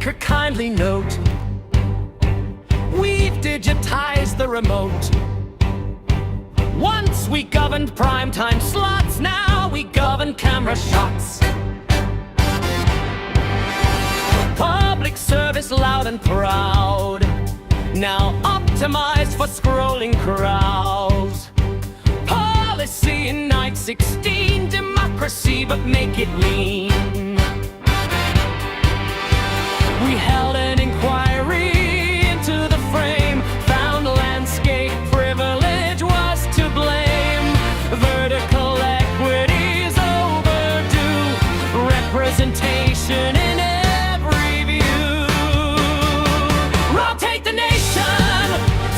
take her kindly note. We've digitized the remote. Once we governed primetime slots, now we govern camera shots. Public service loud and proud, now optimized for scrolling crowds. Policy in night 16, democracy but make it lean. We held an inquiry into the frame, found landscape privilege was to blame. Vertical equity's overdue, representation in every view. Rotate the nation,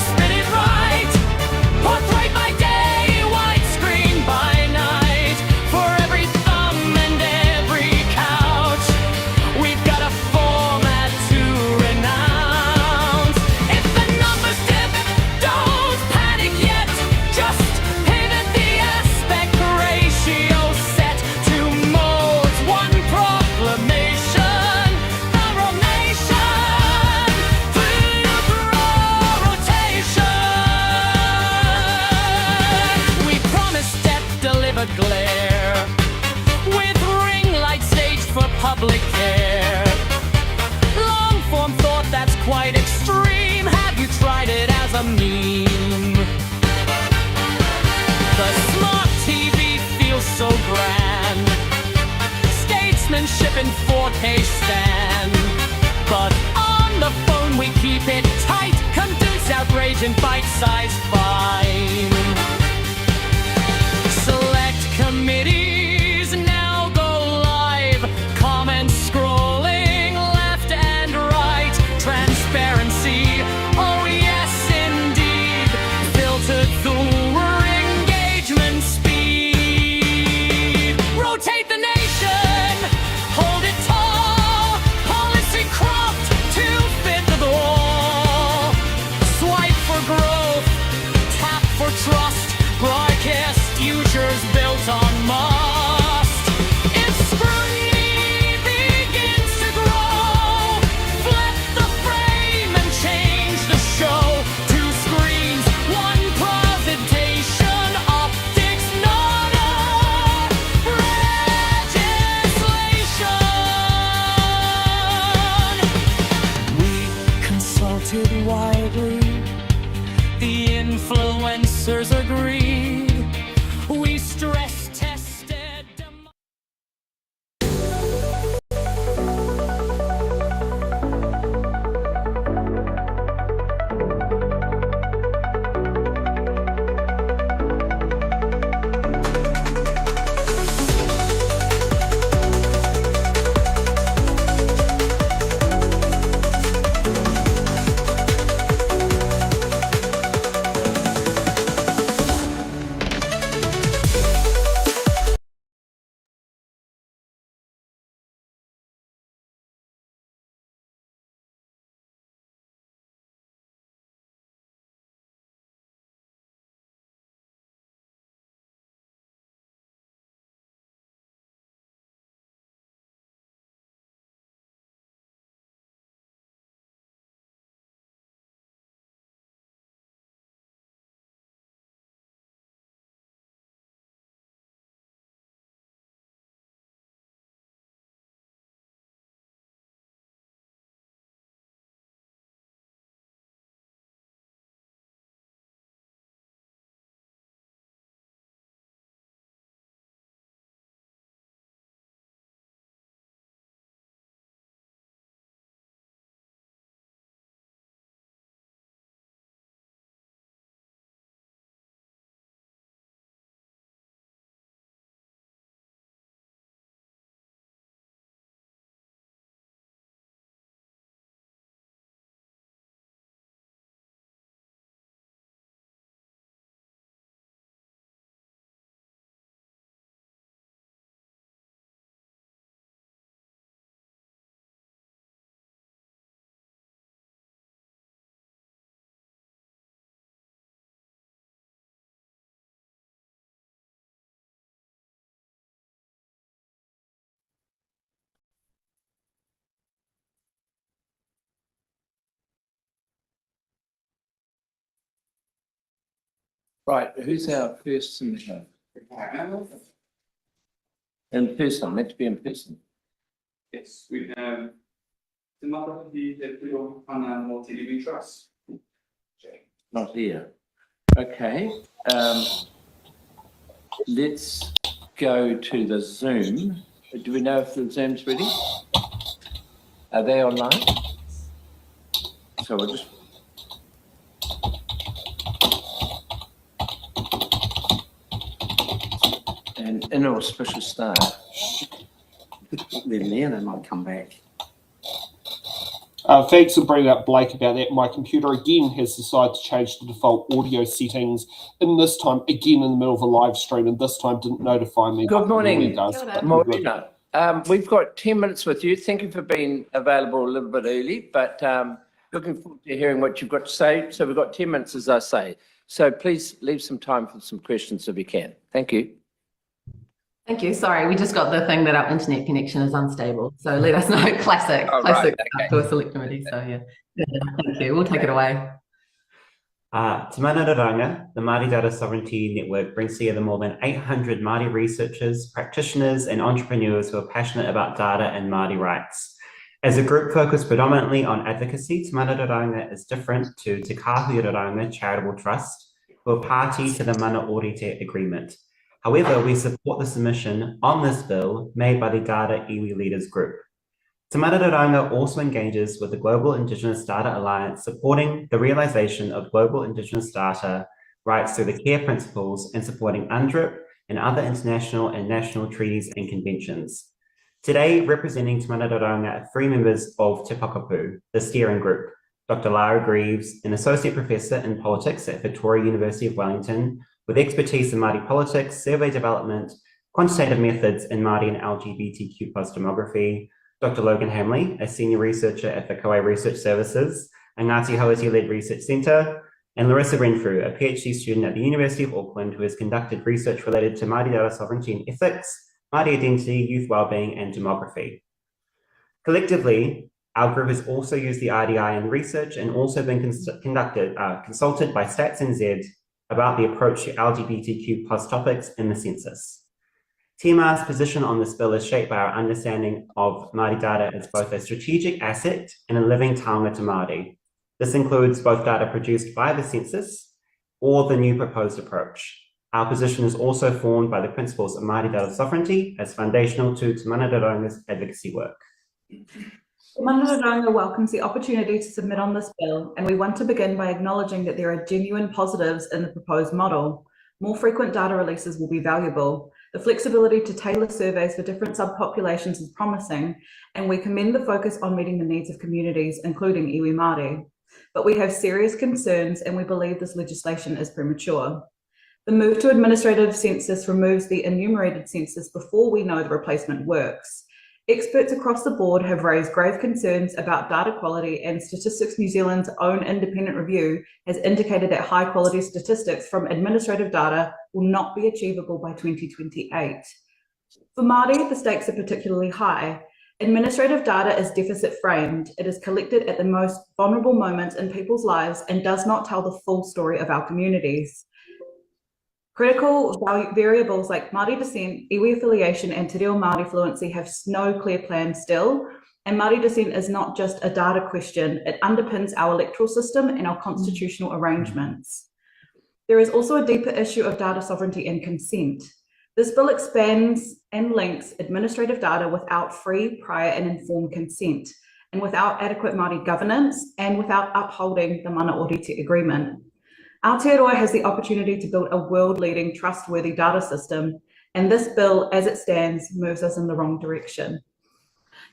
spin it right, portrait by day, widescreen by night. For every thumb and every couch, we've got a format to renounce. If the numbers dip, don't panic yet. Just pivot the aspect ratio set to modes. One proclamation, thorough nation, rotation. We promised depth, delivered glare, with ring light staged for public care. Long form thought that's quite extreme. Have you tried it as a meme? The smart TV feels so grand, statesmanship in 4K stand. But on the phone we keep it tight, condense outrage in bite-sized fine. Select committees now go live, comments scrolling left and right. Transparency, oh yes indeed, filtered through engagement speed. Rotate the nation, hold it tall, policy cropped to fit the wall. Swipe for growth, tap for trust, broadcast futures built on Mars. Right, who's our first submission? In person, meant to be in person. Yes, we have the mother of the Electoral Multi-Living Trust. Not here. Okay, let's go to the Zoom. Do we know if the Zoom's ready? Are they online? So we'll just. And inauspicious start. Then Leon might come back. Thanks for bringing up Blake about that. My computer again has decided to change the default audio settings, and this time again in the middle of a live stream, and this time didn't notify me. Good morning, Morena. We've got 10 minutes with you. Thank you for being available a little bit early, but looking forward to hearing what you've got to say. So we've got 10 minutes, as I say. So please leave some time for some questions if you can. Thank you. Thank you. Sorry, we just got the thing that our internet connection is unstable. So let us know. Classic Right, okay. to a select committee. So yeah, thank you. We'll take it away. Te Mana, the Māori Data Sovereignty Network brings together more than 800 Māori researchers, practitioners, and entrepreneurs who are passionate about data and Māori rights. As a group focused predominantly on advocacy, Te Mana is different to Te Kahuiraranga Charitable Trust, who are party to the Mana Orite Agreement. However, we support the submission on this bill made by the Data Iwi Leaders Group. Te Mana also engages with the Global Indigenous Data Alliance, supporting the realisation of global Indigenous data rights through the CARE principles and supporting UNDRIP and other international and national treaties and conventions. Today, representing Te Mana are 3 members of Te Whakapu, the steering group, Dr. Lara Greaves, an associate professor in politics at Victoria University of Wellington, with expertise in Māori politics, survey development, quantitative methods in Māori and LGBTQ+ demography, Dr. Logan Hamley, a senior researcher at the Kauai Research Services, a Ngāti Hauiti-led research centre, and Larissa Renfrew, a PhD student at the University of Auckland who has conducted research related to Māori data sovereignty and ethics, Māori identity, youth wellbeing, and demography. Collectively, our group has also used the RDI in research and also been consulted by Stats NZ about the approach to LGBTQ+ topics in the census. TMR's position on this bill is shaped by our understanding of Māori data as both a strategic asset and a living taonga to Māori. This includes both data produced by the census or the new proposed approach. Our position is also formed by the principles of Māori data sovereignty as foundational to Te Mana advocacy work. Te Mana welcomes the opportunity to submit on this bill, and we want to begin by acknowledging that there are genuine positives in the proposed model. More frequent data releases will be valuable. The flexibility to tailor surveys for different subpopulations is promising, and we commend the focus on meeting the needs of communities, including iwi Māori. But we have serious concerns, and we believe this legislation is premature. The move to administrative census removes the enumerated census before we know the replacement works. Experts across the board have raised grave concerns about data quality, and Statistics New Zealand's own independent review has indicated that high quality statistics from administrative data will not be achievable by 2028. For Māori, the stakes are particularly high. Administrative data is deficit framed. It is collected at the most vulnerable moments in people's lives and does not tell the full story of our communities. Critical variables like Māori descent, iwi affiliation, and te reo Māori fluency have no clear plan still, and Māori descent is not just a data question, it underpins our electoral system and our constitutional arrangements. There is also a deeper issue of data sovereignty and consent. This bill expands and links administrative data without free, prior, and informed consent, and without adequate Māori governance, and without upholding the Mana Orite Agreement. Aotearoa has the opportunity to build a world-leading, trustworthy data system, and this bill, as it stands, moves us in the wrong direction.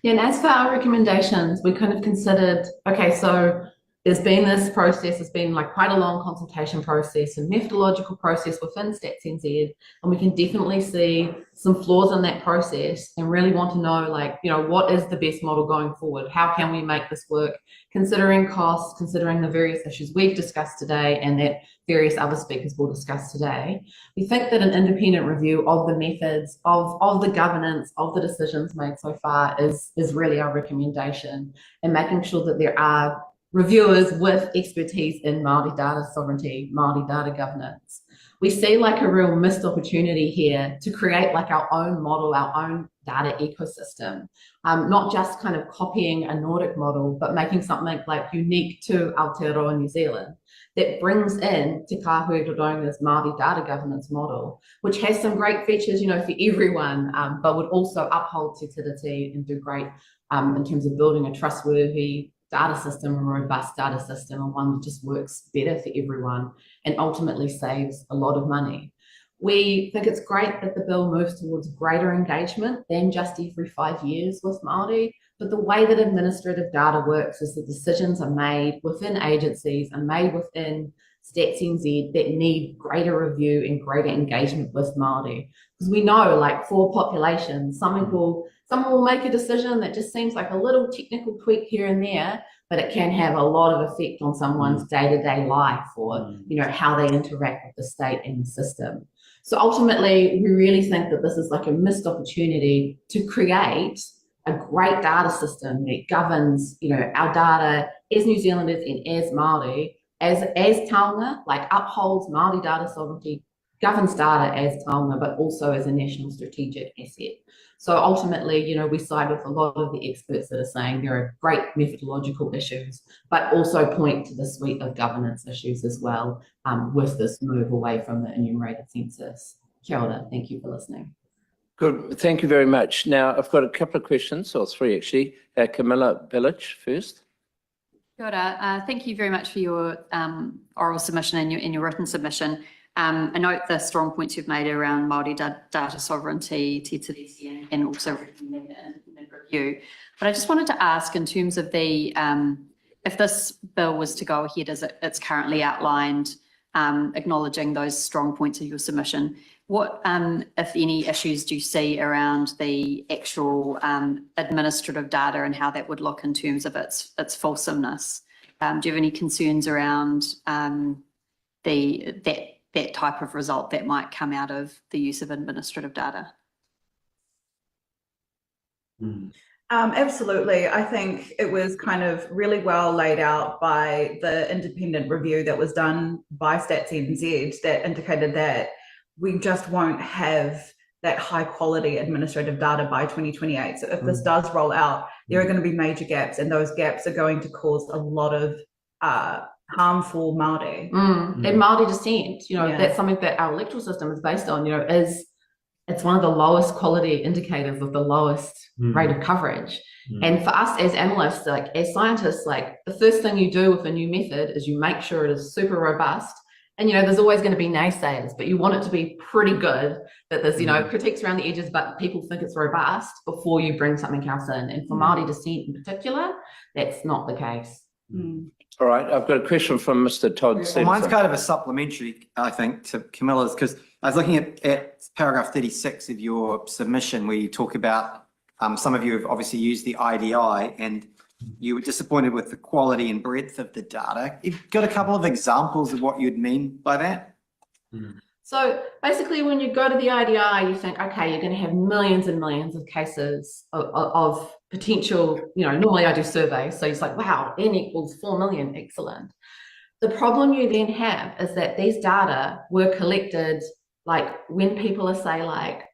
Yeah, and as for our recommendations, we kind of considered, okay, so there's been this process, it's been like quite a long consultation process and methodological process within Stats NZ, and we can definitely see some flaws in that process and really want to know, like, you know, what is the best model going forward? How can we make this work? Considering costs, considering the various issues we've discussed today and that various other speakers will discuss today, we think that an independent review of the methods, of the governance, of the decisions made so far is really our recommendation, and making sure that there are reviewers with expertise in Māori data sovereignty, Māori data governance. We see like a real missed opportunity here to create like our own model, our own data ecosystem, not just kind of copying a Nordic model, but making something like unique to Aotearoa New Zealand that brings in Te Kāhui Rōronga's Māori data governance model, which has some great features, for everyone, but would also uphold Te Tiriti and do great in terms of building a trustworthy data system, a robust data system, and one that just works better for everyone and ultimately saves a lot of money. We think it's great that the bill moves towards greater engagement than just every 5 years with Māori, but the way that administrative data works is that decisions are made within agencies and made within Stats NZ that need greater review and greater engagement with Māori. Because we know, like, for populations, someone will make a decision that just seems like a little technical tweak here and there, but it can have a lot of effect on someone's day-to-day life or, how they interact with the state and the system. So ultimately, we really think that this is like a missed opportunity to create a great data system that governs, our data as New Zealanders and as Māori, as taonga, like upholds Māori data sovereignty, governs data as taonga, but also as a national strategic asset. So ultimately, we side with a lot of the experts that are saying there are great methodological issues, but also point to the suite of governance issues as well with this move away from the enumerated census. Kia ora, thank you for listening. Good, thank you very much. Now, I've got a couple of questions, or three actually. Camilla Village first. Kia ora. Thank you very much for your oral submission and your written submission. I note the strong points you've made around Māori data sovereignty, Te Tiriti, and also recommending an independent review. But I just wanted to ask, in terms of the, if this bill was to go ahead as it's currently outlined, acknowledging those strong points of your submission, what, if any, issues do you see around the actual administrative data and how that would look in terms of its fulsomeness? Do you have any concerns around that type of result that might come out of the use of administrative data? Absolutely. I think it was kind of really well laid out by the independent review that was done by Stats NZ that indicated that we just won't have that high quality administrative data by 2028. So if this does roll out, there are going to be major gaps, and those gaps are going to cause a lot of harmful Māori. And Māori descent, that's something that our electoral system is based on, it's one of the lowest quality indicators with the lowest rate of coverage. And for us as analysts, like as scientists, like the first thing you do with a new method is you make sure it is super robust. And, there's always going to be naysayers, but you want it to be pretty good, that there's, critiques around the edges, but people think it's robust before you bring something else in. And for Māori descent in particular, that's not the case. All right, I've got a question from Mr. Todd. Well, mine's kind of a supplementary, I think, to Camilla's, because I was looking at paragraph 36 of your submission, where you talk about some of you have obviously used the IDI and you were disappointed with the quality and breadth of the data. You've got a couple of examples of what you'd mean by that? So basically, when you go to the IDI, you think, okay, you're going to have millions and millions of cases of potential, normally I do surveys. So it's like, wow, N equals 4 million, excellent. The problem you then have is that these data were collected, like when people are, say, like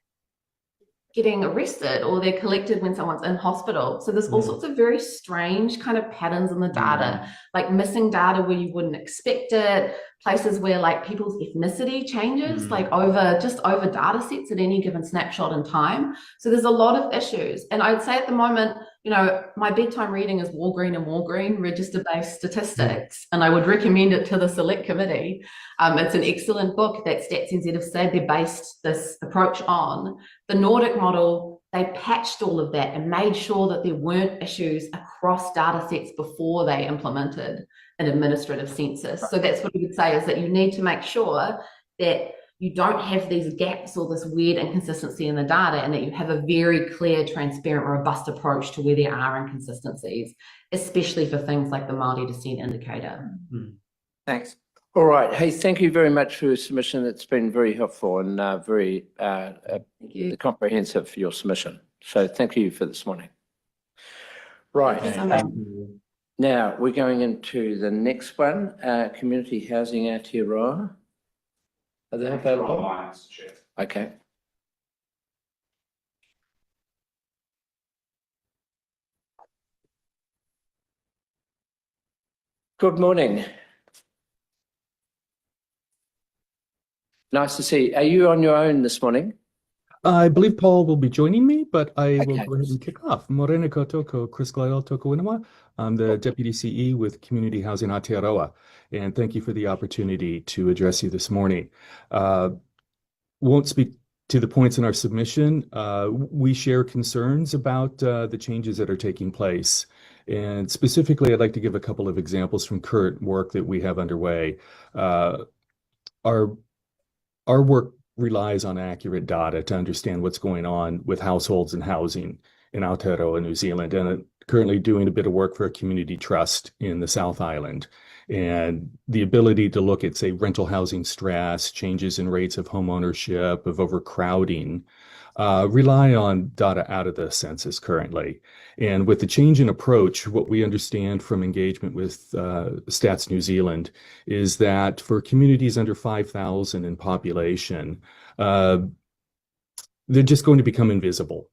getting arrested, or they're collected when someone's in hospital. So there's all sorts of very strange kind of patterns in the data, like missing data where you wouldn't expect it, places where like people's ethnicity changes, like over data sets at any given snapshot in time. So there's a lot of issues. And I'd say at the moment, my bedtime reading is Walgreen and Walgreen register-based statistics, and I would recommend it to the select committee. It's an excellent book that Stats NZ have said they based this approach on. The Nordic model, they patched all of that and made sure that there weren't issues across data sets before they implemented an administrative census. So that's what we would say, is that you need to make sure that you don't have these gaps or this weird inconsistency in the data, and that you have a very clear, transparent, robust approach to where there are inconsistencies, especially for things like the Māori descent indicator. Thanks. All right. Hey, thank you very much for your submission. It's been very helpful and very comprehensive for your submission. So thank you for this morning. Right. Thank you so much. Now we're going into the next one, Community Housing Aotearoa. Are they available? Online, Mr. Chair. Okay. Good morning. Nice to see you. Are you on your own this morning? I believe Paul will be joining me, but I will Okay. go ahead and kick off. Morena koto ko Chris Glidell toko inama. I'm the Deputy CE with Community Housing Aotearoa, and thank you for the opportunity to address you this morning. Won't speak to the points in our submission. We share concerns about the changes that are taking place. And specifically, I'd like to give a couple of examples from current work that we have underway. Our work relies on accurate data to understand what's going on with households and housing in Aotearoa, New Zealand, and currently doing a bit of work for a community trust in the South Island. And the ability to look at, say, rental housing stress, changes in rates of home ownership, of overcrowding, rely on data out of the census currently. And with the change in approach, what we understand from engagement with Stats New Zealand is that for communities under 5,000 in population, they're just going to become invisible.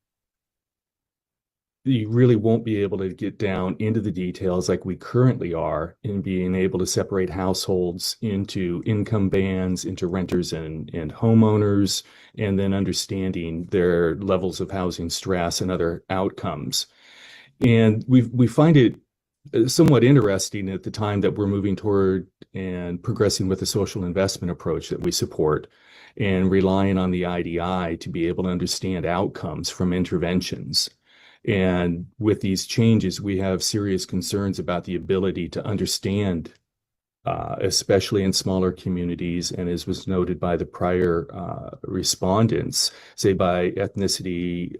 You really won't be able to get down into the details like we currently are in being able to separate households into income bands, into renters and homeowners, and then understanding their levels of housing stress and other outcomes. And we find it somewhat interesting at the time that we're moving toward and progressing with a social investment approach that we support and relying on the IDI to be able to understand outcomes from interventions. And with these changes, we have serious concerns about the ability to understand, especially in smaller communities, and as was noted by the prior respondents, say by ethnicity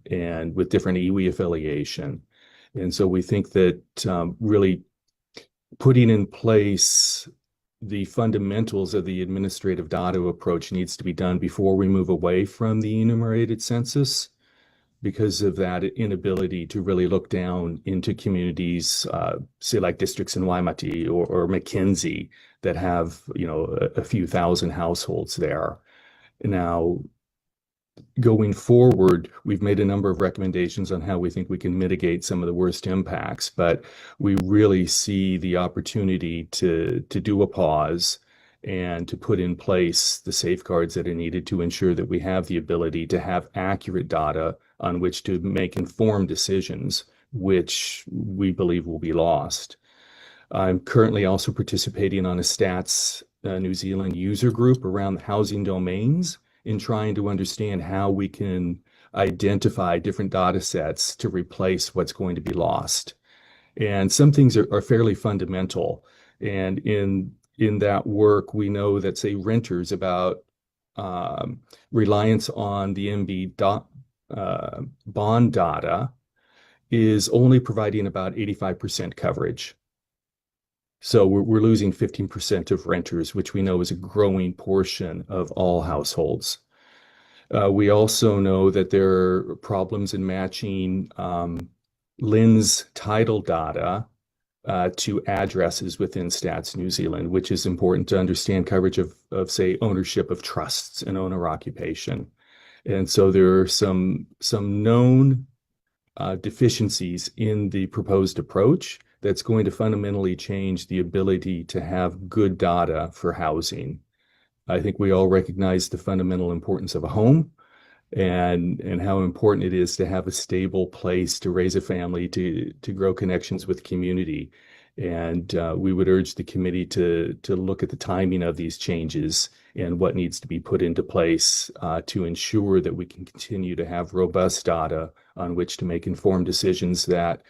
and with different iwi affiliation. And so we think that really putting in place the fundamentals of the administrative data approach needs to be done before we move away from the enumerated census, because of that inability to really look down into communities, say like districts in Waimati or Mackenzie that have, a few thousand households there. Now, going forward, we've made a number of recommendations on how we think we can mitigate some of the worst impacts, but we really see the opportunity to do a pause and to put in place the safeguards that are needed to ensure that we have the ability to have accurate data on which to make informed decisions, which we believe will be lost. I'm currently also participating on a Stats New Zealand user group around the housing domains in trying to understand how we can identify different data sets to replace what's going to be lost. And some things are fairly fundamental. And in that work, we know that, say, renters about reliance on the MB bond data is only providing about 85% coverage. So we're losing 15% of renters, which we know is a growing portion of all households. We also know that there are problems in matching LIN's title data to addresses within Stats New Zealand, which is important to understand coverage of say, ownership of trusts and owner occupation. And so there are some known deficiencies in the proposed approach that's going to fundamentally change the ability to have good data for housing. I think we all recognize the fundamental importance of a home and how important it is to have a stable place to raise a family, to grow connections with community. And we would urge the committee to look at the timing of these changes and what needs to be put into place to ensure that we can continue to have robust data on which to make informed decisions that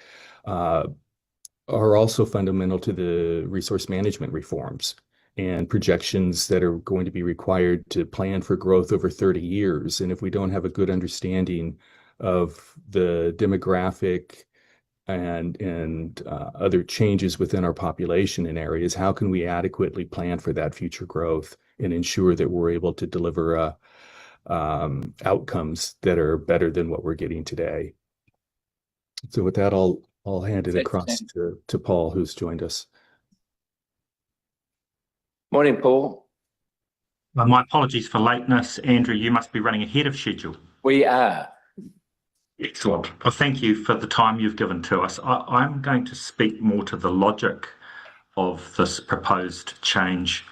are also fundamental to the resource management reforms and projections that are going to be required to plan for growth over 30 years. And if we don't have a good understanding of the demographic and other changes within our population in areas, how can we adequately plan for that future growth and ensure that we're able to deliver outcomes that are better than what we're getting today? So with that, I'll hand it across to Paul, who's joined us. Morning, Paul. My apologies for lateness. Andrew, you must be running ahead of schedule. We are. Excellent. Well, thank you for the time you've given to us. I'm going to speak more to the logic of this proposed change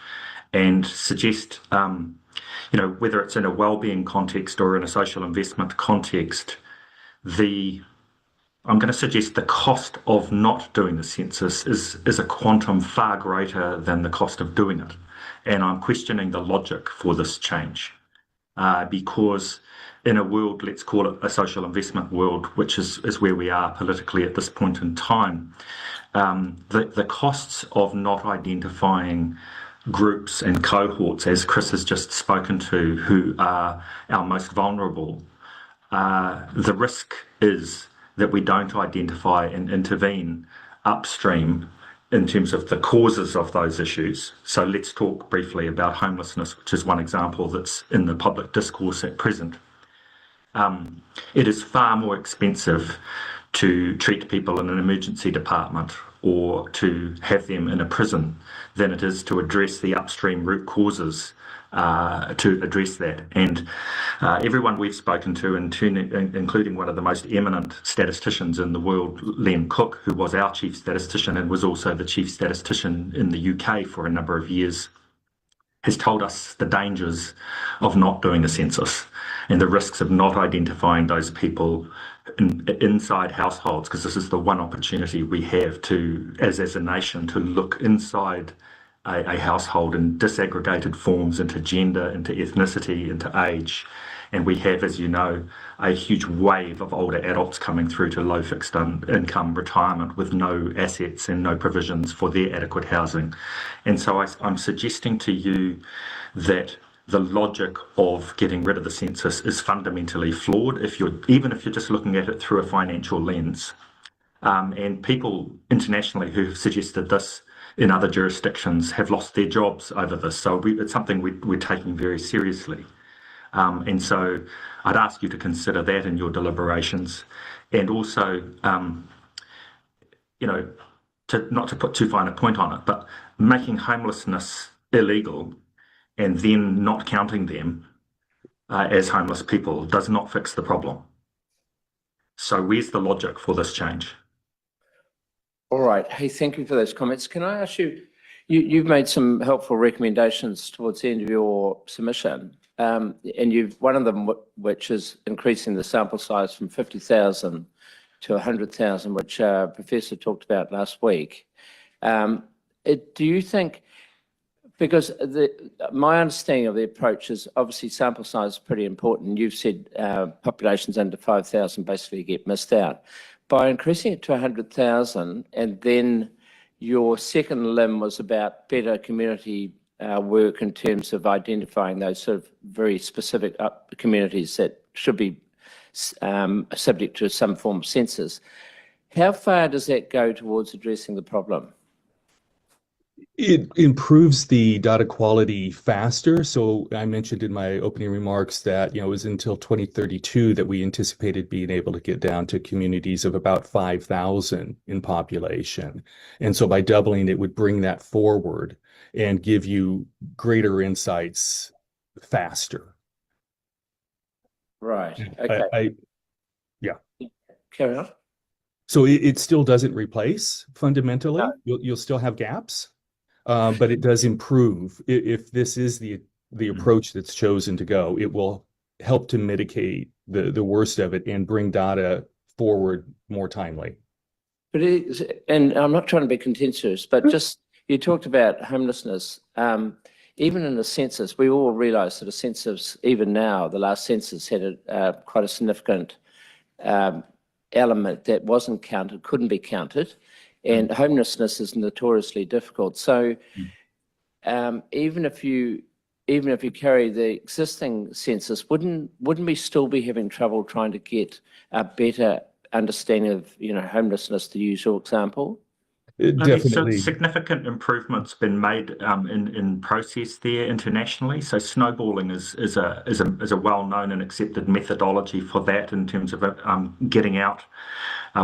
and suggest, whether it's in a wellbeing context or in a social investment context, I'm going to suggest the cost of not doing the census is a quantum far greater than the cost of doing it. And I'm questioning the logic for this change because in a world, let's call it a social investment world, which is where we are politically at this point in time, the costs of not identifying groups and cohorts, as Chris has just spoken to, who are our most vulnerable, the risk is that we don't identify and intervene upstream in terms of the causes of those issues. So let's talk briefly about homelessness, which is one example that's in the public discourse at present. It is far more expensive to treat people in an emergency department or to have them in a prison than it is to address the upstream root causes to address that. And everyone we've spoken to, including one of the most eminent statisticians in the world, Len Cook, who was our chief statistician and was also the chief statistician in the UK for a number of years, has told us the dangers of not doing a census and the risks of not identifying those people inside households, because this is the one opportunity we have to, as a nation, to look inside a household in disaggregated forms into gender, into ethnicity, into age. And we have, as you know, a huge wave of older adults coming through to low fixed income retirement with no assets and no provisions for their adequate housing. And so I'm suggesting to you that the logic of getting rid of the census is fundamentally flawed, even if you're just looking at it through a financial lens. And people internationally who've suggested this in other jurisdictions have lost their jobs over this. So it's something we're taking very seriously. And so I'd ask you to consider that in your deliberations, and also, not to put too fine a point on it, but making homelessness illegal and then not counting them as homeless people does not fix the problem. So where's the logic for this change? All right. Hey, thank you for those comments. Can I ask you, you've made some helpful recommendations towards the end of your submission, and one of them, which is increasing the sample size from 50,000 to 100,000, which Professor talked about last week. Do you think, because my understanding of the approach is obviously sample size is pretty important. You've said populations under 5,000 basically get missed out. By increasing it to 100,000, and then your second limb was about better community work in terms of identifying those sort of very specific communities that should be subject to some form of census. How far does that go towards addressing the problem? It improves the data quality faster. So I mentioned in my opening remarks that, it was until 2032 that we anticipated being able to get down to communities of about 5,000 in population. And so by doubling it would bring that forward and give you greater insights faster. Right. Okay. Yeah. Carry on. So it still doesn't replace fundamentally. No. You'll still have gaps. But it does improve. If this is the approach that's chosen to go, it will help to mitigate the worst of it and bring data forward more timely. But and I'm not trying to be contentious, but just you talked about homelessness. Even in the census, we all realize that a census, even now, the last census had quite a significant element that wasn't counted, couldn't be counted. And homelessness is notoriously difficult. So even if you carry the existing census, wouldn't we still be having trouble trying to get a better understanding of homelessness, to use your example? Definitely. Significant improvements been made in process there internationally. So snowballing is a well-known and accepted methodology for that in terms of getting out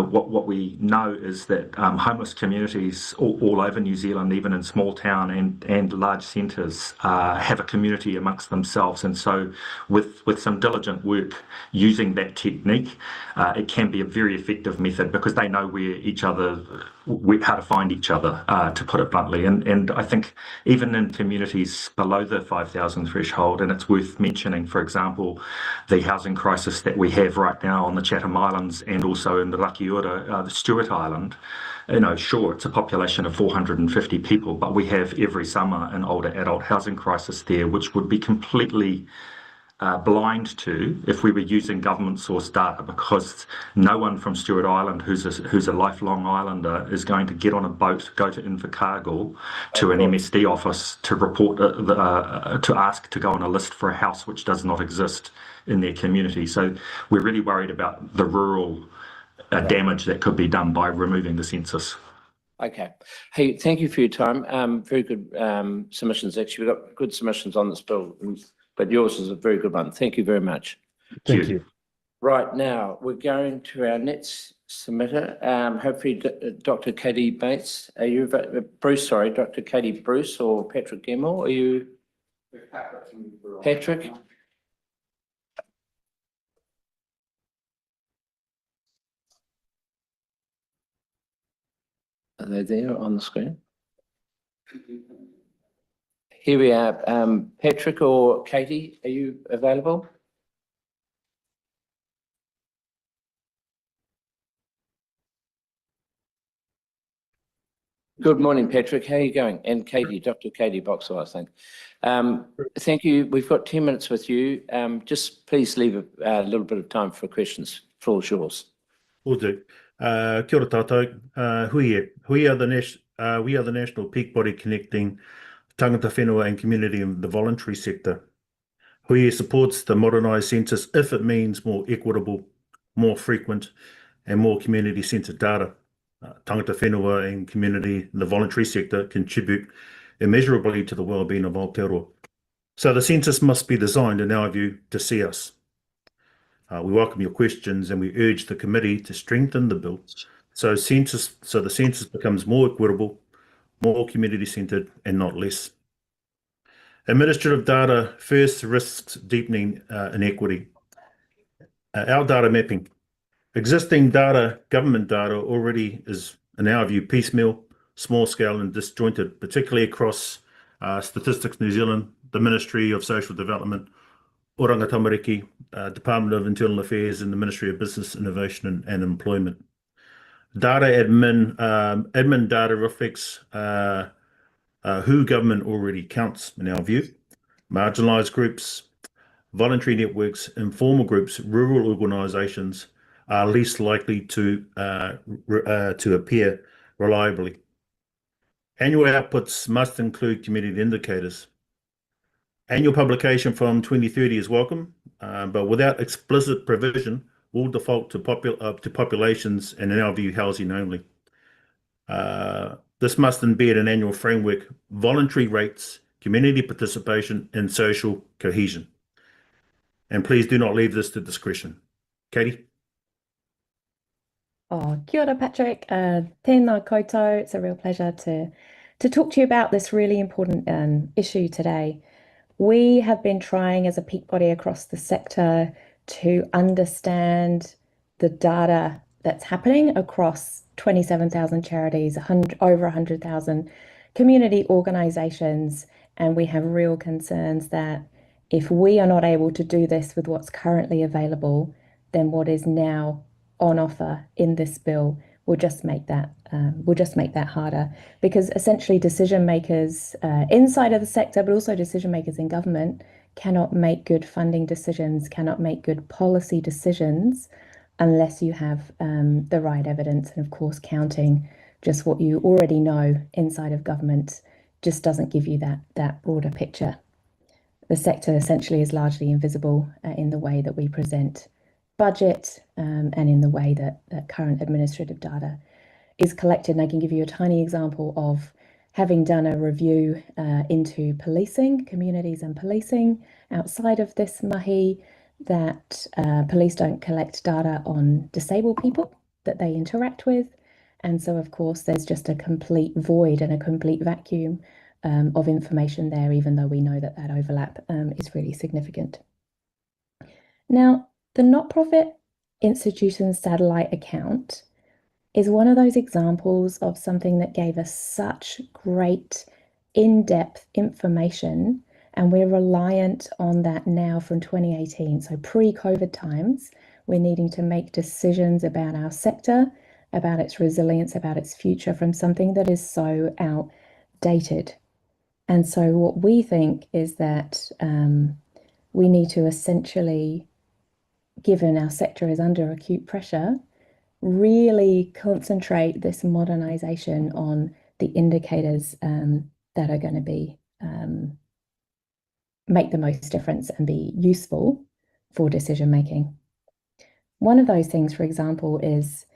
What we know is that homeless communities all over New Zealand, even in small town and large centres, have a community amongst themselves. And so with some diligent work using that technique, it can be a very effective method because they know how to find each other, to put it bluntly. And I think even in communities below the 5,000 threshold, and it's worth mentioning, for example, the housing crisis that we have right now on the Chatham Islands and also in the Lakiura, the Stewart Island. Sure, it's a population of 450 people, but we have every summer an older adult housing crisis there, which would be completely blind to if we were using government source data, because no one from Stewart Island who's a lifelong islander is going to get on a boat, go to Invercargill to an MSD office to report to ask to go on a list for a house which does not exist in their community. So we're really worried about the rural damage that could be done by removing the census. Okay. Hey, thank you for your time. Very good submissions. Actually, we've got good submissions on this bill, but yours is a very good one. Thank you very much. Thank you. Right now, we're going to our next submitter. Hopefully, Dr. Katie Bates. Are you Bruce? Sorry, Dr. Katie Bruce or Patrick Gemmell? Are you Patrick? Are they there on the screen? Here we are. Patrick or Katie, are you available? Good morning, Patrick. How are you going? And Katie, Dr. Katie Boxall, I think. Thank you. We've got 10 minutes with you. Just please leave a little bit of time for questions. Floor is yours. Will do. Kia ora tātou. Hui e. We are the national peak body connecting tangata whenua and community in the voluntary sector. Hui supports the modernised census if it means more equitable, more frequent and more community-centred data. Tangata whenua and community in the voluntary sector contribute immeasurably to the well-being of Aotearoa. So the census must be designed, in our view, to see us. We welcome your questions and we urge the committee to strengthen the bill so the census becomes more equitable, more community-centred and not less. Administrative data first risks deepening inequity. Our data mapping. Existing data, government data, already is, in our view, piecemeal, small scale and disjointed, particularly across Statistics New Zealand, the Ministry of Social Development, Oranga Tamariki, Department of Internal Affairs and the Ministry of Business, Innovation and Employment. Data admin data reflects who government already counts, in our view. Marginalised groups, voluntary networks, informal groups, rural organisations are least likely to appear reliably. Annual outputs must include community indicators. Annual publication from 2030 is welcome, but without explicit provision, will default to populations and, in our view, housing only. This must embed an annual framework, voluntary rates, community participation, and social cohesion. And please do not leave this to discretion. Katie? Kia ora, Patrick. Tēnā koutou. It's a real pleasure to talk to you about this really important issue today. We have been trying as a peak body across the sector to understand the data that's happening across 27,000 charities, over 100,000 community organisations, and we have real concerns that if we are not able to do this with what's currently available, then what is now on offer in this bill will just make that harder, because essentially decision makers inside of the sector, but also decision makers in government, cannot make good funding decisions, cannot make good policy decisions unless you have the right evidence. And of course, counting just what you already know inside of government just doesn't give you that broader picture. The sector essentially is largely invisible in the way that we present budget and in the way that current administrative data is collected. And I can give you a tiny example of having done a review into policing, communities and policing outside of this mahi, that police don't collect data on disabled people that they interact with. And so, of course, there's just a complete void and a complete vacuum of information there, even though we know that that overlap is really significant. Now, the not-profit institution satellite account is one of those examples of something that gave us such great in-depth information, and we're reliant on that now from 2018. So pre-COVID times, we're needing to make decisions about our sector, about its resilience, about its future from something that is so outdated. And so what we think is that we need to essentially, given our sector is under acute pressure, really concentrate this modernization on the indicators that are going to be make the most difference and be useful for decision making. One of those things, for example, is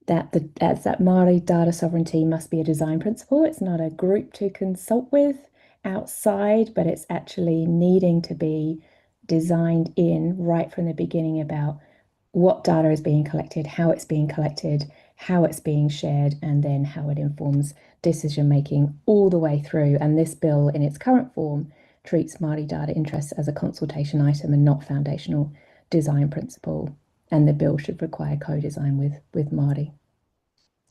that that Māori data sovereignty must be a design principle. It's not a group to consult with outside, but it's actually needing to be designed in right from the beginning about what data is being collected, how it's being collected, how it's being shared, and then how it informs decision making all the way through. And this bill in its current form treats Māori data interests as a consultation item and not foundational design principle. And the bill should require co-design with Māori.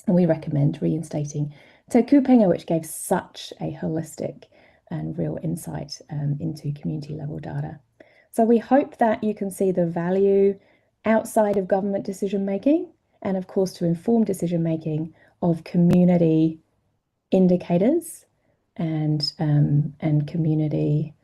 And we recommend reinstating Te Kupenga, which gave such a holistic and real insight into community level data. So we hope that you can see the value outside of government decision making, and of course to inform decision making of community indicators and community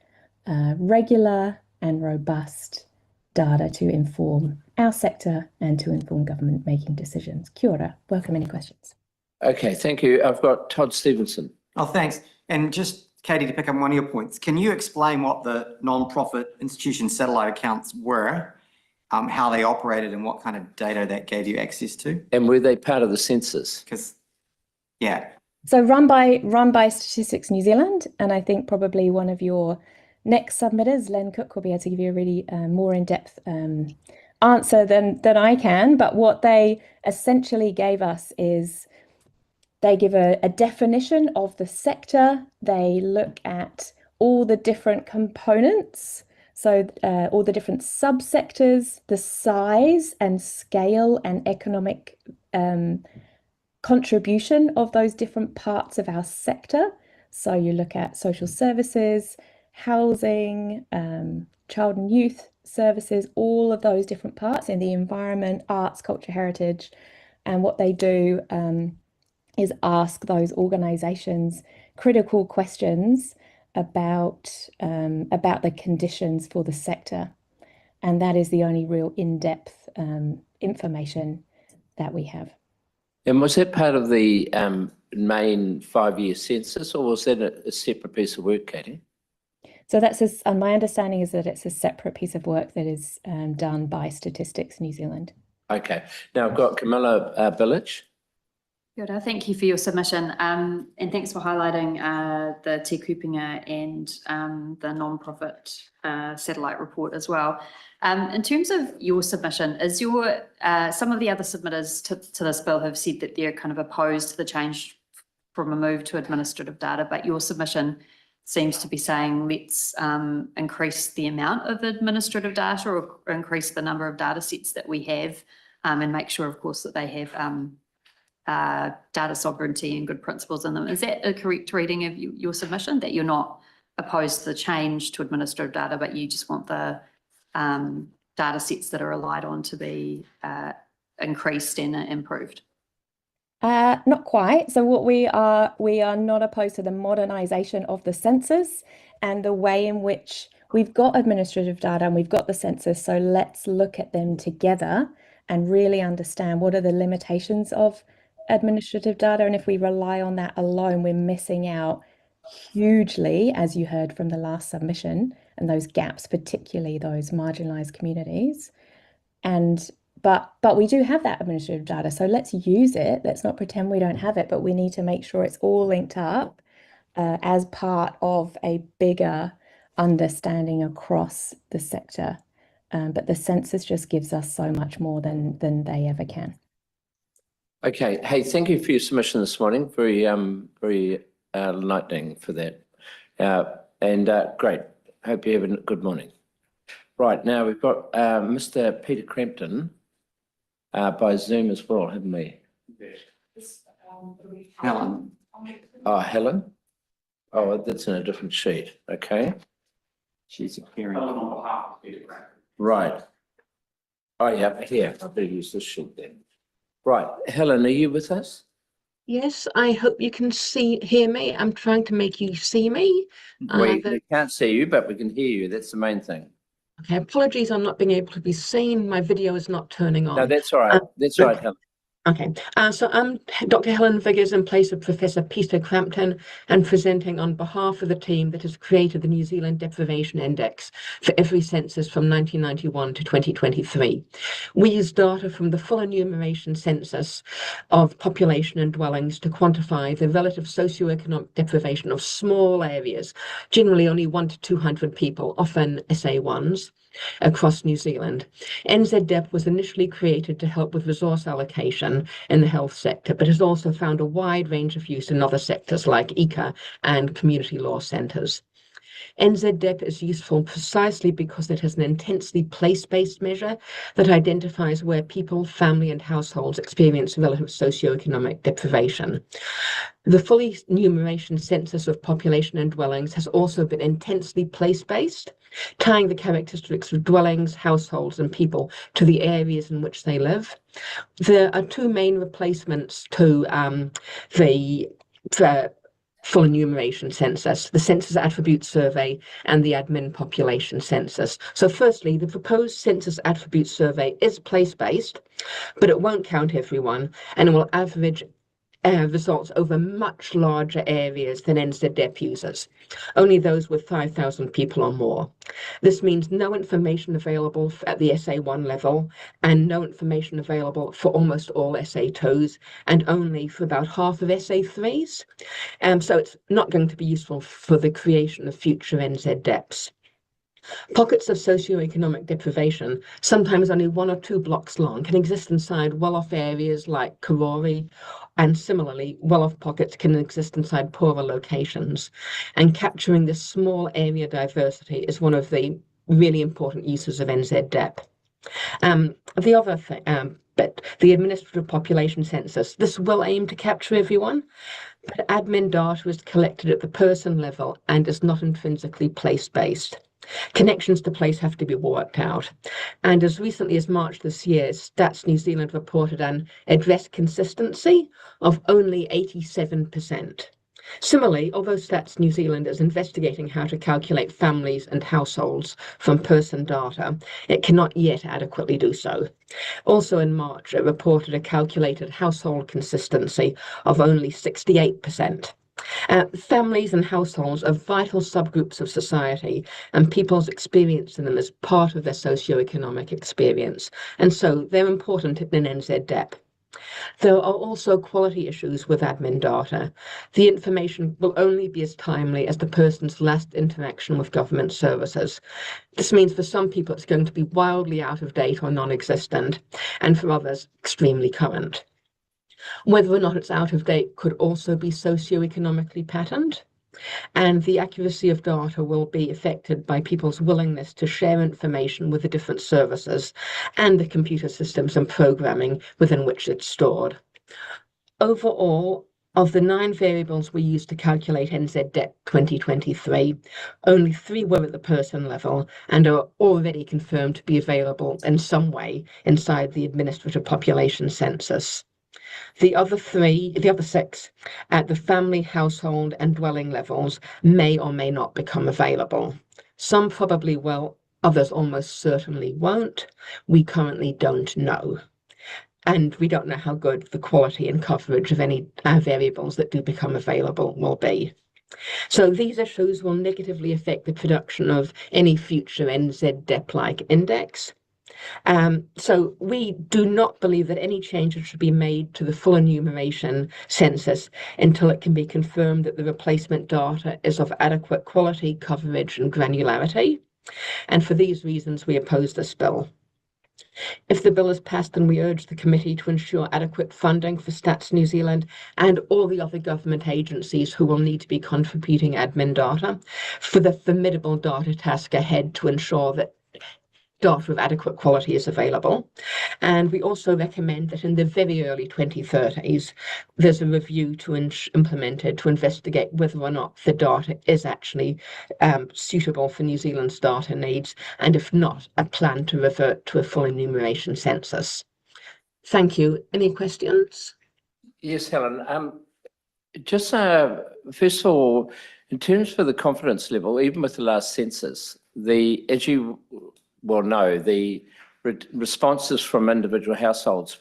regular and robust data to inform our sector and to inform government making decisions. Kia ora. Welcome any questions. Okay, thank you. I've got Todd Stevenson. Oh, thanks. And just, Katie, to pick up on one of your points, can you explain what the non-profit institution satellite accounts were, how they operated and what kind of data that gave you access to? And were they part of the census? Because, yeah. So run by Statistics New Zealand, and I think probably one of your next submitters, Len Cook, will be able to give you a really more in-depth answer than I can. But what they essentially gave us is they give a definition of the sector. They look at all the different components, so all the different subsectors, the size and scale and economic contribution of those different parts of our sector. So you look at social services, housing, child and youth services, all of those different parts in the environment, arts, culture, heritage. And what they do is ask those organizations critical questions about the conditions for the sector. And that is the only real in-depth information that we have. And was that part of the main 5-year census, or was that a separate piece of work, Katie? So that's my understanding is that it's a separate piece of work that is done by Statistics New Zealand. Okay. Now I've got Camilla Billich. Kia ora, thank you for your submission, and thanks for highlighting the Te Kupenga and the non-profit satellite report as well. In terms of your submission, is your some of the other submitters to this bill have said that they're kind of opposed to the change from a move to administrative data, but your submission seems to be saying let's increase the amount of administrative data or increase the number of data sets that we have, and make sure, of course, that they have data sovereignty and good principles in them. Is that a correct reading of your submission, that you're not opposed to the change to administrative data, but you just want the data sets that are relied on to be increased and improved? Not quite. So what we are not opposed to the modernization of the census and the way in which we've got administrative data and we've got the census. So let's look at them together and really understand what are the limitations of administrative data. And if we rely on that alone, we're missing out hugely, as you heard from the last submission, and those gaps, particularly those marginalized communities. But we do have that administrative data, so let's use it. Let's not pretend we don't have it, but we need to make sure it's all linked up as part of a bigger understanding across the sector. But the census just gives us so much more than they ever can. Okay, hey, thank you for your submission this morning. Very enlightening for that. Great. Hope you have a good morning. Right, now we've got Mr. Peter Crampton by Zoom as well, haven't we? Helen. Oh, Helen? Oh, that's in a different sheet. Okay. She's appearing. On behalf of Peter Grant. Right. Oh, yeah, here. I better use this sheet then. Right. Helen, are you with us? Yes, I hope you can hear me. I'm trying to make you see me. We can't see you, but we can hear you. That's the main thing. Okay, apologies, I'm not being able to be seen. My video is not turning on. No, that's all right. That's all right, Helen. Okay, so I'm Dr. Helen Viggers in place of Professor Peter Crampton and presenting on behalf of the team that has created the New Zealand Deprivation Index for every census from 1991 to 2023. We use data from the full enumeration census of population and dwellings to quantify the relative socioeconomic deprivation of small areas, generally only 1 to 200 people, often SA1s, across New Zealand. NZDEP was initially created to help with resource allocation in the health sector, but has also found a wide range of use in other sectors like ICA and community law centres. NZDEP is useful precisely because it is an intensely place-based measure that identifies where people, family and households experience relative socioeconomic deprivation. The full enumeration census of population and dwellings has also been intensely place-based, tying the characteristics of dwellings, households and people to the areas in which they live. There are two main replacements to the full enumeration census, the Census Attribute Survey and the Admin Population Census. So firstly, the proposed Census Attribute Survey is place-based, but it won't count everyone and it will average results over much larger areas than NZDEP uses, only those with 5,000 people or more. This means no information available at the SA1 level and no information available for almost all SA2s and only for about half of SA3s. So it's not going to be useful for the creation of future NZDEPs. Pockets of socioeconomic deprivation, sometimes only 1 or 2 blocks long, can exist inside well-off areas like Karori, and similarly, well-off pockets can exist inside poorer locations. And capturing this small area diversity is one of the really important uses of NZDEP. The other thing, but the administrative population census, this will aim to capture everyone, but admin data is collected at the person level and is not intrinsically place-based. Connections to place have to be worked out. And as recently as March this year, Stats New Zealand reported an address consistency of only 87%. Similarly, although Stats New Zealand is investigating how to calculate families and households from person data, it cannot yet adequately do so. Also in March, it reported a calculated household consistency of only 68%. Families and households are vital subgroups of society, and people's experience in them is part of their socioeconomic experience, and so they're important in NZDEP. There are also quality issues with admin data. The information will only be as timely as the person's last interaction with government services. This means for some people it's going to be wildly out of date or non-existent, and for others, extremely current. Whether or not it's out of date could also be socioeconomically patterned, and the accuracy of data will be affected by people's willingness to share information with the different services and the computer systems and programming within which it's stored. Overall, of the 9 variables we used to calculate NZDEP 2023, only 3 were at the person level and are already confirmed to be available in some way inside the administrative population census. The other 6 at the family, household and dwelling levels may or may not become available. Some probably will, others almost certainly won't. We currently don't know. And we don't know how good the quality and coverage of any variables that do become available will be. So these issues will negatively affect the production of any future NZDEP-like index. So we do not believe that any changes should be made to the full enumeration census until it can be confirmed that the replacement data is of adequate quality, coverage and granularity. And for these reasons, we oppose this bill. If the bill is passed, then we urge the committee to ensure adequate funding for Stats New Zealand and all the other government agencies who will need to be contributing admin data for the formidable data task ahead to ensure that data of adequate quality is available. And we also recommend that in the very early 2030s, there's a review implemented to investigate whether or not the data is actually suitable for New Zealand's data needs, and if not, a plan to revert to a full enumeration census. Thank you. Any questions? Yes, Helen. Just first of all, in terms of the confidence level, even with the last census, as you well know, the responses from individual households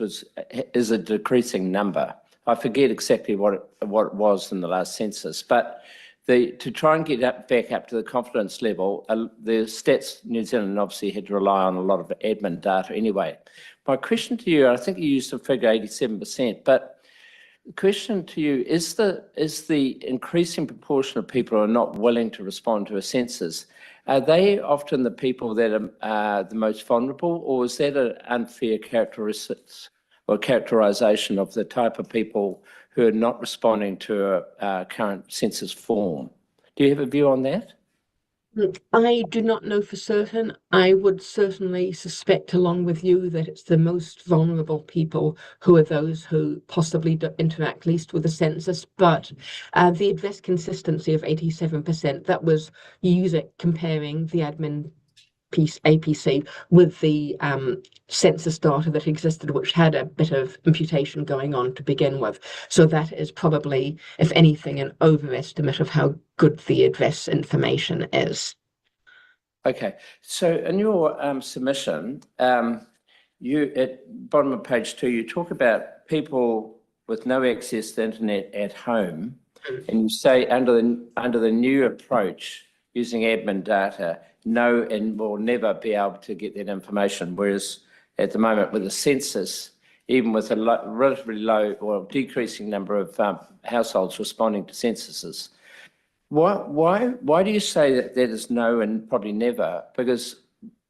is a decreasing number. I forget exactly what it was in the last census, but to try and get back up to the confidence level, the Stats New Zealand obviously had to rely on a lot of admin data anyway. My question to you, I think you used the figure 87%, but the question to you, is the increasing proportion of people who are not willing to respond to a census, are they often the people that are the most vulnerable, or is that an unfair characteristics or characterization of the type of people who are not responding to a current census form? Do you have a view on that? I do not know for certain. I would certainly suspect, along with you, that it's the most vulnerable people who are those who possibly interact least with the census. But the address consistency of 87%, that was comparing the admin piece, APC, with the census data that existed, which had a bit of imputation going on to begin with. So that is probably, if anything, an overestimate of how good the address information is. Okay, so in your submission, you at bottom of page 2, you talk about people with no access to the internet at home, and you say under the new approach using admin data, no and will never be able to get that information, whereas at the moment with the census, even with a relatively low or decreasing number of households responding to censuses, why do you say that is no and probably never? Because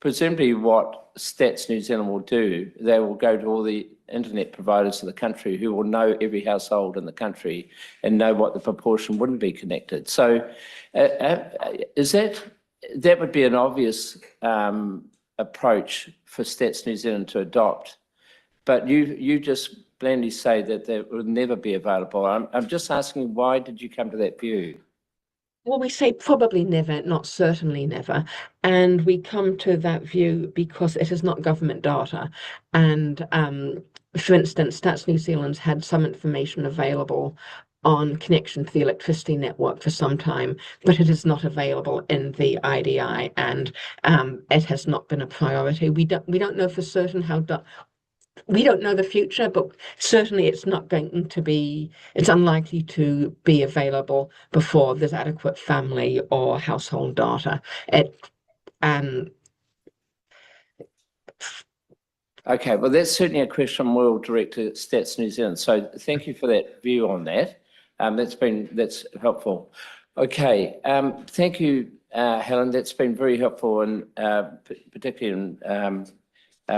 presumably what Stats New Zealand will do, they will go to all the internet providers of the country who will know every household in the country and know what the proportion wouldn't be connected. So is that would be an obvious approach for Stats New Zealand to adopt, but you just blandly say that they would never be available. I'm just asking, why did you come to that view? Well, we say probably never, not certainly never. And we come to that view because it is not government data. And for instance, Stats New Zealand's had some information available on connection to the electricity network for some time, but it is not available in the IDI, and it has not been a priority. We don't know for certain we don't know the future, but certainly it's unlikely to be available before there's adequate family or household data. Okay, well, that's certainly a question we'll direct to Stats New Zealand. So thank you for that view on that. That's helpful. Okay, thank you, Helen. That's been very helpful, and particularly in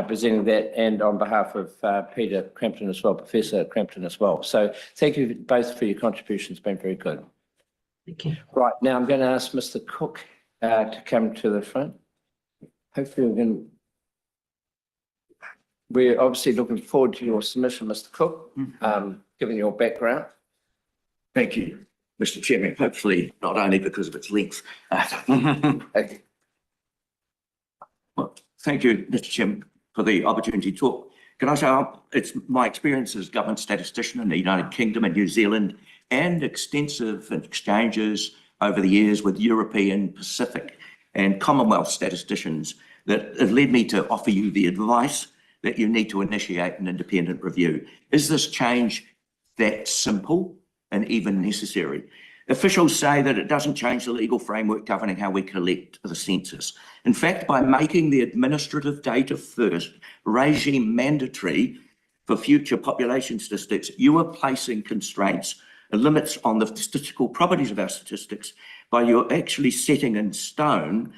presenting that, and on behalf of Peter Crampton as well, Professor Crampton as well. So thank you both for your contributions, been very good. Thank you. Right, now I'm going to ask Mr. Cook to come to the front. Hopefully we're obviously looking forward to your submission, Mr. Cook, given your background. Thank you, Mr. Chairman. Hopefully not only because of its length. Okay. Well, thank you, Mr. Chairman, for the opportunity to talk. Can I say it's my experience as government statistician in the United Kingdom and New Zealand, and extensive exchanges over the years with European, Pacific and Commonwealth statisticians that have led me to offer you the advice that you need to initiate an independent review. Is this change that simple and even necessary? Officials say that it doesn't change the legal framework governing how we collect the census. In fact, by making the administrative data first regime mandatory for future population statistics, you are placing constraints and limits on the statistical properties of our statistics by you're actually setting in stone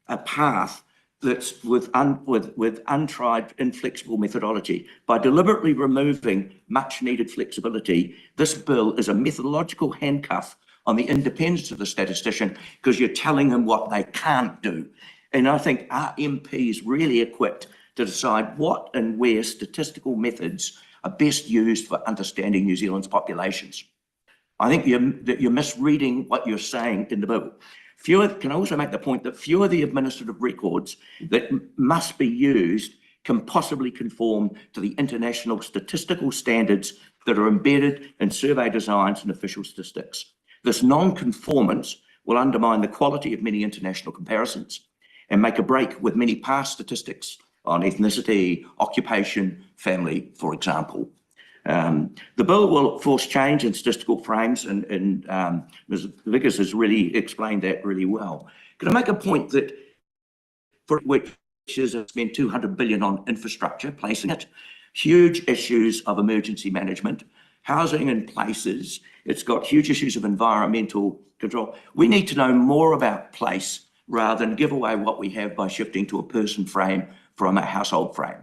a path that's with untried, inflexible methodology. By deliberately removing much needed flexibility, this bill is a methodological handcuff on the independence of the statistician because you're telling them what they can't do. And I think are MPs really equipped to decide what and where statistical methods are best used for understanding New Zealand's populations? I think you're misreading what you're saying in the bill. Can also make the point that fewer the administrative records that must be used can possibly conform to the international statistical standards that are embedded in survey designs and official statistics. This non-conformance will undermine the quality of many international comparisons and make a break with many past statistics on ethnicity, occupation, family, for example. The bill will force change in statistical frames, and Ms. Vickers has really explained that really well. Can I make a point that for which is spent 200 billion on infrastructure, placing it, huge issues of emergency management, housing in places, it's got huge issues of environmental control. We need to know more about place rather than give away what we have by shifting to a person frame from a household frame.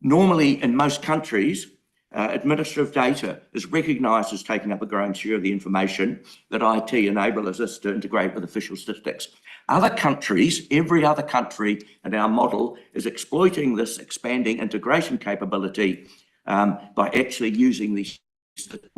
Normally, in most countries, administrative data is recognised as taking up a growing share of the information that IT enables us to integrate with official statistics. Other countries, every other country in our model is exploiting this expanding integration capability by actually using the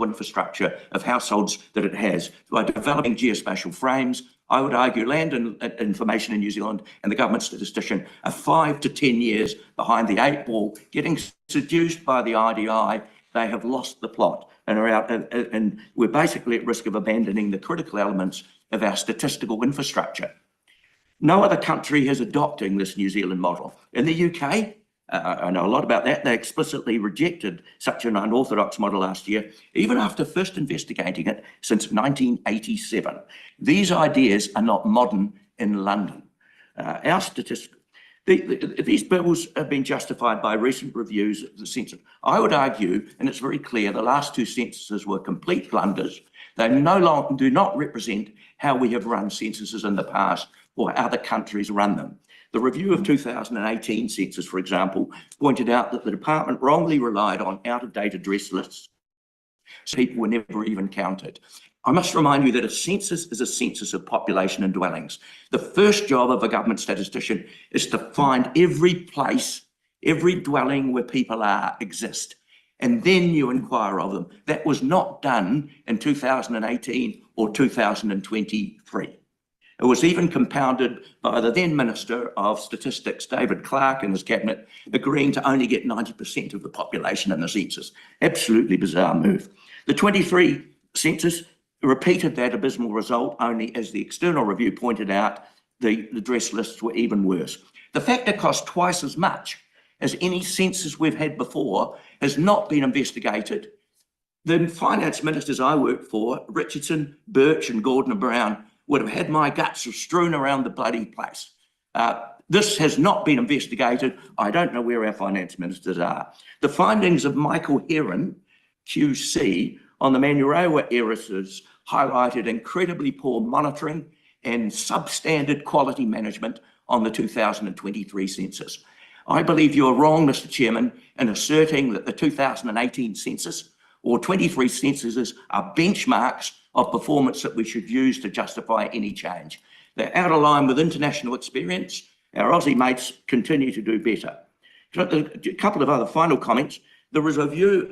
infrastructure of households that it has. By developing geospatial frames, I would argue land and information in New Zealand and the government statistician are 5 to 10 years behind the 8 ball, getting seduced by the IDI. They have lost the plot and are out, and we're basically at risk of abandoning the critical elements of our statistical infrastructure. No other country is adopting this New Zealand model. In the UK, I know a lot about that. They explicitly rejected such an unorthodox model last year, even after first investigating it since 1987. These ideas are not modern in London. Our statistics, these bills have been justified by recent reviews of the census. I would argue, and it's very clear, the last 2 censuses were complete blunders. They no longer do not represent how we have run censuses in the past or how other countries run them. The review of 2018 census, for example, pointed out that the department wrongly relied on out-of-date address lists, so people were never even counted. I must remind you that a census is a census of population and dwellings. The first job of a government statistician is to find every place, every dwelling where people exist, and then you inquire of them. That was not done in 2018 or 2023. It was even compounded by the then Minister of Statistics, David Clark, and his cabinet, agreeing to only get 90% of the population in the census. Absolutely bizarre move. The 23 census repeated that abysmal result, only as the external review pointed out, the address lists were even worse. The fact it cost twice as much as any census we've had before has not been investigated. The finance ministers I worked for, Richardson, Birch, and Gordon and Brown, would have had my guts strewn around the bloody place. This has not been investigated. I don't know where our finance ministers are. The findings of Michael Heron, QC, on the Manurewa heiresses highlighted incredibly poor monitoring and substandard quality management on the 2023 census. I believe you're wrong, Mr. Chairman, in asserting that the 2018 census or 23 censuses are benchmarks of performance that we should use to justify any change. They're out of line with international experience. Our Aussie mates continue to do better. A couple of other final comments. There was a review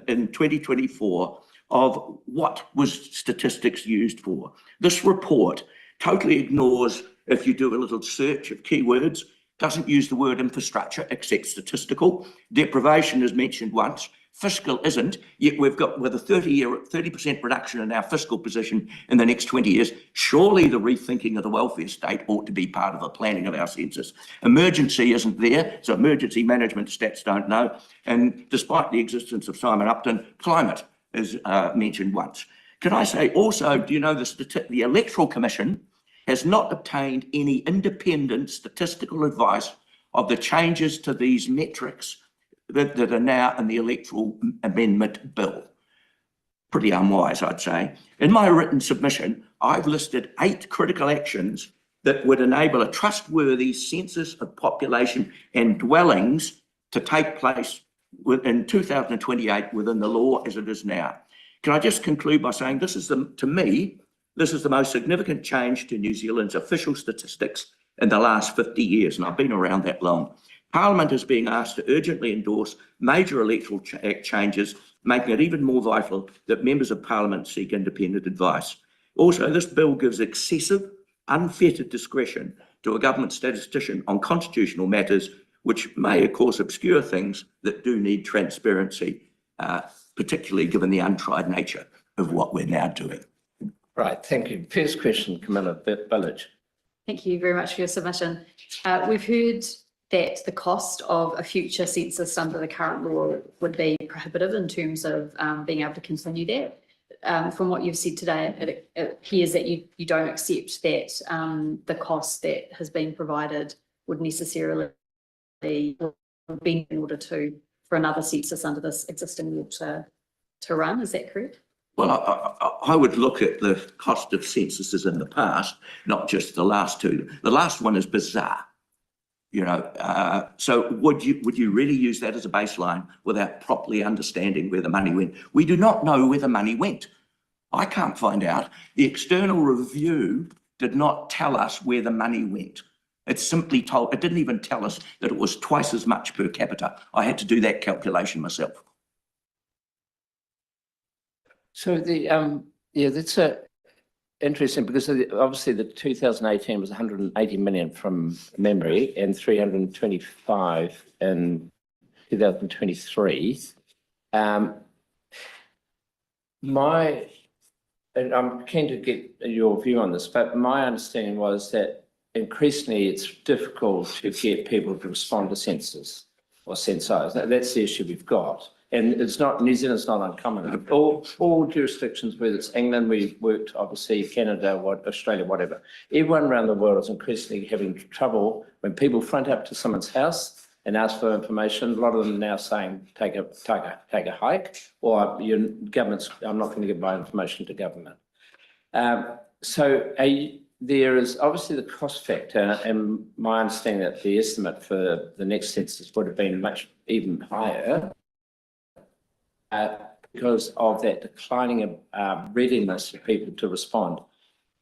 in 2024 of what was statistics used for. This report totally ignores, if you do a little search of keywords, doesn't use the word infrastructure except statistical. Deprivation is mentioned once. Fiscal isn't, yet we've got with a 30% reduction in our fiscal position in the next 20 years, surely the rethinking of the welfare state ought to be part of the planning of our census. Emergency isn't there, so emergency management stats don't know. And despite the existence of Simon Upton, climate is mentioned once. Can I say also, do you know the Electoral Commission has not obtained any independent statistical advice of the changes to these metrics that are now in the electoral amendment bill. Pretty unwise, I'd say. In my written submission, I've listed 8 critical actions that would enable a trustworthy census of population and dwellings to take place in 2028 within the law as it is now. Can I just conclude by saying this is to me, this is the most significant change to New Zealand's official statistics in the last 50 years, and I've been around that long. Parliament is being asked to urgently endorse major electoral act changes, making it even more vital that members of Parliament seek independent advice. Also, this bill gives excessive, unfettered discretion to a government statistician on constitutional matters, which may, of course, obscure things that do need transparency, particularly given the untried nature of what we're now doing. Right, thank you. First question, Camilla Village. Thank you very much for your submission. We've heard that the cost of a future census under the current law would be prohibitive in terms of being able to continue that. From what you've said today, it appears that you don't accept that the cost that has been provided would necessarily be in order for another census under this existing law to run. Is that correct? Well, I would look at the cost of censuses in the past, not just the last two. The last one is bizarre. You know, so would you really use that as a baseline without properly understanding where the money went? We do not know where the money went. I can't find out. The external review did not tell us where the money went. It simply it didn't even tell us that it was twice as much per capita. I had to do that calculation myself. So yeah, that's interesting because obviously the 2018 was 180 million from memory and 325 in 2023. And I'm keen to get your view on this, but my understanding was that increasingly it's difficult to get people to respond to census or census. That's the issue we've got. And it's not, New Zealand's not uncommon. All jurisdictions, whether it's England, we worked obviously, Canada, Australia, whatever. Everyone around the world is increasingly having trouble when people front up to someone's house and ask for information. A lot of them are now saying, take a hike, or your government's, I'm not going to give my information to government. There is obviously the cost factor, and my understanding that the estimate for the next census would have been much even higher. Because of that declining readiness for people to respond.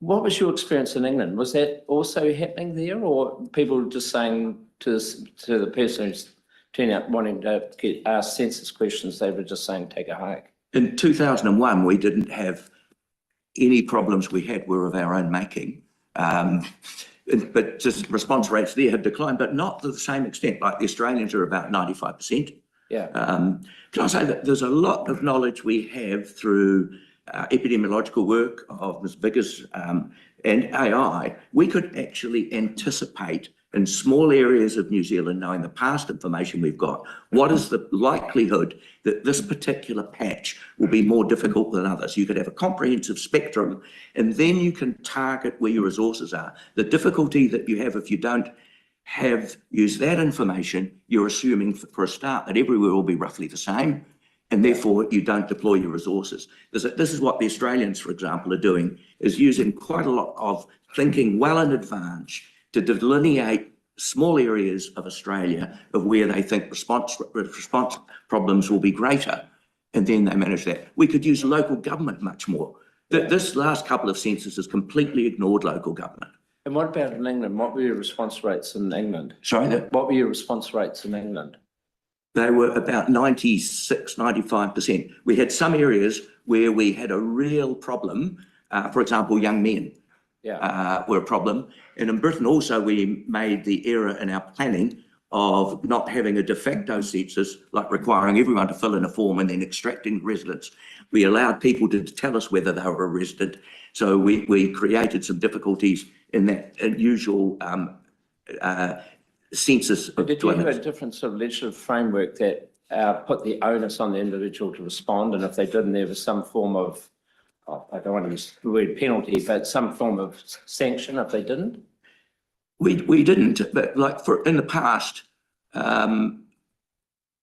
What was your experience in England? Was that also happening there, or people just saying to the person who's turning up wanting to get asked census questions, they were just saying take a hike? In 2001, we didn't have any problems we had were of our own making. But just response rates there have declined, but not to the same extent. Like the Australians are about 95%. Yeah. Can I say that there's a lot of knowledge we have through epidemiological work of Ms. Vickers and AI. We could actually anticipate in small areas of New Zealand, knowing the past information we've got, what is the likelihood that this particular patch will be more difficult than others? You could have a comprehensive spectrum, and then you can target where your resources are. The difficulty that you have if you don't use that information, you're assuming for a start that everywhere will be roughly the same, and therefore you don't deploy your resources. This is what the Australians, for example, are doing, is using quite a lot of thinking well in advance to delineate small areas of Australia of where they think response problems will be greater, and then they manage that. We could use local government much more. This last couple of censuses completely ignored local government. And what about in England? What were your response rates in England? Sorry? What were your response rates in England? They were about 96, 95%. We had some areas where we had a real problem. For example, young men were a problem. And in Britain also, we made the error in our planning of not having a de facto census, like requiring everyone to fill in a form and then extracting residents. We allowed people to tell us whether they were a resident. So we created some difficulties in that usual census. But did you have a different sort of legislative framework that put the onus on the individual to respond? And if they didn't, there was some form of, I don't want to use the word penalty, but some form of sanction if they didn't? We didn't, but like in the past,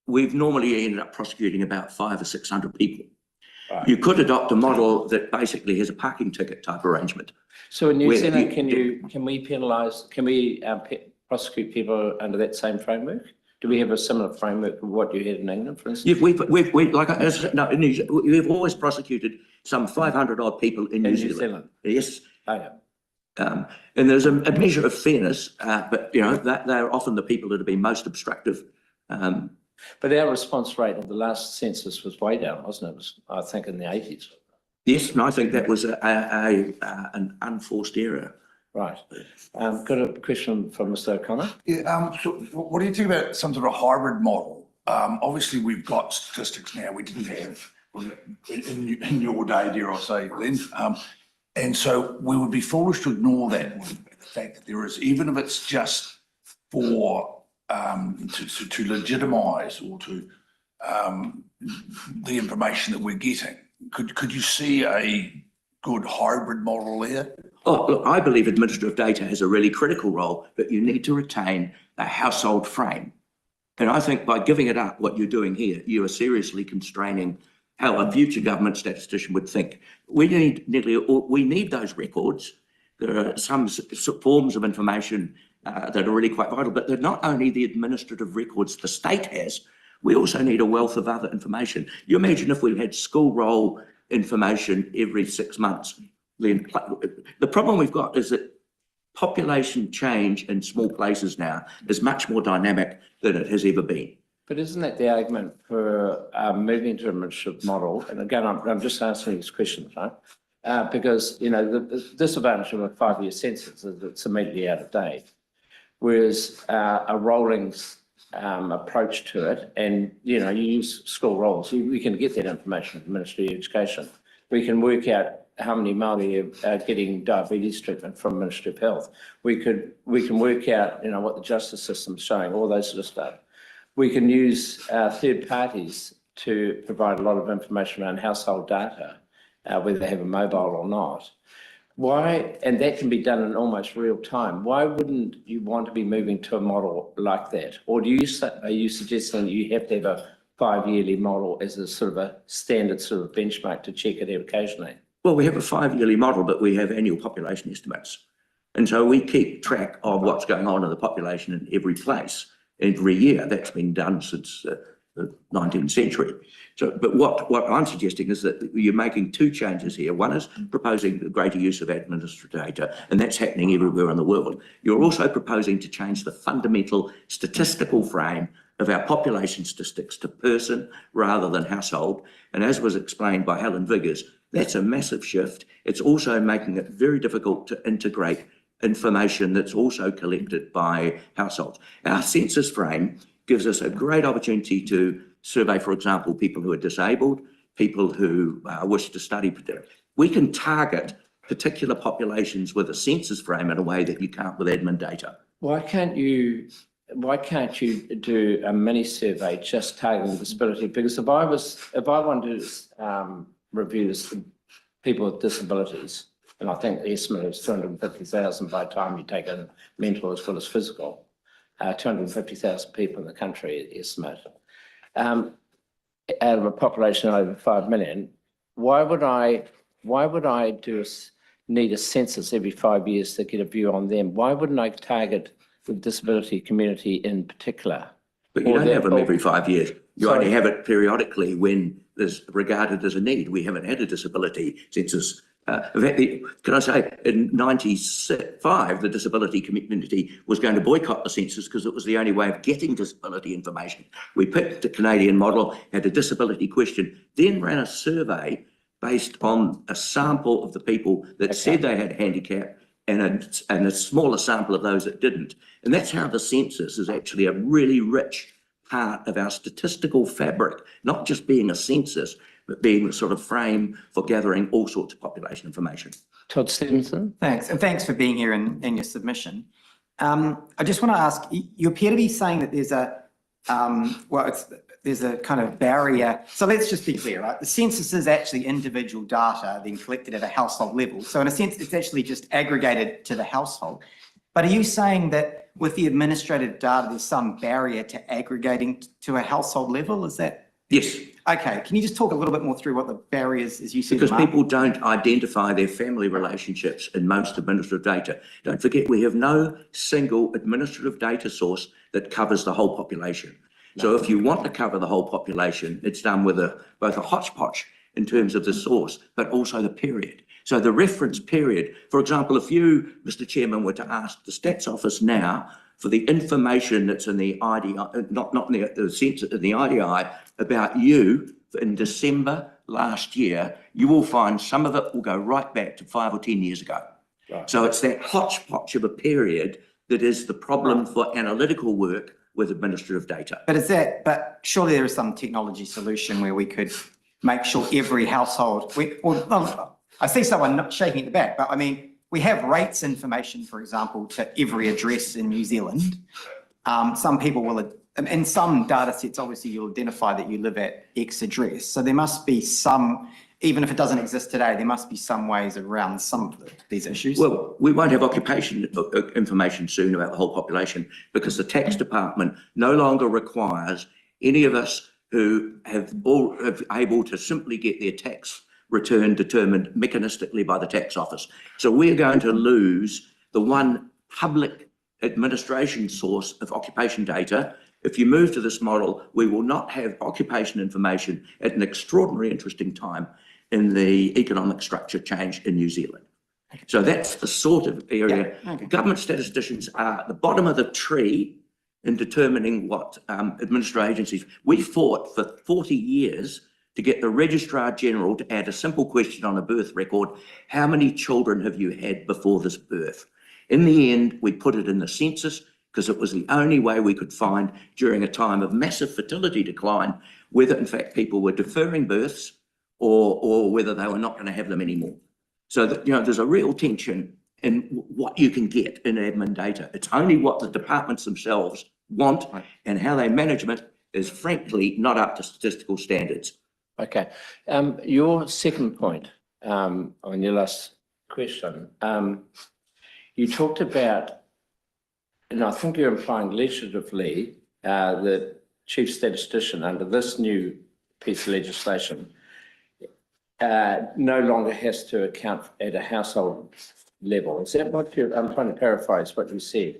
we've normally ended up prosecuting about 500 or 600 people. Right. You could adopt a model that basically has a parking ticket type arrangement. So in New Where Zealand, you- can we penalise, can we prosecute people under that same framework? Do we have a similar framework of what you had in England, for instance? We've like, no, we've always prosecuted some 500 odd people in New Zealand. Yes. Oh, yeah. And there's a measure of fairness, but you know, that they're often the people that have been most obstructive. But our response rate of the last census was way down, wasn't it? It was, I think, in the 80s. Yes, and I think that was an unforced error. Right. Got a question from Mr. O'Connor. Yeah, so what do you think about some sort of hybrid model? Obviously, we've got statistics now we didn't have in your day, dare I say, Lynn. And so we would be foolish to ignore that, the fact that there is, even if it's just for to legitimise or to the information that we're getting. Could you see a good hybrid model there? Oh, look, I believe administrative data has a really critical role, but you need to retain a household frame. And I think by giving it up, what you're doing here, you are seriously constraining how a future government statistician would think. We need those records. There are some forms of information that are really quite vital, but they're not only the administrative records the state has, we also need a wealth of other information. You imagine if we had school roll information every 6 months. Then the problem we've got is that population change in small places now is much more dynamic than it has ever been. But isn't that the argument for moving to a administrative model? And again, I'm just answering these questions, right? Because, you know, the disadvantage of a 5-year census is it's immediately out of date. Whereas a rolling approach to it, and, you know, you use school rolls, we can get that information from the Ministry of Education. We can work out how many Māori are getting diabetes treatment from Ministry of Health. We can work out, you know, what the justice system's showing, all those sort of stuff. We can use third parties to provide a lot of information around household data, whether they have a mobile or not. Why, and that can be done in almost real time. Why wouldn't you want to be moving to a model like that? Or are you suggesting that you have to have a 5-yearly model as a sort of a standard sort of benchmark to check it occasionally? Well, we have a 5-yearly model, but we have annual population estimates. And so we keep track of what's going on in the population in every place every year. That's been done since the 19th century. So, but what I'm suggesting is that you're making two changes here. One is proposing the greater use of administrative data, and that's happening everywhere in the world. You're also proposing to change the fundamental statistical frame of our population statistics to person rather than household. And as was explained by Helen Viggers, that's a massive shift. It's also making it very difficult to integrate information that's also collected by households. Our census frame gives us a great opportunity to survey, for example, people who are disabled, people who wish to study. We can target particular populations with a census frame in a way that you can't with admin data. Why can't you do a mini survey just targeting disability? Because if I wanted to review this people with disabilities, and I think the estimate is 250,000 by the time you take in mental as well as physical, 250,000 people in the country estimate. Out of a population of over 5 million, why would I need a census every 5 years to get a view on them? Why wouldn't I target the disability community in particular? But you don't have them every 5 years. You only have it periodically when there's regarded as a need. We haven't had a disability census. In fact, can I say, in 95, the disability community was going to boycott the census because it was the only way of getting disability information. We picked the Canadian model, had a disability question, then ran a survey based on a sample of the people that said they had handicap and a smaller sample of those that didn't. And that's how the census is actually a really rich part of our statistical fabric, not just being a census, but being the sort of frame for gathering all sorts of population information. Todd Stevenson. Thanks, and thanks for being here in your submission. I just want to ask, you appear to be saying that there's there's a kind of barrier. So let's just be clear, right? The census is actually individual data being collected at a household level. So in a sense, it's actually just aggregated to the household. But are you saying that with the administrative data, there's some barrier to aggregating to a household level? Is that? Yes. Okay, can you just talk a little bit more through what the barriers, as you said? Because Mark? people don't identify their family relationships in most administrative data. Don't forget, we have no single administrative data source that covers the whole population. So if you want to cover the whole population, it's done with both a hodgepodge in terms of the source, but also the period. So the reference period, for example, if you, Mr. Chairman, were to ask the Stats Office now for the information that's in the IDI, not in the census, in the IDI about you in December last year, you will find some of it will go right back to 5 or 10 years ago. Right. So it's that hodgepodge of a period that is the problem for analytical work with administrative data. But surely there is some technology solution where we could make sure every household, I see someone not shaking at the back, but I mean, we have rates information, for example, to every address in New Zealand. Some people will, in some data sets, obviously you'll identify that you live at X address. So there must be some, even if it doesn't exist today, there must be some ways around some of these issues. Well, we won't have occupation information soon about the whole population because the tax department no longer requires any of us who have able to simply get their tax return determined mechanistically by the tax office. So we're going to lose the one public administration source of occupation data. If you move to this model, we will not have occupation information at an extraordinarily interesting time in the economic structure change in New Zealand. So that's the sort of area. Yeah. Okay. Government statisticians are at the bottom of the tree in determining what administrative agencies. We fought for 40 years to get the Registrar General to add a simple question on a birth record: how many children have you had before this birth? In the end, we put it in the census because it was the only way we could find during a time of massive fertility decline whether in fact people were deferring births or whether they were not going to have them anymore. So that, you know, there's a real tension in what you can get in admin data. It's only what the departments themselves want, and how they manage it is frankly not up to statistical standards. Okay. Your second point on your last question, you talked about, and I think you're implying legislatively, the chief statistician under this new piece of legislation no longer has to account at a household level. Is that what you're, I'm trying to paraphrase what you said.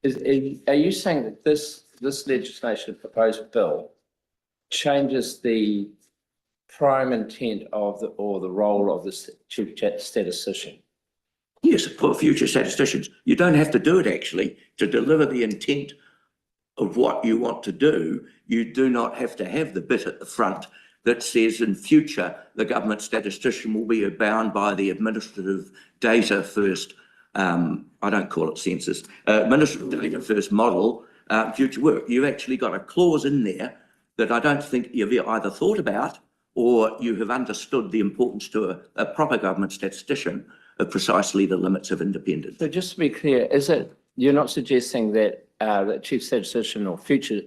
Are you saying that this legislation, proposed bill, changes the prime intent of the role of the chief statistician? Yes, for future statisticians. You don't have to do it actually to deliver the intent of what you want to do. You do not have to have the bit at the front that says in future the government statistician will be bound by the administrative data first, I don't call it census, administrative data first model, future work. You've actually got a clause in there that I don't think you've either thought about or you have understood the importance to a proper government statistician of precisely the limits of independence. So just to be clear, you're not suggesting that the chief statistician or future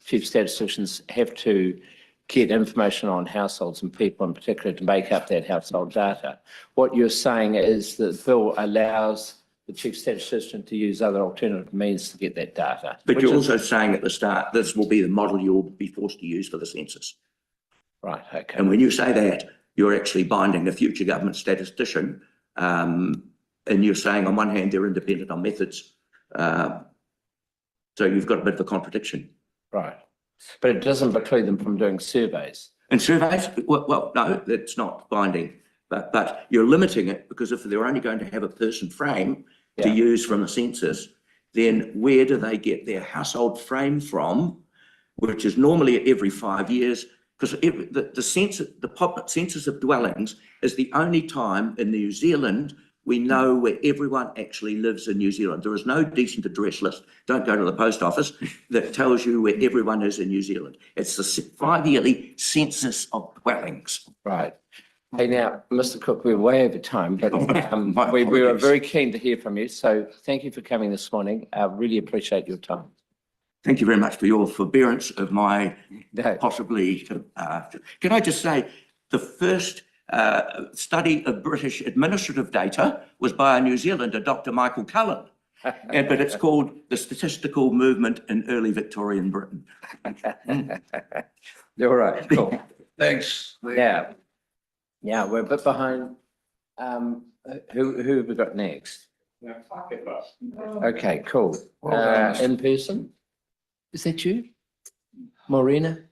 chief statisticians have to get information on households and people in particular to make up that household data? What you're saying is that the bill allows the chief statistician to use other alternative means to get that data. But you're also saying at the start, this will be the model you'll be forced to use for the census. Right, okay. And when you say that, you're actually binding a future government statistician, and you're saying on one hand, they're independent on methods. So you've got a bit of a contradiction. Right. But it doesn't preclude them from doing surveys. And surveys, well, no, that's not binding, but you're limiting it because if they're only going to have a person frame to use from the census, then where do they get their household frame from, which is normally every 5 years? Because the census of dwellings is the only time in New Zealand we know where everyone actually lives in New Zealand. There is no decent address list. Don't go to the post office that tells you where everyone is in New Zealand. It's the 5-yearly census of dwellings. Right. Hey, now, Mr. Cook, we're way over time, but we were very keen to hear from you. So thank you for coming this morning. I really appreciate your time. Thank you very much for your forbearance of my possibly. Can I just say the first study of British administrative data was by a New Zealander, Dr. Michael Cullen, but it's called the Statistical Movement in Early Victorian Britain. All right, cool. Thanks. Yeah. Yeah, we're a bit behind. Who have we got next? Okay, cool. In person? Is that you? Maureen?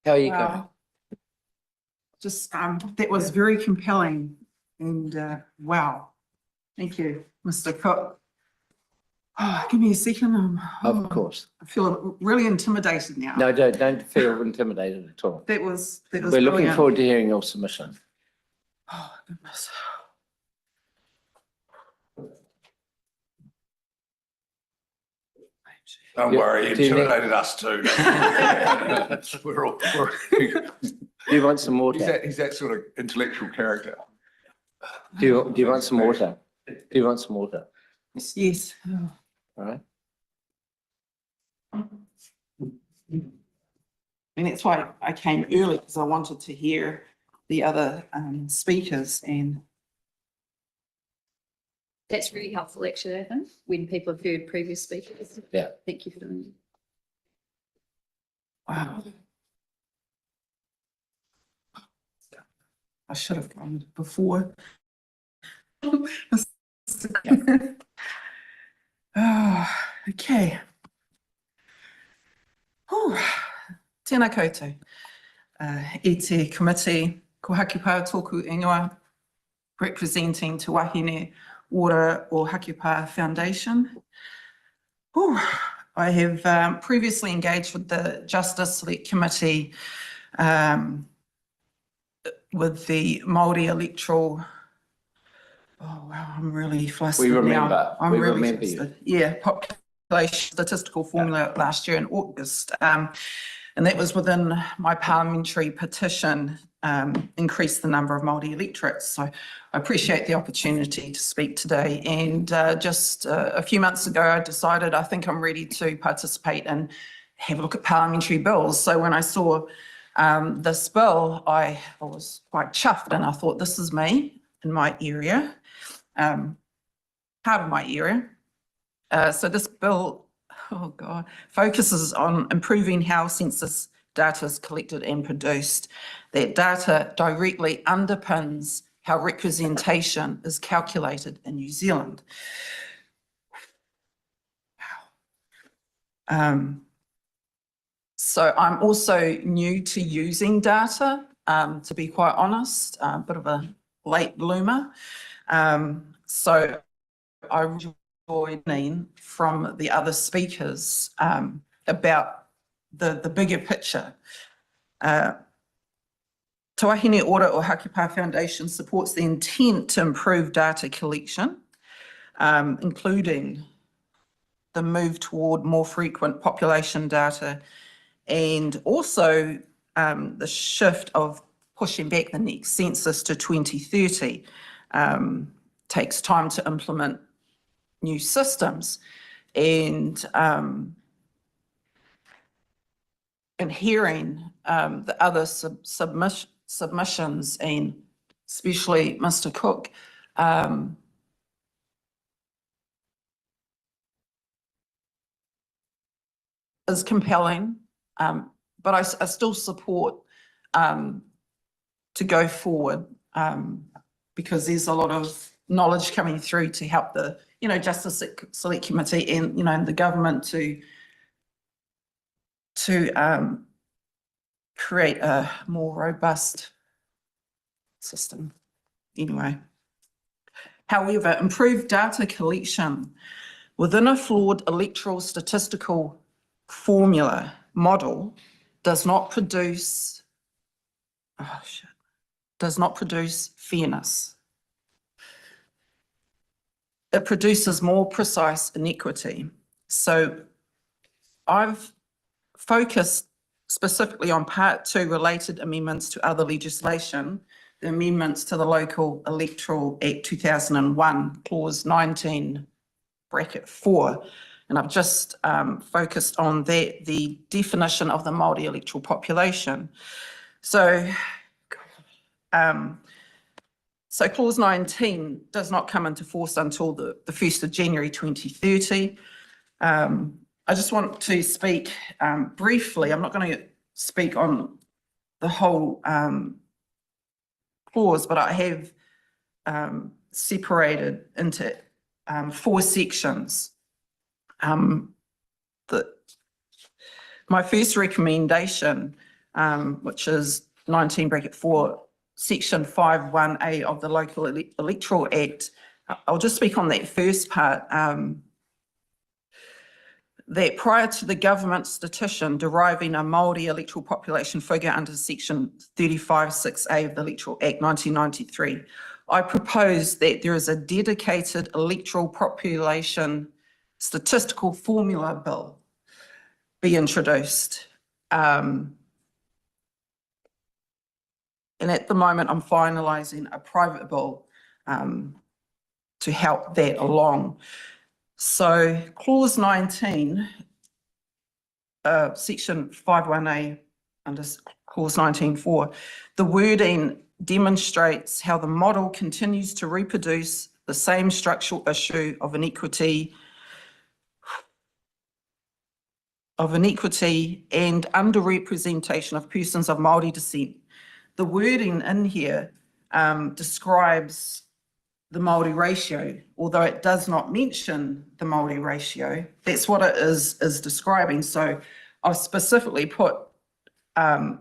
How are you going? Wow. Just, that was very compelling and, wow. Thank you, Mr. Cook. Oh, give me a second. Of course. I feel really intimidated now. No, don't feel intimidated at all. That was We're looking brilliant. forward to hearing your submission. Oh, goodness. Don't Yeah, worry, he do you need- intimidated us too. We're all, Do you want some water? he's that sort of intellectual character. Do you want some water? Do you want some water? Yes. Oh. All right. And that's why I came early, because I wanted to hear the other speakers and That's really helpful, actually, I think, when people have heard previous speakers. Yeah. Thank you for doing that. wow. I should have gone before. Oh, okay. Whew. Tēnā koutou. I te committee ko Hakipa tōku ingoa, representing Te Wahine Ora o Hakipa Foundation. Whew. I have previously engaged with the Justice Select Committee with the Māori Electoral. Oh wow, I'm really flustered We remember. now. I'm We really remember you. flustered. Yeah, population statistical formula last year in August. And that was within my parliamentary petition, increase the number of Māori electorates. So I appreciate the opportunity to speak today. And just a few months ago, I decided I think I'm ready to participate and have a look at parliamentary bills. So when I saw this bill, I was quite chuffed, and I thought, this is me in my area, part of my area. So this bill, oh God, focuses on improving how census data is collected and produced. That data directly underpins how representation is calculated in New Zealand. So I'm also new to using data, to be quite honest, a bit of a late bloomer. So I enjoyed hearing from the other speakers about the bigger picture. Te Wahine Ora o Hakipa Foundation supports the intent to improve data collection, including the move toward more frequent population data, and also the shift of pushing back the next census to 2030. Takes time to implement new systems, and hearing the other submissions, and especially Mr. Cook, is compelling, but I still support to go forward, because there's a lot of knowledge coming through to help the, Justice Select Committee and, and the government to create a more robust system. Anyway, however, improved data collection within a flawed electoral statistical formula model does not produce fairness. It produces more precise inequity. So I've focused specifically on Part 2 related amendments to other legislation, the amendments to the Local Electoral Act 2001, Clause 19, bracket 4. And I've just focused on the definition of the Māori electoral population. So, so Clause 19 does not come into force until the 1st of January 2030. I just want to speak briefly. I'm not going to speak on whole clause, but I have separated into 4 sections. My first recommendation, which is 19(4), Section 5(1)A of the Local Electoral Act. I'll just speak on that first part. That prior to the government statistician deriving a Māori electoral population figure under Section 35(6)A of the Electoral Act 1993, I propose that there is a dedicated electoral population statistical formula bill be introduced. And at the moment, I'm finalising a private bill to help that along. So clause 19, section 5(1)A under clause 19(4), the wording demonstrates how the model continues to reproduce the same structural issue of inequity and underrepresentation of persons of Māori descent. The wording in here describes the Māori ratio, although it does not mention the Māori ratio. That's what it is describing. So I've specifically put, I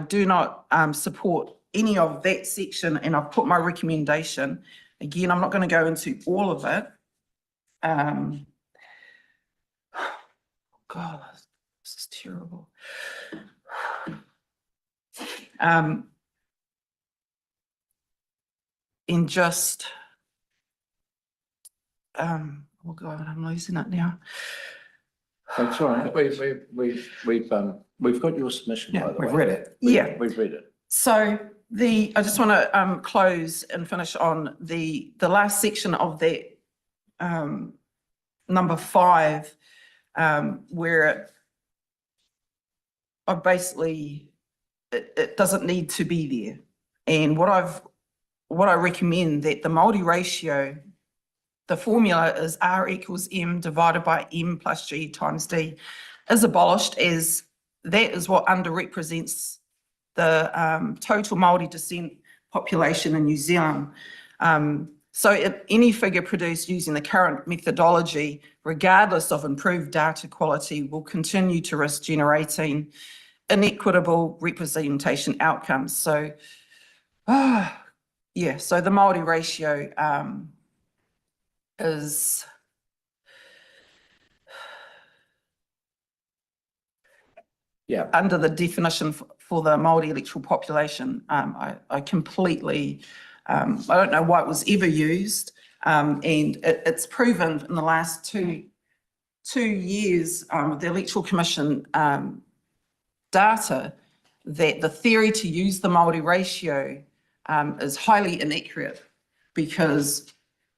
do not support any of that section, and I've put my recommendation. Again, I'm not going to go into all of it. God, this is terrible. In just, oh God, I'm losing it now. That's all right. We've got your submission, by the way. We've read it. Yeah. We've read it. So I just want to close and finish on the last section of that number 5, where I basically, it doesn't need to be there. And what I recommend that the Māori ratio, the formula is R equals M divided by M plus G times D, is abolished, as that is what underrepresents the total Māori descent population in New Zealand. So if any figure produced using the current methodology, regardless of improved data quality, will continue to risk generating inequitable representation outcomes. So, yeah, so the Māori ratio is under the definition for the Māori electoral population. I completely, I don't know why it was ever used, and it's proven in the last two years with the Electoral Commission data that the theory to use the Māori ratio is highly inaccurate, because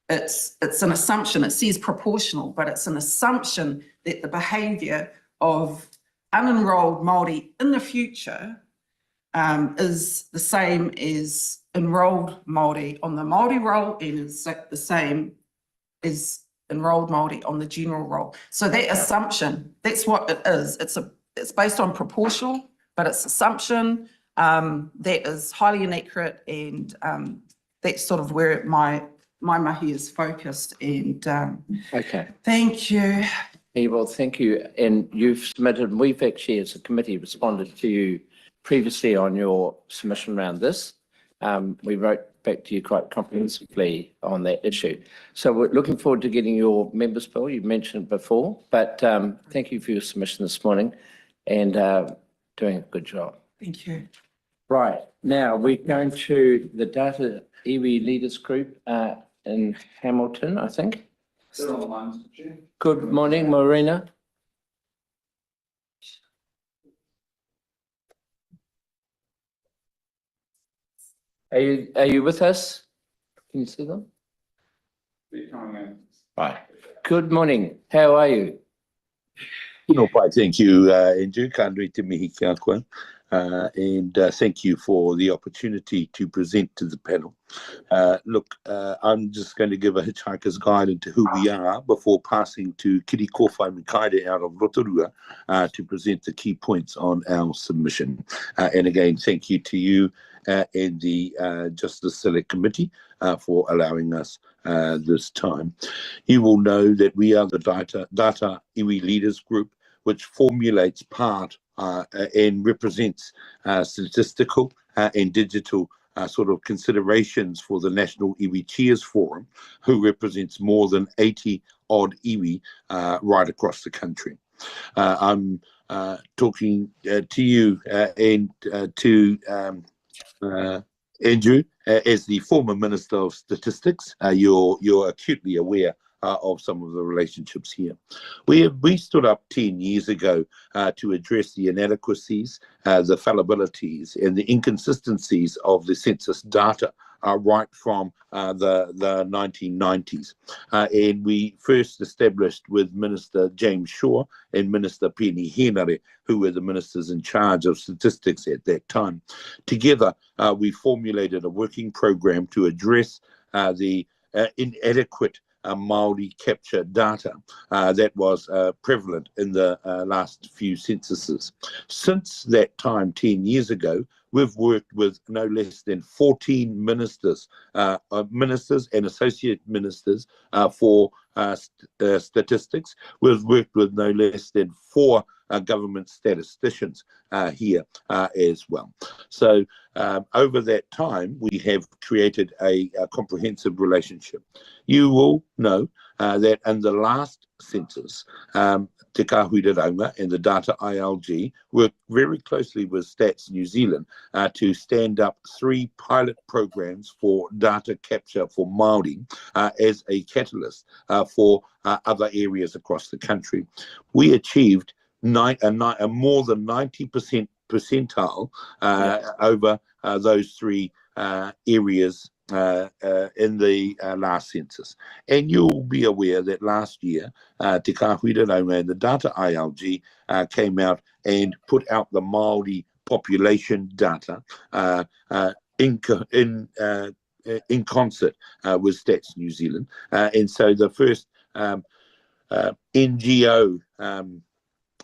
it's an assumption. It says proportional, but it's an assumption that the behaviour of unenrolled Māori in the future is the same as enrolled Māori on the Māori roll, and is the same as enrolled Māori on the general roll. So that assumption, that's what it is. It's based on proportional, but it's assumption that is highly inaccurate, and that's sort of where my mahi is focused. And Okay. thank you. Yeah, well, thank you. And you've submitted, we've actually as a committee responded to you previously on your submission around this. We wrote back to you quite comprehensively on that issue. So we're looking forward to getting your members' bill. You've mentioned it before, but thank you for your submission this morning, and doing a good job. Thank you. Right, now we're going to the Data Iwi Leaders Group in Hamilton, I think. They're online, Mr. Chair. Good morning, Marina. Are you with us? Can you see them? They're coming in. Right. Good morning. How are you? No, pai, thank you, Andrew. Kānui te mihi kia koe. and thank you for the opportunity to present to the panel. Look, I'm just going to give a hitchhiker's guide into who we are before passing to Kiri Kōwhai Mikaere out of Rotorua to present the key points on our submission. And again, thank you to you and the Justice Select Committee for allowing us this time. You will know that we are the Data Iwi Leaders Group, which formulates part and represents statistical and digital sort of considerations for the National Iwi Cheers Forum, who represents more than 80 odd iwi right across the country. I'm talking to you and to Andrew, as the former Minister of Statistics. You're acutely aware of some of the relationships here. We stood up 10 years ago to address the inadequacies, the fallibilities, and the inconsistencies of the census data right from the 1990s. And we first established with Minister James Shaw and Minister Penny Henare, who were the ministers in charge of statistics at that time. Together, we formulated a working program to address the inadequate Māori capture data that was prevalent in the last few censuses. Since that time, 10 years ago, we've worked with no less than 14 ministers and associate ministers for statistics. We've worked with no less than 4 government statisticians here as well. So over that time, we have created a comprehensive relationship. You will know that in the last census, Te Kāhuiraranga and the Data ILG worked very closely with Stats New Zealand to stand up 3 pilot programs for data capture for Māori as a catalyst for other areas across the country. We achieved more than 90% percentile over those 3 areas in the last census. And you'll be aware that last year, Te Kāhuiraranga and the Data ILG came out and put out the Māori population data in concert with Stats New Zealand. And so the first NGO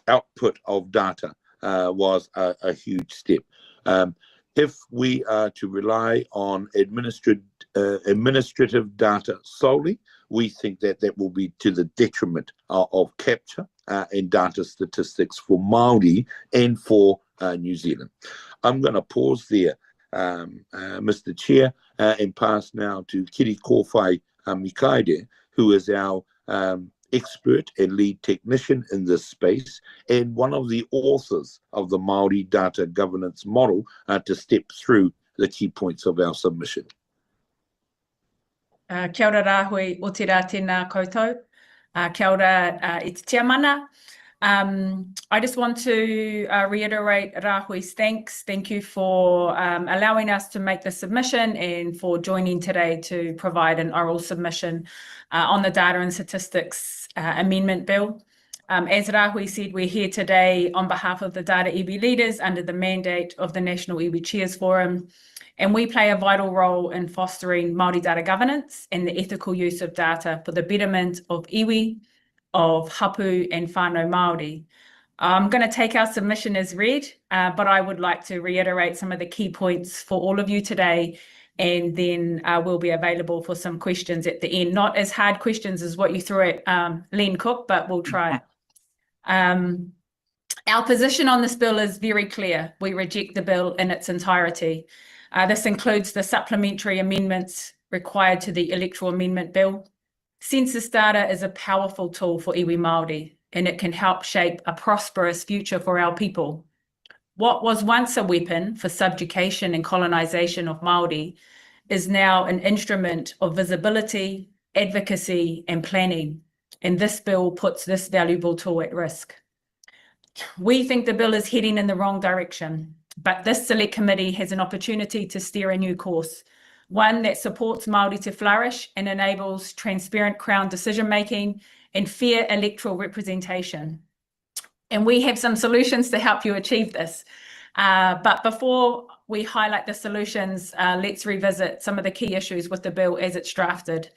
output of data was a huge step. If we are to rely on administrative data solely, we think that that will be to the detriment of capture and data statistics for Māori and for New Zealand. I'm going to pause there, Mr. Chair, and pass now to Kiri Kōwhai Mikaere, who is our expert and lead technician in this space and one of the authors of the Māori data governance model to step through the key points of our submission. Kia ora rāhui o te rā tēnā koutou. Kia ora i te tiamana. I just want to reiterate Rāhui's thanks. Thank you for allowing us to make the submission and for joining today to provide an oral submission on the Data and Statistics Amendment Bill. As Rāhui said, we're here today on behalf of the Data Iwi leaders under the mandate of the National Iwi Cheers Forum, and we play a vital role in fostering Māori data governance and the ethical use of data for the betterment of iwi, of hapu and whānau Māori. I'm going to take our submission as read, but I would like to reiterate some of the key points for all of you today, and then we'll be available for some questions at the end. Not as hard questions as what you threw at Len Cook, but we'll try. Our position on this bill is very clear. We reject the bill in its entirety. This includes the supplementary amendments required to the Electoral Amendment Bill. Census data is a powerful tool for iwi Māori, and it can help shape a prosperous future for our people. What was once a weapon for subjugation and colonisation of Māori is now an instrument of visibility, advocacy and planning, and this bill puts this valuable tool at risk. We think the bill is heading in the wrong direction, but this Select Committee has an opportunity to steer a new course, one that supports Māori to flourish and enables transparent Crown decision-making and fair electoral representation. And we have some solutions to help you achieve this. But before we highlight the solutions, let's revisit some of the key issues with the bill as it's drafted.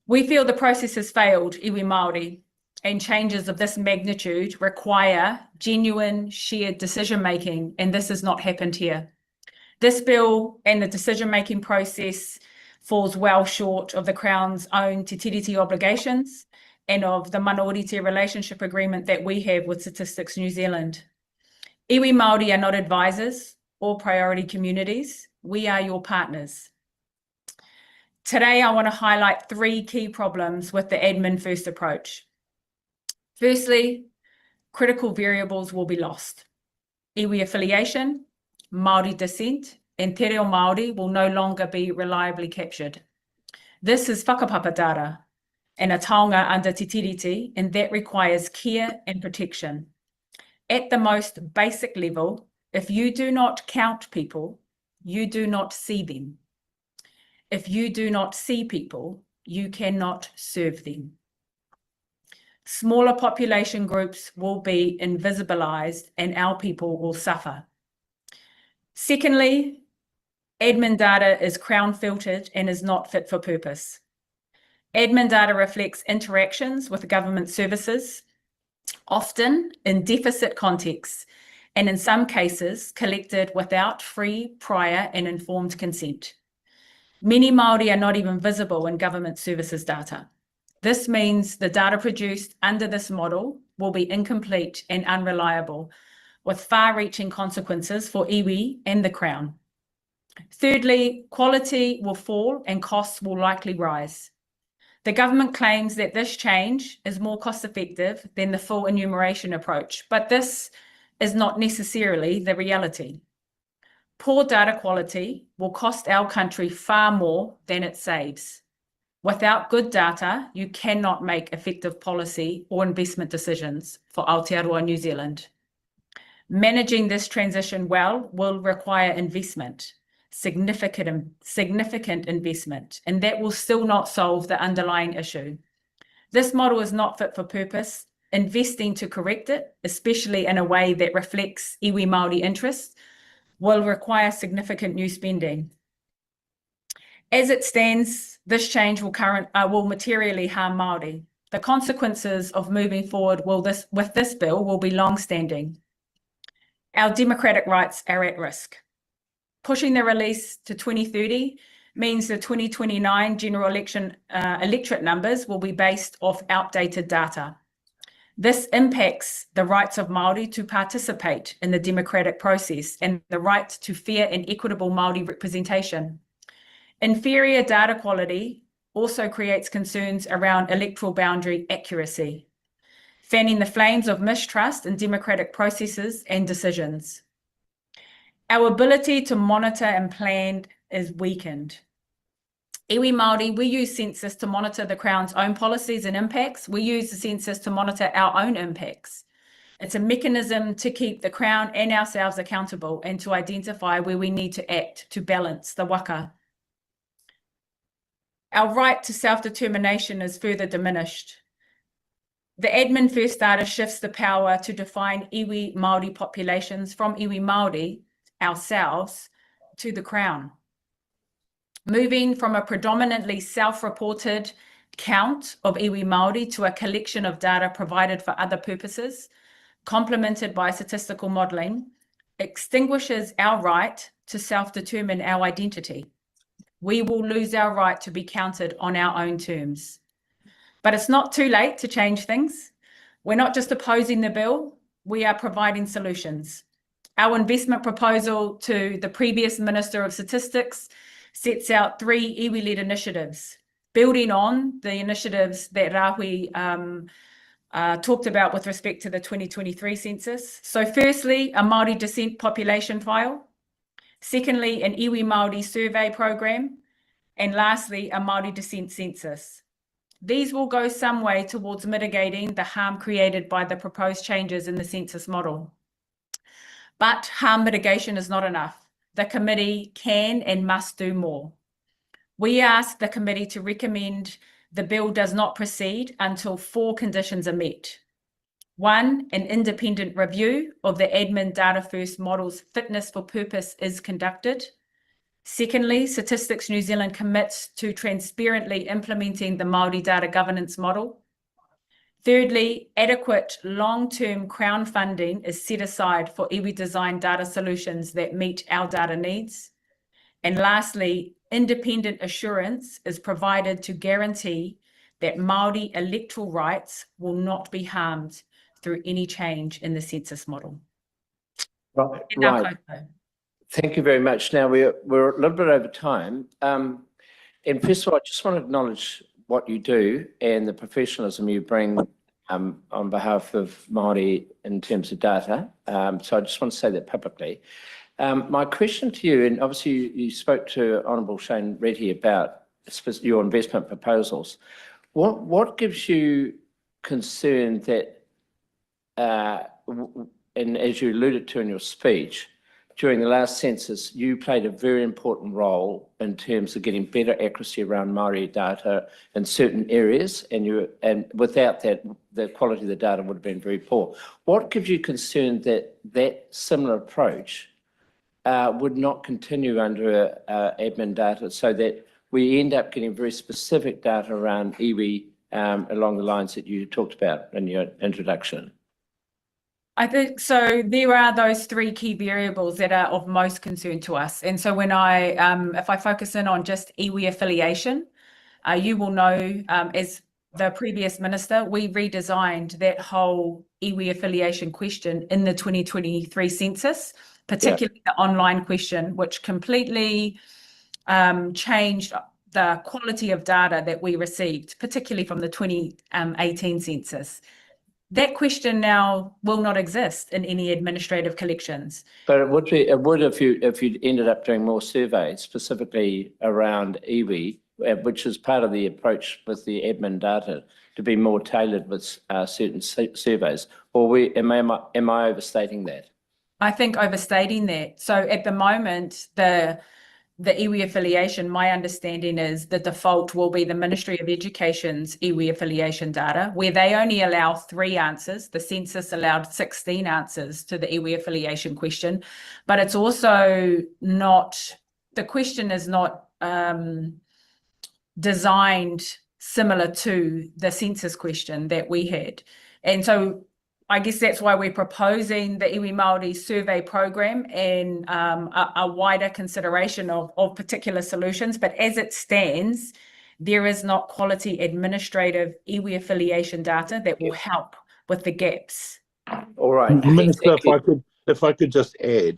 We feel the process has failed iwi Māori, and changes of this magnitude require genuine shared decision-making, and this has not happened here. This bill and the decision-making process falls well short of the Crown's own te tiriti obligations and of the mana orite relationship agreement that we have with Statistics New Zealand. Iwi Māori are not advisors or priority communities. We are your partners. Today, I want to highlight 3 key problems with the admin-first approach. Firstly, critical variables will be lost. Iwi affiliation, Māori descent, and te reo Māori will no longer be reliably captured. This is whakapapa data and a taonga under te tiriti, and that requires care and protection. At the most basic level, if you do not count people, you do not see them. If you do not see people, you cannot serve them. Smaller population groups will be invisibilized and our people will suffer. Secondly, admin data is Crown filtered and is not fit for purpose. Admin data reflects interactions with government services, often in deficit contexts, and in some cases collected without free, prior, and informed consent. Many Māori are not even visible in government services data. This means the data produced under this model will be incomplete and unreliable, with far-reaching consequences for iwi and the Crown. Thirdly, quality will fall and costs will likely rise. The government claims that this change is more cost-effective than the full enumeration approach, but this is not necessarily the reality. Poor data quality will cost our country far more than it saves. Without good data, you cannot make effective policy or investment decisions for Aotearoa New Zealand. Managing this transition well will require investment, significant investment, and that will still not solve the underlying issue. This model is not fit for purpose. Investing to correct it, especially in a way that reflects iwi Māori interests, will require significant new spending. As it stands, this change will materially harm Māori. The consequences of moving forward with this bill will be long-standing. Our democratic rights are at risk. Pushing the release to 2030 means the 2029 general election electorate numbers will be based off outdated data. This impacts the rights of Māori to participate in the democratic process and the right to fair and equitable Māori representation. Inferior data quality also creates concerns around electoral boundary accuracy, fanning the flames of mistrust in democratic processes and decisions. Our ability to monitor and plan is weakened. Iwi Māori, we use Census to monitor the Crown's own policies and impacts. We use the Census to monitor our own impacts. It's a mechanism to keep the Crown and ourselves accountable and to identify where we need to act to balance the waka. Our right to self-determination is further diminished. The admin first data shifts the power to define iwi Māori populations from iwi Māori, ourselves, to the Crown. Moving from a predominantly self-reported count of iwi Māori to a collection of data provided for other purposes, complemented by statistical modelling, extinguishes our right to self-determine our identity. We will lose our right to be counted on our own terms. But it's not too late to change things. We're not just opposing the bill, we are providing solutions. Our investment proposal to the previous Minister of Statistics sets out 3 iwi-led initiatives, building on the initiatives that Rahui talked about with respect to the 2023 census. So firstly, a Māori descent population file. Secondly, an iwi Māori survey program. And lastly, a Māori descent census. These will go some way towards mitigating the harm created by the proposed changes in the census model. But harm mitigation is not enough. The committee can and must do more. We ask the committee to recommend the bill does not proceed until 4 conditions are met. One, an independent review of the admin data first model's fitness for purpose is conducted. Secondly, Statistics New Zealand commits to transparently implementing the Māori data governance model. Thirdly, adequate long-term Crown funding is set aside for iwi design data solutions that meet our data needs. And lastly, independent assurance is provided to guarantee that Māori electoral rights will not be harmed through any change in the census model. Right. Thank you very much. Now we're a little bit over time. And first of all, I just want to acknowledge what you do and the professionalism you bring on behalf of Māori in terms of data. So I just want to say that publicly. My question to you, and obviously you spoke to Honourable Shane Reddy about your investment proposals. What gives you concern that, and as you alluded to in your speech, during the last census, you played a very important role in terms of getting better accuracy around Māori data in certain areas, and without that, the quality of the data would have been very poor. What gives you concern that that similar approach would not continue under admin data, so that we end up getting very specific data around iwi along the lines that you talked about in your introduction? I think so. There are those three key variables that are of most concern to us. And so when if I focus in on just iwi affiliation, you will know, as the previous minister, we redesigned that whole iwi affiliation question in the 2023 census, particularly the online question, which completely changed the quality of data that we received, particularly from the 2018 census. That question now will not exist in any administrative collections. But it would if you ended up doing more surveys, specifically around iwi, which is part of the approach with the admin data, to be more tailored with certain surveys. Or am I overstating that? I think overstating that. So at the moment, the iwi affiliation, my understanding is the default will be the Ministry of Education's iwi affiliation data, where they only allow 3 answers. The census allowed 16 answers to the iwi affiliation question, but it's also not, the question is not designed similar to the census question that we had. And so I guess that's why we're proposing the iwi Māori survey program and a wider consideration of particular solutions. But as it stands, there is not quality administrative iwi affiliation data that will help with the gaps. All right. Minister, if I could just add,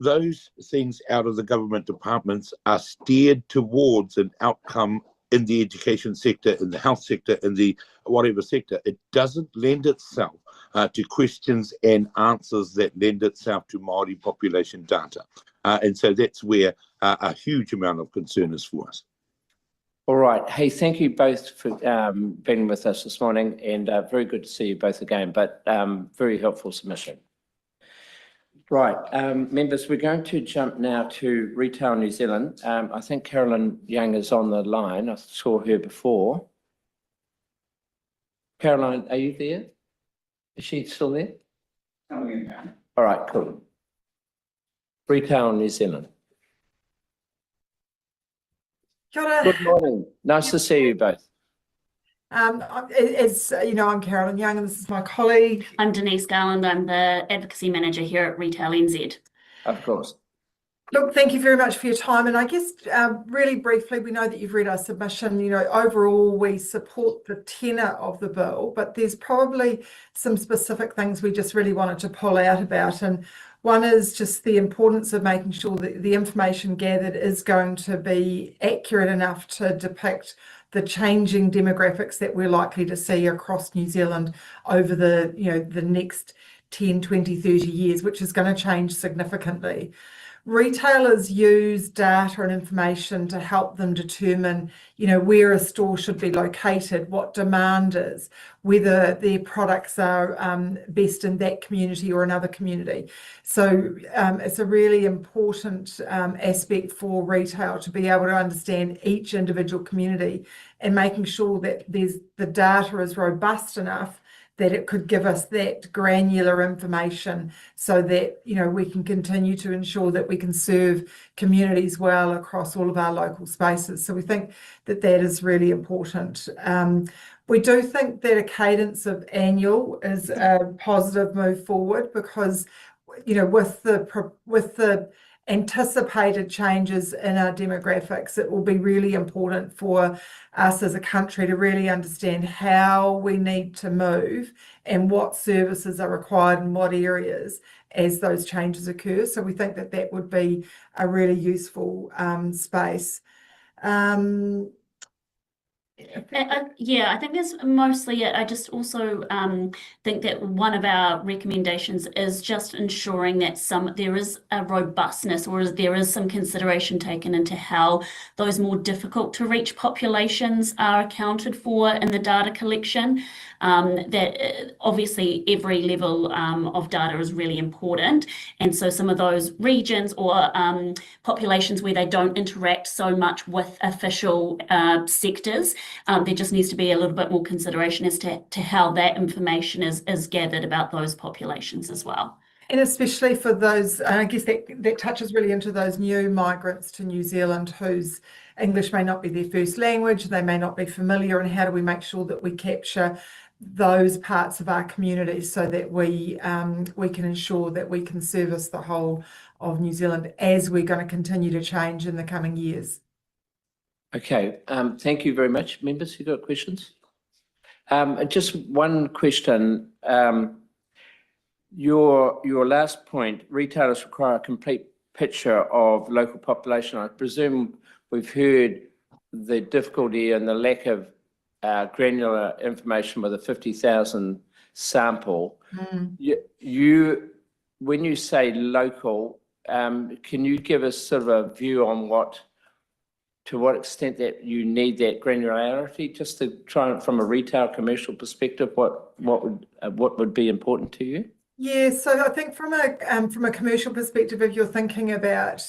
those things out of the government departments are steered towards an outcome in the education sector, in the health sector, in the whatever sector. It doesn't lend itself to questions and answers that lend itself to Māori population data. And so that's where a huge amount of concern is for us. All right. Hey, thank you both for being with us this morning, and very good to see you both again, but very helpful submission. Right, members, we're going to jump now to Retail New Zealand. I think Carolyn Young is on the line. I saw her before. Caroline, are you there? Is she still there? Coming in now. All right, cool. Retail New Zealand. Kia ora. Good morning. Nice to see you both. As you know, I'm Carolyn Young, and this is my colleague. I'm Denise Garland. I'm the Advocacy Manager here at Retail NZ. Of course. Look, thank you very much for your time. And I guess really briefly, we know that you've read our submission. You know, overall, we support the tenor of the bill, but there's probably some specific things we just really wanted to pull out about. And one is just the importance of making sure that the information gathered is going to be accurate enough to depict the changing demographics that we're likely to see across New Zealand over the, the next 10, 20, 30 years, which is going to change significantly. Retailers use data and information to help them determine, where a store should be located, what demand is, whether their products are best in that community or another community. So it's a really important aspect for retail to be able to understand each individual community and making sure that the data is robust enough that it could give us that granular information so that, you know, we can continue to ensure that we can serve communities well across all of our local spaces. So we think that that is really important. We do think that a cadence of annual is a positive move forward because, you know, with the anticipated changes in our demographics, it will be really important for us as a country to really understand how we need to move and what services are required in what areas as those changes occur. So we think that that would be a really useful space. Yeah, I think that's mostly it. I just also think that one of our recommendations is just ensuring that there is a robustness, or there is some consideration taken into how those more difficult to reach populations are accounted for in the data collection. That obviously every level of data is really important, and so some of those regions or populations where they don't interact so much with official sectors, there just needs to be a little bit more consideration as to how that information is gathered about those populations as well. And especially for those, I guess that touches really into those new migrants to New Zealand whose English may not be their first language, they may not be familiar, and how do we make sure that we capture those parts of our community so that we can ensure that we can service the whole of New Zealand as we're going to continue to change in the coming years. Okay, thank you very much. Members, who got questions? Just one question. Your last point, retailers require a complete picture of local population. I presume we've heard the difficulty and the lack of granular information with a 50,000 sample. When you say local, can you give us sort of a view on to what extent that you need that granularity, just to try and from a retail commercial perspective, what would be important to you? Yeah, so I think from a commercial perspective, if you're thinking about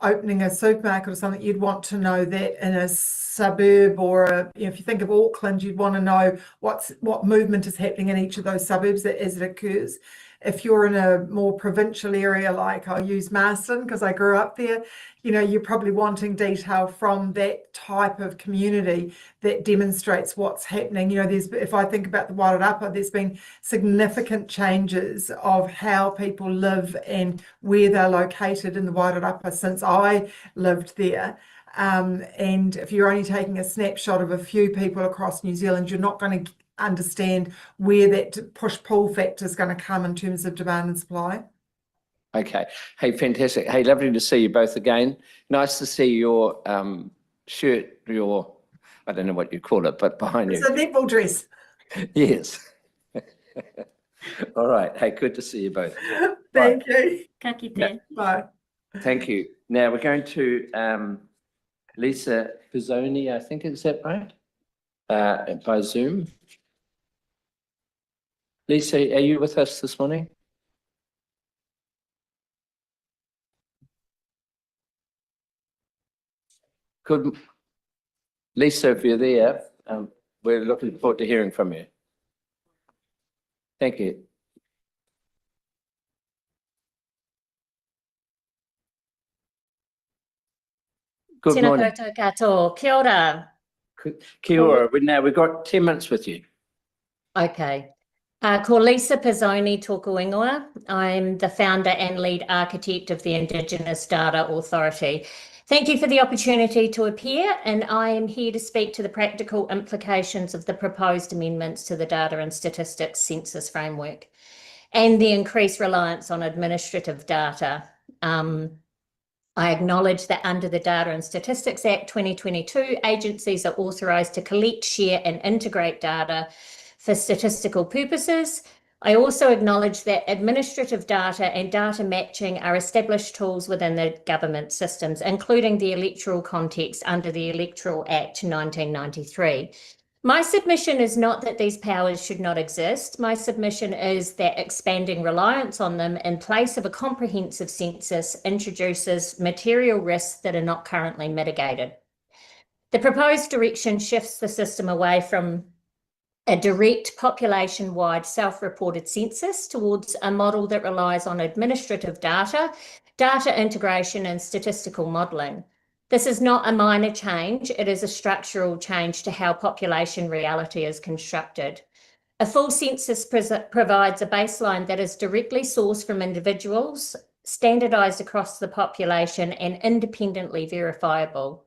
opening a supermarket or something, you'd want to know that in a suburb, or if you think of Auckland, you'd want to know what movement is happening in each of those suburbs as it occurs. If you're in a more provincial area, like I'll use Marsden because I grew up there, you're probably wanting detail from that type of community that demonstrates what's happening. If I think about the Wairarapa, there's been significant changes of how people live and where they're located in the Wairarapa since I lived there. And if you're only taking a snapshot of a few people across New Zealand, you're not going to understand where that push-pull factor is going to come in terms of demand and supply. Okay. Hey, fantastic. Hey, lovely to see you both again. Nice to see your shirt, I don't know what you call it, but behind you. It's a netball dress. Yes. All right. Hey, good to see you both. Thank you. Ka kite. Bye. Thank you. Now we're going to Lisa Pizzoni, I think, is that right? By Zoom. Lisa, are you with us this morning? Good. Lisa, if you're there, we're looking forward to hearing from you. Thank you. Good morning. Kia ora. Kia ora. Now we've got 10 minutes with you. Okay. Ko Lisa Pizzoni tōku ingoa. I'm the founder and lead architect of the Indigenous Data Authority. Thank you for the opportunity to appear, and I am here to speak to the practical implications of the proposed amendments to the Data and Statistics Census Framework and the increased reliance on administrative data. I acknowledge that under the Data and Statistics Act 2022, agencies are authorised to collect, share and integrate data for statistical purposes. I also acknowledge that administrative data and data matching are established tools within the government systems, including the electoral context under the Electoral Act 1993. My submission is not that these powers should not exist. My submission is that expanding reliance on them in place of a comprehensive census introduces material risks that are not currently mitigated. The proposed direction shifts the system away from a direct population-wide self-reported census towards a model that relies on administrative data, data integration and statistical modelling. This is not a minor change, it is a structural change to how population reality is constructed. A full census provides a baseline that is directly sourced from individuals, standardised across the population and independently verifiable.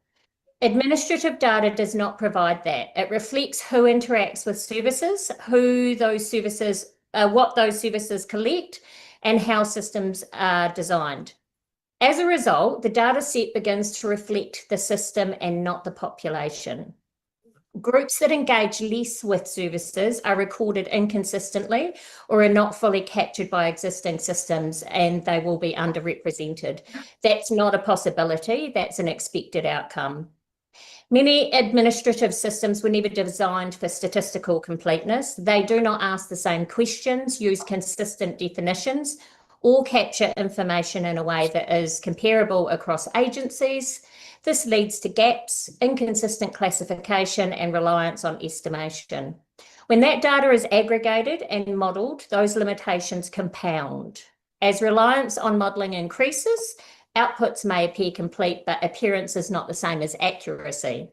Administrative data does not provide that. It reflects who interacts with services, what those services collect, and how systems are designed. As a result, the data set begins to reflect the system and not the population. Groups that engage less with services are recorded inconsistently or are not fully captured by existing systems, and they will be underrepresented. That's not a possibility, that's an expected outcome. Many administrative systems were never designed for statistical completeness. They do not ask the same questions, use consistent definitions, or capture information in a way that is comparable across agencies. This leads to gaps, inconsistent classification, and reliance on estimation. When that data is aggregated and modelled, those limitations compound. As reliance on modelling increases, outputs may appear complete, but appearance is not the same as accuracy.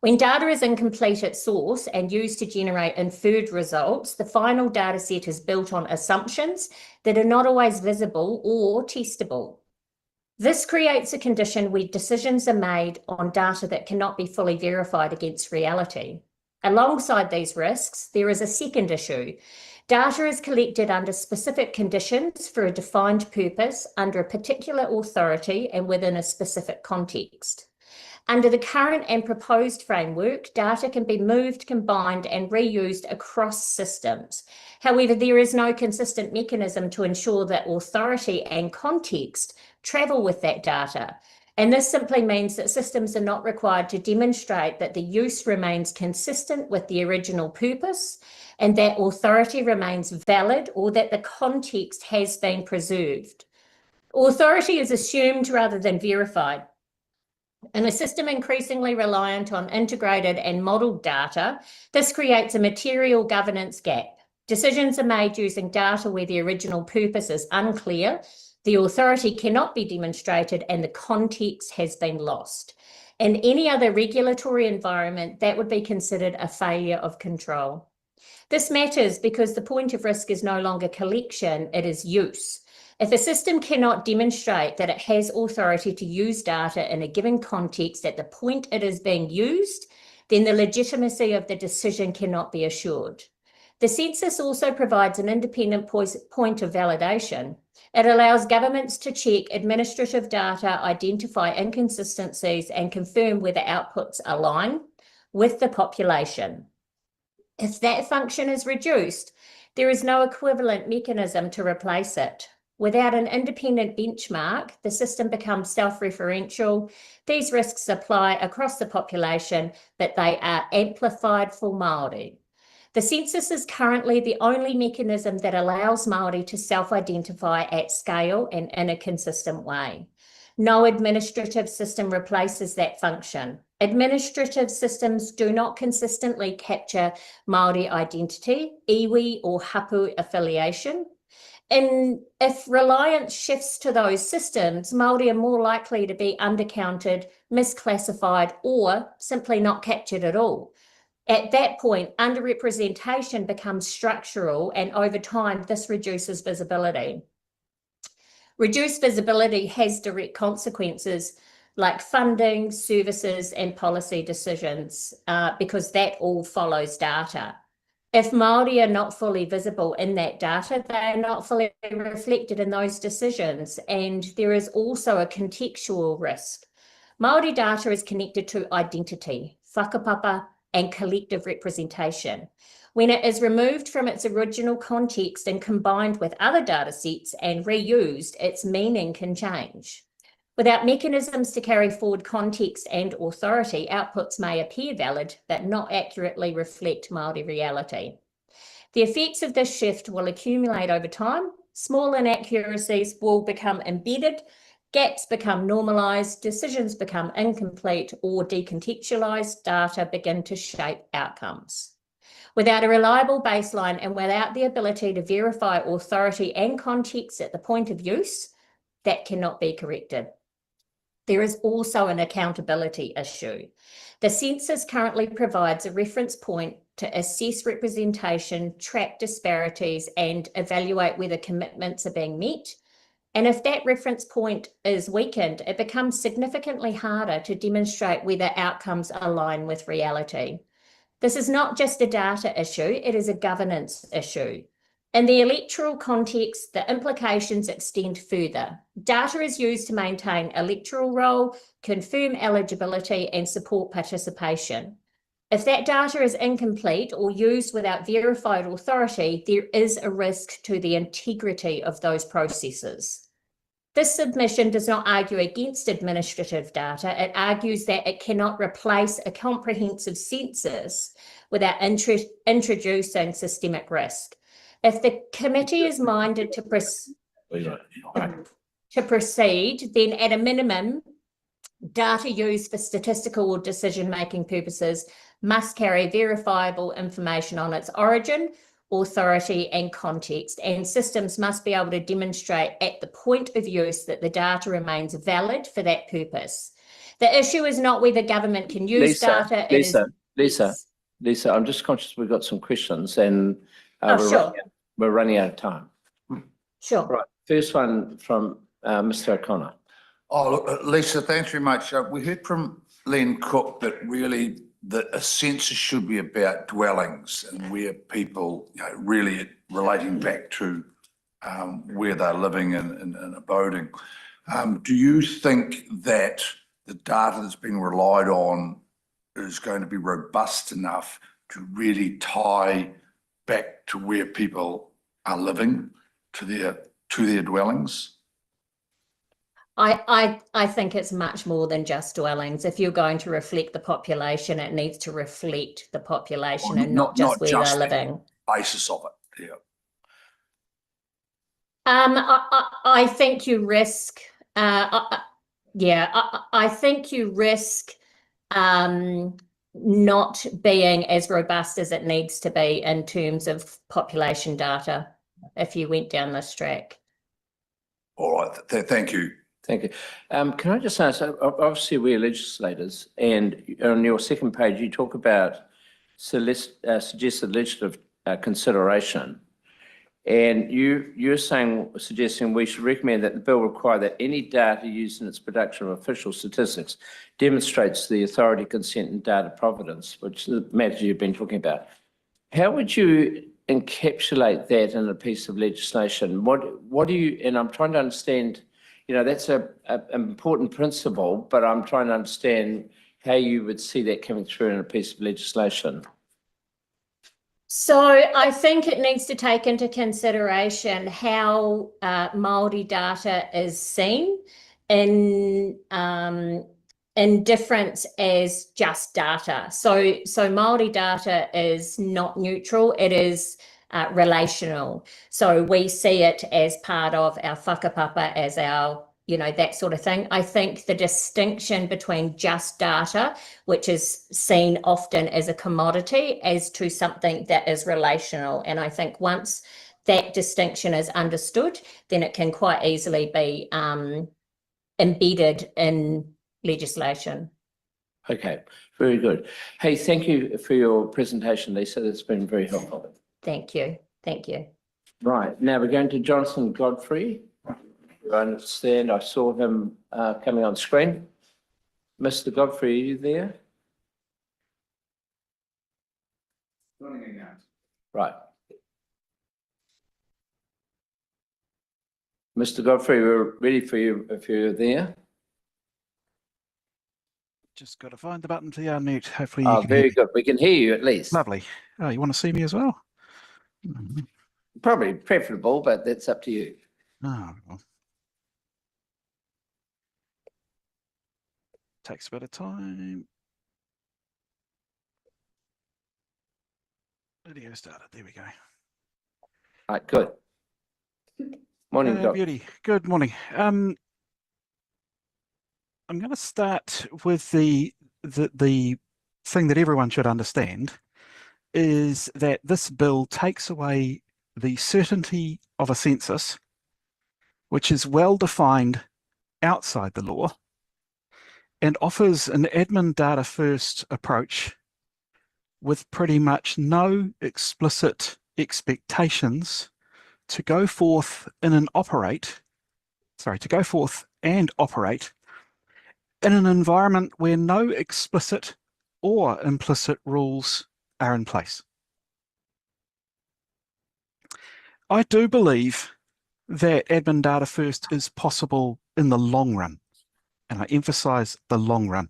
When data is incomplete at source and used to generate inferred results, the final data set is built on assumptions that are not always visible or testable. This creates a condition where decisions are made on data that cannot be fully verified against reality. Alongside these risks, there is a second issue. Data is collected under specific conditions for a defined purpose, under a particular authority and within a specific context. Under the current and proposed framework, data can be moved, combined and reused across systems. However, there is no consistent mechanism to ensure that authority and context travel with that data. And this simply means that systems are not required to demonstrate that the use remains consistent with the original purpose and that authority remains valid or that the context has been preserved. Authority is assumed rather than verified. In a system increasingly reliant on integrated and modelled data, this creates a material governance gap. Decisions are made using data where the original purpose is unclear, the authority cannot be demonstrated, and the context has been lost. In any other regulatory environment, that would be considered a failure of control. This matters because the point of risk is no longer collection, it is use. If a system cannot demonstrate that it has authority to use data in a given context at the point it is being used, then the legitimacy of the decision cannot be assured. The census also provides an independent point of validation. It allows governments to check administrative data, identify inconsistencies, and confirm whether outputs align with the population. If that function is reduced, there is no equivalent mechanism to replace it. Without an independent benchmark, the system becomes self-referential. These risks apply across the population, but they are amplified for Māori. The census is currently the only mechanism that allows Māori to self-identify at scale and in a consistent way. No administrative system replaces that function. Administrative systems do not consistently capture Māori identity, iwi or hapu affiliation. And if reliance shifts to those systems, Māori are more likely to be undercounted, misclassified, or simply not captured at all. At that point, underrepresentation becomes structural, and over time, this reduces visibility. Reduced visibility has direct consequences like funding, services, and policy decisions, because that all follows data. If Māori are not fully visible in that data, they are not fully reflected in those decisions, and there is also a contextual risk. Māori data is connected to identity, whakapapa, and collective representation. When it is removed from its original context and combined with other data sets and reused, its meaning can change. Without mechanisms to carry forward context and authority, outputs may appear valid, but not accurately reflect Māori reality. The effects of this shift will accumulate over time. Small inaccuracies will become embedded, gaps become normalised, decisions become incomplete or decontextualised, data begin to shape outcomes. Without a reliable baseline and without the ability to verify authority and context at the point of use, that cannot be corrected. There is also an accountability issue. The census currently provides a reference point to assess representation, track disparities, and evaluate whether commitments are being met. And if that reference point is weakened, it becomes significantly harder to demonstrate whether outcomes align with reality. This is not just a data issue, it is a governance issue. In the electoral context, the implications extend further. Data is used to maintain electoral roll, confirm eligibility, and support participation. If that data is incomplete or used without verified authority, there is a risk to the integrity of those processes. This submission does not argue against administrative data. It argues that it cannot replace a comprehensive census without introducing systemic risk. If the committee is minded to proceed, then at a minimum, data used for statistical or decision-making purposes must carry verifiable information on its origin, authority, and context, and systems must be able to demonstrate at the point of use that the data remains valid for that purpose. The issue is not whether government can use data. Lisa, I'm just conscious we've got some questions and we're running out of time. Sure. Right. First one from Mr. O'Connor. Oh, look, Lisa, thanks very much. We heard from Len Cook that really that a census should be about dwellings and where people, really relating back to where they're living and abiding. Do you think that the data that's being relied on is going to be robust enough to really tie back to where people are living, to their dwellings? I think it's much more than just dwellings. If you're going to reflect the population, it needs to reflect the population and not just where they're living. Basis of it, I think you risk. I think you risk not being as robust as it needs to be in terms of population data if you went down this track. All right, thank you. Thank you. Can I just ask, obviously we're legislators, and on your second page you talk about suggested legislative consideration, and you're suggesting we should recommend that the bill require that any data used in its production of official statistics demonstrates the authority, consent, and data provenance, which is the matter you've been talking about. How would you encapsulate that in a piece of legislation? What do you, and I'm trying to understand, that's an important principle, but I'm trying to understand how you would see that coming through in a piece of legislation. So I think it needs to take into consideration how Māori data is seen in difference as just data. So Māori data is not neutral, it is relational. So we see it as part of our whakapapa, as our, that sort of thing. I think the distinction between just data, which is seen often as a commodity, as to something that is relational. And I think once that distinction is understood, then it can quite easily be embedded in legislation. Okay, very good. Hey, thank you for your presentation, Lisa. That's been very helpful. Thank you. Thank you. Right, now we're going to Jonathan Godfrey. I understand I saw him coming on screen. Mr. Godfrey, are you there? Right. Mr. Godfrey, we're ready for you if you're there. Just got to find the button to unmute. Hopefully, you can very good. We can hear you at least. Lovely. Oh, you want to see me as well? Probably preferable, but that's up to you. Oh, well. Takes a bit of time. Video started. There we go. All right, good. Morning, Doc. Beauty. Good morning. I'm going to start with the thing that everyone should understand is that this bill takes away the certainty of a census, which is well defined outside the law, and offers an admin data first approach with pretty much no explicit expectations to go forth and operate in an environment where no explicit or implicit rules are in place. I do believe that admin data first is possible in the long run, and I emphasize the long run.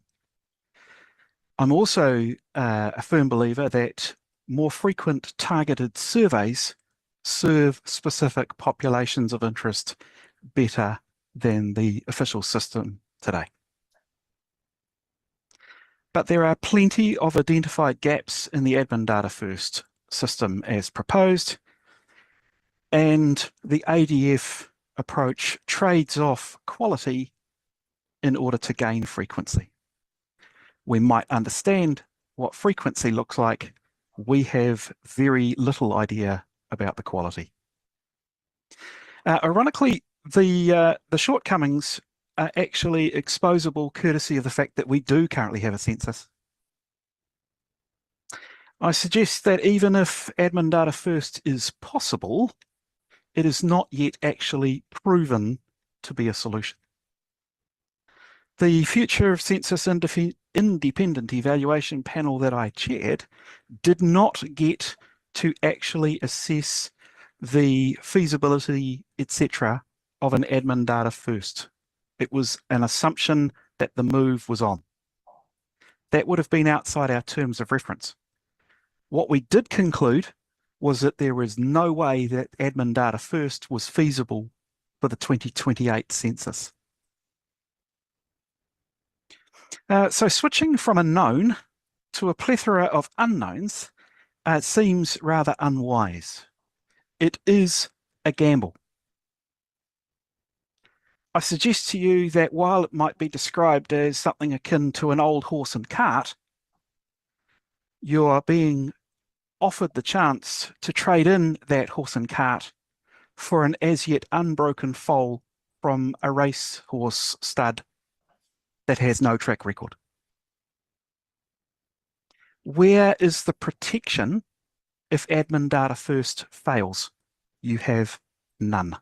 I'm also a firm believer that more frequent targeted surveys serve specific populations of interest better than the official system today. But there are plenty of identified gaps in the admin data first system as proposed, and the ADF approach trades off quality in order to gain frequency. We might understand what frequency looks like. We have very little idea about the quality. Ironically, the shortcomings are actually exposable courtesy of the fact that we do currently have a census. I suggest that even if admin data first is possible, it is not yet actually proven to be a solution. The Future of Census Independent Evaluation panel that I chaired did not get to actually assess the feasibility, etc., of an admin data first. It was an assumption that the move was on. That would have been outside our terms of reference. What we did conclude was that there was no way that admin data first was feasible for the 2028 census. So switching from a known to a plethora of unknowns seems rather unwise. It is a gamble. I suggest to you that while it might be described as something akin to an old horse and cart, you are being offered the chance to trade in that horse and cart for an as yet unbroken foal from a racehorse stud that has no track record. Where is the protection if admin data first fails? You have none.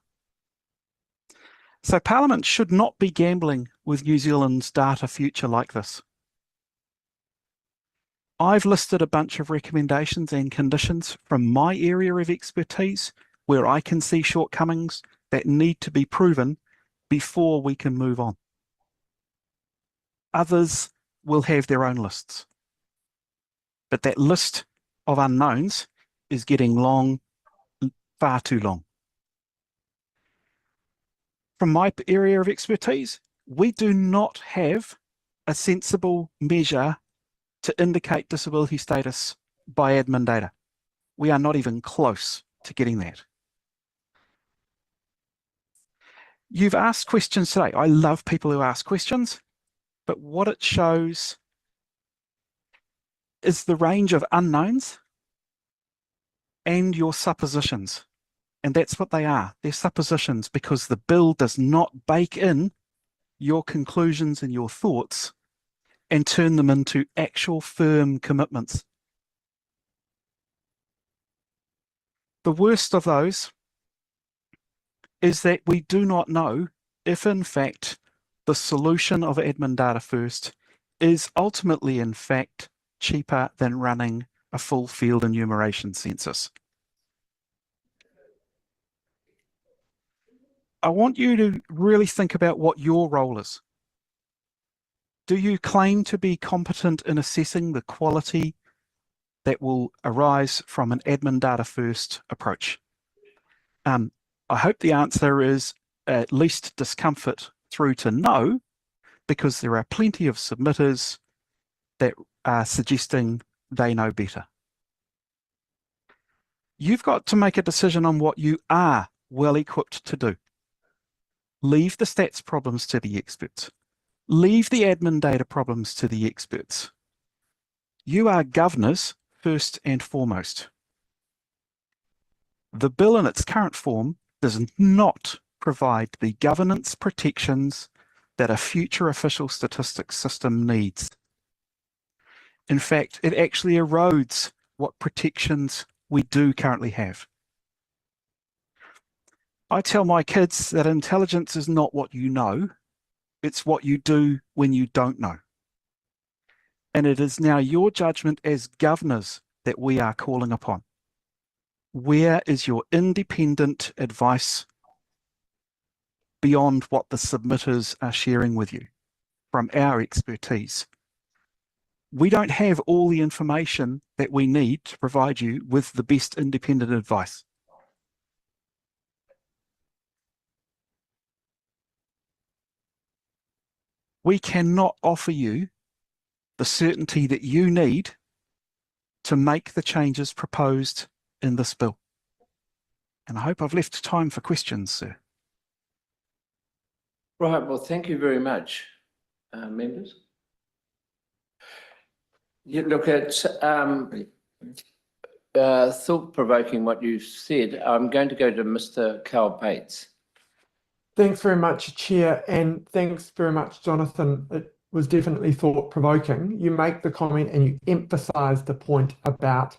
So Parliament should not be gambling with New Zealand's data future like this. I've listed a bunch of recommendations and conditions from my area of expertise where I can see shortcomings that need to be proven before we can move on. Others will have their own lists. But that list of unknowns is getting long, far too long. From my area of expertise, we do not have a sensible measure to indicate disability status by admin data. We are not even close to getting that. You've asked questions today. I love people who ask questions, but what it shows is the range of unknowns and your suppositions. And that's what they are. They're suppositions because the bill does not bake in your conclusions and your thoughts and turn them into actual firm commitments. The worst of those is that we do not know if in fact the solution of admin data first is ultimately in fact cheaper than running a full field enumeration census. I want you to really think about what your role is. Do you claim to be competent in assessing the quality that will arise from an admin data first approach? I hope the answer is at least discomfort through to no, because there are plenty of submitters that are suggesting they know better. You've got to make a decision on what you are well equipped to do. Leave the stats problems to the experts. Leave the admin data problems to the experts. You are governors first and foremost. The bill in its current form does not provide the governance protections that a future official statistics system needs. In fact, it actually erodes what protections we do currently have. I tell my kids that intelligence is not what you know, it's what you do when you don't know. And it is now your judgment as governors that we are calling upon. Where is your independent advice beyond what the submitters are sharing with you from our expertise? We don't have all the information that we need to provide you with the best independent advice. We cannot offer you the certainty that you need to make the changes proposed in this bill. And I hope I've left time for questions, sir. Right, well, thank you very much, members. You look at thought-provoking what you said. I'm going to go to Mr. Carl Bates. Thanks very much, Chair, and thanks very much, Jonathan. It was definitely thought-provoking. You make the comment and you emphasise the point about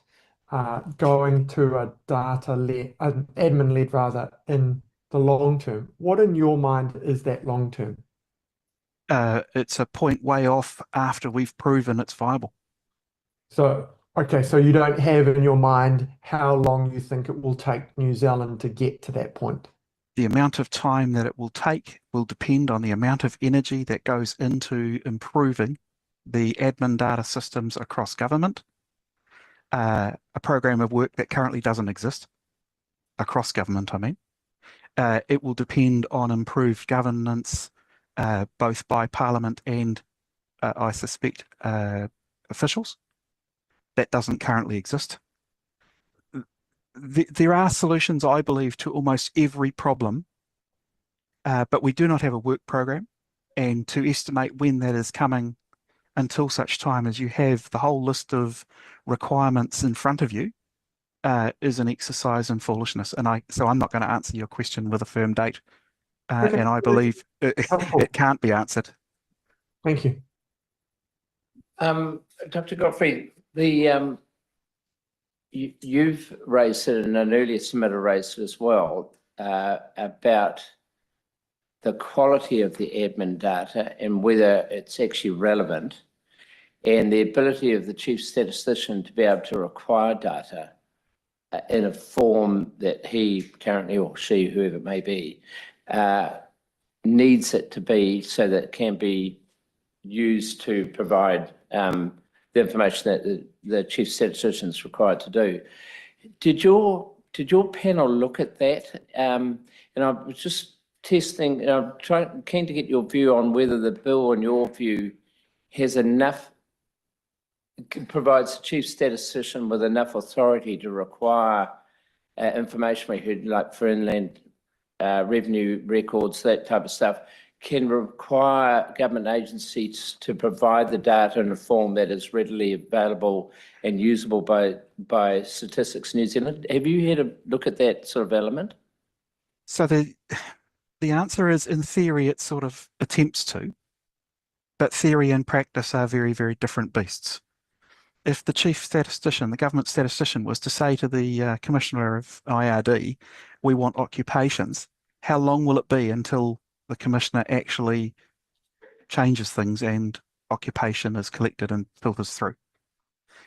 going to a data-led, an admin-led rather, in the long term. What in your mind is that long term? It's a point way off after we've proven it's viable. So, okay, so you don't have in your mind how long you think it will take New Zealand to get to that point? The amount of time that it will take will depend on the amount of energy that goes into improving the admin data systems across government, a program of work that currently doesn't exist across government, I mean. It will depend on improved governance, both by Parliament and, I suspect, officials. That doesn't currently exist. There are solutions, I believe, to almost every problem, but we do not have a work program. And to estimate when that is coming until such time as you have the whole list of requirements in front of you is an exercise in foolishness. And so I'm not going to answer your question with a firm date. Okay. And I believe it can't be answered. Thank you. Dr. Godfrey, you've raised it, and an earlier submitter raised it as well, about the quality of the admin data and whether it's actually relevant, and the ability of the chief statistician to be able to require data in a form that he currently, or she, whoever it may be, needs it to be, so that it can be used to provide the information that the chief statistician is required to do. Did your panel look at that? And I was just testing, I'm keen to get your view on whether the bill, in your view, has enough, provides the chief statistician with enough authority to require information we heard, like for inland revenue records, that type of stuff, can require government agencies to provide the data in a form that is readily available and usable by Statistics New Zealand. Have you had a look at that sort of element? So the answer is, in theory, it sort of attempts to, but theory and practice are very, very different beasts. If the chief statistician, the government statistician, was to say to the commissioner of IRD, we want occupations, how long will it be until the commissioner actually changes things and occupation is collected and filters through?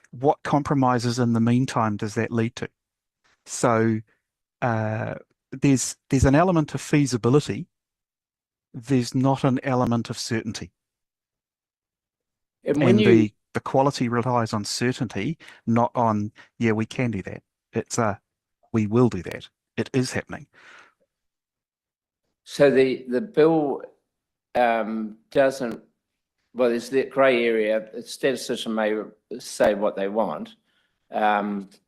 What compromises in the meantime does that lead to? So there's an element of feasibility. There's not an element of certainty. And the quality relies on certainty, not on, yeah, we can do that. It's we will do that. It is happening. So the bill doesn't, well, there's that grey area. The statistician may say what they want,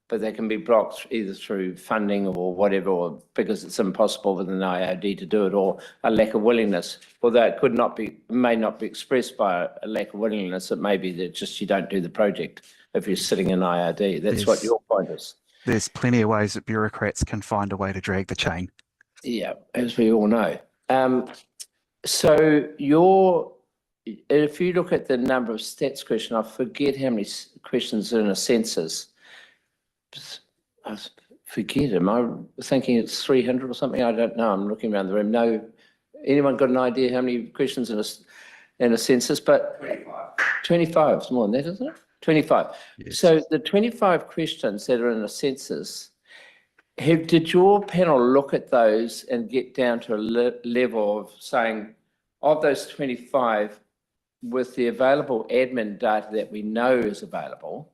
but they can be blocked either through funding or whatever, or because it's impossible with an IOD to do it, or a lack of willingness. Although it could not be, may not be expressed by a lack of willingness, it may be that just you don't do the project if you're sitting in IOD. That's what your point is. There's plenty of ways that bureaucrats can find a way to drag the chain. Yeah, as we all know. So if you look at the number of stats questions, I forget how many questions are in a census. I forget, am I thinking it's 300 or something? I don't know, I'm looking around the room. No, anyone got an idea how many questions in a census? But 25 is more than that, isn't it? 25. Yes. So the 25 questions that are in a census, did your panel look at those and get down to a level of saying, of those 25, with the available admin data that we know is available,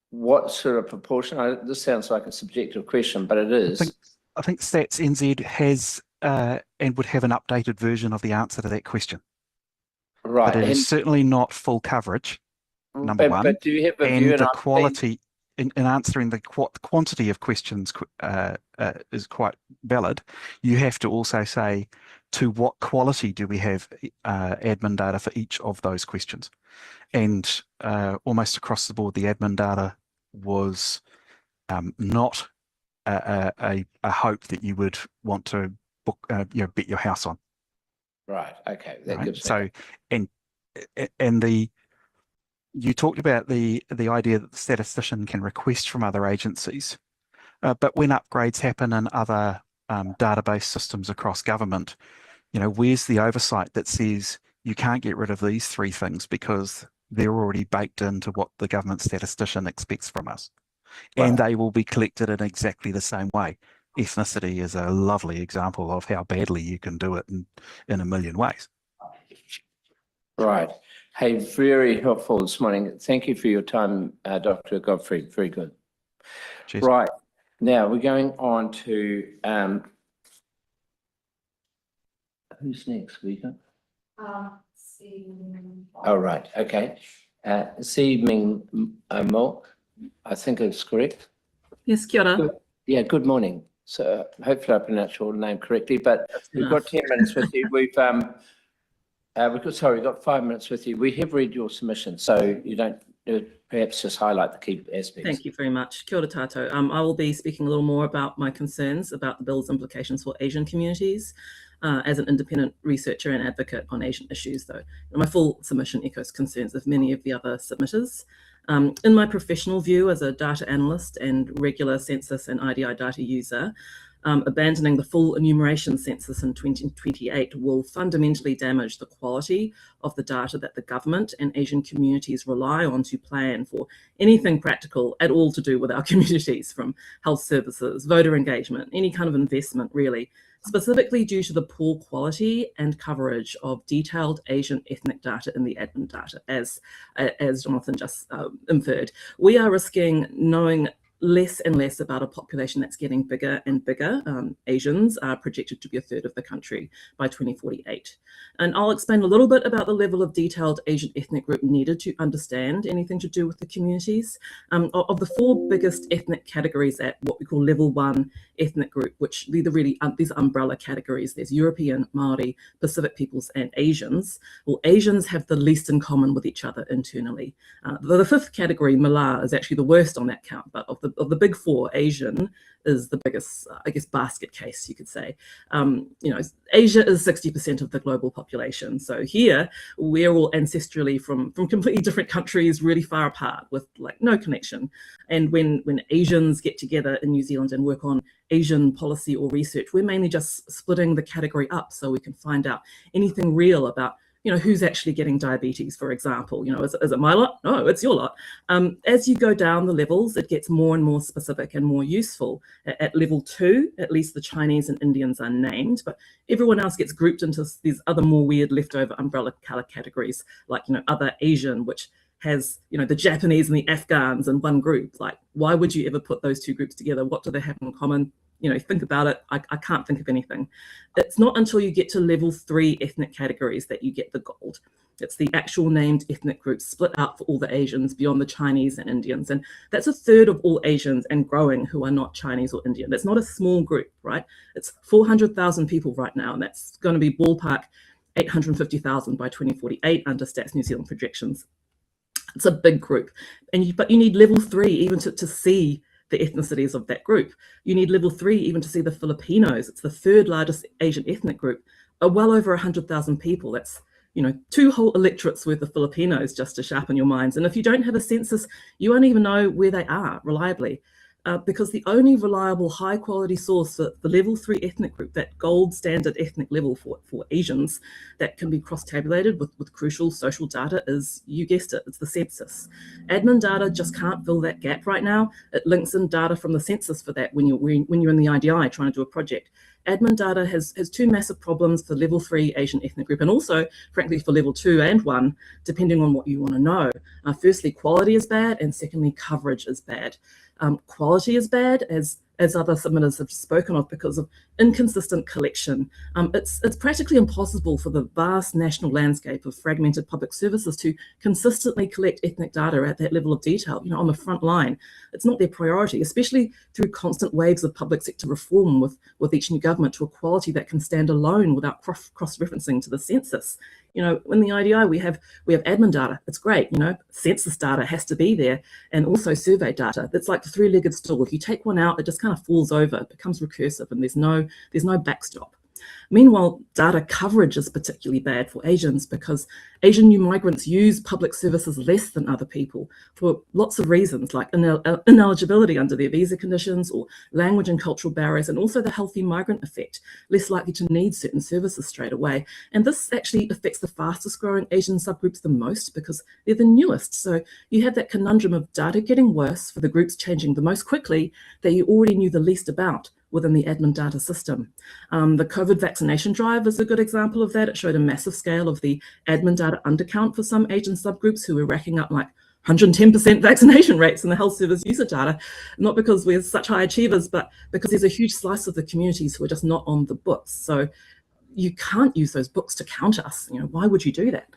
what sort of proportion? This sounds like a subjective question, but it is. I think Stats NZ has and would have an updated version of the answer to that question. Right. But it is certainly not full coverage, number one. But do you have a view on the quality? In answering the quantity of questions is quite valid. You have to also say, to what quality do we have admin data for each of those questions? And almost across the board, the admin data was not a hope that you would want to book, bet your house on. Right. Okay. That gives so, and you talked about the idea that the statistician can request from other agencies, but when upgrades happen in other database systems across government, where's the oversight that says you can't get rid of these three things because they're already baked into what the government statistician expects from us, and they will be collected in exactly the same way. Ethnicity is a lovely example of how badly you can do it in a million ways. Right. Hey, very helpful this morning. Thank you for your time, Dr. Godfrey. Very good. Cheers. Right. Now we're going on to who's next, Vika? Oh, right. Okay. Si Ming Mo, I think it's correct. Yes, kia ora. Yeah, good morning. So hopefully I pronounced your name correctly, but we've got 10 minutes with you. We've got 5 minutes with you. We have read your submission, so you don't perhaps just highlight the key aspects. Thank you very much. Kia ora tātou. I will be speaking a little more about my concerns about the bill's implications for Asian communities as an independent researcher and advocate on Asian issues, though. My full submission echoes concerns of many of the other submitters. In my professional view as a data analyst and regular census and IDI data user, abandoning the full enumeration census in 2028 will fundamentally damage the quality of the data that the government and Asian communities rely on to plan for anything practical at all to do with our communities, from health services, voter engagement, any kind of investment really, specifically due to the poor quality and coverage of detailed Asian ethnic data in the admin data, as Jonathan just inferred. We are risking knowing less and less about a population that's getting bigger and bigger. Asians are projected to be a third of the country by 2048. And I'll explain a little bit about the level of detailed Asian ethnic group needed to understand anything to do with the communities. Of the four biggest ethnic categories at what we call level 1 ethnic group, which these umbrella categories, there's European, Māori, Pacific peoples, and Asians. Well, Asians have the least in common with each other internally. The fifth category, Malay, is actually the worst on that count, but of the big four, Asian is the biggest, I guess, basket case, you could say. Asia is 60% of the global population. So here, we're all ancestrally from completely different countries, really far apart with like no connection. And when Asians get together in New Zealand and work on Asian policy or research, we're mainly just splitting the category up so we can find out anything real about who's actually getting diabetes, for example. Is it my lot? No, it's your lot. As you go down the levels, it gets more and more specific and more useful. At level 2, at least the Chinese and Indians are named, but everyone else gets grouped into these other more weird leftover umbrella color categories, like, other Asian, which has, the Japanese and the Afghans in one group. Like, why would you ever put those two groups together? What do they have in common? Think about it. I can't think of anything. It's not until you get to level 3 ethnic categories that you get the gold. It's the actual named ethnic groups split out for all the Asians beyond the Chinese and Indians. And that's a third of all Asians and growing who are not Chinese or Indian. That's not a small group, right? It's 400,000 people right now, and that's going to be ballpark 850,000 by 2048 under Stats New Zealand projections. It's a big group, but you need level 3 even to see the ethnicities of that group. You need level 3 even to see the Filipinos. It's the 3rd largest Asian ethnic group, well over 100,000 people. That's 2 whole electorates worth of Filipinos, just to sharpen your minds. And if you don't have a census, you won't even know where they are reliably, because the only reliable high quality source for the level 3 ethnic group, that gold standard ethnic level for Asians that can be cross-tabulated with crucial social data, is, you guessed it, it's the census. Admin data just can't fill that gap right now. It links in data from the census for that when you're in the IDI trying to do a project. Admin data has 2 massive problems for level 3 Asian ethnic group, and also, frankly, for level 2 and 1, depending on what you want to know. Firstly, quality is bad, and secondly, coverage is bad. Quality is bad, as other submitters have spoken of, because of inconsistent collection. It's practically impossible for the vast national landscape of fragmented public services to consistently collect ethnic data at that level of detail, on the front line. It's not their priority, especially through constant waves of public sector reform with each new government, to a quality that can stand alone without cross-referencing to the census. In the IDI, we have admin data. It's great, census data has to be there, and also survey data. That's like the 3-legged stool. If you take one out, it just kind of falls over, it becomes recursive, and there's no backstop. Meanwhile, data coverage is particularly bad for Asians, because Asian new migrants use public services less than other people for lots of reasons, like ineligibility under their visa conditions, or language and cultural barriers, and also the healthy migrant effect, less likely to need certain services straight away. And this actually affects the fastest growing Asian subgroups the most, because they're the newest. So you have that conundrum of data getting worse for the groups changing the most quickly that you already knew the least about within the admin data system. The COVID vaccination drive is a good example of that. It showed a massive scale of the admin data undercount for some Asian subgroups who were racking up like 110% vaccination rates in the health service user data, not because we're such high achievers, but because there's a huge slice of the communities who are just not on the books. So you can't use those books to count us. Why would you do that?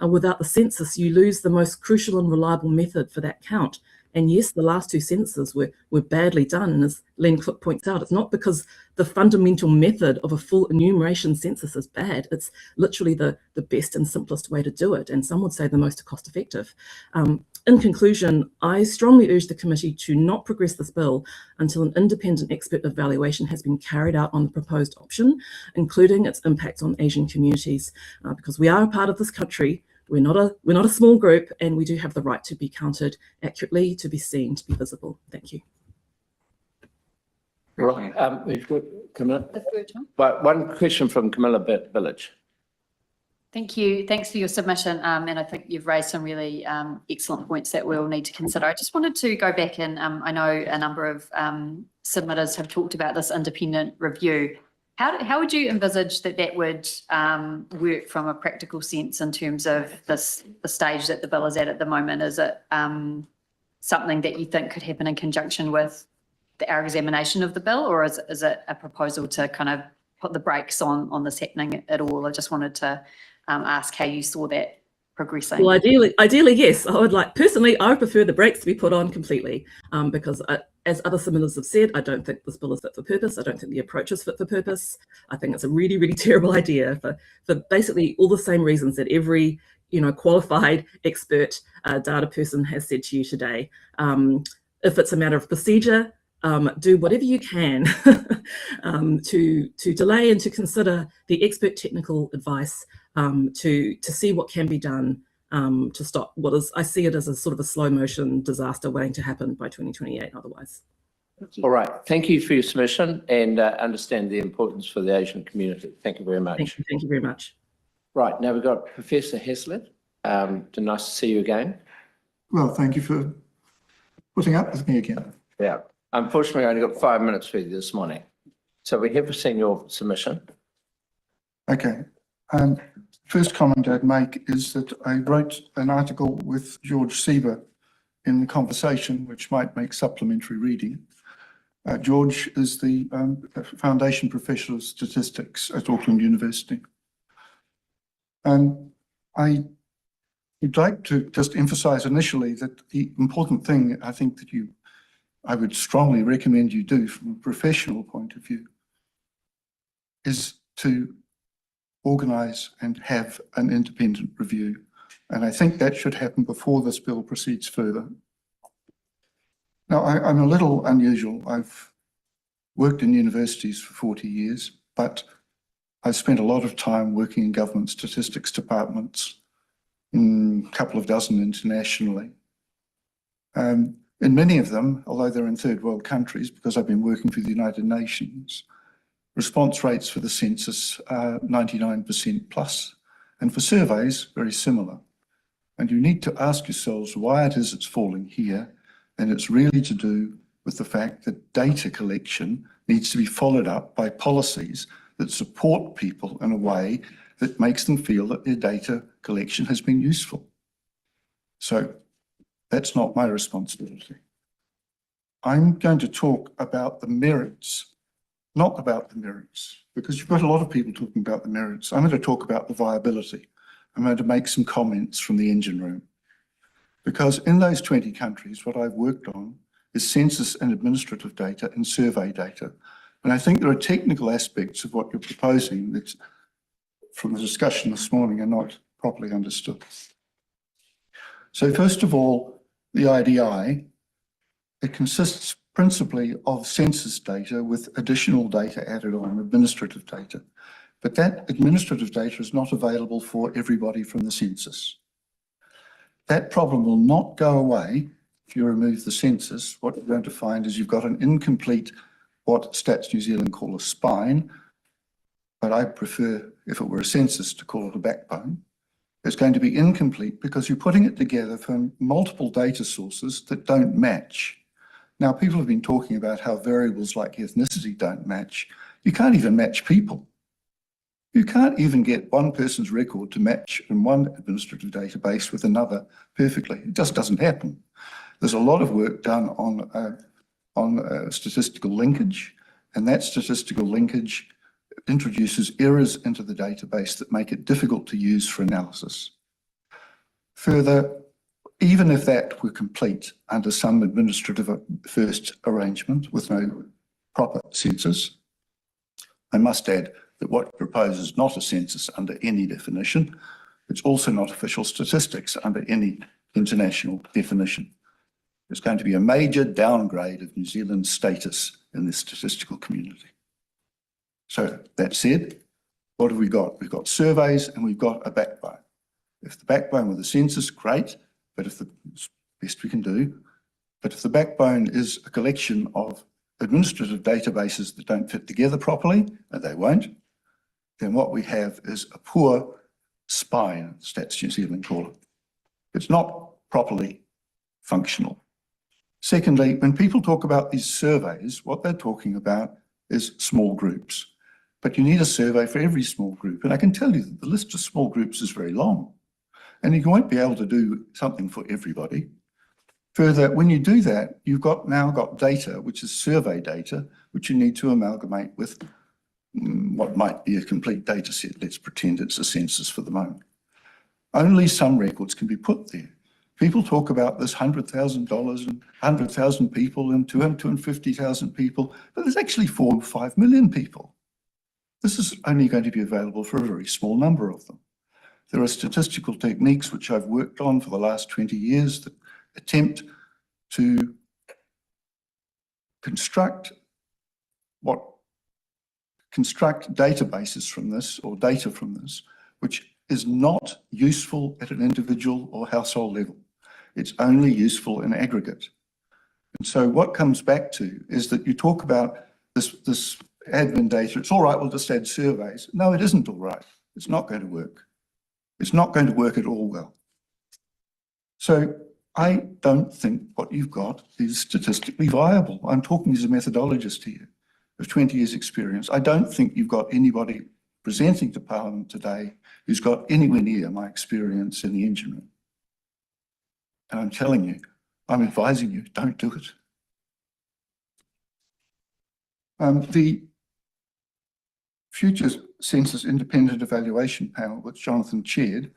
Without the census, you lose the most crucial and reliable method for that count. And yes, the last 2 censuses were badly done. And as Len Cook points out, it's not because the fundamental method of a full enumeration census is bad. It's literally the best and simplest way to do it, and some would say the most cost effective. In conclusion, I strongly urge the committee to not progress this bill until an independent expert evaluation has been carried out on the proposed option, including its impact on Asian communities, because we are a part of this country. We're not a small group, and we do have the right to be counted accurately, to be seen, to be visible. Thank you. Right. We've got Camilla. But one question from Camilla Village. Thank you. Thanks for your submission. And I think you've raised some really excellent points that we'll need to consider. I just wanted to go back, and I know a number of submitters have talked about this independent review. How would you envisage that would work from a practical sense in terms of the stage that the bill is at the moment? Is it something that you think could happen in conjunction with our examination of the bill, or is it a proposal to kind of put the brakes on this happening at all? I just wanted to ask how you saw that progressing. Well, ideally, yes. I would prefer the brakes to be put on completely, because as other submitters have said, I don't think this bill is fit for purpose. I don't think the approach is fit for purpose. I think it's a really, really terrible idea for basically all the same reasons that every qualified expert data person has said to you today. If it's a matter of procedure, do whatever you can to delay and to consider the expert technical advice, to see what can be done to stop what is, I see it as a sort of a slow motion disaster waiting to happen by 2028 otherwise. All right. Thank you for your submission, and understand the importance for the Asian community. Thank you very much. Thank you very much. Right. Now we've got Professor Heslett. Nice to see you again. Well, thank you for putting up with me again. Yeah. Unfortunately, I only got 5 minutes for you this morning. So we have seen your submission. Okay. First comment I'd make is that I wrote an article with George Sieber in The Conversation, which might make supplementary reading. George is the Foundation Professor of Statistics at Auckland University. I I'd like to just emphasize initially that the important thing I think that I would strongly recommend you do from a professional point of view is to organise and have an independent review. And I think that should happen before this bill proceeds further. Now, I'm a little unusual. I've worked in universities for 40 years, but I've spent a lot of time working in government statistics departments, in a couple of dozen internationally. In many of them, although they're in third world countries, because I've been working for the United Nations, response rates for the census are 99% plus, and for surveys, very similar. And you need to ask yourselves why it is it's falling here, and it's really to do with the fact that data collection needs to be followed up by policies that support people in a way that makes them feel that their data collection has been useful. So that's not my responsibility. I'm going to talk about the merits, not about the merits, because you've got a lot of people talking about the merits. I'm going to talk about the viability. I'm going to make some comments from the engine room. Because in those 20 countries, what I've worked on is census and administrative data and survey data. And I think there are technical aspects of what you're proposing that from the discussion this morning are not properly understood. So first of all, the IDI, it consists principally of census data with additional data added on, administrative data. But that administrative data is not available for everybody from the census. That problem will not go away if you remove the census. What you're going to find is you've got an incomplete, what Stats New Zealand call a spine, but I prefer, if it were a census, to call it a backbone. It's going to be incomplete because you're putting it together from multiple data sources that don't match. Now, people have been talking about how variables like ethnicity don't match. You can't even match people. You can't even get one person's record to match in one administrative database with another perfectly. It just doesn't happen. There's a lot of work done on statistical linkage, and that statistical linkage introduces errors into the database that make it difficult to use for analysis. Further, even if that were complete under some administrative first arrangement with no proper census, I must add that what you propose is not a census under any definition. It's also not official statistics under any international definition. There's going to be a major downgrade of New Zealand's status in the statistical community. So that said, what have we got? We've got surveys and we've got a backbone. If the backbone were the census, great, but if the best we can do, but if the backbone is a collection of administrative databases that don't fit together properly, and they won't, then what we have is a poor spine, Stats New Zealand call it. It's not properly functional. Secondly, when people talk about these surveys, what they're talking about is small groups. But you need a survey for every small group. And I can tell you that the list of small groups is very long. And you won't be able to do something for everybody. Further, when you do that, you've now got data, which is survey data, which you need to amalgamate with what might be a complete data set. Let's pretend it's a census for the moment. Only some records can be put there. People talk about this $100,000 and 100,000 people and 250,000 people, but there's actually 4 or 5 million people. This is only going to be available for a very small number of them. There are statistical techniques which I've worked on for the last 20 years that attempt to construct databases from this or data from this, which is not useful at an individual or household level. It's only useful in aggregate. And so what comes back to is that you talk about this admin data, it's all right, we'll just add surveys. No, it isn't all right. It's not going to work. It's not going to work at all well. So I don't think what you've got is statistically viable. I'm talking as a methodologist here of 20 years experience. I don't think you've got anybody presenting to Parliament today who's got anywhere near my experience in the engine room. And I'm telling you, I'm advising you, don't do it. The Future Census Independent Evaluation Panel, which Jonathan chaired,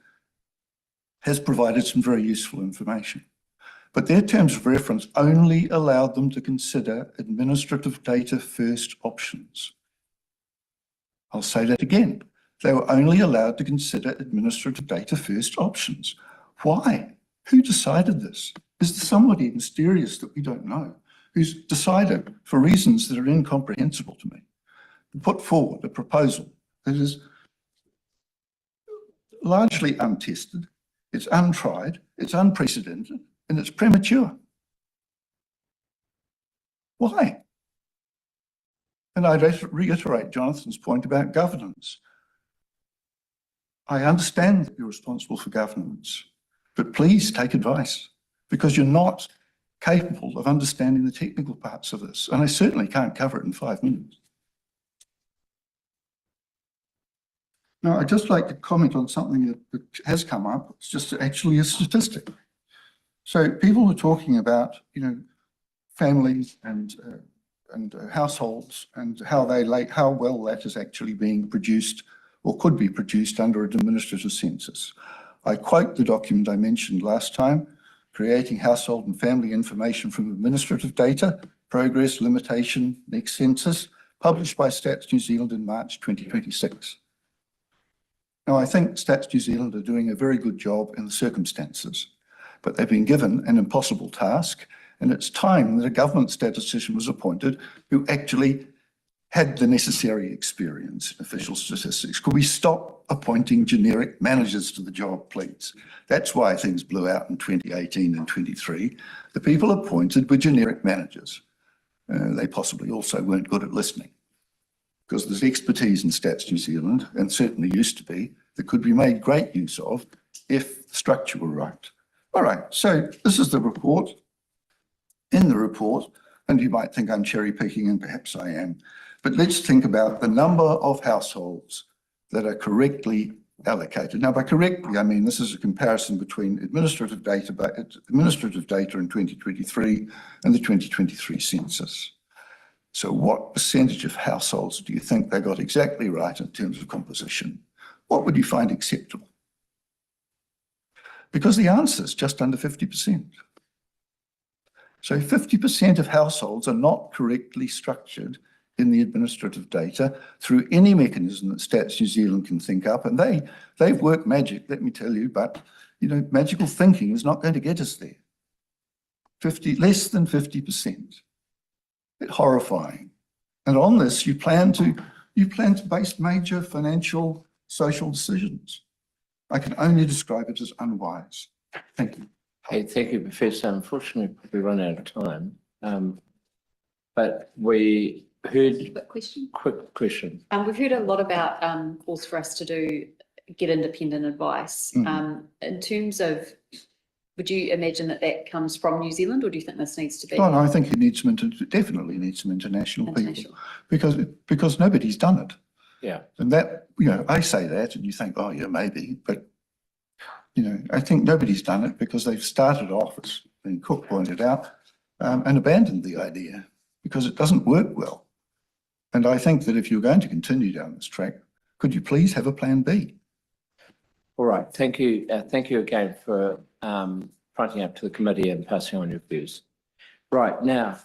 has provided some very useful information. But their terms of reference only allowed them to consider administrative data first options. I'll say that again. They were only allowed to consider administrative data first options. Why? Who decided this? Is there somebody mysterious that we don't know who's decided, for reasons that are incomprehensible to me, to put forward a proposal that is largely untested, it's untried, it's unprecedented, and it's premature? Why? And I'd reiterate Jonathan's point about governance. I understand that you're responsible for governance, but please take advice, because you're not capable of understanding the technical parts of this, and I certainly can't cover it in 5 minutes. Now, I'd just like to comment on something that has come up. It's just actually a statistic. So people are talking about, families and households and how well that is actually being produced or could be produced under an administrative census. I quote the document I mentioned last time, Creating Household and Family Information from Administrative Data, Progress, Limitation, Next Census, published by Stats New Zealand in March 2026. Now, I think Stats New Zealand are doing a very good job in the circumstances, but they've been given an impossible task, and it's time that a government statistician was appointed who actually had the necessary experience in official statistics. Could we stop appointing generic managers to the job, please? That's why things blew out in 2018 and 23. The people appointed were generic managers. They possibly also weren't good at listening, because there's expertise in Stats New Zealand, and certainly used to be, that could be made great use of if the structure were right. All right, so this is the report. In the report, and you might think I'm cherry picking, and perhaps I am, but let's think about the number of households that are correctly allocated. Now, by correctly, I mean this is a comparison between administrative data in 2023 and the 2023 census. So what percentage of households do you think they got exactly right in terms of composition? What would you find acceptable? Because the answer is just under 50%. So 50% of households are not correctly structured in the administrative data through any mechanism that Stats New Zealand can think up. And they've worked magic, let me tell you, but magical thinking is not going to get us there. Less than 50%. It's horrifying. And on this, you plan to base major financial, social decisions. I can only describe it as unwise. Thank you. Hey, thank you, Professor. Unfortunately, we run out of time. But we heard. Quick question. We've heard a lot about calls for us to get independent advice. In terms of, would you imagine that comes from New Zealand, or do you think this needs to be? Oh, no, I think it needs definitely needs some international people, because nobody's done it. Yeah. And that, I say that and you think, oh yeah, maybe, but I think nobody's done it because they've started off, as Cook pointed out, and abandoned the idea because it doesn't work well. And I think that if you're going to continue down this track, could you please have a plan B? All right, thank you. Thank you again for fronting up to the committee and passing on your views. Right, now,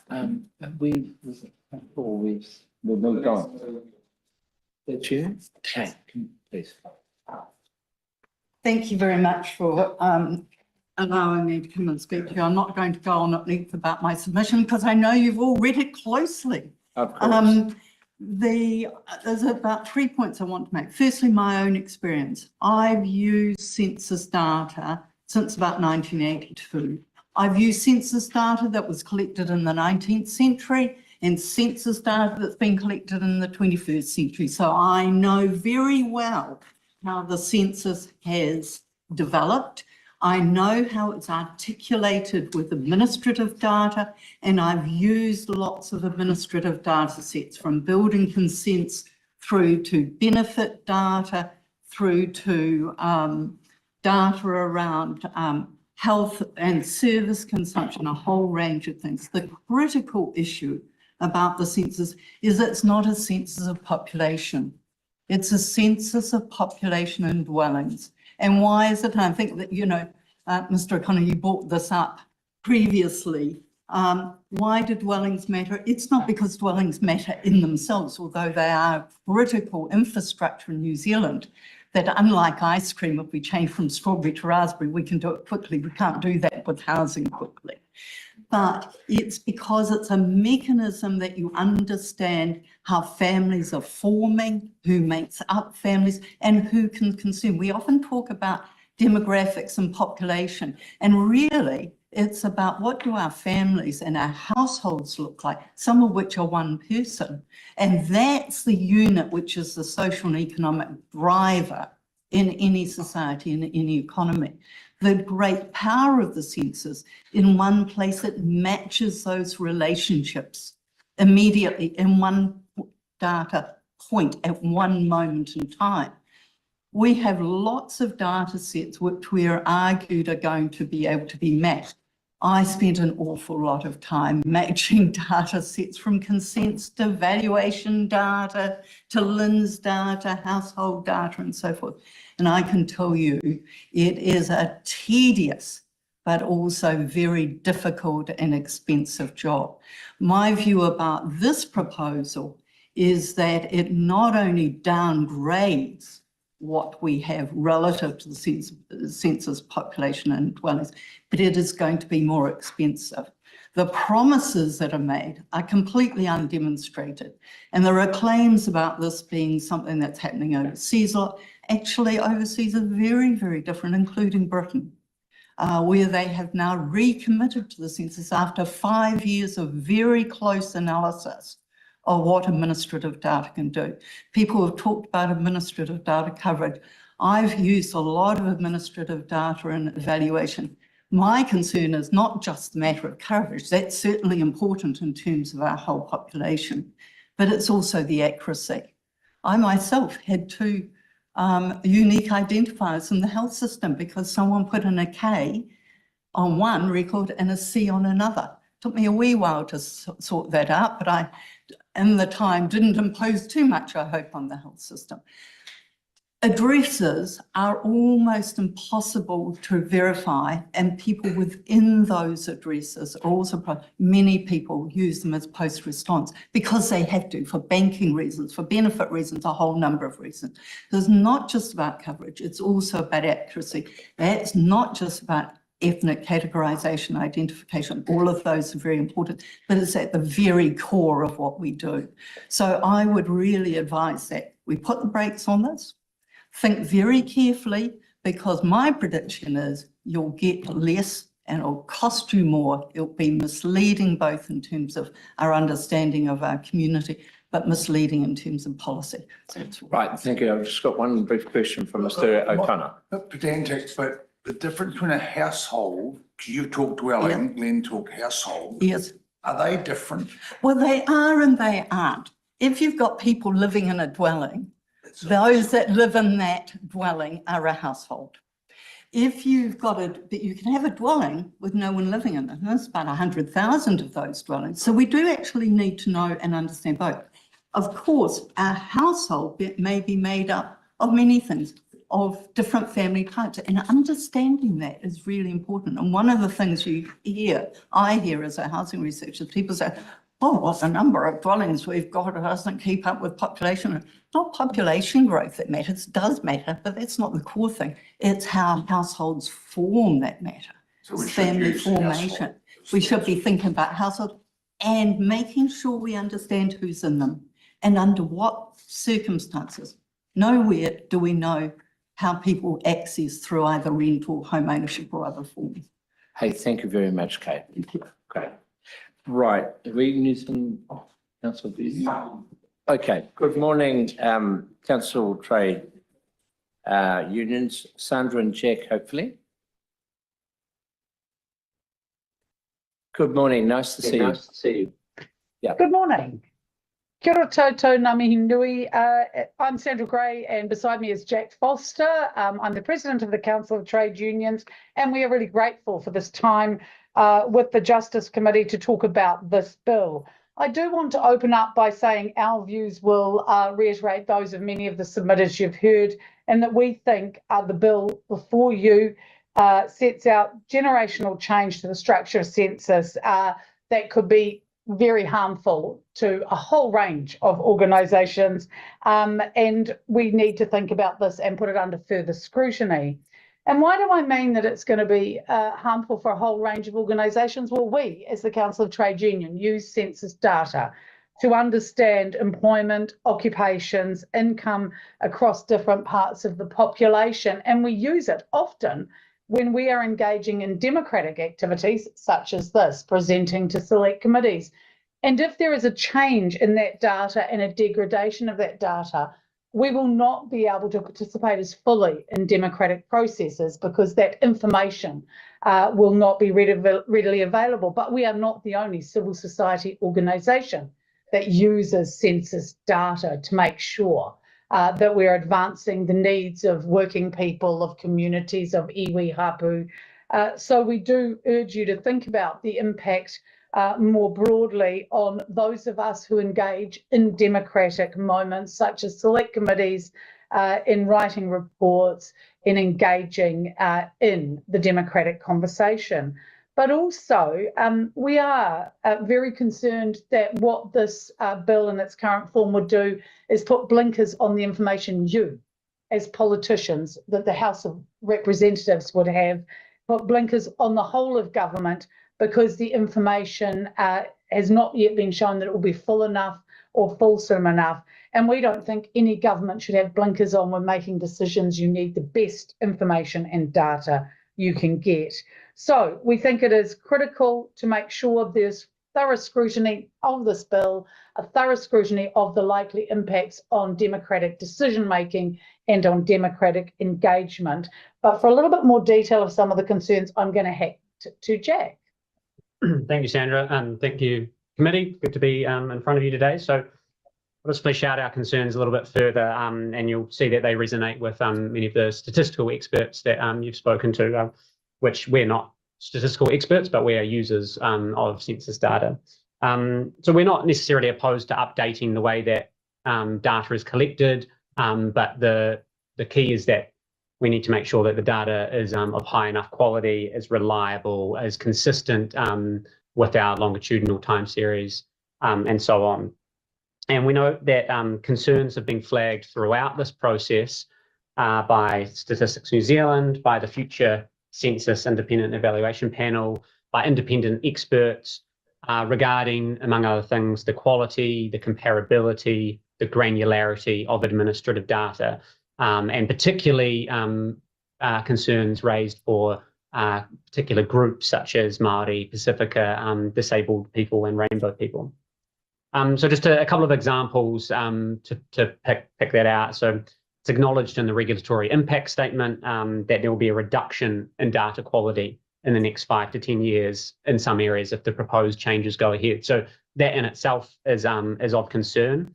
we've moved on. That's you? Okay, please. Thank you very much for allowing me to come and speak to you. I'm not going to go on at length about my submission because I know you've all read it closely. Of course. There's about 3 points I want to make. Firstly, my own experience. I've used census data since about 1982. I've used census data that was collected in the 19th century and census data that's been collected in the 21st century. So I know very well how the census has developed. I know how it's articulated with administrative data, and I've used lots of administrative data sets, from building consents through to benefit data, through to data around health and service consumption, a whole range of things. The critical issue about the census is it's not a census of population. It's a census of population and dwellings. And why is it? And I think that, Mr. O'Connor, you brought this up previously. Why do dwellings matter? It's not because dwellings matter in themselves, although they are critical infrastructure in New Zealand, that unlike ice cream, if we change from strawberry to raspberry, we can do it quickly. We can't do that with housing quickly. But it's because it's a mechanism that you understand how families are forming, who makes up families, and who can consume. We often talk about demographics and population, and really it's about what do our families and our households look like, some of which are one person. And that's the unit which is the social and economic driver in any society, in any economy. The great power of the census, in one place, it matches those relationships immediately in one data point at one moment in time. We have lots of data sets which we are argued are going to be able to be matched. I spent an awful lot of time matching data sets from consents to valuation data to LINS data, household data, and so forth. And I can tell you it is a tedious but also very difficult and expensive job. My view about this proposal is that it not only downgrades what we have relative to the census population and dwellings, but it is going to be more expensive. The promises that are made are completely undemonstrated. And there are claims about this being something that's happening overseas. Actually, overseas are very, very different, including Britain, where they have now recommitted to the census after 5 years of very close analysis of what administrative data can do. People have talked about administrative data coverage. I've used a lot of administrative data in evaluation. My concern is not just the matter of coverage. That's certainly important in terms of our whole population, but it's also the accuracy. I myself had 2 unique identifiers in the health system because someone put in a K on one record and a C on another. It took me a wee while to sort that out, but I, in the time, didn't impose too much, I hope, on the health system. Addresses are almost impossible to verify, and people within those addresses are also, many people use them as post-response because they have to, for banking reasons, for benefit reasons, a whole number of reasons. So it's not just about coverage, it's also about accuracy. That's not just about ethnic categorization, identification, all of those are very important, but it's at the very core of what we do. So I would really advise that we put the brakes on this, think very carefully, because my prediction is you'll get less and it'll cost you more. It'll be misleading both in terms of our understanding of our community, but misleading in terms of policy. So right, thank you. I've just got one brief question from Mr. O'Connor. Pedantic, but the difference between a household, because you talk dwelling, Glenn talk household. Yes. Are they different? Well, they are and they aren't. If you've got people living in a dwelling, those that live in that dwelling are a household. If you've got but you can have a dwelling with no one living in it. There's about 100,000 of those dwellings. So we do actually need to know and understand both. Of course, our household may be made up of many things, of different family types, and understanding that is really important. And one of the things I hear as a housing researcher, people say, oh, well, the number of dwellings we've got doesn't keep up with population. It's not population growth that matters, it does matter, but that's not the core thing. It's how households form that matter. So it's family formation. We should be thinking about household and making sure we understand who's in them and under what circumstances. Nowhere do we know how people access through either rent or home ownership or other forms. Hey, thank you very much, Kate. Great. Right, we need some council. Okay, good morning, council trade unions, Sandra and Jack, hopefully. Good morning, nice to see you. Nice to see you. Yeah. Good morning. Kia ora tātou ngā mihi nui. I'm Sandra Gray, and beside me is Jack Foster. I'm the president of the Council of Trade Unions, and we are really grateful for this time with the Justice Committee to talk about this bill. I do want to open up by saying our views will reiterate those of many of the submitters you've heard, and that we think the bill before you sets out generational change to the structure of census that could be very harmful to a whole range of organisations, and we need to think about this and put it under further scrutiny. And why do I mean that it's going to be harmful for a whole range of organisations? Well, we, as the Council of Trade Union, use census data to understand employment, occupations, income across different parts of the population, and we use it often when we are engaging in democratic activities such as this, presenting to select committees. And if there is a change in that data and a degradation of that data, we will not be able to participate as fully in democratic processes because that information will not be readily available. But we are not the only civil society organisation that uses census data to make sure that we're advancing the needs of working people, of communities, of iwi hapu. So we do urge you to think about the impact more broadly on those of us who engage in democratic moments, such as select committees, in writing reports, in engaging in the democratic conversation. But also, we are very concerned that what this bill in its current form would do is put blinkers on the information you, as politicians, that the House of Representatives would have, put blinkers on the whole of government because the information has not yet been shown that it will be full enough or fulsome enough. And we don't think any government should have blinkers on when making decisions. You need the best information and data you can get. So we think it is critical to make sure there's thorough scrutiny of this bill, a thorough scrutiny of the likely impacts on democratic decision-making and on democratic engagement. But for a little bit more detail of some of the concerns, I'm going to hand to Jack. Thank you, Sandra, and thank you, committee. Good to be in front of you today. So I'll just flesh out our concerns a little bit further, and you'll see that they resonate with many of the statistical experts that you've spoken to, which we're not statistical experts, but we are users of census data. So we're not necessarily opposed to updating the way that data is collected, but the key is that we need to make sure that the data is of high enough quality, is reliable, is consistent with our longitudinal time series, and so on. And we know that concerns have been flagged throughout this process by Statistics New Zealand, by the Future Census Independent Evaluation Panel, by independent experts regarding, among other things, the quality, the comparability, the granularity of administrative data, and particularly concerns raised for particular groups such as Māori, Pacifica, disabled people and rainbow people. So just a couple of examples to pick that out. So it's acknowledged in the regulatory impact statement that there will be a reduction in data quality in the next 5 to 10 years in some areas if the proposed changes go ahead. So that in itself is of concern.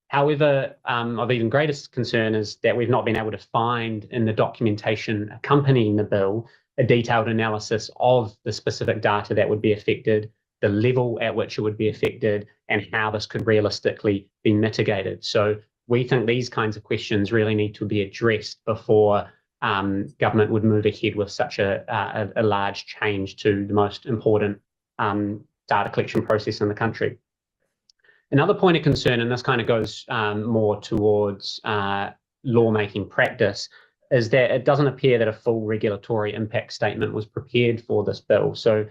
However, of even greater concern is that we've not been able to find in the documentation accompanying the bill a detailed analysis of the specific data that would be affected, the level at which it would be affected, and how this could realistically be mitigated. So we think these kinds of questions really need to be addressed before government would move ahead with such a large change to the most important data collection process in the country. Another point of concern, and this kind of goes more towards lawmaking practice, is that it doesn't appear that a full regulatory impact statement was prepared for this bill. So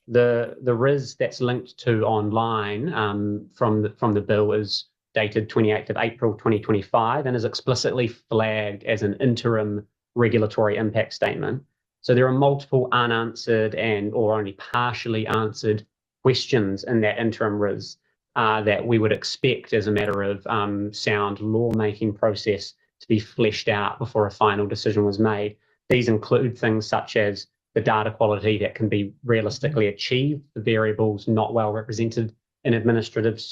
the RIS that's linked to online from the bill is dated 28th of April 2025 and is explicitly flagged as an interim regulatory impact statement. So there are multiple unanswered or only partially answered questions in that interim RIS that we would expect as a matter of sound lawmaking process to be fleshed out before a final decision was made. These include things such as the data quality that can be realistically achieved, the variables not well represented in administrative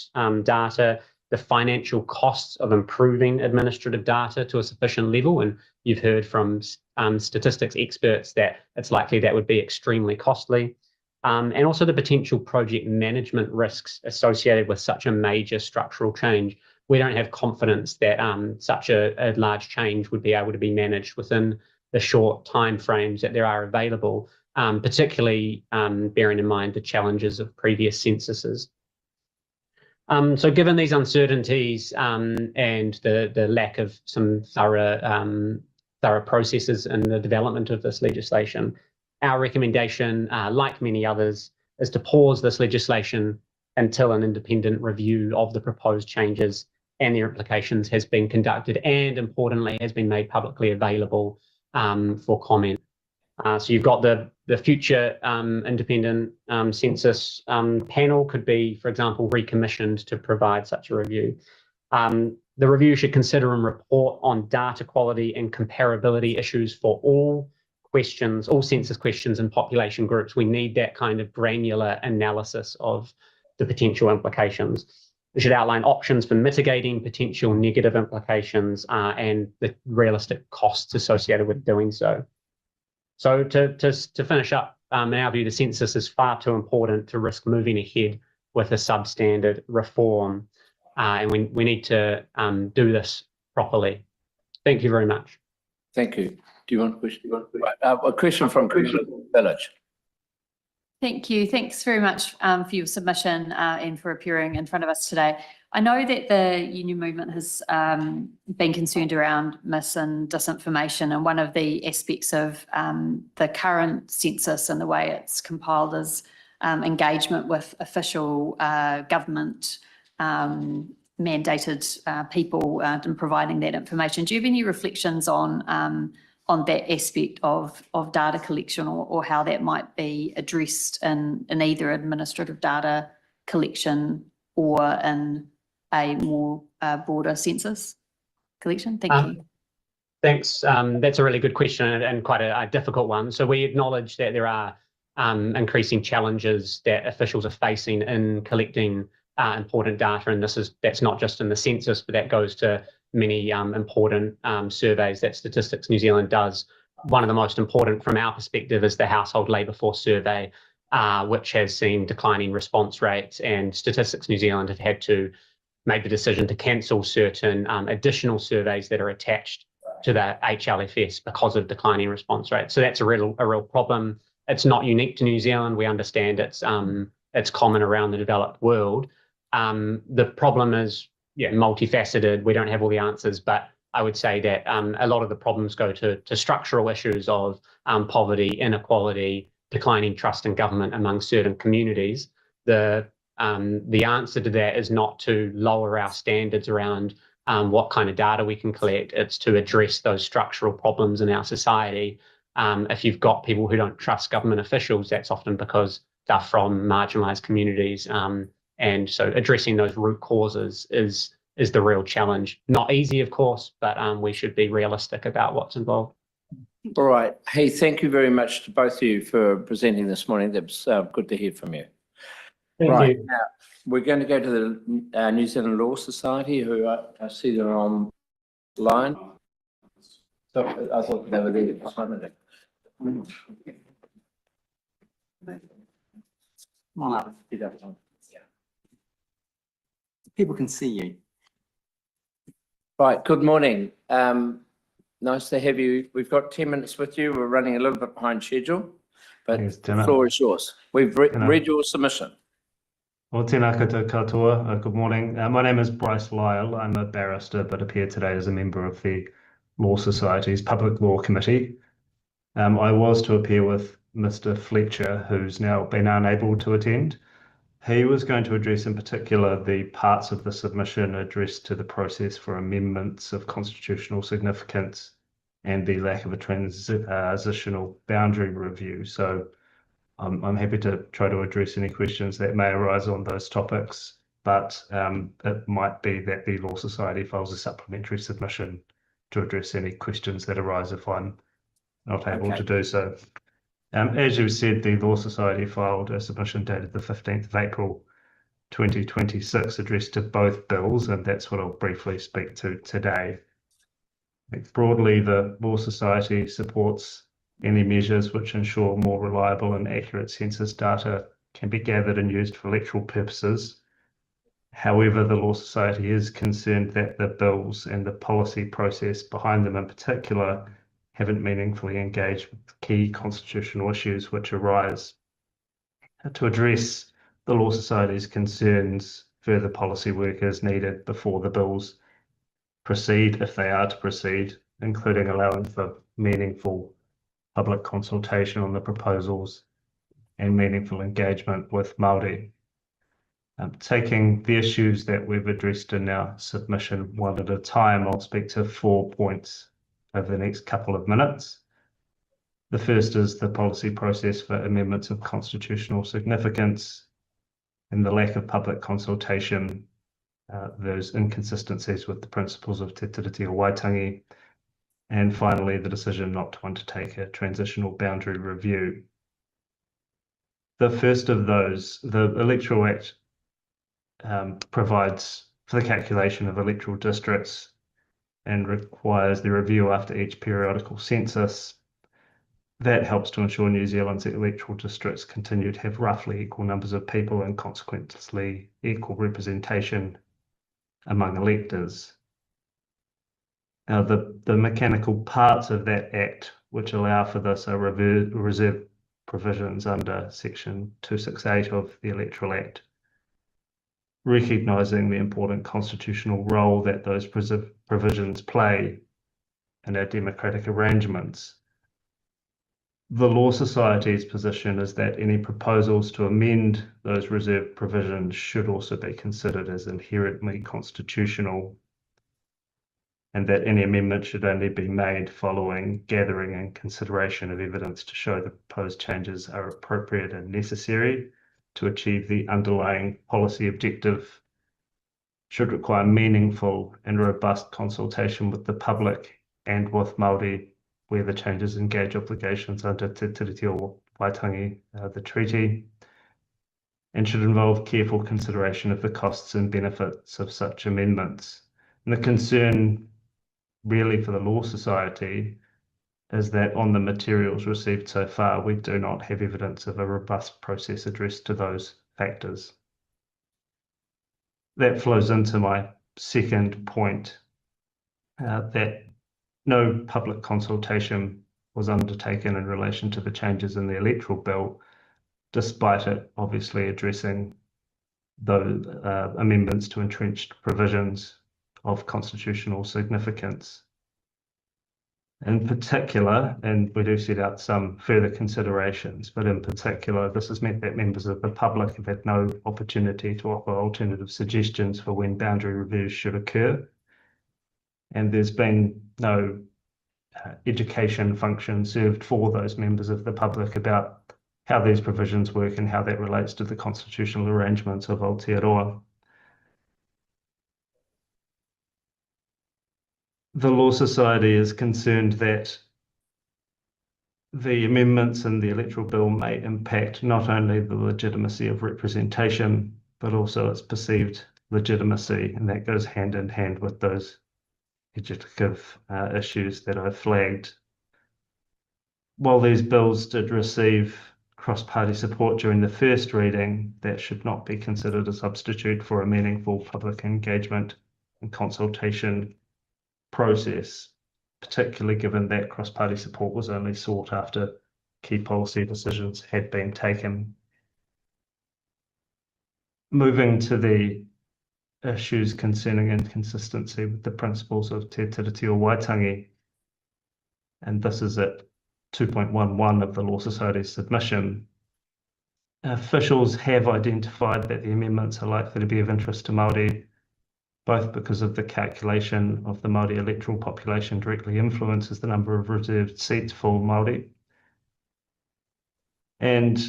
data, the financial costs of improving administrative data to a sufficient level. And you've heard from statistics experts that it's likely that would be extremely costly. And also the potential project management risks associated with such a major structural change, we don't have confidence that such a large change would be able to be managed within the short timeframes that there are available, particularly bearing in mind the challenges of previous censuses. So given these uncertainties and the lack of some thorough processes in the development of this legislation, our recommendation, like many others, is to pause this legislation until an independent review of the proposed changes and their implications has been conducted, and importantly has been made publicly available for comment. So you've got the future independent census panel could be, for example, recommissioned to provide such a review. The review should consider and report on data quality and comparability issues for all questions, all census questions and population groups. We need that kind of granular analysis of the potential implications. It should outline options for mitigating potential negative implications and the realistic costs associated with doing so. So to finish up, in our view, the census is far too important to risk moving ahead with a substandard reform, and we need to do this properly. Thank you very much. Thank you. Do you want a question? A question from Village. Thank you. Thanks very much for your submission and for appearing in front of us today. I know that the union movement has been concerned around mis and disinformation, and one of the aspects of the current census and the way it's compiled is engagement with official government mandated people in providing that information. Do you have any reflections on that aspect of data collection, or how that might be addressed in either administrative data collection or in a more broader census collection? Thank you. Thanks. That's a really good question and quite a difficult one. So we acknowledge that there are increasing challenges that officials are facing in collecting important data, and that's not just in the census, but that goes to many important surveys that Statistics New Zealand does. One of the most important from our perspective is the Household Labour Force Survey, which has seen declining response rates, and Statistics New Zealand have had to make the decision to cancel certain additional surveys that are attached to the HLFS because of declining response rates. So that's a real problem. It's not unique to New Zealand. We understand it's common around the developed world. The problem is multifaceted. We don't have all the answers, but I would say that a lot of the problems go to structural issues of poverty, inequality, declining trust in government among certain communities. The answer to that is not to lower our standards around what kind of data we can collect. It's to address those structural problems in our society. If you've got people who don't trust government officials, that's often because they're from marginalised communities. And so addressing those root causes is the real challenge. Not easy, of course, but we should be realistic about what's involved. All right. Hey, thank you very much to both of you for presenting this morning. That was good to hear from you. Thank you. Now, we're going to go to the New Zealand Law Society, who I see they're online. So I thought they were there this morning. Come on up. People can see you. Right, good morning. Nice to have you. We've got 10 minutes with you. We're running a little bit behind schedule, but the floor is yours. We've read your submission. Well, tēnā koutou katoa. Good morning. My name is Bryce Lyle. I'm a barrister, but appear today as a member of the Law Society's Public Law Committee. I was to appear with Mr. Fletcher, who's now been unable to attend. He was going to address in particular the parts of the submission addressed to the process for amendments of constitutional significance and the lack of a transitional boundary review. So I'm happy to try to address any questions that may arise on those topics, but it might be that the Law Society files a supplementary submission to address any questions that arise if I'm not able to do so. As you said, the Law Society filed a submission dated the 15th of April 2026 addressed to both bills, and that's what I'll briefly speak to today. Broadly, the Law Society supports any measures which ensure more reliable and accurate census data can be gathered and used for electoral purposes. However, the Law Society is concerned that the bills and the policy process behind them in particular haven't meaningfully engaged with key constitutional issues which arise. To address the Law Society's concerns, further policy work is needed before the bills proceed, if they are to proceed, including allowing for meaningful public consultation on the proposals and meaningful engagement with Māori. Taking the issues that we've addressed in our submission one at a time, I'll speak to 4 points over the next couple of minutes. The first is the policy process for amendments of constitutional significance and the lack of public consultation, those inconsistencies with the principles of Te Tiriti o Waitangi, and finally the decision not to undertake a transitional boundary review. The first of those, the Electoral Act provides for the calculation of electoral districts and requires the review after each periodical census. That helps to ensure New Zealand's electoral districts continue to have roughly equal numbers of people and consequently equal representation among electors. Now, the mechanical parts of that act which allow for this are reserved provisions under Section 268 of the Electoral Act, recognising the important constitutional role that those provisions play in our democratic arrangements. The Law Society's position is that any proposals to amend those reserved provisions should also be considered as inherently constitutional, and that any amendment should only be made following gathering and consideration of evidence to show the proposed changes are appropriate and necessary to achieve the underlying policy objective, should require meaningful and robust consultation with the public and with Māori where the changes engage obligations under Te Tiriti o Waitangi, the treaty, and should involve careful consideration of the costs and benefits of such amendments. And the concern really for the Law Society is that on the materials received so far, we do not have evidence of a robust process addressed to those factors. That flows into my second point, that no public consultation was undertaken in relation to the changes in the electoral bill, despite it obviously addressing those amendments to entrenched provisions of constitutional significance. In particular, and we do set out some further considerations, but in particular, this has meant that members of the public have had no opportunity to offer alternative suggestions for when boundary reviews should occur. And there's been no education function served for those members of the public about how these provisions work and how that relates to the constitutional arrangements of Aotearoa. The Law Society is concerned that the amendments in the electoral bill may impact not only the legitimacy of representation, but also its perceived legitimacy, and that goes hand in hand with those legislative issues that I've flagged. While these bills did receive cross-party support during the first reading, that should not be considered a substitute for a meaningful public engagement and consultation process, particularly given that cross-party support was only sought after key policy decisions had been taken. Moving to the issues concerning inconsistency with the principles of Te Tiriti o Waitangi, and this is at 2.11 of the Law Society's submission. Officials have identified that the amendments are likely to be of interest to Māori, both because of the calculation of the Māori electoral population directly influences the number of reserved seats for Māori, and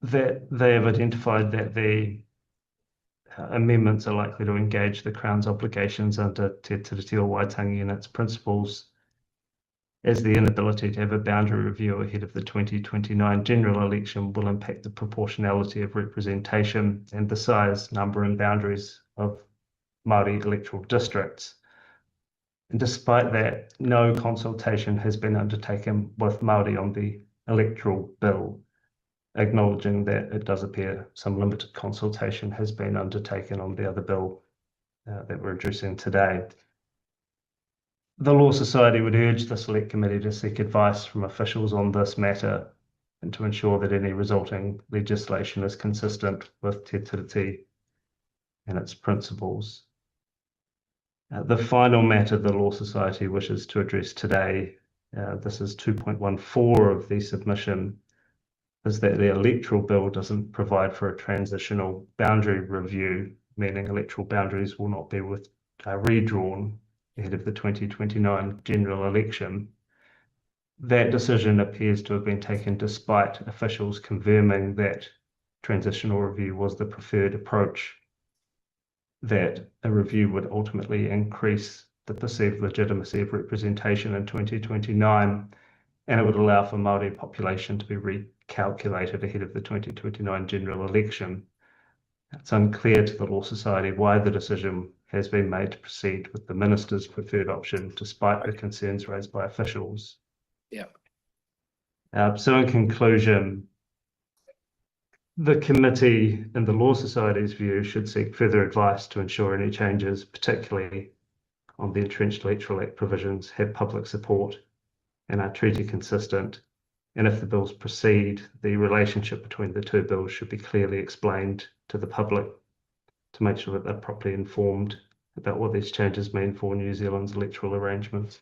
that they have identified that the amendments are likely to engage the Crown's obligations under Te Tiriti o Waitangi and its principles, as the inability to have a boundary review ahead of the 2029 general election will impact the proportionality of representation and the size, number and boundaries of Māori electoral districts. And despite that, no consultation has been undertaken with Māori on the electoral bill. acknowledging that it does appear some limited consultation has been undertaken on the other bill that we're addressing today. The Law Society would urge the Select Committee to seek advice from officials on this matter and to ensure that any resulting legislation is consistent with Te Tiriti and its principles. The final matter the Law Society wishes to address today, this is 2.14 of the submission, is that the electoral bill doesn't provide for a transitional boundary review, meaning electoral boundaries will not be redrawn ahead of the 2029 general election. That decision appears to have been taken despite officials confirming that transitional review was the preferred approach, that a review would ultimately increase the perceived legitimacy of representation in 2029, and it would allow for Māori population to be recalculated ahead of the 2029 general election. It's unclear to the Law Society why the decision has been made to proceed with the Minister's preferred option, despite the concerns raised by officials. Yeah. So in conclusion, the committee, in the Law Society's view, should seek further advice to ensure any changes, particularly on the entrenched Electoral Act provisions, have public support and are treaty consistent. And if the bills proceed, the relationship between the two bills should be clearly explained to the public to make sure that they're properly informed about what these changes mean for New Zealand's electoral arrangements.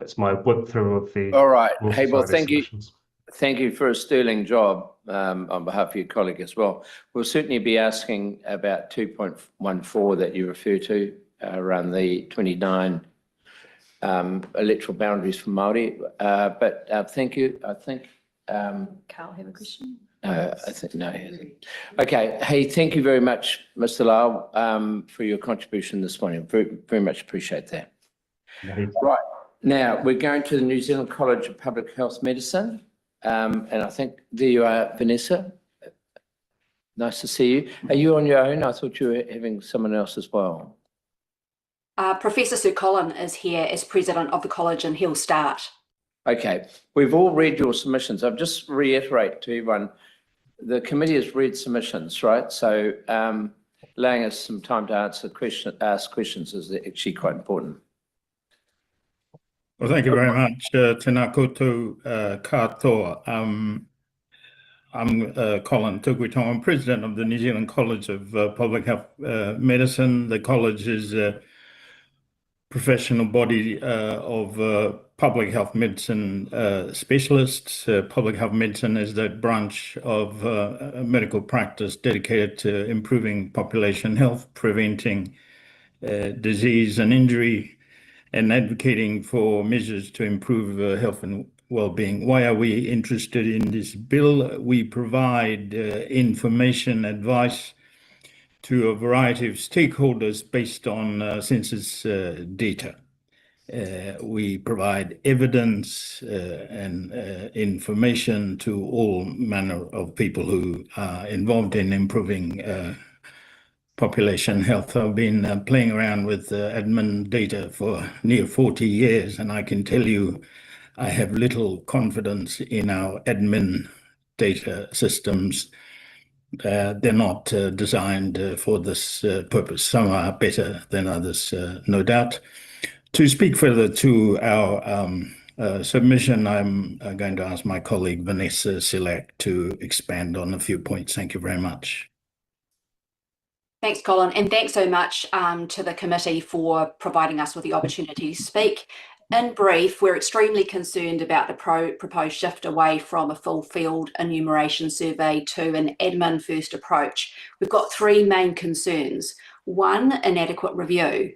That's my whip through of the All right. Law Hey, well, Society thank you. submissions. Thank you for a sterling job on behalf of your colleague as well. We'll certainly be asking about 2.14 that you refer to around the 29 electoral boundaries for Māori. But thank you. I think Carl have a question? I think no. Okay. Hey, thank you very much, Mr. Lau, for your contribution this morning. Very, very much appreciate that. Right. Now, we're going to the New Zealand College of Public Health Medicine. And I think there you are, Vanessa. Nice to see you. Are you on your own? I thought you were having someone else as well. Professor Sir Colin is here as president of the college and he'll start. Okay. We've all read your submissions. I'll just reiterate to everyone, the committee has read submissions, right? So allowing us some time to ask questions is actually quite important. Well, thank you very much. Tēnā koutou katoa. I'm Colin Tukuitonga. I'm president of the New Zealand College of Public Health Medicine. The college is a professional body of public health medicine specialists. Public health medicine is that branch of medical practice dedicated to improving population health, preventing disease and injury, and advocating for measures to improve health and well-being. Why are we interested in this bill? We provide information, advice to a variety of stakeholders based on census data. We provide evidence and information to all manner of people who are involved in improving population health. I've been playing around with admin data for near 40 years, and I can tell you I have little confidence in our admin data systems. They're not designed for this purpose. Some are better than others, no doubt. To speak further to our submission, I'm going to ask my colleague Vanessa Silak to expand on a few points. Thank you very much. Thanks, Colin, and thanks so much to the committee for providing us with the opportunity to speak. In brief, we're extremely concerned about the proposed shift away from a full field enumeration survey to an admin first approach. We've got three main concerns. One, inadequate review.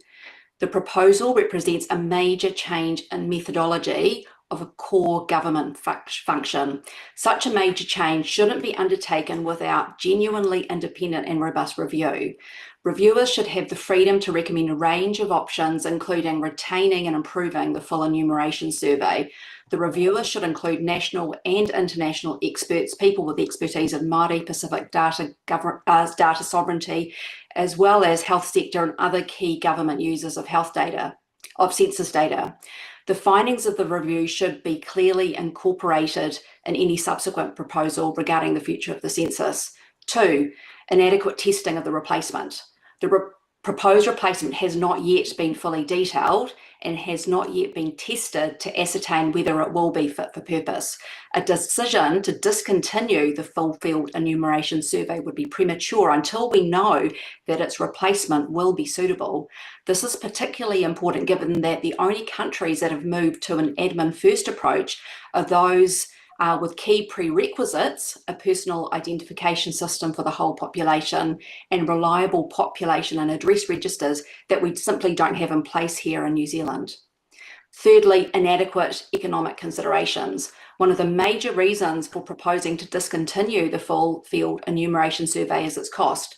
The proposal represents a major change in methodology of a core government function. Such a major change shouldn't be undertaken without genuinely independent and robust review. Reviewers should have the freedom to recommend a range of options, including retaining and improving the full enumeration survey. The reviewers should include national and international experts, people with the expertise in Māori Pacific data sovereignty, as well as health sector and other key government users of health data, of census data. The findings of the review should be clearly incorporated in any subsequent proposal regarding the future of the census. 2, inadequate testing of the replacement. The proposed replacement has not yet been fully detailed and has not yet been tested to ascertain whether it will be fit for purpose. A decision to discontinue the full field enumeration survey would be premature until we know that its replacement will be suitable. This is particularly important given that the only countries that have moved to an admin first approach are those with key prerequisites, a personal identification system for the whole population and reliable population and address registers that we simply don't have in place here in New Zealand. Thirdly, inadequate economic considerations. One of the major reasons for proposing to discontinue the full field enumeration survey is its cost.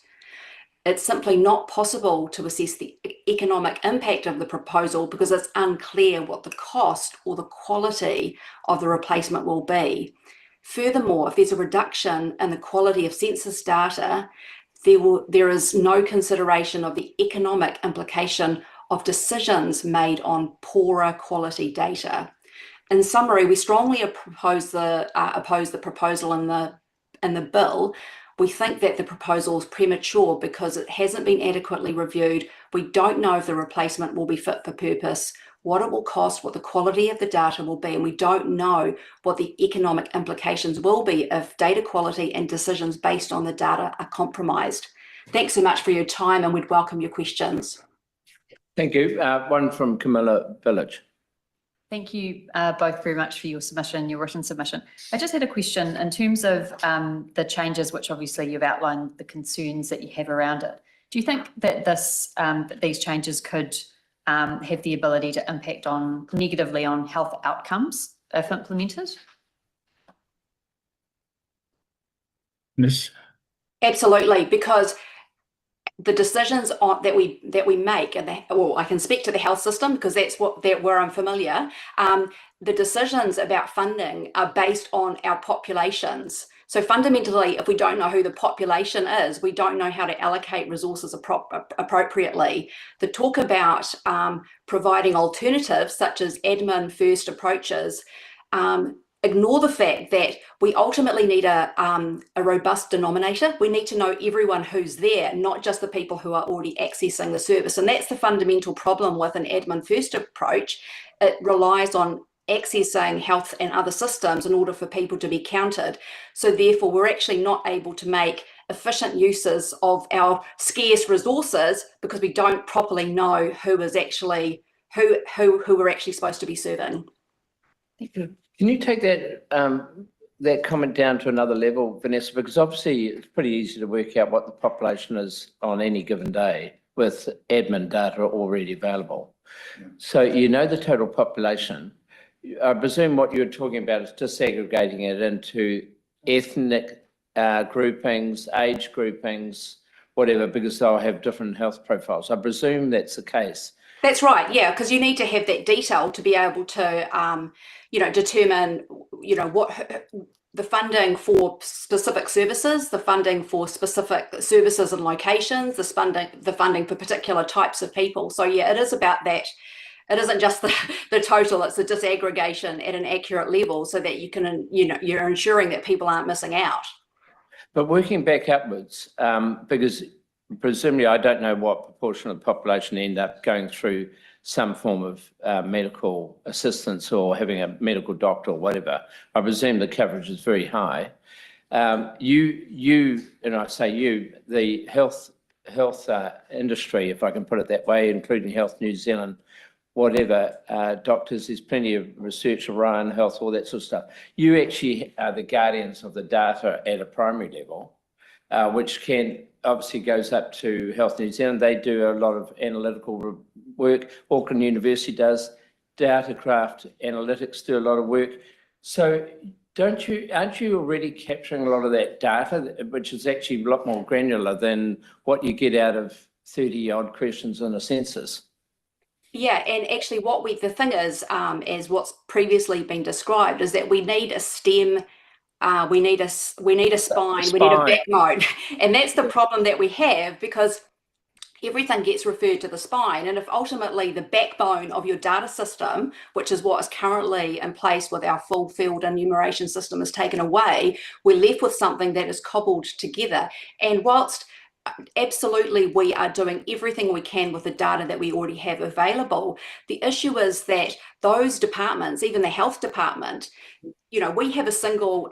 It's simply not possible to assess the economic impact of the proposal because it's unclear what the cost or the quality of the replacement will be. Furthermore, if there's a reduction in the quality of census data, there is no consideration of the economic implication of decisions made on poorer quality data. In summary, we strongly oppose the proposal in the bill. We think that the proposal is premature because it hasn't been adequately reviewed. We don't know if the replacement will be fit for purpose, what it will cost, what the quality of the data will be, and we don't know what the economic implications will be if data quality and decisions based on the data are compromised. Thanks so much for your time, and we'd welcome your questions. Thank you. One from Camilla Village. Thank you both very much for your submission, your written submission. I just had a question in terms of the changes, which obviously you've outlined the concerns that you have around it. Do you think that these changes could have the ability to impact negatively on health outcomes if implemented? Yes. Absolutely, because the decisions that we make, I can speak to the health system because that's where I'm familiar. The decisions about funding are based on our populations. So fundamentally, if we don't know who the population is, we don't know how to allocate resources appropriately. The talk about providing alternatives such as admin first approaches ignore the fact that we ultimately need a robust denominator. We need to know everyone who's there, not just the people who are already accessing the service. And that's the fundamental problem with an admin first approach. It relies on accessing health and other systems in order for people to be counted. So therefore, we're actually not able to make efficient uses of our scarce resources because we don't properly know who is actually who we're actually supposed to be serving. Thank you. Can you take that comment down to another level, Vanessa? Because obviously it's pretty easy to work out what the population is on any given day with admin data already available. Yeah. So you know the total population. I presume what you're talking about is disaggregating it into ethnic groupings, age groupings, whatever, because they'll have different health profiles. I presume that's the case. That's right, yeah, because you need to have that detail to be able to, determine, what the funding for specific services, the funding for specific services and locations, the funding for particular types of people. So yeah, it is about that. It isn't just the total, it's the disaggregation at an accurate level so that you can, you're ensuring that people aren't missing out. But working back upwards, because presumably I don't know what proportion of the population end up going through some form of medical assistance or having a medical doctor or whatever. I presume the coverage is very high. You, and I say you, the health industry, if I can put it that way, including Health New Zealand, whatever, doctors, there's plenty of research, Orion Health, all that sort of stuff. You actually are the guardians of the data at a primary level, which can obviously goes up to Health New Zealand. They do a lot of analytical work. Auckland University does. Datacraft Analytics do a lot of work. So aren't you already capturing a lot of that data, which is actually a lot more granular than what you get out of 30 odd questions in a census? Yeah, and actually the thing is, as what's previously been described, is that we need a stem, we need a spine, we need a backbone. And that's the problem that we have because, everything gets referred to the spine. And if ultimately the backbone of your data system, which is what is currently in place with our full field enumeration system, is taken away, we're left with something that is cobbled together. And whilst absolutely we are doing everything we can with the data that we already have available, the issue is that those departments, even the health department, you know, we have a single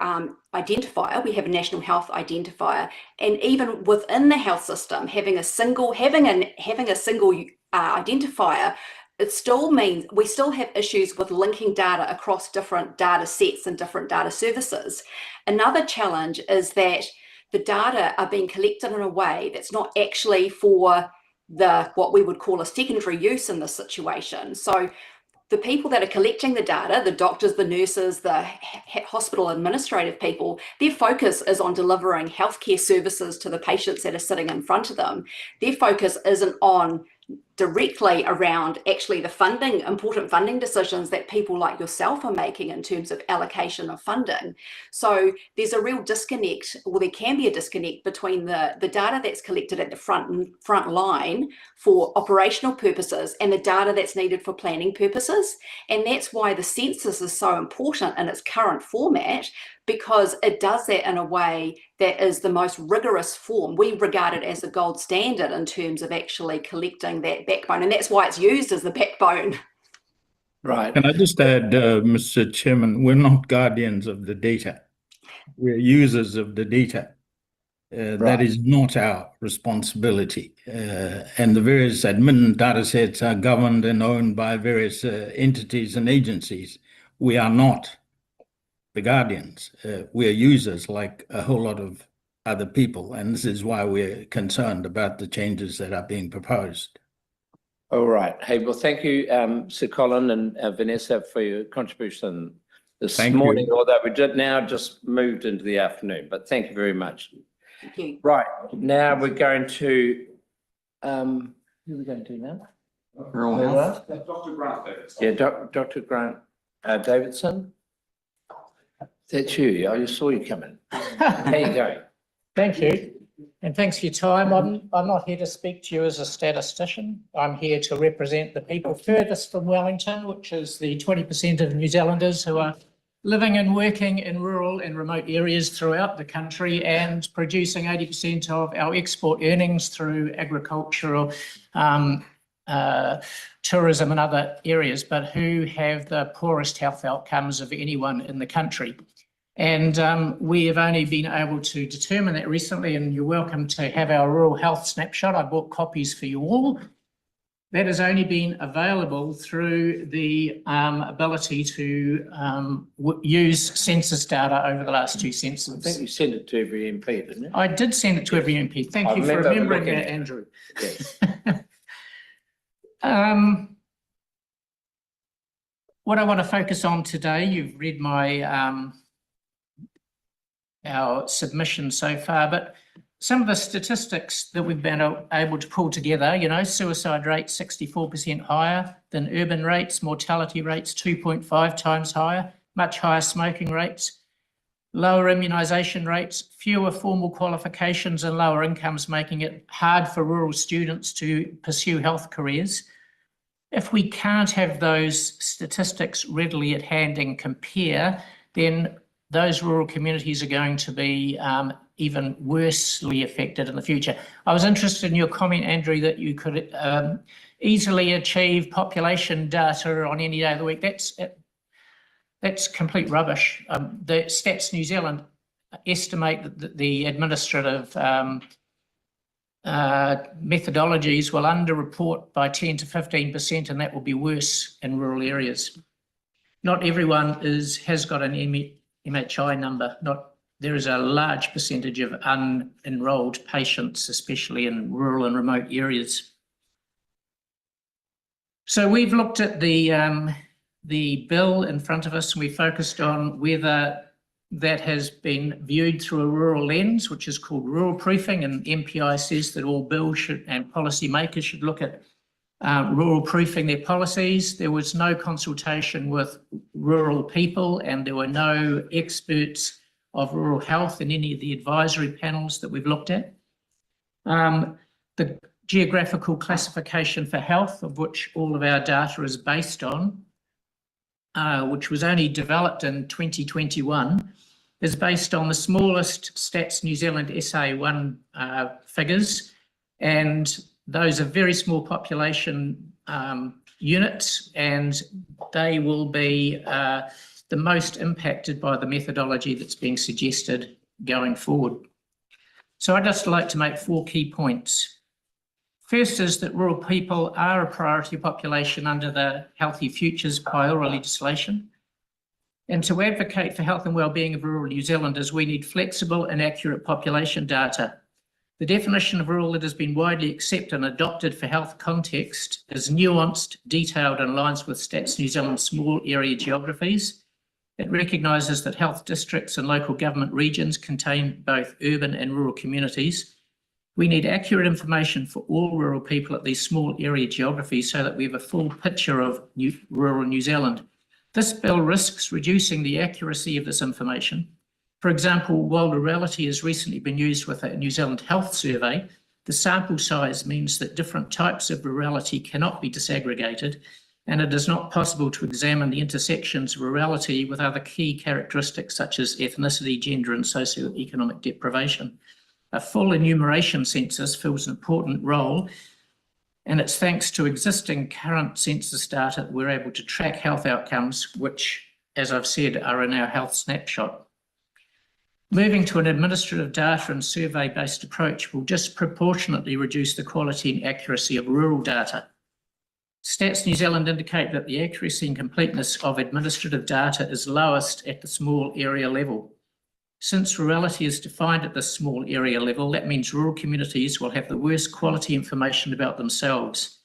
identifier, we have a national health identifier, and even within the health system, having a single identifier, it still means we still have issues with linking data across different data sets and different data services. Another challenge is that the data are being collected in a way that's not actually for what we would call a secondary use in this situation. So the people that are collecting the data, the doctors, the nurses, the hospital administrative people, their focus is on delivering healthcare services to the patients that are sitting in front of them. Their focus isn't on directly around actually the funding, important funding decisions that people like yourself are making in terms of allocation of funding. So there's a real disconnect, or there can be a disconnect between the data that's collected at the front line for operational purposes and the data that's needed for planning purposes. And that's why the census is so important in its current format, because it does that in a way that is the most rigorous form. We regard it as a gold standard in terms of actually collecting that backbone, and that's why it's used as the backbone. Right. Can I just add, Mr. Chairman, we're not guardians of the data. We're users of the data. That is not our responsibility. And the various admin data sets are governed and owned by various entities and agencies. We are not the guardians. We're users like a whole lot of other people. And this is why we're concerned about the changes that are being proposed. All right. Hey, well, thank you, Sir Colin and Vanessa, for your contribution this morning, although we did now just moved into the afternoon, but thank you very much. Thank you. Right, now we're going to, who are we going to now? Dr. Grant Davidson. Yeah, Dr. Grant Davidson. That's you. I just saw you coming. How you going? Thank you. And thanks for your time. I'm not here to speak to you as a statistician. I'm here to represent the people furthest from Wellington, which is the 20% of New Zealanders who are living and working in rural and remote areas throughout the country and producing 80% of our export earnings through agricultural, tourism and other areas, but who have the poorest health outcomes of anyone in the country. And we have only been able to determine that recently, and you're welcome to have our rural health snapshot. I bought copies for you all. That has only been available through the ability to use census data over the last two censuses. I think you sent it to every MP, didn't you? I did send it to every MP. Thank you for remembering that, Andrew. Yes. What I want to focus on today, you've read my our submission so far, but some of the statistics that we've been able to pull together, you know, suicide rates 64% higher than urban rates, mortality rates 2.5 times higher, much higher smoking rates, lower immunisation rates, fewer formal qualifications and lower incomes, making it hard for rural students to pursue health careers. If we can't have those statistics readily at hand and compare, then those rural communities are going to be even worsely affected in the future. I was interested in your comment, Andrew, that you could easily achieve population data on any day of the week. That's complete rubbish. The Stats New Zealand estimate that the administrative methodologies will underreport by 10 to 15%, and that will be worse in rural areas. Not everyone has got an MHI number. There is a large percentage of unenrolled patients, especially in rural and remote areas. So we've looked at the bill in front of us, and we focused on whether that has been viewed through a rural lens, which is called rural proofing, and MPI says that all bills and policy makers should look at rural proofing their policies. There was no consultation with rural people, and there were no experts of rural health in any of the advisory panels that we've looked at. The geographical classification for health, of which all of our data is based on, which was only developed in 2021, is based on the smallest Stats New Zealand SA1 figures, and those are very small population units, and they will be the most impacted by the methodology that's being suggested going forward. So I'd just like to make 4 key points. First is that rural people are a priority population under the Healthy Futures Pāora legislation. And to advocate for health and wellbeing of rural New Zealanders, we need flexible and accurate population data. The definition of rural that has been widely accepted and adopted for health context is nuanced, detailed, and aligns with Stats New Zealand's small area geographies. It recognises that health districts and local government regions contain both urban and rural communities. We need accurate information for all rural people at these small area geographies so that we have a full picture of rural New Zealand. This bill risks reducing the accuracy of this information. For example, while rurality has recently been used with a New Zealand Health Survey, the sample size means that different types of rurality cannot be disaggregated, and it is not possible to examine the intersections of rurality with other key characteristics such as ethnicity, gender, and socioeconomic deprivation. A full enumeration census fills an important role, and it's thanks to existing current census data that we're able to track health outcomes, which, as I've said, are in our health snapshot. Moving to an administrative data and survey-based approach will disproportionately reduce the quality and accuracy of rural data. Stats New Zealand indicate that the accuracy and completeness of administrative data is lowest at the small area level. Since rurality is defined at the small area level, that means rural communities will have the worst quality information about themselves.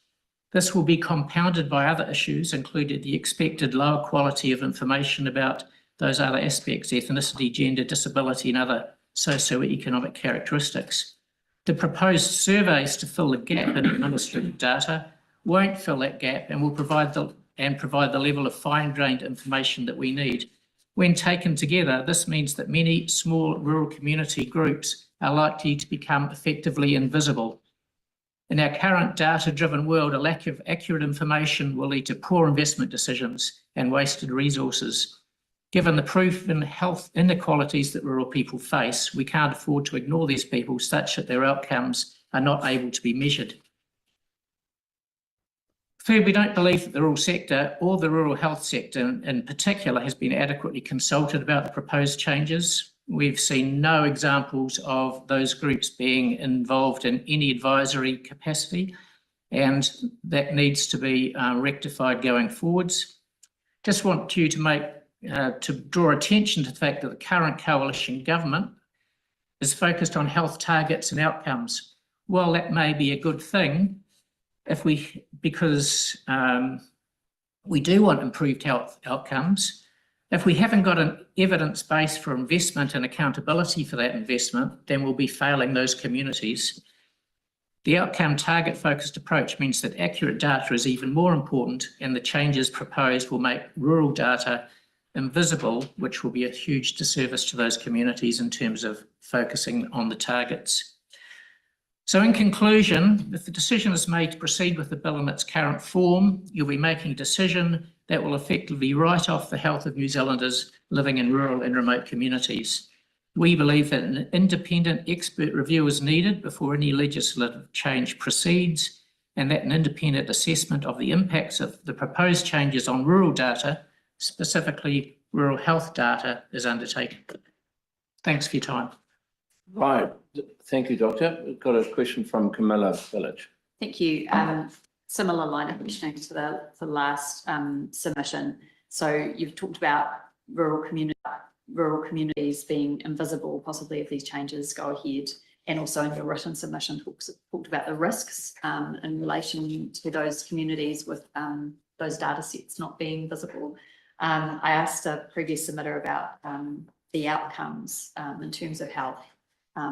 This will be compounded by other issues, including the expected lower quality of information about those other aspects, ethnicity, gender, disability, and other socioeconomic characteristics. The proposed surveys to fill the gap in administrative data won't fill that gap and will provide the level of fine-grained information that we need. When taken together, this means that many small rural community groups are likely to become effectively invisible. In our current data-driven world, a lack of accurate information will lead to poor investment decisions and wasted resources. Given the proven health inequalities that rural people face, we can't afford to ignore these people such that their outcomes are not able to be measured. Third, we don't believe that the rural sector or the rural health sector in particular has been adequately consulted about the proposed changes. We've seen no examples of those groups being involved in any advisory capacity, and that needs to be rectified going forwards. Just want you to draw attention to the fact that the current coalition government is focused on health targets and outcomes. While that may be a good thing, because we do want improved health outcomes, if we haven't got an evidence base for investment and accountability for that investment, then we'll be failing those communities. The outcome target focused approach means that accurate data is even more important, and the changes proposed will make rural data invisible, which will be a huge disservice to those communities in terms of focusing on the targets. So in conclusion, if the decision is made to proceed with the bill in its current form, you'll be making a decision that will effectively write off the health of New Zealanders living in rural and remote communities. We believe that an independent expert review is needed before any legislative change proceeds, and that an independent assessment of the impacts of the proposed changes on rural data, specifically rural health data, is undertaken. Thanks for your time. Right. Thank you, Doctor. We've got a question from Camilla Village. Thank you. Similar line of questioning to the last submission. So you've talked about rural communities being invisible, possibly if these changes go ahead, and also in your written submission talked about the risks in relation to those communities with those data sets not being visible. I asked a previous submitter about the outcomes in terms of health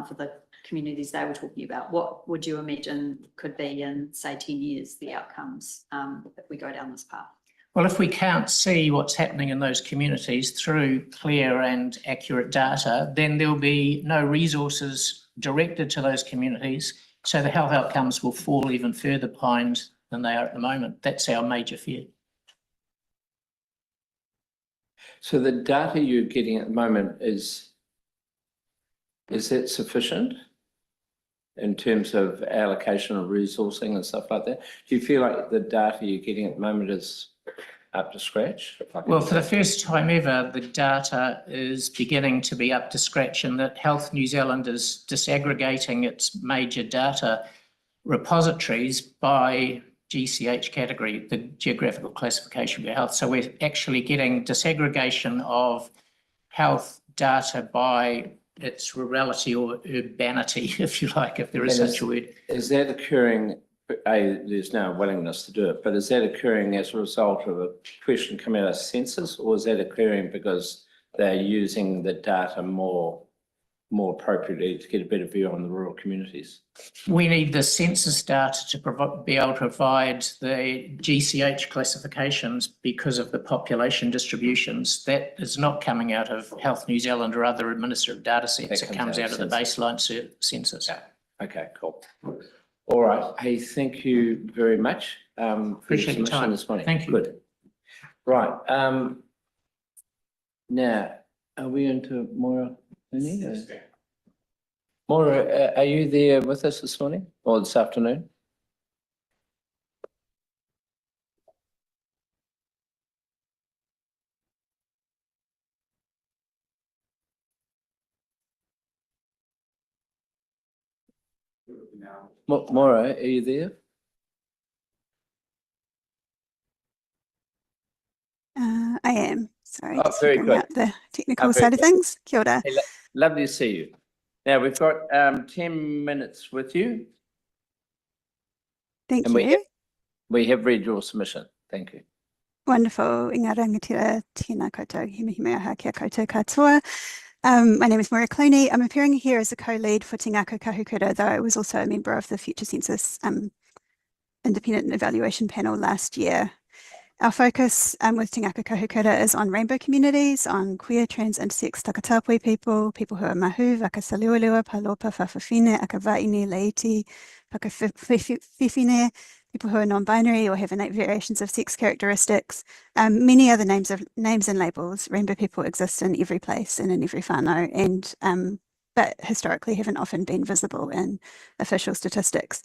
for the communities they were talking about. What would you imagine could be in, say, 10 years, the outcomes if we go down this path? Well, if we can't see what's happening in those communities through clear and accurate data, then there'll be no resources directed to those communities, So the health outcomes will fall even further behind than they are at the moment. That's our major fear. So the data you're getting at the moment is that sufficient in terms of allocation of resourcing and stuff like that? Do you feel like the data you're getting at the moment is up to scratch? Well, for the first time ever, the data is beginning to be up to scratch, and that Health New Zealand is disaggregating its major data repositories by GCH category, the geographical classification of health. So we're actually getting disaggregation of health data by its rurality or urbanity, if you like, if there is such a word. Is that occurring, there's no willingness to do it, but is that occurring as a result of a question coming out of Census, or is that occurring because they're using the data more appropriately to get a better view on the rural communities? We need the census data to be able to provide the GCH classifications because of the population distributions. That is not coming out of Health New Zealand or other administrative data sets. It comes out of the baseline census. Yeah. Okay, cool. All right. Hey, thank you very much. Appreciate your time this morning. Thank you. Good. Right. Now, are we into Moira? Moira, are you there with us this morning or this afternoon? Moira, are you there? I am. Sorry, Oh, just very figuring good. out the technical Very side of good. things. Kia ora. Hey, lovely to see you. Now, we've got 10 minutes with you. Thank and you. We have read your submission. Thank you. Wonderful. Inga rangatira, tēnā koutou, hime aha kia koutou katoa. My name is Moira Clooney. I'm appearing here as a co-lead for Te Ngākau Kahukura, though I was also a member of the Future Census Independent Evaluation Panel last year. Our focus with Te Ngākau Kahukura is on rainbow communities, on queer, trans, intersex, takatapui people, people who are mahu, whakasaliwaliwa, palopa, whawhawhine, akawāine, laiti, whakawhiwhine, people who are non-binary or have innate variations of sex characteristics. Many other names and labels. Rainbow people exist in every place and in every whānau, and but historically haven't often been visible in official statistics.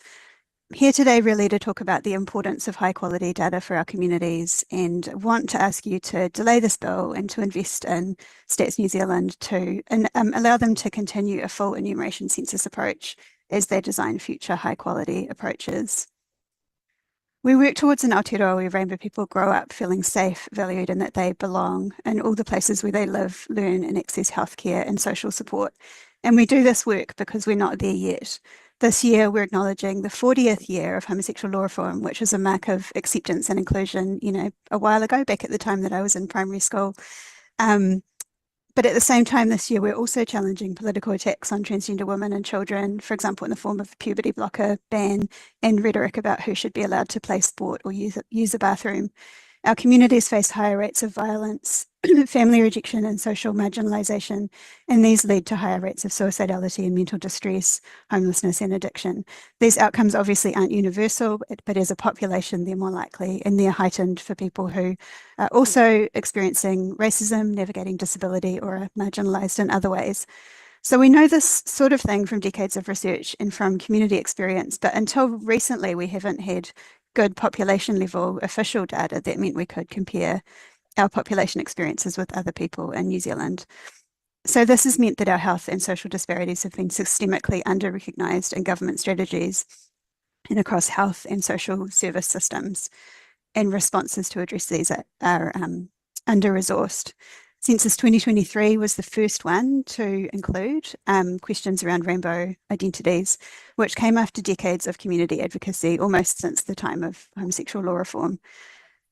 Here today really to talk about the importance of high quality data for our communities, and want to ask you to delay this bill and to invest in Stats New Zealand to allow them to continue a full enumeration census approach as they design future high quality approaches. We work towards an Aotearoa where rainbow people grow up feeling safe, valued, and that they belong in all the places where they live, learn, and access healthcare and social support. And we do this work because we're not there yet. This year, we're acknowledging the 40th year of homosexual law reform, which was a mark of acceptance and inclusion, you know, a while ago, back at the time that I was in primary school. But at the same time this year, we're also challenging political attacks on transgender women and children, for example, in the form of a puberty blocker ban and rhetoric about who should be allowed to play sport or use a bathroom. Our communities face higher rates of violence, family rejection, and social marginalisation, and these lead to higher rates of suicidality and mental distress, homelessness, and addiction. These outcomes obviously aren't universal, but as a population, they're more likely, and they're heightened for people who are also experiencing racism, navigating disability, or are marginalised in other ways. So we know this sort of thing from decades of research and from community experience, but until recently, we haven't had good population level official data that meant we could compare our population experiences with other people in New Zealand. So this has meant that our health and social disparities have been systemically under-recognised in government strategies and across health and social service systems, and responses to address these are under-resourced. Census 2023 was the first one to include questions around rainbow identities, which came after decades of community advocacy, almost since the time of homosexual law reform.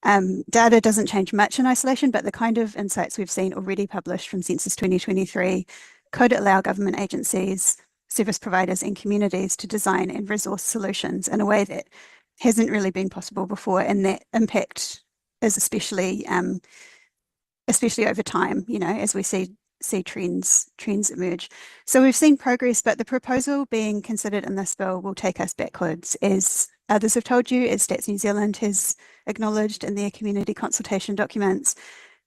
Data doesn't change much in isolation, but the kind of insights we've seen already published from Census 2023 could allow government agencies, service providers, and communities to design and resource solutions in a way that hasn't really been possible before, and that impact is especially over time, you know, as we see see trends emerge. So we've seen progress, but the proposal being considered in this bill will take us backwards, as others have told you, as Stats New Zealand has acknowledged in their community consultation documents.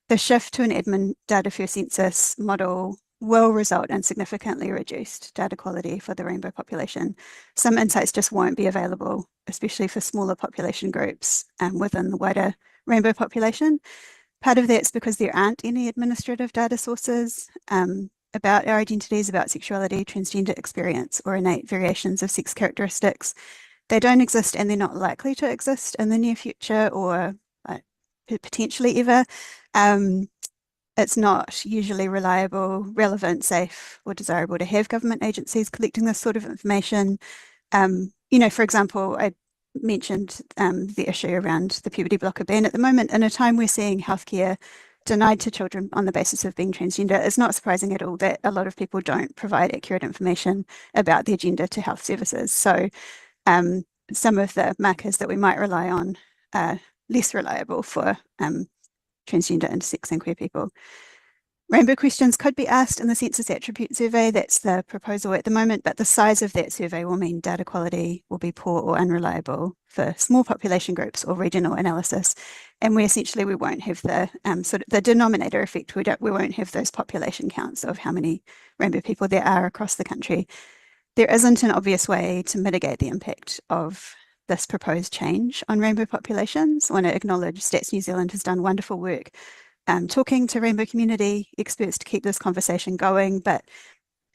The shift to an admin data first census model will result in significantly reduced data quality for the rainbow population. Some insights just won't be available, especially for smaller population groups within the wider rainbow population. Part of that's because there aren't any administrative data sources about our identities, about sexuality, transgender experience, or innate variations of sex characteristics. They don't exist, and they're not likely to exist in the near future or potentially ever. It's not usually reliable, relevant, safe, or desirable to have government agencies collecting this sort of information. For example, I mentioned the issue around the puberty blocker ban. At the moment, in a time we're seeing healthcare denied to children on the basis of being transgender, it's not surprising at all that a lot of people don't provide accurate information about their gender to health services. So some of the markers that we might rely on are less reliable for transgender, intersex, and queer people. Rainbow questions could be asked in the Census Attribute Survey. That's the proposal at the moment, but the size of that survey will mean data quality will be poor or unreliable for small population groups or regional analysis. And we won't have the the denominator effect. We won't have those population counts of how many rainbow people there are across the country. There isn't an obvious way to mitigate the impact of this proposed change on rainbow populations. I want to acknowledge Stats New Zealand has done wonderful work talking to rainbow community experts to keep this conversation going, but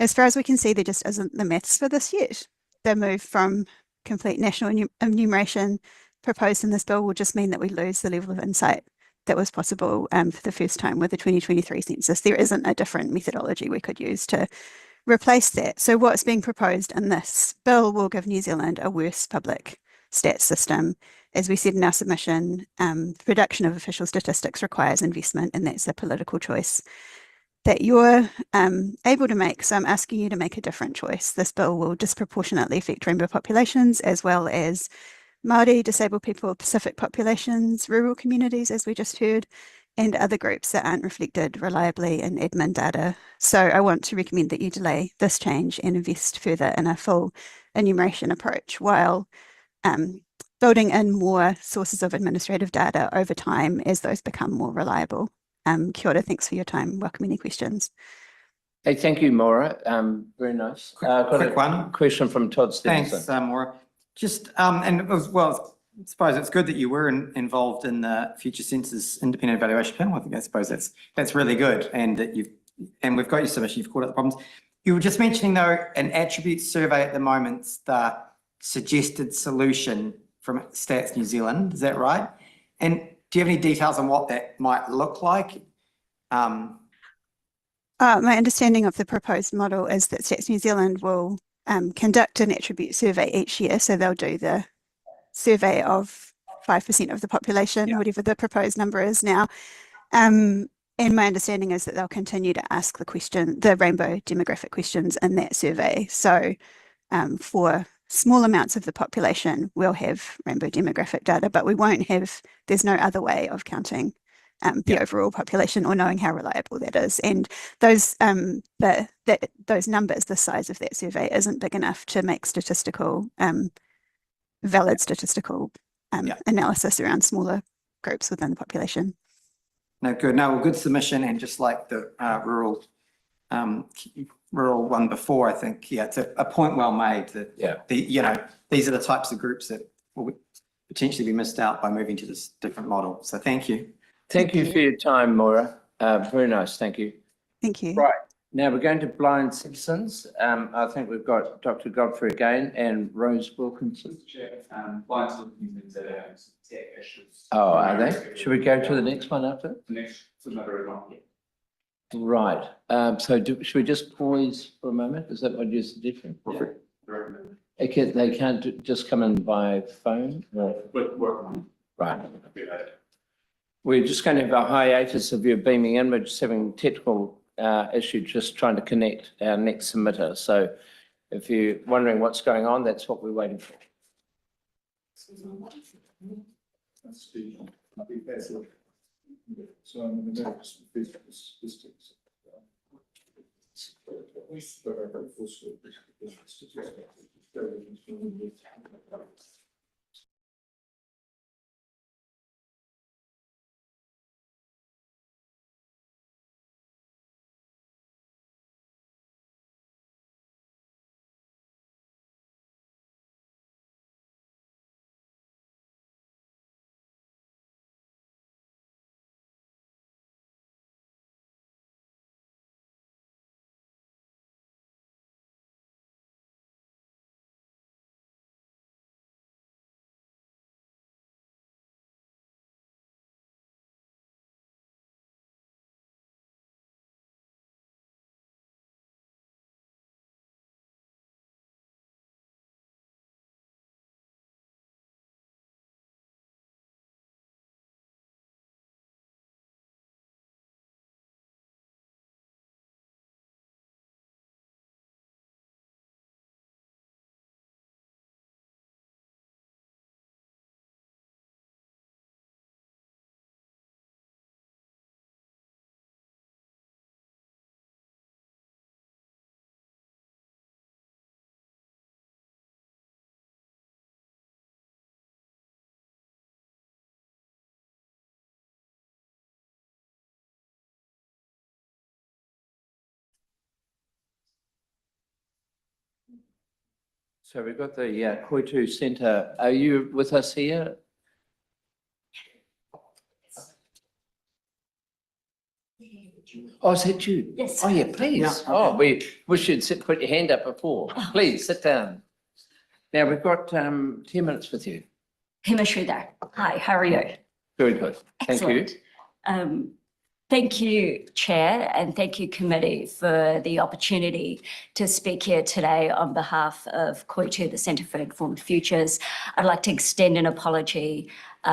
as far as we can see, there just isn't the maths for this yet. The move from complete national enumeration proposed in this bill will just mean that we lose the level of insight that was possible for the first time with the 2023 census. There isn't a different methodology we could use to replace that. So what's being proposed in this bill will give New Zealand a worse public stats system. As we said in our submission, the production of official statistics requires investment, and that's a political choice that you're able to make. So I'm asking you to make a different choice. This bill will disproportionately affect rainbow populations, as well as Māori, disabled people, Pacific populations, rural communities, as we just heard, and other groups that aren't reflected reliably in admin data. So I want to recommend that you delay this change and invest further in a full enumeration approach while building in more sources of administrative data over time as those become more reliable. Kia ora, thanks for your time. Welcome any questions. Hey, thank you, Maura. Very nice. Quick one. Question from Todd Stevenson. Thanks, Maura. Just, and it was, well, I suppose it's good that you were involved in the Future Census Independent Evaluation Panel. I suppose that's really good, and that we've got your submission, you've called out the problems. You were just mentioning though, an attribute survey at the moment's the suggested solution from Stats New Zealand, is that right? And do you have any details on what that might look like? My understanding of the proposed model is that Stats New Zealand will conduct an attribute survey each year. So they'll do the survey of 5% of the population, whatever the proposed number is now. And my understanding is that they'll continue to ask the rainbow demographic questions in that survey. So for small amounts of the population, we'll have rainbow demographic data, but we won't have, there's no other way of counting the overall population or knowing how reliable that is. And those those numbers, the size of that survey isn't big enough to make valid statistical analysis around smaller groups within the population. No, good. No, good submission, and just like the rural one before, I think, it's a point well made that these are the types of groups that will potentially be missed out by moving to this different model. So thank you. Thank you for your time, Maura. Very nice. Thank you. Thank you. Right. Now we're going to blind citizens. I think we've got Dr. Godfrey again and Rose Wilkinson. Blind citizens that have tech issues. Oh, are they? Should we go to the next one after? The next another one. Right. Should we just pause for a moment? Is that what you're suggesting? Okay, they can't just come in by phone? Right. We're just going to have a hiatus of your beaming in. We're just having technical issue, just trying to connect our next submitter. So if you're wondering what's going on, that's what we're waiting for. So we've got the Koitu Centre. Are you with us here? Oh, is that you? Yes. Oh, yeah, please. Yeah, Oh, we wish you'd put your hand up before. Please sit down. Now, we've got 10 minutes with you. Pema Sridhar. Hi, how are you? Very good. Thank you. Excellent. Thank you, Chair, and thank you, Committee, for the opportunity to speak here today on behalf of Koitu, the Centre for Informed Futures. I'd like to extend an apology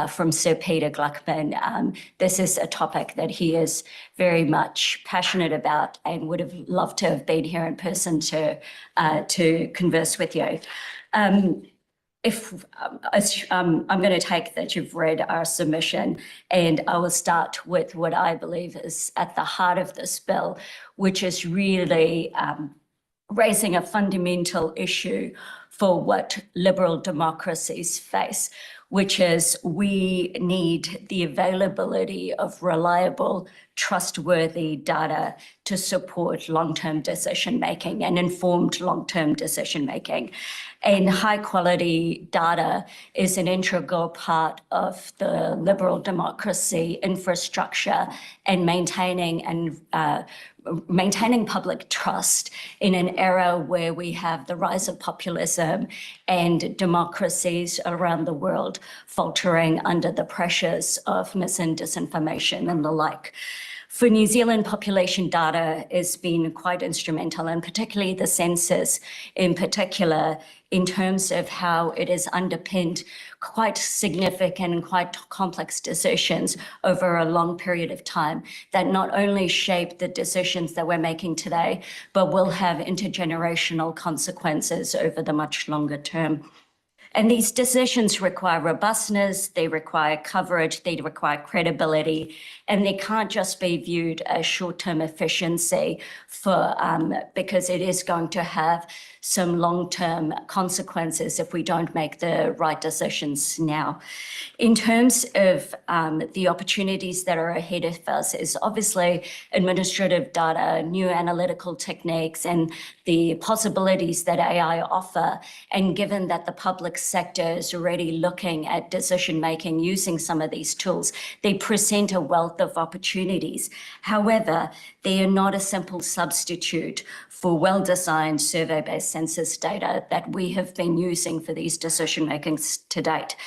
from Sir Peter Gluckman. This is a topic that he is very much passionate about and would have loved to have been here in person to converse with you. I'm going to take that you've read our submission, and I will start with what I believe is at the heart of this bill, which is really raising a fundamental issue for what liberal democracies face, which is we need the availability of reliable, trustworthy data to support long-term decision-making and informed long-term decision-making. And high-quality data is an integral part of the liberal democracy infrastructure and maintaining public trust in an era where we have the rise of populism and democracies around the world faltering under the pressures of mis and disinformation and the like. For New Zealand, population data has been quite instrumental, and particularly the census in particular, in terms of how it has underpinned quite significant and quite complex decisions over a long period of time that not only shape the decisions that we're making today, but will have intergenerational consequences over the much longer term. And these decisions require robustness, they require coverage, they require credibility, and they can't just be viewed as short-term efficiency because it is going to have some long-term consequences if we don't make the right decisions now. In terms of the opportunities that are ahead of us is obviously administrative data, new analytical techniques, and the possibilities that AI offer. And given that the public sector is already looking at decision-making using some of these tools, they present a wealth of opportunities. However, they are not a simple substitute for well-designed survey-based census data that we have been using for these decision-makings to date.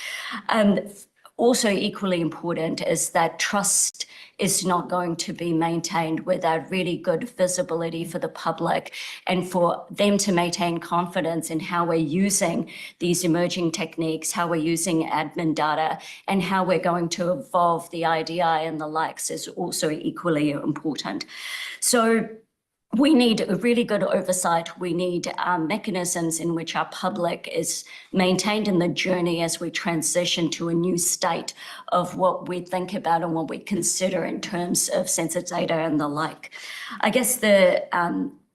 Also equally important is that trust is not going to be maintained without really good visibility for the public and for them to maintain confidence in how we're using these emerging techniques, how we're using admin data, and how we're going to evolve the IDI and the likes is also equally important. So we need a really good oversight. We need mechanisms in which our public is maintained in the journey as we transition to a new state of what we think about and what we consider in terms of census data and the like. I guess the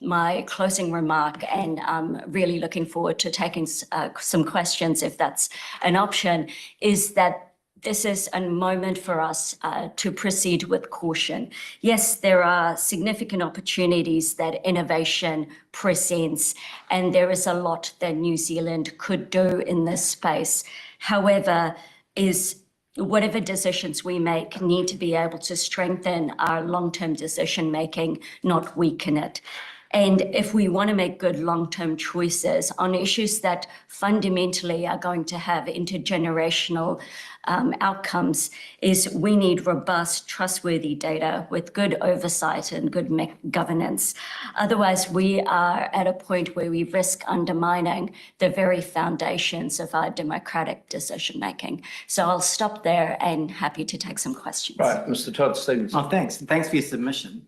my closing remark, and I'm really looking forward to taking some questions if that's an option, is that this is a moment for us to proceed with caution. Yes, there are significant opportunities that innovation presents, and there is a lot that New Zealand could do in this space. However, whatever decisions we make need to be able to strengthen our long-term decision-making, not weaken it. And if we want to make good long-term choices on issues that fundamentally are going to have intergenerational outcomes, is we need robust, trustworthy data with good oversight and good governance. Otherwise, we are at a point where we risk undermining the very foundations of our democratic decision-making. So I'll stop there and happy to take some questions. Right, Mr. Todd Stevenson. Oh, thanks. And thanks for your submission.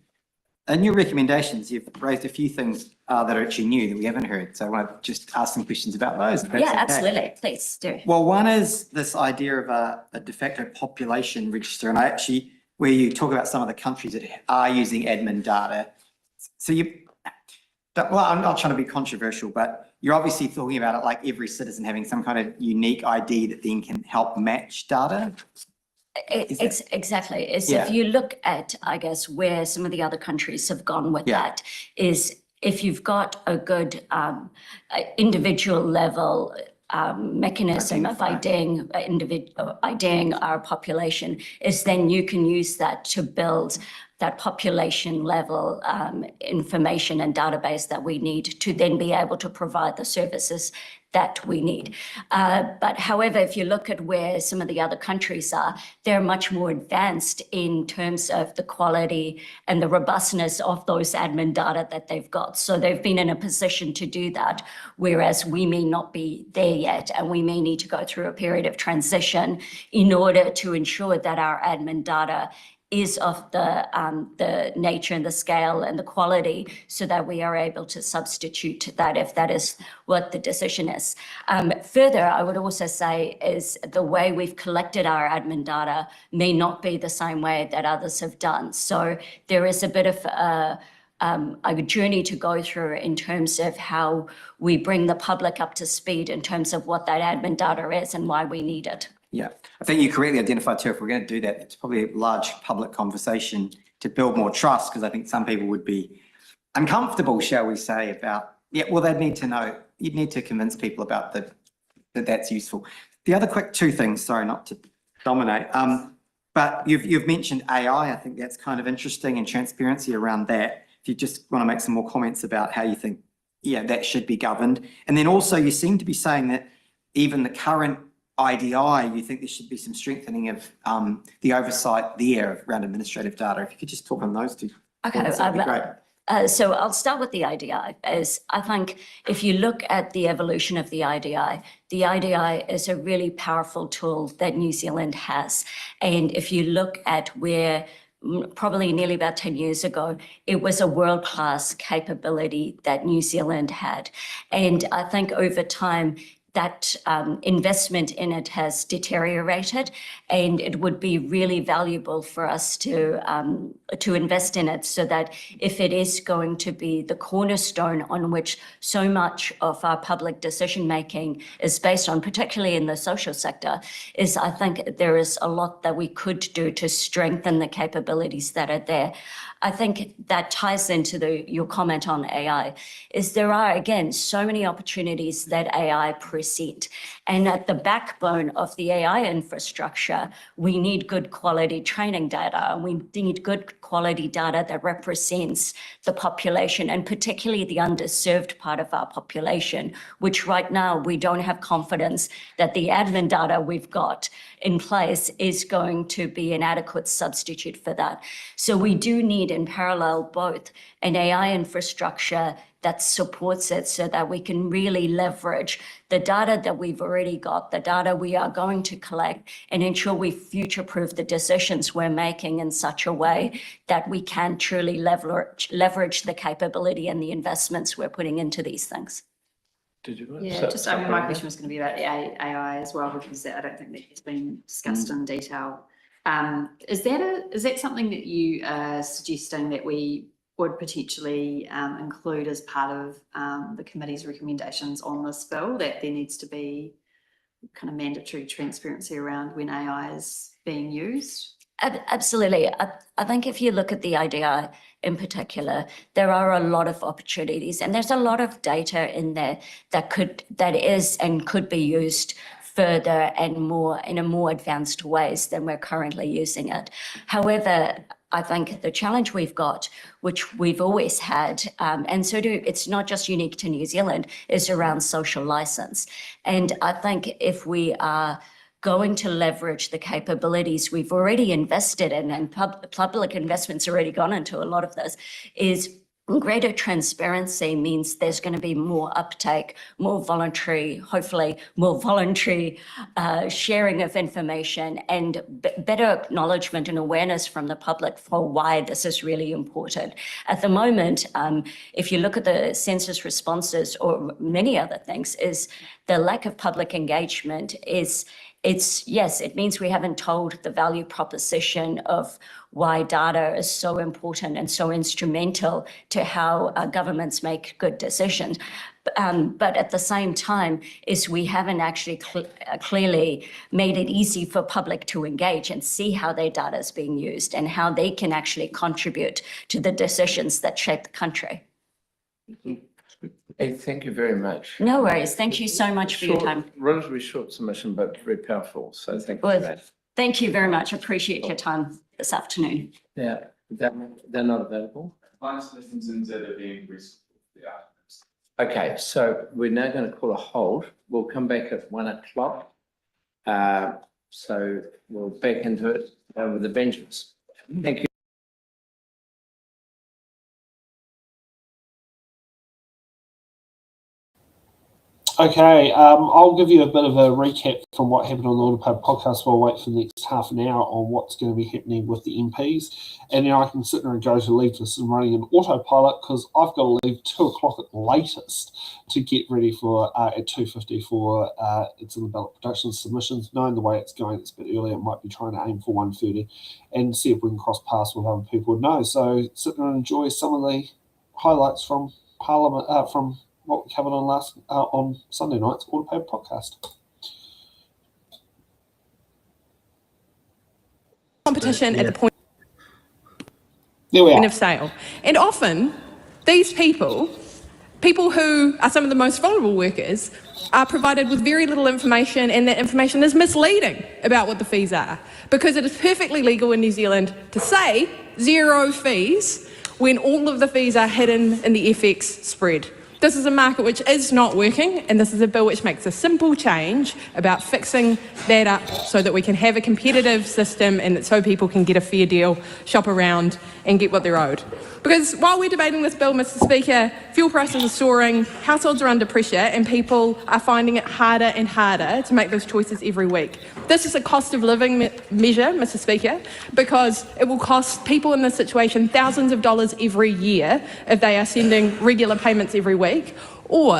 In your recommendations, you've raised a few things that are actually new that we haven't heard. So I want to just ask some questions about those. if that's Yeah, okay. absolutely. Please do. Well, one is this idea of a de facto population register. And I actually, where you talk about some of the countries that are using admin data. So I'm not trying to be controversial, but you're obviously talking about it like every citizen having some kind of unique ID that then can help match data. Exactly. Yeah. If you look at, I guess, where some of the other countries have gone with that, is if you've got a good individual level mechanism of IDing our population, is then you can use that to build that population level information and database that we need to then be able to provide the services that we need. But however, if you look at where some of the other countries are, they're much more advanced in terms of the quality and the robustness of those admin data that they've got. So they've been in a position to do that, whereas we may not be there yet, and we may need to go through a period of transition in order to ensure that our admin data is of the nature and the scale and the quality, so that we are able to substitute that if that is what the decision is. Further, I would also say is the way we've collected our admin data may not be the same way that others have done. So there is a bit of a journey to go through in terms of how we bring the public up to speed in terms of what that admin data is and why we need it. Yeah, I think you correctly identified too, if we're going to do that, it's probably a large public conversation to build more trust, because I think some people would be uncomfortable, shall we say, about, well, they'd need to know, you'd need to convince people about that that's useful. The other quick two things, sorry, not to dominate, but you've mentioned AI. I think that's kind of interesting, and transparency around that. If you just want to make some more comments about how you think, that should be governed. And then also you seem to be saying that even the current IDI, you think there should be some strengthening of the oversight there around administrative data. If you could just talk on those two. Okay, that'd be great. So I'll start with the IDI. As I think if you look at the evolution of the IDI is a really powerful tool that New Zealand has. And if you look at where probably nearly about 10 years ago, it was a world-class capability that New Zealand had. And I think over time, that investment in it has deteriorated, and it would be really valuable for us to invest in it, so that if it is going to be the cornerstone on which so much of our public decision making is based on, particularly in the social sector, is I think there is a lot that we could do to strengthen the capabilities that are there. I think that ties into your comment on AI, is there are, again, so many opportunities that AI present. And at the backbone of the AI infrastructure, we need good quality training data. We need good quality data that represents the population, and particularly the underserved part of our population, which right now we don't have confidence that the admin data we've got in place is going to be an adequate substitute for that. So we do need in parallel both an AI infrastructure that supports it, so that we can really leverage the data that we've already got, the data we are going to collect, and ensure we future-proof the decisions we're making in such a way that we can truly leverage the capability and the investments we're putting into these things. My question was going to be about the AI as well, because I don't think that it's been discussed in detail. Is that something that you are suggesting that we would potentially include as part of the committee's recommendations on this bill, that there needs to be kind of mandatory transparency around when AI is being used? Absolutely. I think if you look at the IDI in particular, there are a lot of opportunities, and there's a lot of data in there that is and could be used further and more in a more advanced ways than we're currently using it. However, I think the challenge we've got, which we've always had, and so it's not just unique to New Zealand, is around social license. And I think if we are going to leverage the capabilities we've already invested in, and public investment's already gone into a lot of this, is greater transparency means there's going to be more uptake, more voluntary, hopefully more voluntary sharing of information, and better acknowledgement and awareness from the public for why this is really important. At the moment, if you look at the census responses or many other things, is the lack of public engagement yes, it means we haven't told the value proposition of why data is so important and so instrumental to how governments make good decisions. But at the same time, we haven't actually clearly made it easy for public to engage and see how their data is being used and how they can actually contribute to the decisions that shape the country. Hey, thank you very much. No worries. Thank you so much for your time. Relatively short submission, but very powerful. So thank you for that. Thank you very much. Appreciate your time this afternoon. Yeah, they're not available. Okay, so we're now going to call a hold. We'll come back at 1 o'clock. So we'll back into it with the benches. Thank you. Okay, I'll give you a bit of a recap from what happened on the Autopub podcast while I wait for the next half an hour on what's going to be happening with the MPs. And then I can sit there and go to leave this and running an autopilot because I've got to leave 2 o'clock at the latest to get ready for at 2:50 for it's in the ballot production submissions. Knowing the way it's going, it's a bit early. It might be trying to aim for 1:30 and see if we can cross paths with other people. No, so sit there and enjoy some of the highlights from Parliament, from what we covered on Sunday night's Autopub podcast. Competition at the point of sale. And often these people who are some of the most vulnerable workers are provided with very little information, and that information is misleading about what the fees are, because it is perfectly legal in New Zealand to say 0 fees when all of the fees are hidden in the FX spread. This is a market which is not working, and this is a bill which makes a simple change about fixing that up so that we can have a competitive system and that so people can get a fair deal, shop around and get what they're owed. Because while we're debating this bill, Mr. Speaker, fuel prices are soaring, households are under pressure, and people are finding it harder and harder to make those choices every week. This is a cost of living measure, Mr. Speaker, because it will cost people in this situation thousands of dollars every year if they are sending regular payments every week. Or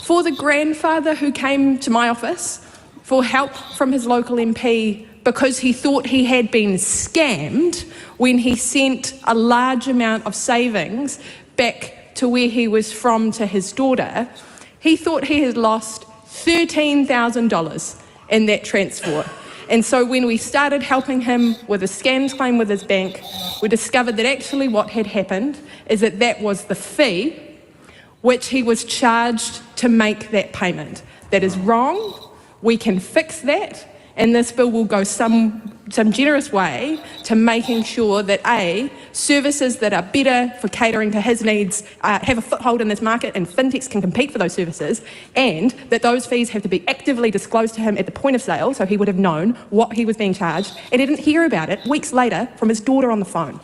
for the grandfather who came to my office for help from his local MP because he thought he had been scammed when he sent a large amount of savings back to where he was from to his daughter, he thought he had lost $13,000 in that transfer. And so when we started helping him with a scams claim with his bank, we discovered that actually what had happened is that that was the fee which he was charged to make that payment. That is wrong. We can fix that. And this bill will go some generous way to making sure that services that are better for catering to his needs have a foothold in this market, and fintechs can compete for those services, and that those fees have to be actively disclosed to him at the point of sale so he would have known what he was being charged, and he didn't hear about it weeks later from his daughter on the phone.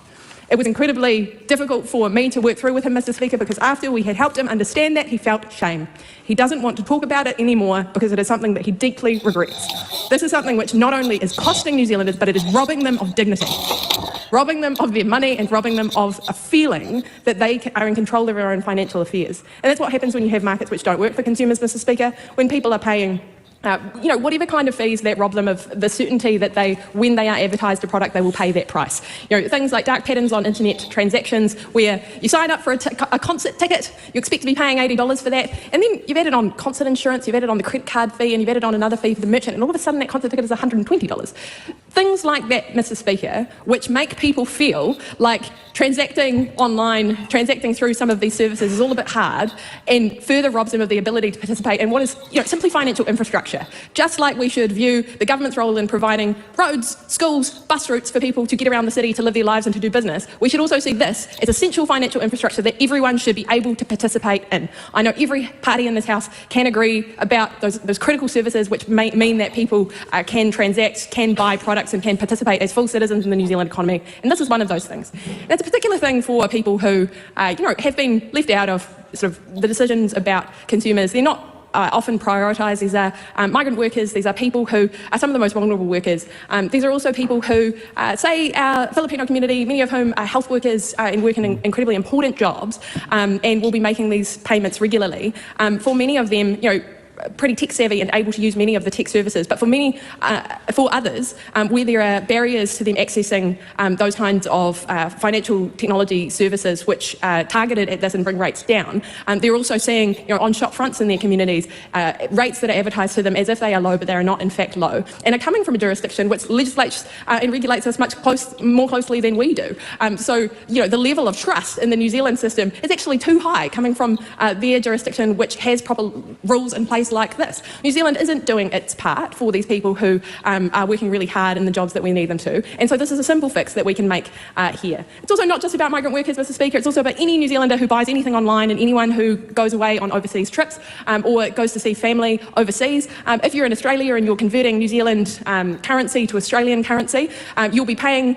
It was incredibly difficult for me to work through with him, Mr. Speaker, because after we had helped him understand that, he felt shame. He doesn't want to talk about it anymore because it is something that he deeply regrets. This is something which not only is costing New Zealanders, but it is robbing them of dignity, robbing them of their money and robbing them of a feeling that they are in control of their own financial affairs. And that's what happens when you have markets which don't work for consumers, Mr. Speaker. When people are paying whatever kind of fees that rob them of the certainty that when they are advertised a product, they will pay that price. Things like dark patterns on internet transactions where you sign up for a concert ticket, you expect to be paying $80 for that, and then you've added on concert insurance, you've added on the credit card fee, and you've added on another fee for the merchant, and all of a sudden that concert ticket is $120. Things like that, Mr. Speaker, which make people feel like transacting online, transacting through some of these services is all a bit hard and further robs them of the ability to participate in what is simply financial infrastructure. Just like we should view the government's role in providing roads, schools, bus routes for people to get around the city to live their lives and to do business, we should also see this as essential financial infrastructure that everyone should be able to participate in. I know every party in this House can agree about those critical services which mean that people can transact, can buy products and can participate as full citizens in the New Zealand economy, and this is one of those things. That's a particular thing for people who have been left out of sort of the decisions about consumers. They're not often prioritised. These are migrant workers, these are people who are some of the most vulnerable workers. These are also people who, say our Filipino community, many of whom are health workers and work in incredibly important jobs and will be making these payments regularly. For many of them, pretty tech savvy and able to use many of the tech services, but for others, where there are barriers to them accessing those kinds of financial technology services which are targeted at this and bring rates down, they're also seeing on shop fronts in their communities rates that are advertised to them as if they are low, but they are not in fact low, and are coming from a jurisdiction which legislates and regulates us more closely than we do. So the level of trust in the New Zealand system is actually too high, coming from their jurisdiction which has proper rules in place like this. New Zealand isn't doing its part for these people who are working really hard in the jobs that we need them to, and so this is a simple fix that we can make here. It's also not just about migrant workers, Mr. Speaker, it's also about any New Zealander who buys anything online and anyone who goes away on overseas trips or goes to see family overseas. If you're in Australia and you're converting New Zealand currency to Australian currency, you'll be paying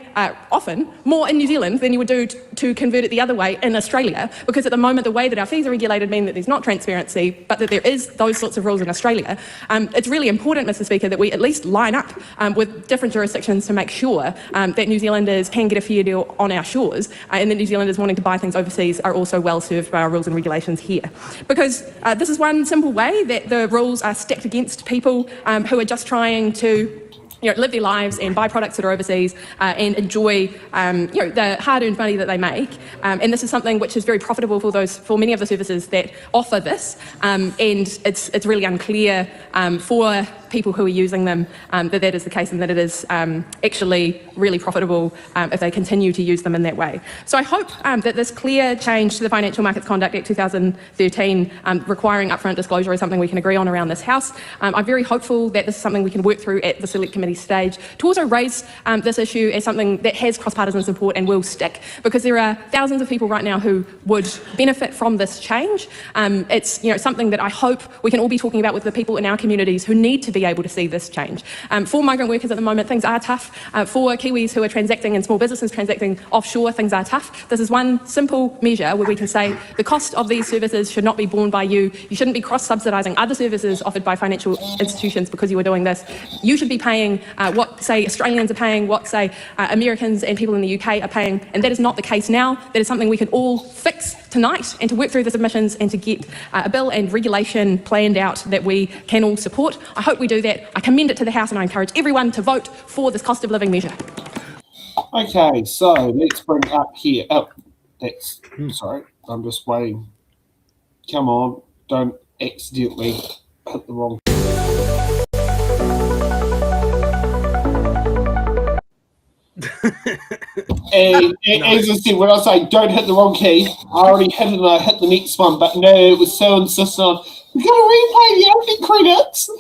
often more in New Zealand than you would do to convert it the other way in Australia, because at the moment the way that our fees are regulated mean that there's not transparency, but that there is those sorts of rules in Australia. It's really important, Mr. Speaker, that we at least line up with different jurisdictions to make sure that New Zealanders can get a fair deal on our shores, and that New Zealanders wanting to buy things overseas are also well served by our rules and regulations here. Because this is one simple way that the rules are stacked against people who are just trying to live their lives and buy products that are overseas and enjoy the hard-earned money that they make. And this is something which is very profitable for many of the services that offer this. And it's really unclear for people who are using them that is the case, and that it is actually really profitable if they continue to use them in that way. So I hope that this clear change to the Financial Markets Conduct Act 2013 requiring upfront disclosure is something we can agree on around this House. I'm very hopeful that this is something we can work through at the Select Committee stage to also raise this issue as something that has cross-partisan support and will stick, because there are thousands of people right now who would benefit from this change. It's something that I hope we can all be talking about with the people in our communities who need to be able to see this change. For migrant workers at the moment, things are tough. For Kiwis who are transacting and small businesses transacting offshore, things are tough. This is one simple measure where we can say the cost of these services should not be borne by you. You shouldn't be cross-subsidising other services offered by financial institutions because you are doing this. You should be paying what, say, Australians are paying, what, say, Americans and people in the UK are paying, and that is not the case now. That is something we can all fix tonight, and to work through the submissions and to get a bill and regulation planned out that we can all support. I hope we do that. I commend it to the House, and I encourage everyone to vote for this cost of living measure. Okay, so let's bring up here. Oh, that's sorry, I'm just waiting. Come on, don't accidentally hit the wrong. And as I said, when I say don't hit the wrong key, I already hit it and I hit the next one, but no, it was so insistent on, we've got to replay the opening credits.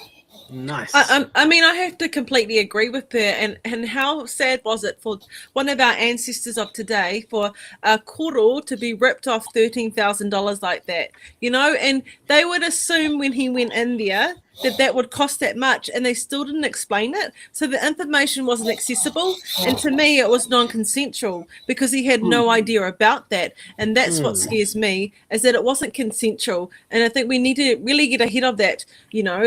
Nice. I mean, I have to completely agree with that. And how sad was it for one of our ancestors of today for a koro to be ripped off $13,000 like that, and they would assume when he went in there that would cost that much, and they still didn't explain it. So the information wasn't accessible, and to me it was non-consensual because he had no idea about that. And that's what scares me, is that it wasn't consensual. And I think we need to really get ahead of that,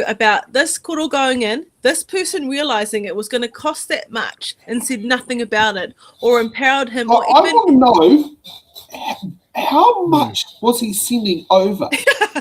about this koro going in, this person realizing it was going to cost that much and said nothing about it, or empowered him. I want to know how much was he sending over?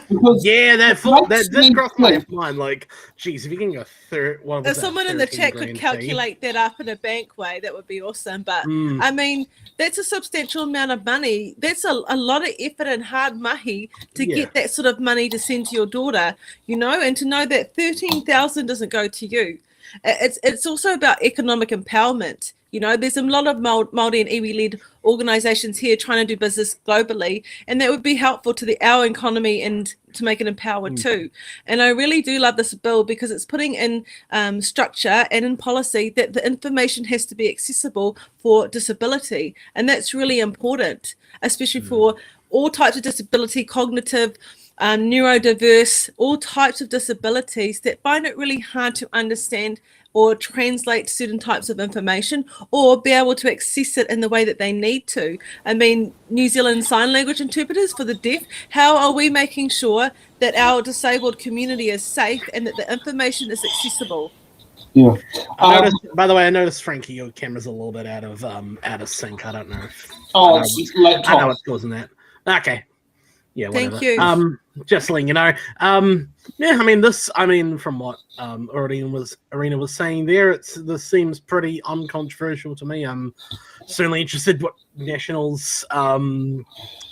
Because yeah, that did cross my mind. Like, geez, if you can go if someone in the chat could calculate that up in a bank way, that would be awesome. But I mean, that's a substantial amount of money. That's a lot of effort and hard mahi to get that sort of money to send to your daughter, you know, and to know that 13,000 doesn't go to you. It's also about economic empowerment. You know, there's a lot of Māori and iwi-led organisations here trying to do business globally, and that would be helpful to our economy and to make it empowered too. And I really do love this bill because it's putting in structure and in policy that the information has to be accessible for disability, and that's really important, especially for all types of disability, cognitive, neurodiverse, all types of disabilities that find it really hard to understand or translate certain types of information or be able to access it in the way that they need to. I mean, New Zealand Sign Language interpreters for the deaf, how are we making sure that our disabled community is safe and that the information is accessible? Yeah. By the way, I noticed, Frankie, your camera's a little bit out of sync. I don't know if it's laptop. I know what's causing that. Okay. Yeah, whatever. Thank you. Just letting you know. Yeah, I mean, from what Arena was saying there, this seems pretty uncontroversial to me. I'm certainly interested what National's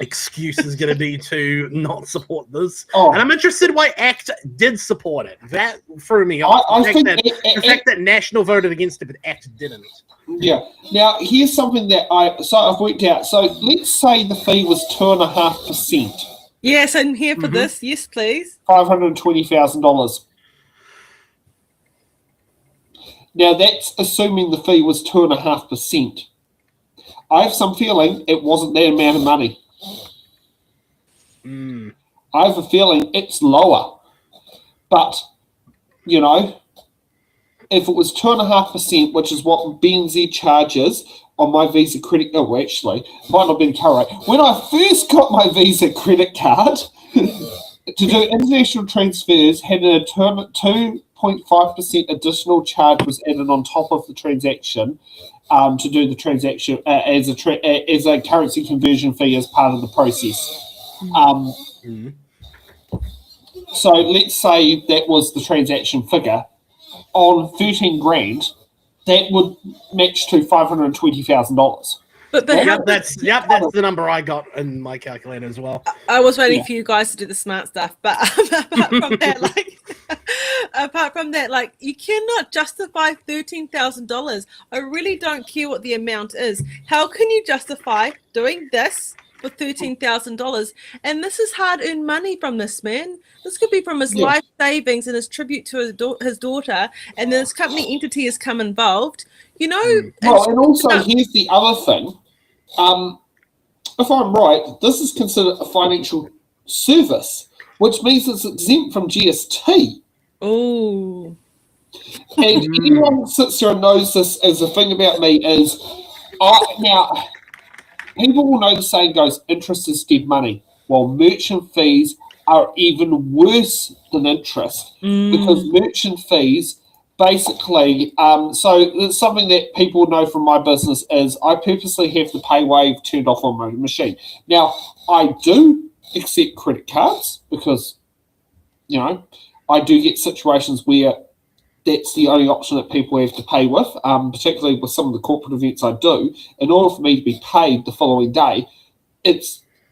excuse is going to be to not support this, and I'm interested why ACT did support it. That threw me off. The fact that National voted against it, but ACT didn't. Yeah. Now, here's something that I've worked out. So let's say the fee was 2.5%. Yes, I'm here for this. Yes, please. $520,000. Now, that's assuming the fee was 2.5%. I have some feeling it wasn't that amount of money. I have a feeling it's lower. But, you know, if it was 2.5%, which is what BNZ charges on my Visa credit, actually, might not be correct. When I first got my Visa credit card to do international transfers, had a 2.5% additional charge was added on top of the transaction to do the transaction as a currency conversion fee as part of the process. So let's say that was the transaction figure on 13 grand. That would match to $520,000. But that's the number I got in my calculator as well. I was waiting for you guys to do the smart stuff, but apart from that, like you cannot justify $13,000. I really don't care what the amount is. How can you justify doing this for $13,000? And this is hard-earned money from this man. This could be from his life savings and his tribute to his daughter, and then this company entity has come involved. You know. Well, and also here's the other thing. If I'm right, this is considered a financial service, which means it's exempt from GST. Oh. And anyone that sits there and knows this as a thing about me is, now, people will know the saying goes, interest is dead money. Well, merchant fees are even worse than interest because merchant fees basically, so it's something that people know from my business is I purposely have the pay wave turned off on my machine. Now, I do accept credit cards because, you know, I do get situations where that's the only option that people have to pay with, particularly with some of the corporate events I do. In order for me to be paid the following day, I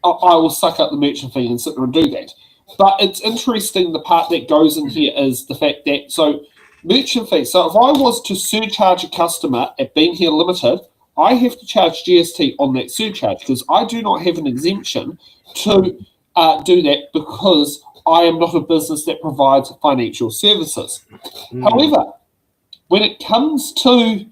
will suck up the merchant fee and sit there and do that. But it's interesting, the part that goes in here is the fact that, so merchant fee, so if I was to surcharge a customer at Being Here Limited, I have to charge GST on that surcharge because I do not have an exemption to do that because I am not a business that provides financial services. However, when it comes to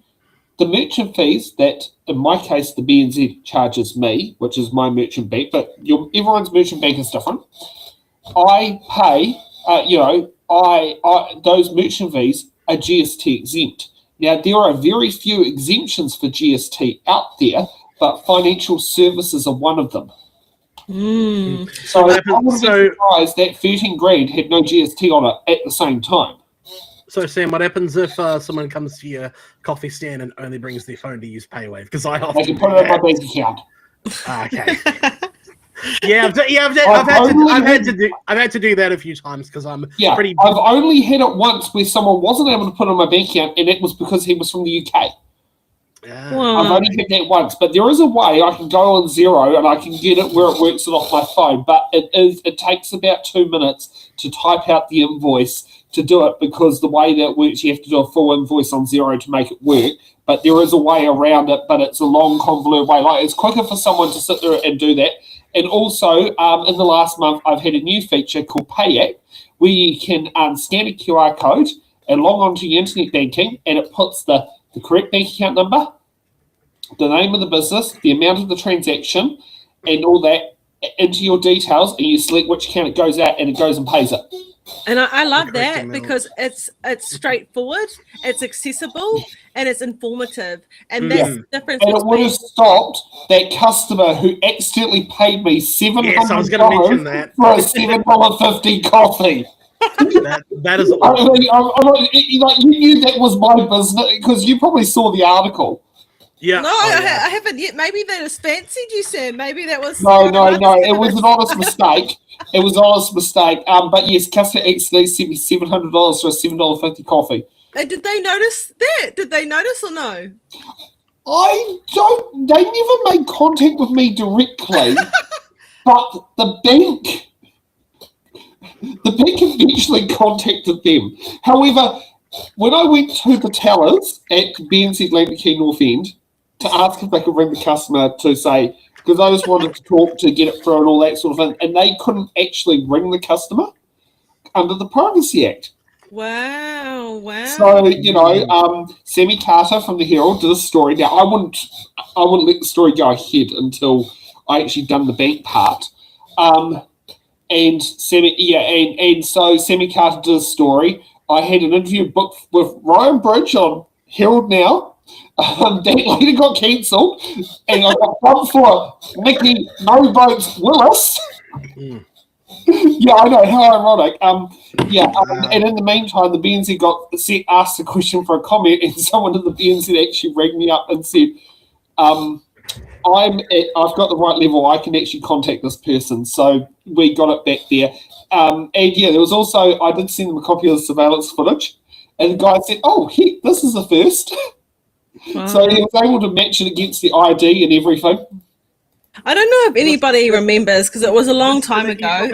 the merchant fees that, in my case, the BNZ charges me, which is my merchant bank, but everyone's merchant bank is different. I pay, those merchant fees are GST exempt. Now, there are very few exemptions for GST out there, but financial services are one of them. So I would be surprised that 13 grand had no GST on it at the same time. So, Sam, what happens if someone comes to your coffee stand and only brings their phone to use PayWave? Because I often can put it on my bank account. Okay. Yeah, I've had to do that a few times because I'm pretty. I've only had it once where someone wasn't able to put on my bank account, and it was because he was from the UK. I've only had that once, but there is a way I can go on Xero and I can get it where it works it off my phone. But it takes about 2 minutes to type out the invoice to do it, because the way that it works, you have to do a full invoice on Xero to make it work. But there is a way around it, but it's a long, convoluted way. Like, it's quicker for someone to sit there and do that. And also, in the last month, I've had a new feature called Pay App, where you can scan a QR code and log on to your internet banking, and it puts the correct bank account number, the name of the business, the amount of the transaction, and all that into your details, and you select which account it goes out, and it goes and pays it. And I love that because it's straightforward, it's accessible, and it's informative. And that's the difference. And it would have stopped that customer who accidentally paid me $700 for a $7.50 coffee. That is awesome. You knew that was my business because you probably saw the article. Yeah. No, I haven't yet. Maybe they just fancied you, Sam. Maybe that was. No. It was an honest mistake. It was an honest mistake. But yes, customer accidentally sent me $700 for a $7.50 coffee. Did they notice that? Did they notice or no? I don't. They never made contact with me directly, but the bank eventually contacted them. However, when I went to the tellers at BNZ Lambert Quay North End to ask if they could ring the customer to say, because I just wanted to talk to get it through and all that sort of thing, and they couldn't actually ring the customer under the Privacy Act. Wow. So, Sammy Carter from the Herald did a story. Now, I wouldn't let the story go ahead until I actually done the bank part. And so Sammy Carter did a story. I had an interview booked with Ryan Bridge on Herald Now. That later got cancelled, and I got bumped for Nikki No Boats Willis. Yeah, I know, how ironic. And in the meantime, the BNZ asked a question for a comment, and someone at the BNZ actually rang me up and said, I've got the right level, I can actually contact this person. So we got it back there. There was also, I did send them a copy of the surveillance footage, and the guy said, oh, heck, this is the first. Wow. So he was able to match it against the ID and everything. I don't know if anybody remembers because it was a long time ago.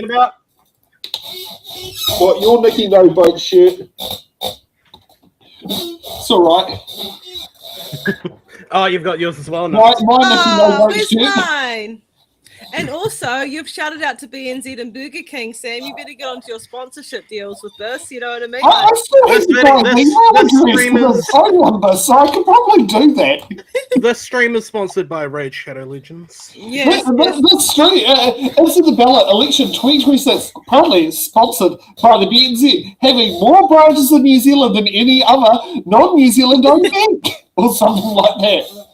What, your Nikki No Boat shirt? It's all right. Oh, you've got yours as well. My Nikki No Boat where's shirt. mine? And also, you've shouted out to BNZ and Burger King, Sam. You better get onto your sponsorship deals with this. You know what I mean? I still have to go the phone number, so I could probably do that. This stream is sponsored by Raid Shadow Legends. Yes. That's true. It's in the ballot election 2026. Apparently, it's sponsored by the BNZ, having more branches in New Zealand than any other non-New Zealand owned bank, or something like that.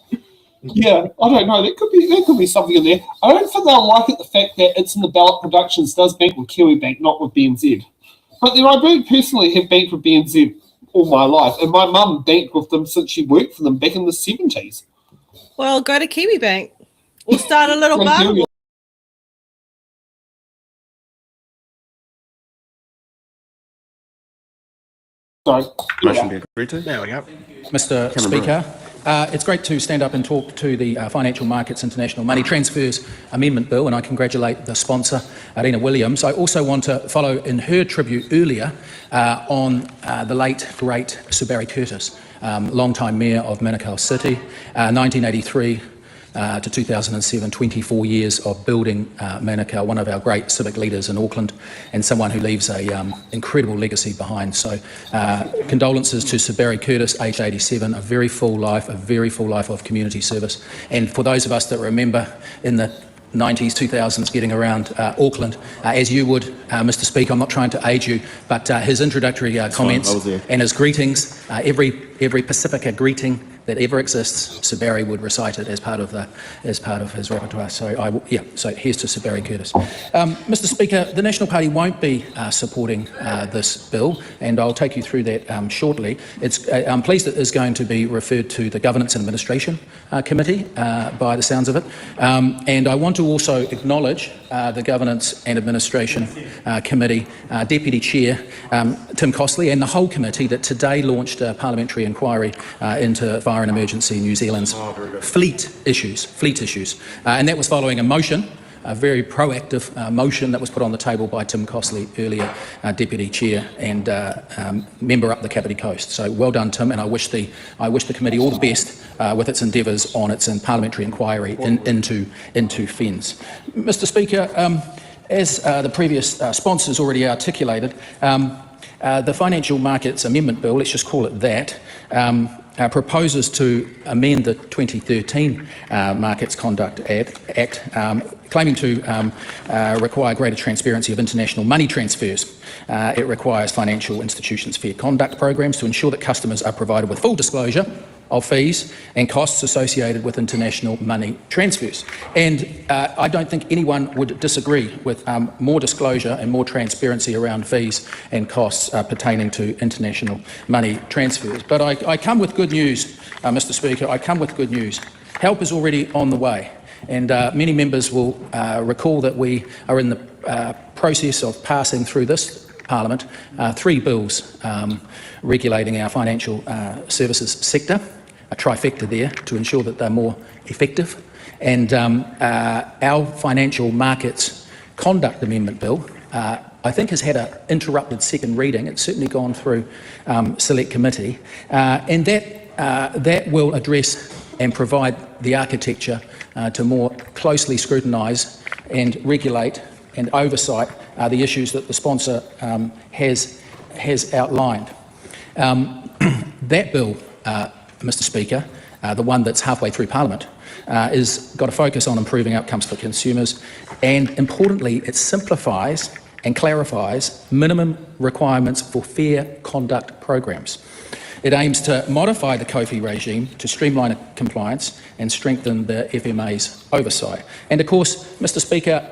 Yeah, I don't know. There could be something in there. I don't think they'll like it, the fact that it's in the ballot productions does bank with Kiwi Bank, not with BNZ. But then I do personally have banked with BNZ all my life, and my mum banked with them since she worked for them back in the 70s. Well, go to Kiwi Bank. We'll start a little bar. Sorry. Motion be agreed to. There we go. Mr. Speaker, it's great to stand up and talk to the Financial Markets International Money Transfers Amendment Bill, and I congratulate the sponsor, Arena Williams. I also want to follow in her tribute earlier on the late, great Sir Barry Curtis, long-time Mayor of Manukau City, 1983 to 2007, 24 years of building Manukau, one of our great civic leaders in Auckland, and someone who leaves a incredible legacy behind. So condolences to Sir Barry Curtis, aged 87, a very full life of community service. And for those of us that remember in the 90s, 2000s, getting around Auckland, as you would, Mr. Speaker, I'm not trying to age you, but his introductory comments and his greetings, every Pacifica greeting that ever exists, Sir Barry would recite it as part of his repertoire. So so here's to Sir Barry Curtis. Mr. Speaker, the National Party won't be supporting this bill, and I'll take you through that shortly. I'm pleased it is going to be referred to the Governance and Administration Committee by the sounds of it, and I want to also acknowledge the Governance and Administration Committee Deputy Chair Tim Costley and the whole committee that today launched a parliamentary inquiry into fire and emergency New Zealand's fleet issues, and that was following a motion, a very proactive motion that was put on the table by Tim Costley earlier, Deputy Chair and member up the Kapiti Coast. So well done, Tim, and I wish the committee all the best with its endeavours on its parliamentary inquiry into FENS. Mr. Speaker, as the previous sponsors already articulated, the Financial Markets Amendment Bill, let's just call it that, proposes to amend the 2013 Markets Conduct Act, claiming to require greater transparency of international money transfers. It requires financial institutions' fair conduct programs to ensure that customers are provided with full disclosure of fees and costs associated with international money transfers. And I don't think anyone would disagree with more disclosure and more transparency around fees and costs pertaining to international money transfers. But I come with good news, Mr. Speaker. I come with good news. Help is already on the way, and many members will recall that we are in the process of passing through this Parliament 3 bills regulating our financial services sector, a trifecta there to ensure that they're more effective. And our Financial Markets Conduct Amendment Bill, I think, has had an interrupted second reading. It's certainly gone through Select Committee, and that will address and provide the architecture to more closely scrutinise and regulate and oversight the issues that the sponsor has outlined. That bill, Mr. Speaker, the one that's halfway through Parliament, is got a focus on improving outcomes for consumers, and importantly, it simplifies and clarifies minimum requirements for fair conduct programs. It aims to modify the COFI regime to streamline compliance and strengthen the FMA's oversight. And of course, Mr. Speaker,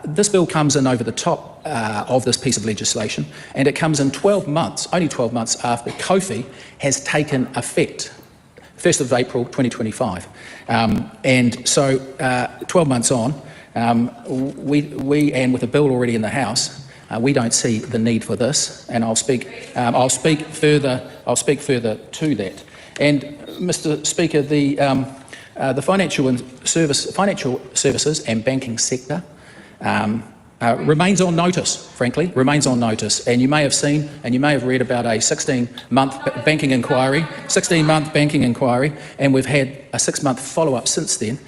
this bill comes in over the top of this piece of legislation, and it comes in 12 months, only 12 months after COFI has taken effect, 1st of April 2025. And so 12 months on, we and with a bill already in the House, we don't see the need for this, and I'll speak further to that. And Mr. Speaker, the financial services and banking sector remains on notice, frankly, remains on notice. And you may have seen and you may have read about a 16-month banking inquiry, and we've had a 6-month follow-up since then.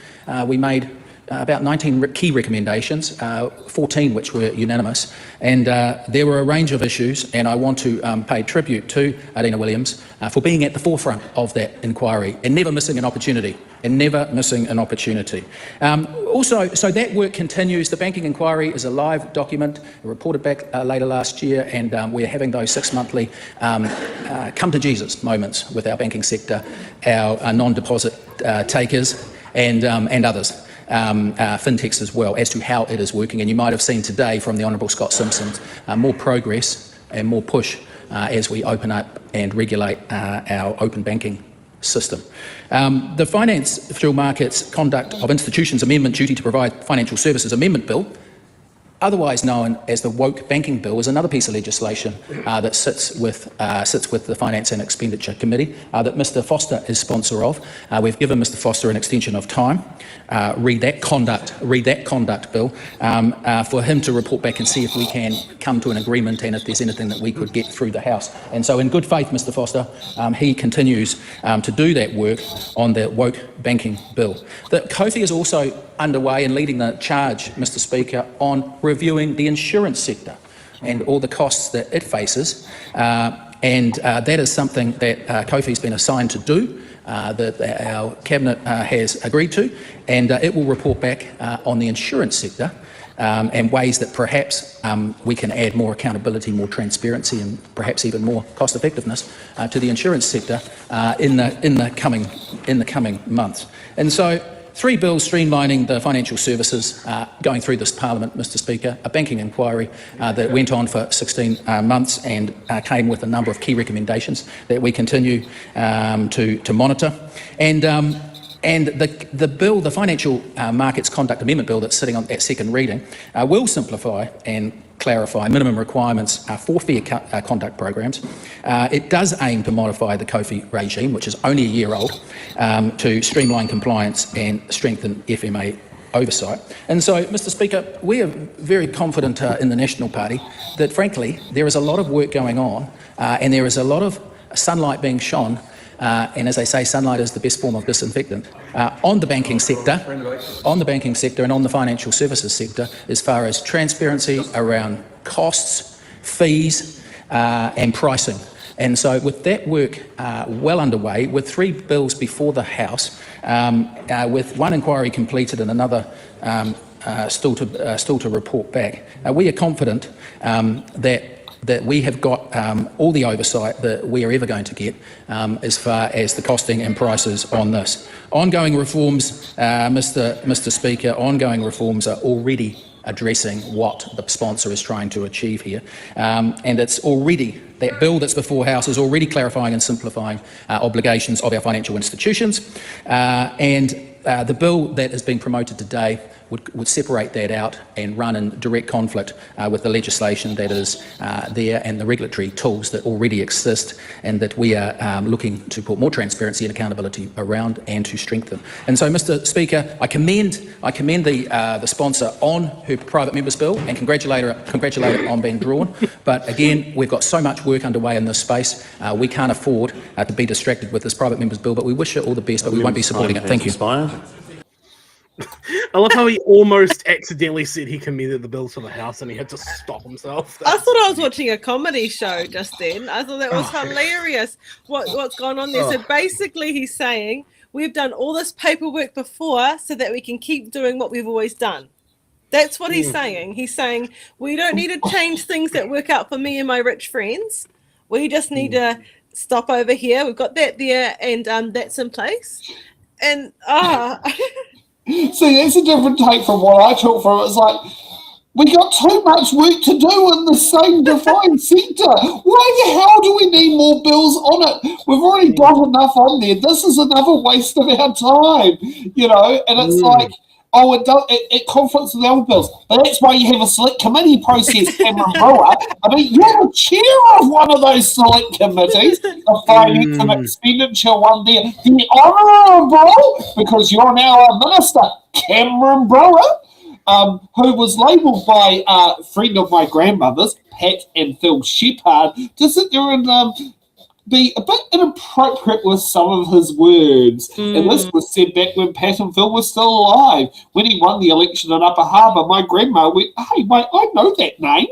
We made about 19 key recommendations, 14 which were unanimous, and there were a range of issues, and I want to pay tribute to Adina Williams for being at the forefront of that inquiry and never missing an opportunity. Also, so that work continues. The banking inquiry is a live document, reported back later last year, and we're having those 6-monthly come to Jesus moments with our banking sector, our non-deposit takers, and others. Fintechs as well, as to how it is working. And you might have seen today from the Honourable Scott Simpson more progress and more push as we open up and regulate our open banking system. The Financial Markets Conduct of Institutions Amendment Duty to Provide Financial Services Amendment Bill, otherwise known as the Woke Banking Bill, is another piece of legislation that sits with the Finance and Expenditure Committee that Mr. Foster is sponsor of. We've given Mr. Foster an extension of time. Read that conduct bill for him to report back and see if we can come to an agreement and if there's anything that we could get through the House. And so in good faith, Mr. Foster, he continues to do that work on the Woke Banking Bill. The COFI is also underway and leading the charge, Mr. Speaker, on reviewing the insurance sector and all the costs that it faces. And that is something that COFI has been assigned to do, that our Cabinet has agreed to, and it will report back on the insurance sector and ways that perhaps we can add more accountability, more transparency, and perhaps even more cost effectiveness to the insurance sector in the coming months. And so 3 bills streamlining the financial services going through this Parliament, Mr Speaker, a banking inquiry that went on for 16 months and came with a number of key recommendations that we continue to monitor. And the bill, the Financial Markets Conduct Amendment Bill that's sitting on at second reading, will simplify and clarify minimum requirements for fair conduct programs. It does aim to modify the COFI regime, which is only a year old, to streamline compliance and strengthen FMA oversight. And so, Mr Speaker, we are very confident in the National Party that, frankly, there is a lot of work going on and there is a lot of sunlight being shone, and as they say, sunlight is the best form of disinfectant, on the banking sector, and on the financial services sector, as far as transparency around costs, fees, and pricing. And so with that work well underway, with 3 bills before the House, with 1 inquiry completed and another still to report back, we are confident that we have got all the oversight that we are ever going to get as far as the costing and prices on this. Ongoing reforms, Mr Speaker, ongoing reforms are already addressing what the sponsor is trying to achieve here. And it's already, that bill that's before House is already clarifying and simplifying obligations of our financial institutions. And the bill that is being promoted today would separate that out and run in direct conflict with the legislation that is there and the regulatory tools that already exist and that we are looking to put more transparency and accountability around and to strengthen. And so, Mr Speaker, I commend the sponsor on her private members bill and congratulate her on being drawn. But again, we've got so much work underway in this space. We can't afford to be distracted with this private members bill, but we wish her all the best, but we won't be supporting it. Thank you. I love how he almost accidentally said he commended the bill to the House and he had to stop himself. I thought I was watching a comedy show just then. I thought that was hilarious. What's going on there? So basically he's saying we've done all this paperwork before so that we can keep doing what we've always done. That's what he's saying. He's saying we don't need to change things that work out for me and my rich friends. We just need to stop over here. We've got that there and that's in place. And See, that's a different take from what I took from it. It's like, we got too much work to do in the same defined sector. Why the hell do we need more bills on it? We've already got enough on there. This is another waste of our time, you know? And it's like, oh, it conflicts with other bills. But that's why you have a select committee process, Cameron Brewer. I mean, you're the chair of one of those select committees, the Finance and Expenditure one there. The Honourable, because you're now a minister, Cameron Brewer, who was labelled by a friend of my grandmother's, Pat and Phil Shepherd, to sit there and be a bit inappropriate with some of his words. And this was said back when Pat and Phil were still alive. When he won the election in Upper Harbour, my grandma went, hey, mate, I know that name.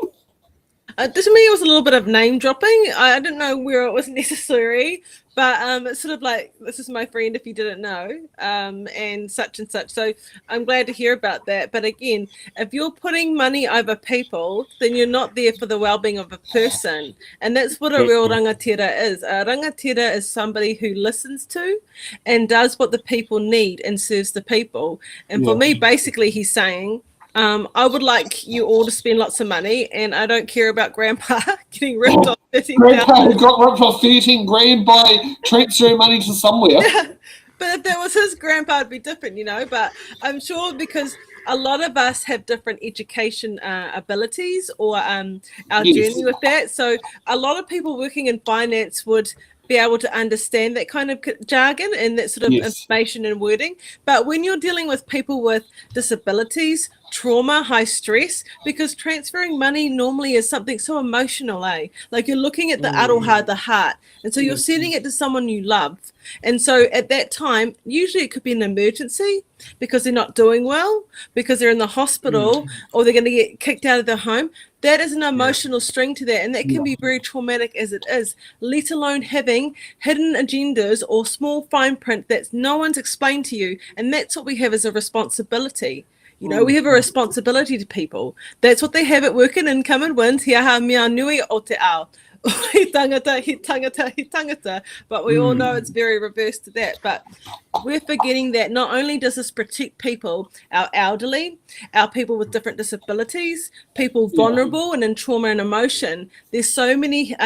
To me, it was a little bit of name dropping. I didn't know where it was necessary, but it's sort of like, this is my friend if you didn't know, and such and such. So I'm glad to hear about that. But again, if you're putting money over people, then you're not there for the well-being of a person. And that's what a real rangatira is. A rangatira is somebody who listens to and does what the people need and serves the people. And for me, basically, he's saying, I would like you all to spend lots of money, and I don't care about Grandpa getting ripped off 13,000. Grandpa got ripped off 13 grand by transferring money to somewhere. But if that was his grandpa, it'd be different, you know. But I'm sure because a lot of us have different education abilities or our journey with that. So a lot of people working in finance would be able to understand that kind of jargon and that sort of information and wording. But when you're dealing with people with disabilities, trauma, high stress, because transferring money normally is something so emotional, like you're looking at the aroha, the heart, and so you're sending it to someone you love. And so at that time, usually it could be an emergency because they're not doing well, because they're in the hospital, or they're going to get kicked out of their home. That is an emotional string to that, and that can be very traumatic as it is, let alone having hidden agendas or small fine print that no one's explained to you. And that's what we have as a responsibility. You know, we have a responsibility to people. That's what they have at work in Income and Wins. He aha mea nui o te ao. He tangata, he tangata, he tangata. But we all know it's very reverse to that. But we're forgetting that not only does this protect people, our elderly, our people with different disabilities, people vulnerable and in trauma and emotion, there's so many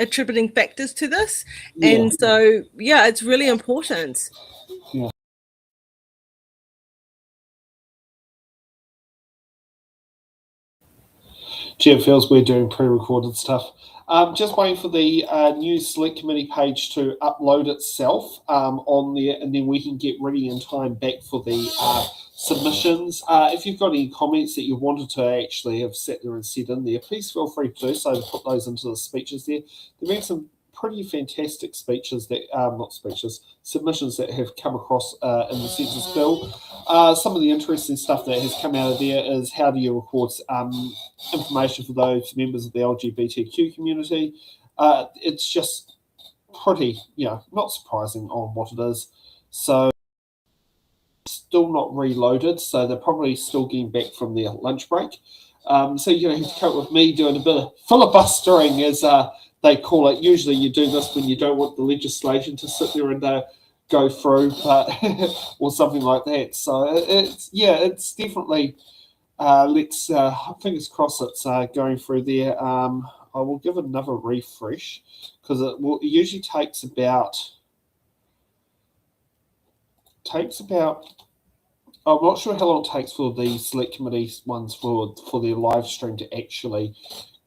attributing factors to this. And so, yeah, it's really important. Yeah. Chair feels we're doing pre-recorded stuff. Just waiting for the new Select Committee page to upload itself on there, and then we can get ready in time back for the submissions. If you've got any comments that you wanted to actually have sat there and said in there, please feel free to do so, to put those into the speeches there. There have been some pretty fantastic speeches that, submissions that have come across in the census bill. Some of the interesting stuff that has come out of there is how do you record information for those members of the LGBTQ community. It's just pretty, not surprising on what it is. So still not reloaded, so they're probably still getting back from their lunch break. So you're going to have to cope with me doing a bit of filibustering, as they call it. Usually you do this when you don't want the legislation to sit there and go through, or something like that. So it's definitely, let's fingers crossed it's going through there. I will give another refresh, because it usually takes about, I'm not sure how long it takes for the Select Committee ones for their live stream to actually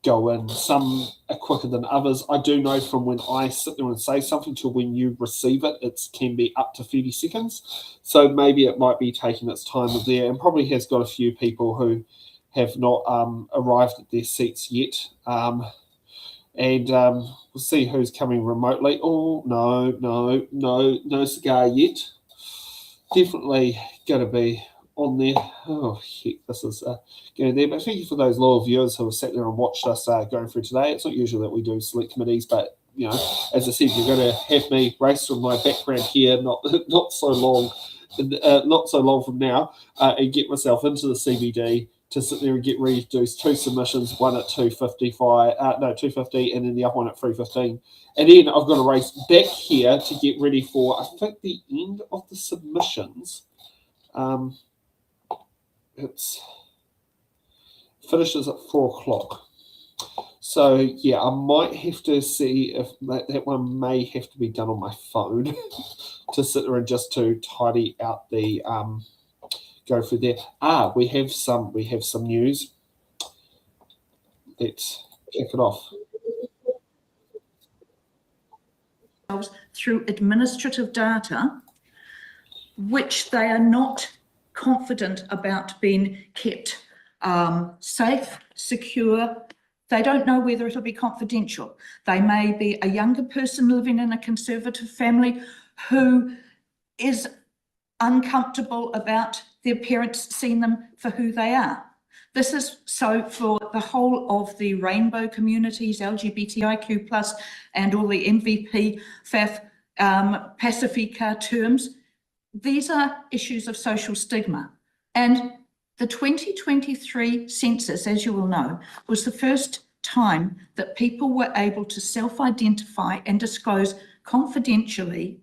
go in. Some are quicker than others. I do know from when I sit there and say something to when you receive it, it can be up to 30 seconds. So maybe it might be taking its time there, and probably has got a few people who have not arrived at their seats yet. And we'll see who's coming remotely. Oh, no cigar yet. Definitely going to be on there. Oh, heck, this is going there. But thank you for those loyal viewers who have sat there and watched us going through today. It's not usual that we do select committees, but, as I said, you're going to have me race from my background here, not so long from now, and get myself into the CBD to sit there and get ready to do two submissions, one at 2:50, and then the other one at 3:15. And then I've got to race back here to get ready for, I think, the end of the submissions. It's finishes at 4:00. So yeah, I might have to see if that one may have to be done on my phone to sit there and just to tidy out the go through there. We have some news. Let's kick it off. Through administrative data, which they are not confident about being kept safe, secure. They don't know whether it'll be confidential. They may be a younger person living in a conservative family who is uncomfortable about their parents seeing them for who they are. This is so for the whole of the rainbow communities, LGBTIQ+, and all the MVP, FAF, Pacifica terms. These are issues of social stigma. And the 2023 census, as you will know, was the first time that people were able to self-identify and disclose confidentially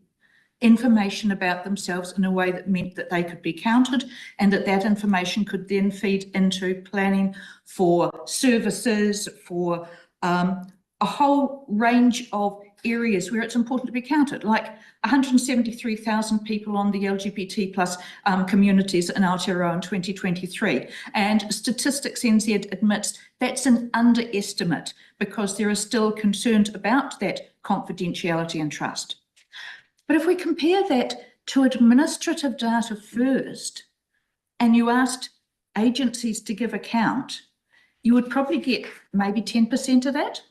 information about themselves in a way that meant that they could be counted, and that information could then feed into planning for services, for a whole range of areas where it's important to be counted, like 173,000 people on the LGBT plus communities in Aotearoa in 2023. And Statistics NZ admits that's an underestimate, because there are still concerns about that confidentiality and trust. But if we compare that to administrative data first, and you asked agencies to give account, you would probably get maybe 10% of that.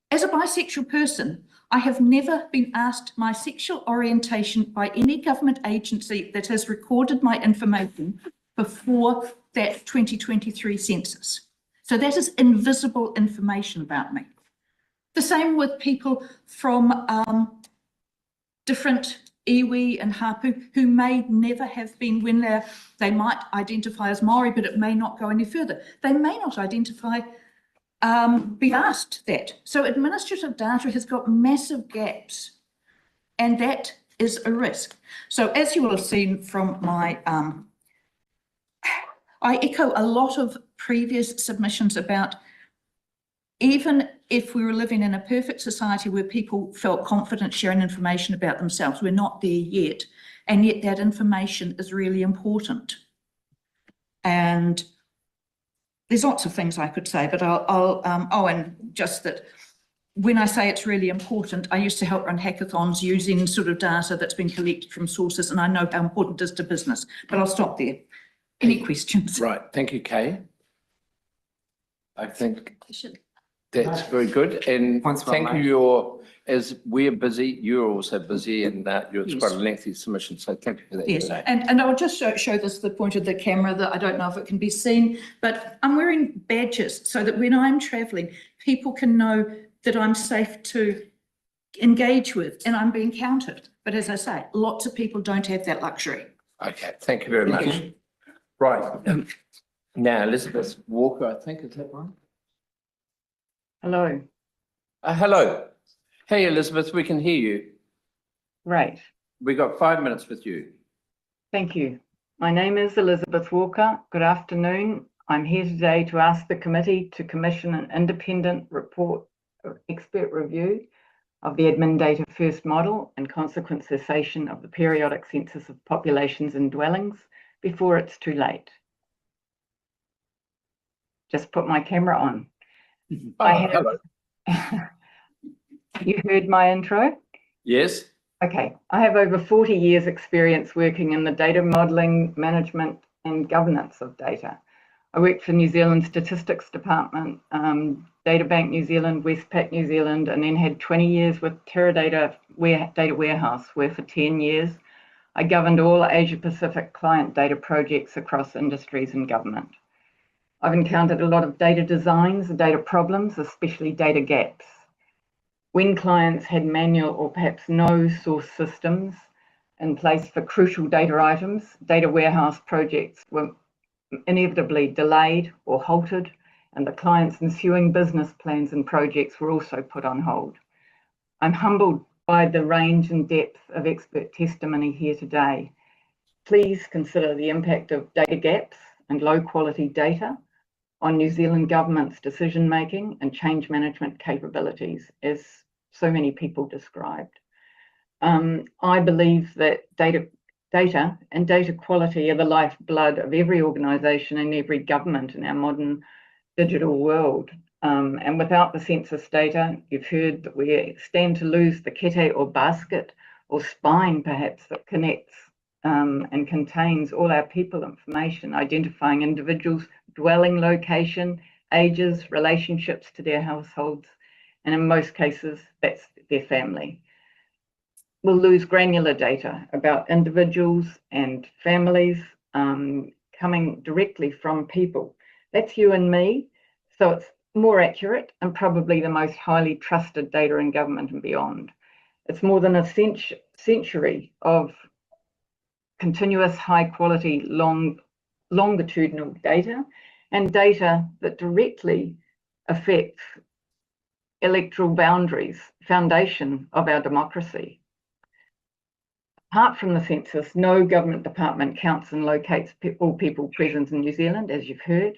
As a bisexual person, I have never been asked my sexual orientation by any government agency that has recorded my information before that 2023 census. So that is invisible information about me. The same with people from different iwi and hapu, who may never have been, when they might identify as Maori, but it may not go any further. They may not identify, be asked that. So administrative data has got massive gaps, and that is a risk. So as you will have seen from my, I echo a lot of previous submissions about, even if we were living in a perfect society where people felt confident sharing information about themselves, we're not there yet. And yet that information is really important. And there's lots of things I could say, but and just that when I say it's really important, I used to help run hackathons using sort of data that's been collected from sources, and I know how important it is to business, but I'll stop there. Any questions? Right, thank you, Kay. I think that's very good, and thank you. As we're busy, you're also busy, and it's quite a lengthy submission, so thank you for that. Yes, today. and I will just show this the point of the camera, that I don't know if it can be seen, but I'm wearing badges so that when I'm travelling, people can know that I'm safe to engage with and I'm being counted. But as I say, lots of people don't have that luxury. Okay, thank you very much. Right, now Elizabeth Walker, I think, is that right? Hello. Hello. Hey, Elizabeth, we can hear you. Right. We got 5 minutes with you. Thank you. My name is Elizabeth Walker. Good afternoon. I'm here today to ask the committee to commission an independent report or expert review of the admin data first model and consequent cessation of the periodic census of populations and dwellings before it's too late. Just put my camera on. Hello. You heard my intro? Yes. Okay, I have over 40 years experience working in the data modelling, management and governance of data. I worked for New Zealand Statistics Department, Data Bank New Zealand, Westpac New Zealand, and then had 20 years with Teradata Data Warehouse, where for 10 years I governed all Asia Pacific client data projects across industries and government. I've encountered a lot of data designs, data problems, especially data gaps. When clients had manual or perhaps no source systems in place for crucial data items, data warehouse projects were inevitably delayed or halted, and the client's ensuing business plans and projects were also put on hold. I'm humbled by the range and depth of expert testimony here today. Please consider the impact of data gaps and low quality data on New Zealand government's decision-making and change management capabilities, as so many people described. I believe that data and data quality are the lifeblood of every organisation and every government in our modern digital world. And without the census data, you've heard that we stand to lose the kete or basket or spine perhaps that connects and contains all our people information, identifying individuals, dwelling location, ages, relationships to their households, and in most cases, that's their family. We'll lose granular data about individuals and families coming directly from people. That's you and me, so it's more accurate and probably the most highly trusted data in government and beyond. It's more than a century of continuous high quality longitudinal data and data that directly affects electoral boundaries, foundation of our democracy. Apart from the census, no government department counts and locates all people present in New Zealand, as you've heard.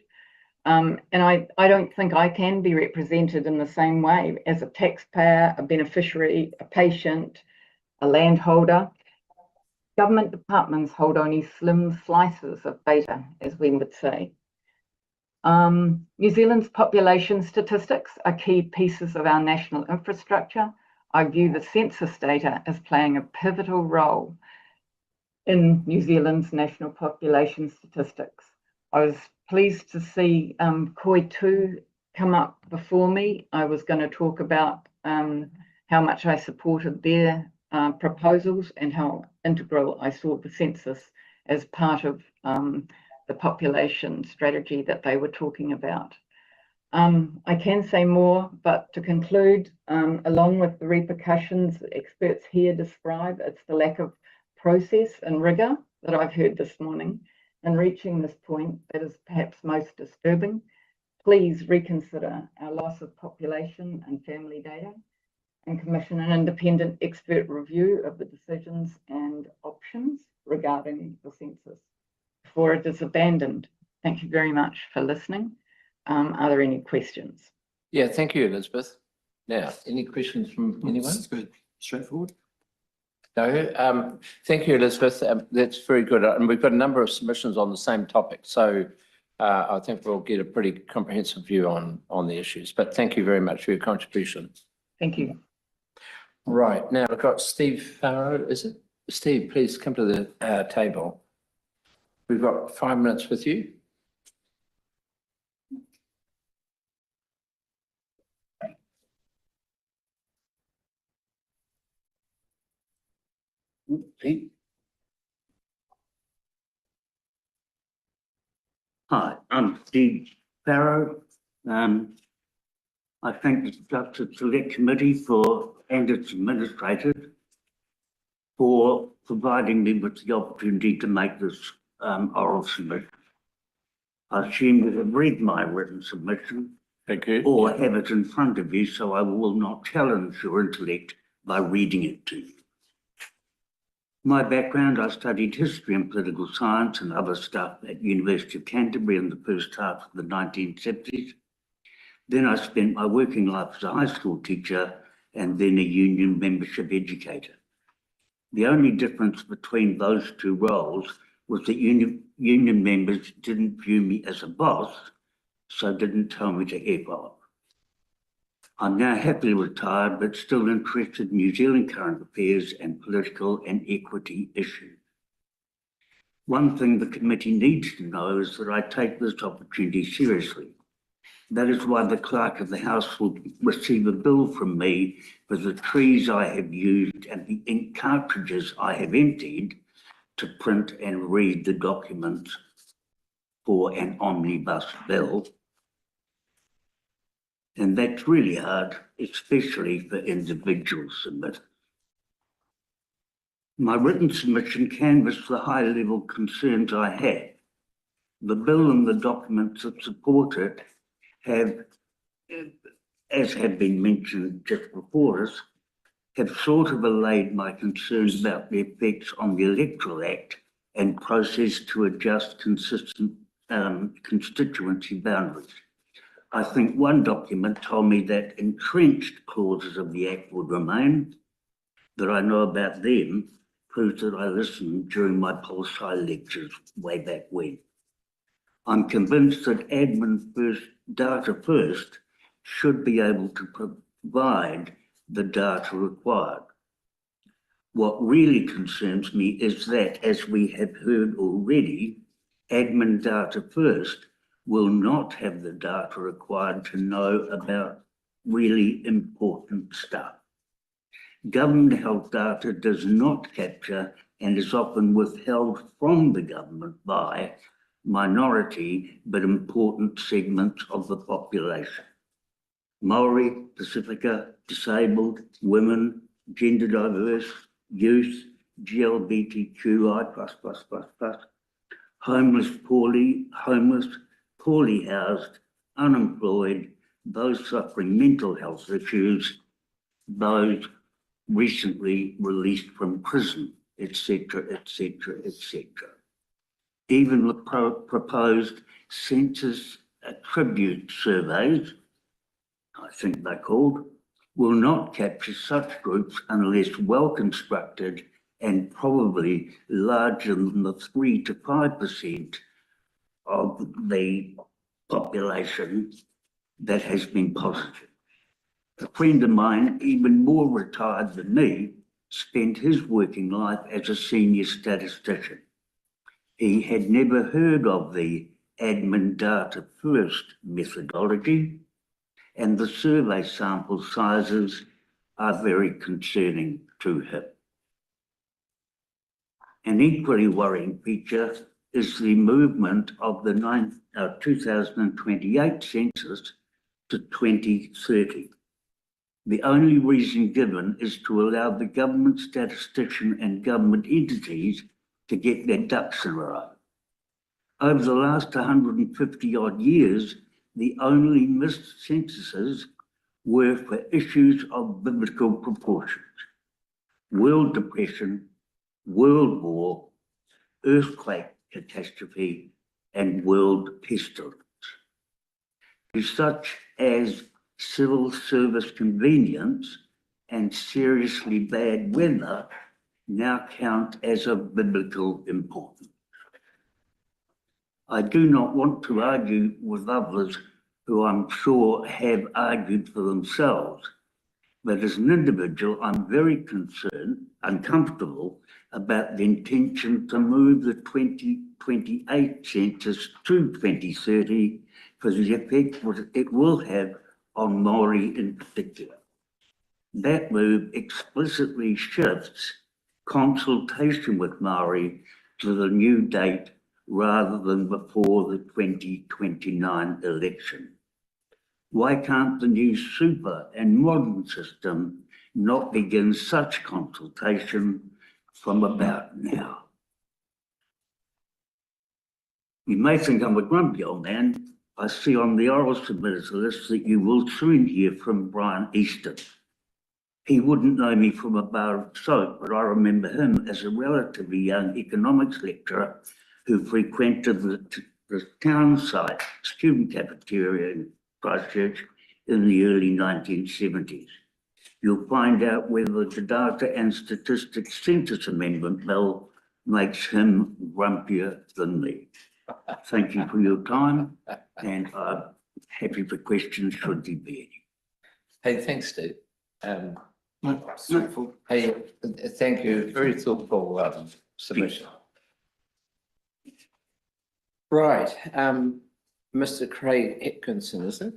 And I don't think I can be represented in the same way as a taxpayer, a beneficiary, a patient, a landholder. Government departments hold only slim slices of data, as we would say. New Zealand's population statistics are key pieces of our national infrastructure. I view the census data as playing a pivotal role in New Zealand's national population statistics. I was pleased to see Koi 2 come up before me. I was going to talk about how much I supported their proposals and how integral I saw the census as part of the population strategy that they were talking about. I can say more, but to conclude, along with the repercussions experts here describe, it's the lack of process and rigour that I've heard this morning in reaching this point that is perhaps most disturbing. Please reconsider our loss of population and family data and commission an independent expert review of the decisions and options regarding the census before it is abandoned. Thank you very much for listening. Are there any questions? Yeah, thank you, Elizabeth. Now, any questions from anyone? That's good. Straightforward. No, thank you, Elizabeth. That's very good. And we've got a number of submissions on the same topic. So I think we'll get a pretty comprehensive view on the issues. But thank you very much for your contribution. Thank you. Right, now I've got Steve Farrow, is it? Steve, please come to the table. We've got 5 minutes with you. Pete? Hi, I'm Steve Farrow. I thank the Justice Select Committee and its administrators for providing me with the opportunity to make this oral submission. I assume you have read my written submission. Thank you. Or have it in front of you, so I will not challenge your intellect by reading it to you. My background, I studied history and political science and other stuff at University of Canterbury in the first half of the 1970s. Then I spent my working life as a high school teacher and then a union membership educator. The only difference between those two roles was that union members didn't view me as a boss, so didn't tell me to F off. I'm now happily retired, but still interested in New Zealand current affairs and political and equity issues. One thing the committee needs to know is that I take this opportunity seriously. That is why the clerk of the House will receive a bill from me for the trees I have used and the ink cartridges I have emptied to print and read the documents for an omnibus bill. And that's really hard, especially for individual submitters. My written submission canvassed the high-level concerns I had. The bill and the documents that support it have, as have been mentioned just before us, have sort of allayed my concerns about the effects on the Electoral Act and process to adjust consistent constituency boundaries. I think one document told me that entrenched clauses of the Act would remain. That I know about them proves that I listened during my pol sci lectures way back when. I'm convinced that admin first, data first, should be able to provide the data required. What really concerns me is that, as we have heard already, admin data first will not have the data required to know about really important stuff. Government health data does not capture and is often withheld from the government by minority but important segments of the population. Maori, Pacifica, disabled, women, gender diverse, youth, LGBTQI++++, homeless, poorly housed, unemployed, those suffering mental health issues, those recently released from prison, etc., etc., etc. Even the proposed census attribute surveys, I think they're called, will not capture such groups unless well constructed and probably larger than the 3 to 5% of the population that has been positive. A friend of mine, even more retired than me, spent his working life as a senior statistician. He had never heard of the admin data first methodology, and the survey sample sizes are very concerning to him. An equally worrying feature is the movement of the 2028 census to 2030. The only reason given is to allow the government statistician and government entities to get their ducks in a row. Over the last 150 odd years, the only missed censuses were for issues of biblical proportions: world depression, world war, earthquake catastrophe, and world pestilence. To such as civil service convenience and seriously bad weather now count as of biblical importance. I do not want to argue with others who I'm sure have argued for themselves, but as an individual, I'm very concerned, uncomfortable about the intention to move the 2028 census to 2030 for the effect it will have on Māori in particular. That move explicitly shifts consultation with Māori to the new date rather than before the 2029 election. Why can't the new super and modern system not begin such consultation from about now? You may think I'm a grumpy old man. I see on the oral submitters list that you will soon hear from Brian Easton. He wouldn't know me from a bar of soap, but I remember him as a relatively young economics lecturer who frequented the town site student cafeteria in Christchurch in the early 1970s. You'll find out whether the Data and Statistics Census Amendment Bill makes him grumpier than me. Thank you for your time, and I'm happy for questions should there be any. Hey, thanks, Steve. Hey, thank you. Very thoughtful submission. Right, Mr. Craig Atkinson, is it?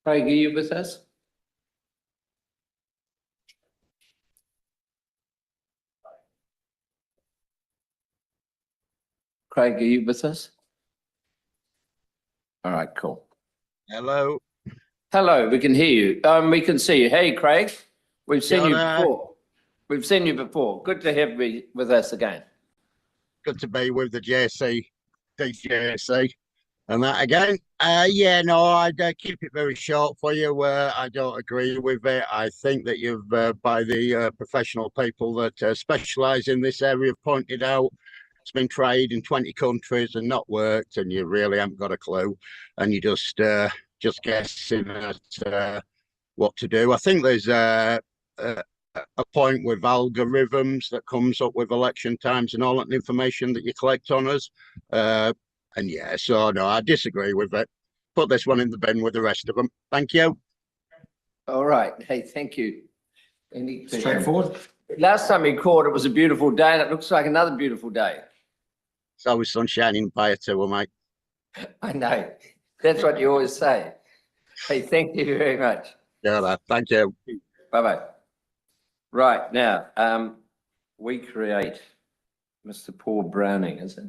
Craig, are you with us? Craig, are you with us? All right, cool. Hello. Hello, we can hear you. We can see you. Hey, Craig, we've seen you before. We've seen you before. Good to have you with us again. Good to be with the JC, DJC, and that again. Yeah, no, I'd keep it very short for you. I don't agree with it. I think that you've, by the professional people that specialise in this area, have pointed out it's been tried in 20 countries and not worked, and you really haven't got a clue, and you just guessing at what to do. I think there's a point with algorithms that comes up with election times and all that information that you collect on us. And yeah, so no, I disagree with it. Put this one in the bin with the rest of them. Thank you. All right. Hey, thank you. Straightforward. Last time we called, it was a beautiful day, and it looks like another beautiful day. It's always sunshine in Payatua, mate. I know. That's what you always say. Hey, thank you very much. Yeah, thank you. Bye-bye. Right, now, we create Mr. Paul Browning, is it?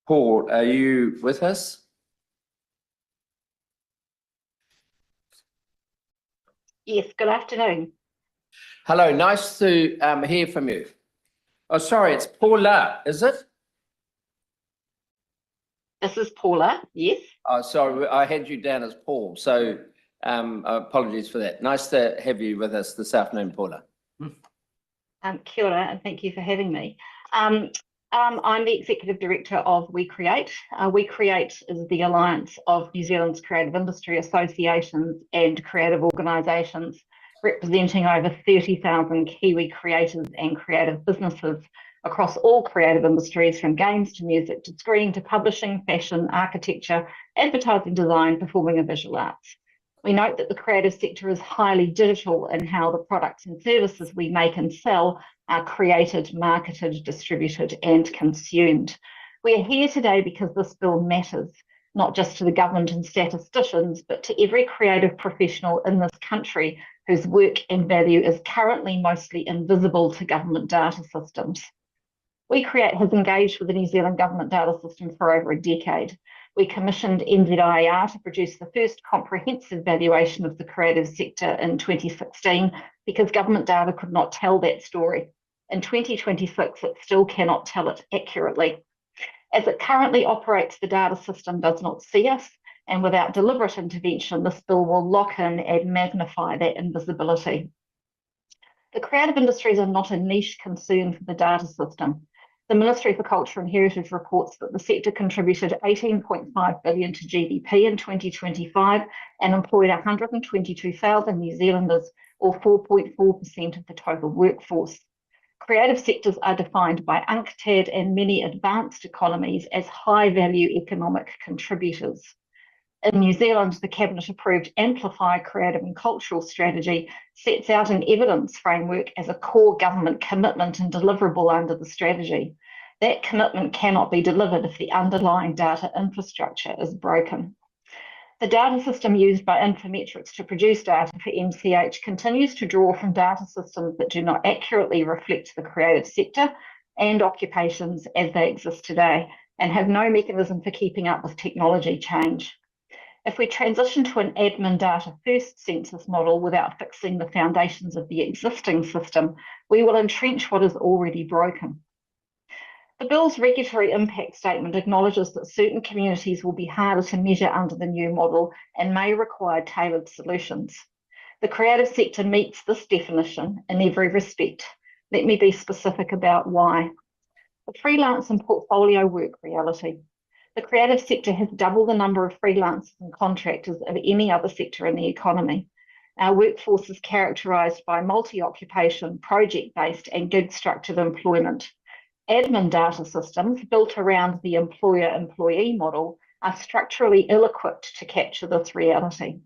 Paul, are you with us? Yes, good afternoon. Hello, nice to hear from you. Oh, sorry, it's Paula, is it? This is Paula, yes. Oh, sorry, I had you down as Paul, so apologies for that. Nice to have you with us this afternoon, Paula. Kia ora, and thank you for having me. I'm the Executive Director of We Create. We Create is the alliance of New Zealand's creative industry associations and creative organisations, representing over 30,000 Kiwi creators and creative businesses across all creative industries, from games to music to screen to publishing, fashion, architecture, advertising, design, performing and visual arts. We note that the creative sector is highly digital in how the products and services we make and sell are created, marketed, distributed and consumed. We are here today because this bill matters, not just to the government and statisticians, but to every creative professional in this country whose work and value is currently mostly invisible to government data systems. We Create has engaged with the New Zealand Government data system for over a decade. We commissioned NZIER to produce the first comprehensive valuation of the creative sector in 2016 because government data could not tell that story. In 2026, it still cannot tell it accurately. As it currently operates, the data system does not see us, and without deliberate intervention, this bill will lock in and magnify that invisibility. The creative industries are not a niche concern for the data system. The Ministry for Culture and Heritage reports that the sector contributed 18.5 billion to GDP in 2025 and employed 122,000 New Zealanders, or 4.4% of the total workforce. Creative sectors are defined by UNCTAD and many advanced economies as high-value economic contributors. In New Zealand, the Cabinet-approved Amplify Creative and Cultural Strategy sets out an evidence framework as a core government commitment and deliverable under the strategy. That commitment cannot be delivered if the underlying data infrastructure is broken. The data system used by Infometrics to produce data for MCH continues to draw from data systems that do not accurately reflect the creative sector and occupations as they exist today, and have no mechanism for keeping up with technology change. If we transition to an admin data first census model without fixing the foundations of the existing system, we will entrench what is already broken. The bill's regulatory impact statement acknowledges that certain communities will be harder to measure under the new model and may require tailored solutions. The creative sector meets this definition in every respect. Let me be specific about why. The freelance and portfolio work reality. The creative sector has double the number of freelancers and contractors of any other sector in the economy. Our workforce is characterised by multi-occupation, project-based and gig-structured employment. Admin data systems built around the employer-employee model are structurally ill-equipped to capture this reality.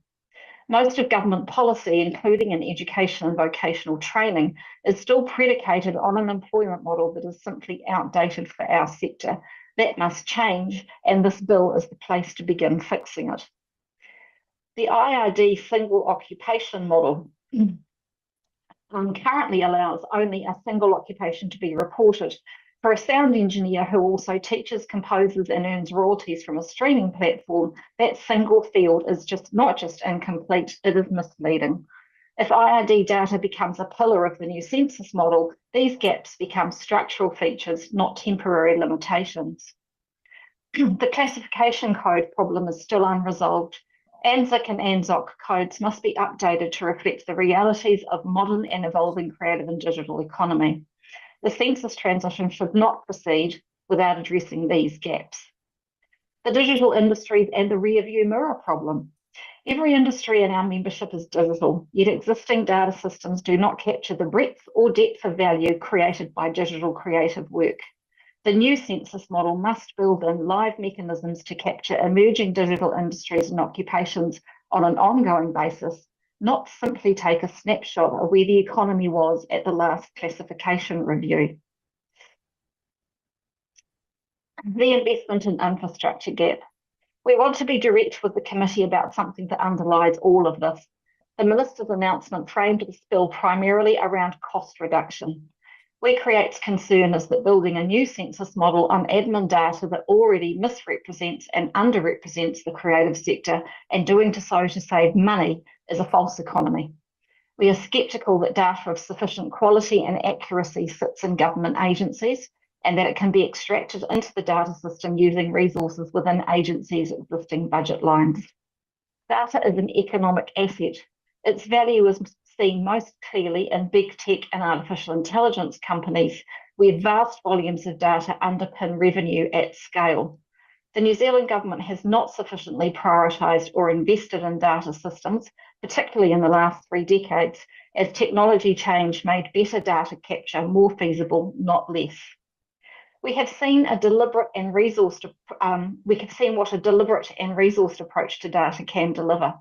Most of government policy, including in education and vocational training, is still predicated on an employment model that is simply outdated for our sector. That must change, and this bill is the place to begin fixing it. The IRD single occupation model currently allows only a single occupation to be reported. For a sound engineer who also teaches, composes and earns royalties from a streaming platform, that single field is not just incomplete, it is misleading. If IRD data becomes a pillar of the new census model, these gaps become structural features, not temporary limitations. The classification code problem is still unresolved. ANZIC and ANZOC codes must be updated to reflect the realities of modern and evolving creative and digital economy. The census transition should not proceed without addressing these gaps. The digital industries and the rearview mirror problem. Every industry in our membership is digital, yet existing data systems do not capture the breadth or depth of value created by digital creative work. The new census model must build in live mechanisms to capture emerging digital industries and occupations on an ongoing basis, not simply take a snapshot of where the economy was at the last classification review. The investment in infrastructure gap. We want to be direct with the committee about something that underlies all of this. The Minister's announcement framed this bill primarily around cost reduction. We Create's concern is that building a new census model on admin data that already misrepresents and underrepresents the creative sector and doing so to save money is a false economy. We are sceptical that data of sufficient quality and accuracy sits in government agencies and that it can be extracted into the data system using resources within agencies' existing budget lines. Data is an economic asset. Its value is seen most clearly in big tech and artificial intelligence companies, where vast volumes of data underpin revenue at scale. The New Zealand government has not sufficiently prioritised or invested in data systems, particularly in the last 3 decades, as technology change made better data capture more feasible, not less. We have seen what a deliberate and resourced approach to data can deliver.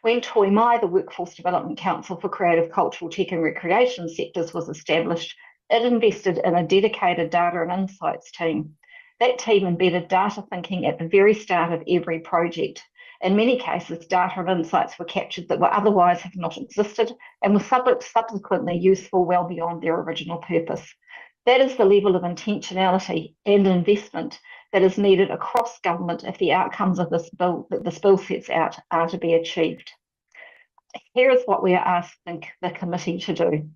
When Toi Mai, the Workforce Development Council for Creative, Cultural, Tech and Recreation sectors was established, it invested in a dedicated data and insights team. That team embedded data thinking at the very start of every project. In many cases, data and insights were captured that would otherwise have not existed and were subsequently useful well beyond their original purpose. That is the level of intentionality and investment that is needed across government if the outcomes of this bill that this bill sets out are to be achieved. Here is what we are asking the committee to do.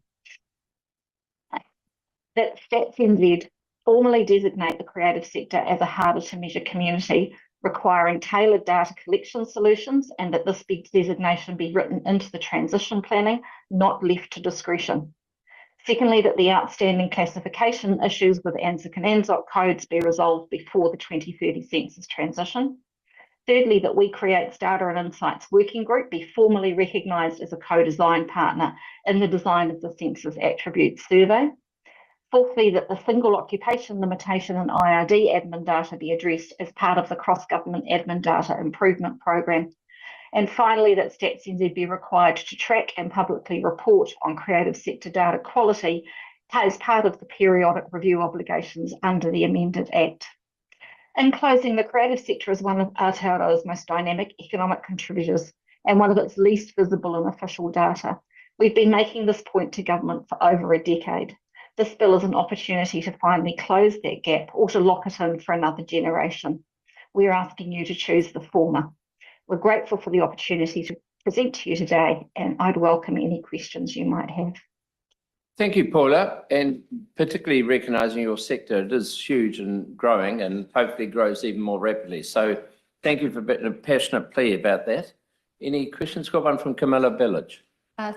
That Stats NZ formally designate the creative sector as a harder to measure community, requiring tailored data collection solutions, and that this designation be written into the transition planning, not left to discretion. Secondly, that the outstanding classification issues with ANZIC and ANZOC codes be resolved before the 2030 census transition. Thirdly, that We Create's Data and Insights Working Group be formally recognised as a co-design partner in the design of the census attributes survey. Fourthly, that the single occupation limitation and IRD admin data be addressed as part of the cross-government admin data improvement program. And finally, that Stats NZ be required to track and publicly report on creative sector data quality as part of the periodic review obligations under the amended Act. In closing, the creative sector is one of Aotearoa's most dynamic economic contributors and one of its least visible in official data. We've been making this point to government for over a decade. This bill is an opportunity to finally close that gap or to lock it in for another generation. We're asking you to choose the former. We're grateful for the opportunity to present to you today, and I'd welcome any questions you might have. Thank you, Paula, and particularly recognising your sector. It is huge and growing, and hopefully grows even more rapidly. So thank you for being a passionate plea about that. Any questions? Got one from Camilla Village.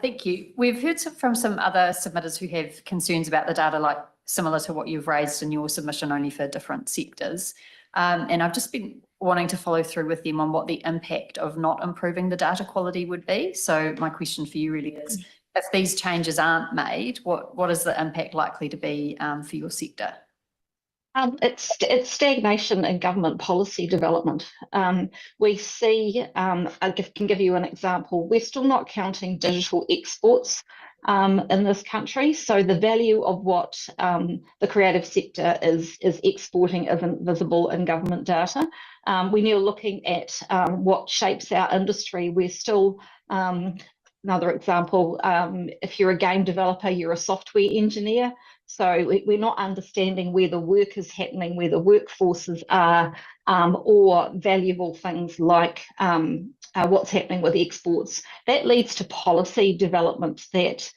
Thank you. We've heard from some other submitters who have concerns about the data, like similar to what you've raised in your submission, only for different sectors. And I've just been wanting to follow through with them on what the impact of not improving the data quality would be. So my question for you really is, if these changes aren't made, what is the impact likely to be for your sector? It's stagnation in government policy development. We see, I can give you an example, we're still not counting digital exports in this country. So the value of what the creative sector is exporting isn't visible in government data. When you're looking at what shapes our industry, we're still, another example, if you're a game developer, you're a software engineer. So we're not understanding where the work is happening, where the workforces are, or valuable things like what's happening with exports. That leads to policy development that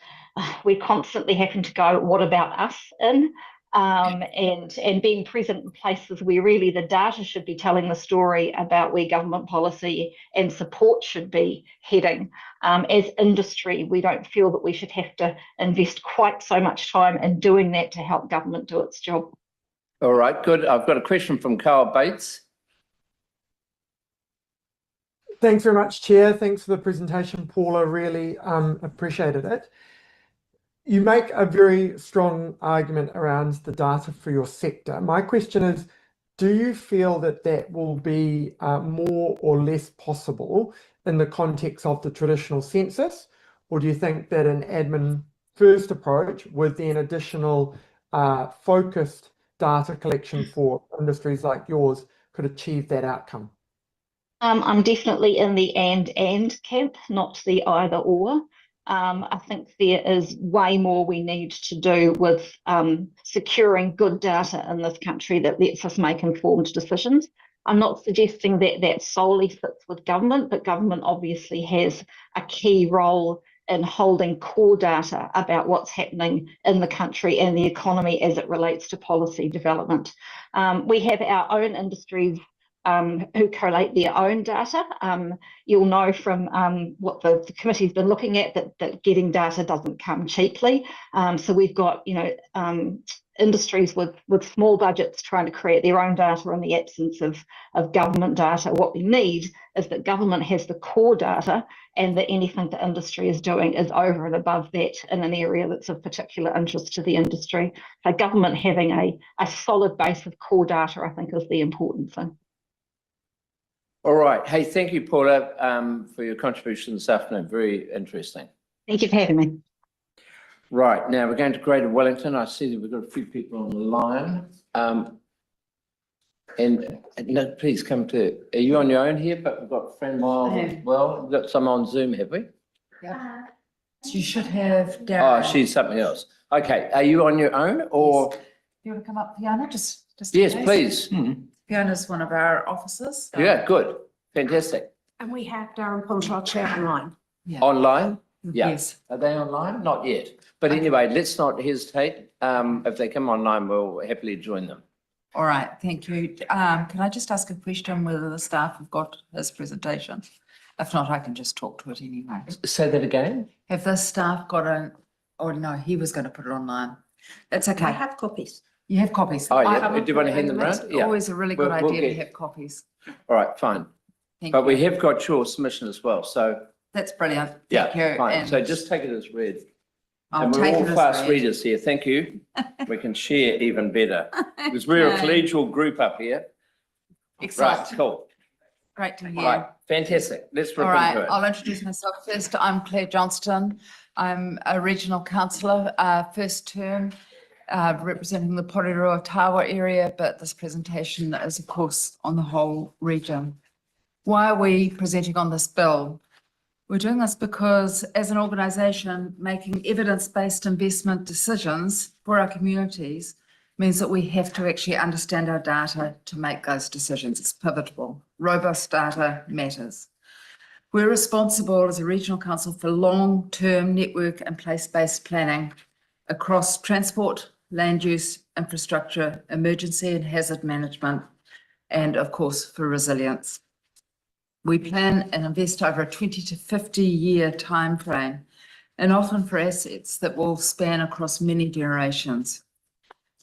we're constantly having to go, what about us in? And being present in places where really the data should be telling the story about where government policy and support should be heading. As industry, we don't feel that we should have to invest quite so much time in doing that to help government do its job. All right, good. I've got a question from Carl Bates. Thanks very much, Chair. Thanks for the presentation, Paula. Really appreciated it. You make a very strong argument around the data for your sector. My question is, do you feel that that will be more or less possible in the context of the traditional census? Or do you think that an admin first approach with then additional focused data collection for industries like yours could achieve that outcome? I'm definitely in the and camp, not the either or. I think there is way more we need to do with securing good data in this country that lets us make informed decisions. I'm not suggesting that that solely sits with government, but government obviously has a key role in holding core data about what's happening in the country and the economy as it relates to policy development. We have our own industries who collate their own data. You'll know from what the committee's been looking at that getting data doesn't come cheaply. So we've got, industries with small budgets trying to create their own data in the absence of government data. What we need is that government has the core data and that anything the industry is doing is over and above that in an area that's of particular interest to the industry. So government having a solid base of core data, I think, is the important thing. All right. Hey, thank you, Paula, for your contribution this afternoon. Very interesting. Thank you for having me. Right, now we're going to Greater Wellington. I see that we've got a few people on the line. And no, please come to, are you on your own here? But we've got a friend Miles as well. We've got some on Zoom, have we? Yeah. You should have Oh, Darren. she's something else. Okay, are you on your own or? You want to come up, Fiona? Just Yes, in case? please. Fiona's one of our officers. so- Yeah, good. Fantastic. And we have Darren Ponchar chair online. Yeah. Online? Yeah. Yes. Are they online? Not yet. But anyway, let's not hesitate. If they come online, we'll happily join them. All right, thank you. Can I just ask a question whether the staff have got his presentation? If not, I can just talk to it anyway. Say that again? Have the staff got oh no, he was going to put it online. That's okay. I have copies. You have copies? Oh, yeah. Do you want to hand them It's around? Yeah. always a really We'll- good we'll idea to get- have copies. All right, fine. Thank But we you. have got your submission as well, so That's brilliant. yeah, Thank you. fine. And So just take it as read. I'll And we're take all it as fast read. readers here. Thank you. We can share even better because we're a Okay. collegial group up here. Excellent. Right, cool. Great to hear. Right, fantastic. Let's rip All right, into it. I'll introduce myself first. I'm Claire Johnston. I'm a regional councillor, first term, representing the Porirua Tawa area, but this presentation is of course on the whole region. Why are we presenting on this bill? We're doing this because as an organisation, making evidence-based investment decisions for our communities means that we have to actually understand our data to make those decisions. It's pivotal. Robust data matters. We're responsible as a regional council for long-term network and place-based planning across transport, land use, infrastructure, emergency and hazard management, and of course for resilience. We plan and invest over a 20 to 50 year timeframe, and often for assets that will span across many generations.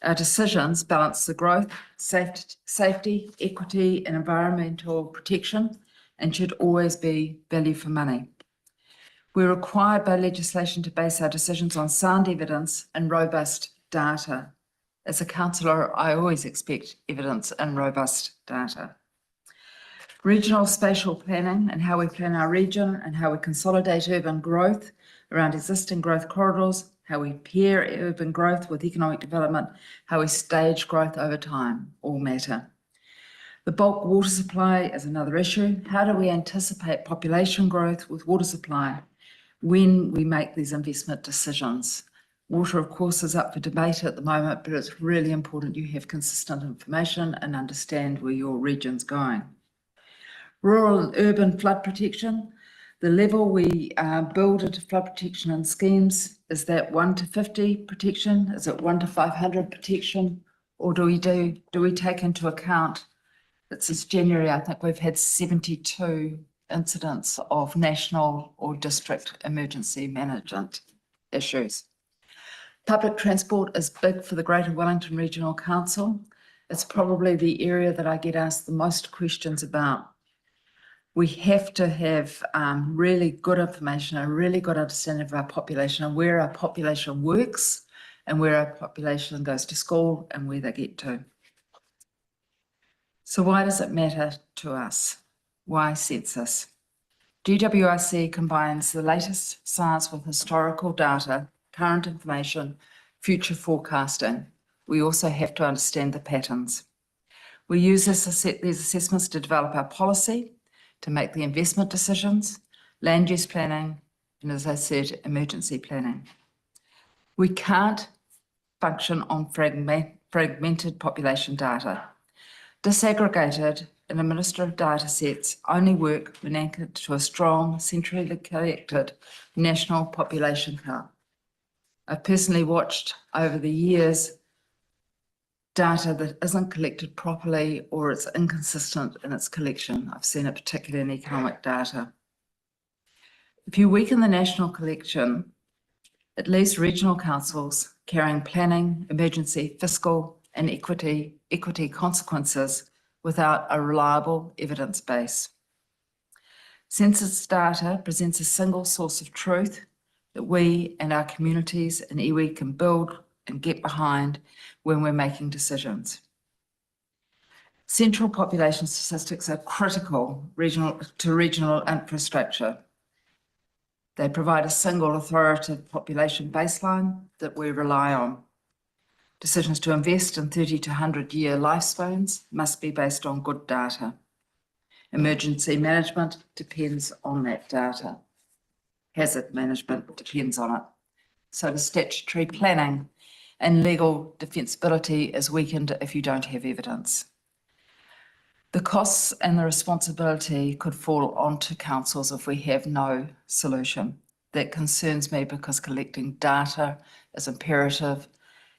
Our decisions balance the growth, safety, equity, and environmental protection, and should always be value for money. We're required by legislation to base our decisions on sound evidence and robust data. As a councillor, I always expect evidence and robust data. Regional spatial planning and how we plan our region and how we consolidate urban growth around existing growth corridors, how we pair urban growth with economic development, how we stage growth over time, all matter. The bulk water supply is another issue. How do we anticipate population growth with water supply when we make these investment decisions? Water, of course, is up for debate at the moment, but it's really important you have consistent information and understand where your region's going. Rural and urban flood protection. The level we build into flood protection and schemes, is that 1 to 50 protection? Is it 1 to 500 protection? Or do we take into account that since January, I think we've had 72 incidents of national or district emergency management issues. Public transport is big for the Greater Wellington Regional Council. It's probably the area that I get asked the most questions about. We have to have really good information, a really good understanding of our population and where our population works and where our population goes to school and where they get to. So why does it matter to us? Why Census? GWIC combines the latest science with historical data, current information, future forecasting. We also have to understand the patterns. We use these assessments to develop our policy, to make the investment decisions, land use planning, and as I said, emergency planning. We can't function on fragmented population data. Disaggregated and administered data sets only work when anchored to a strong, centrally collected national population count. I've personally watched over the years data that isn't collected properly or it's inconsistent in its collection. I've seen it particularly in economic data. If you weaken the national collection, it leaves regional councils carrying planning, emergency, fiscal and equity consequences without a reliable evidence base. Census data presents a single source of truth that we and our communities and iwi can build and get behind when we're making decisions. Central population statistics are critical to regional infrastructure. They provide a single authoritative population baseline that we rely on. Decisions to invest in 30 to 100 year lifespans must be based on good data. Emergency management depends on that data. hazard management depends on it. So the statutory planning and legal defensibility is weakened if you don't have evidence. The costs and the responsibility could fall onto councils if we have no solution. That concerns me because collecting data is imperative.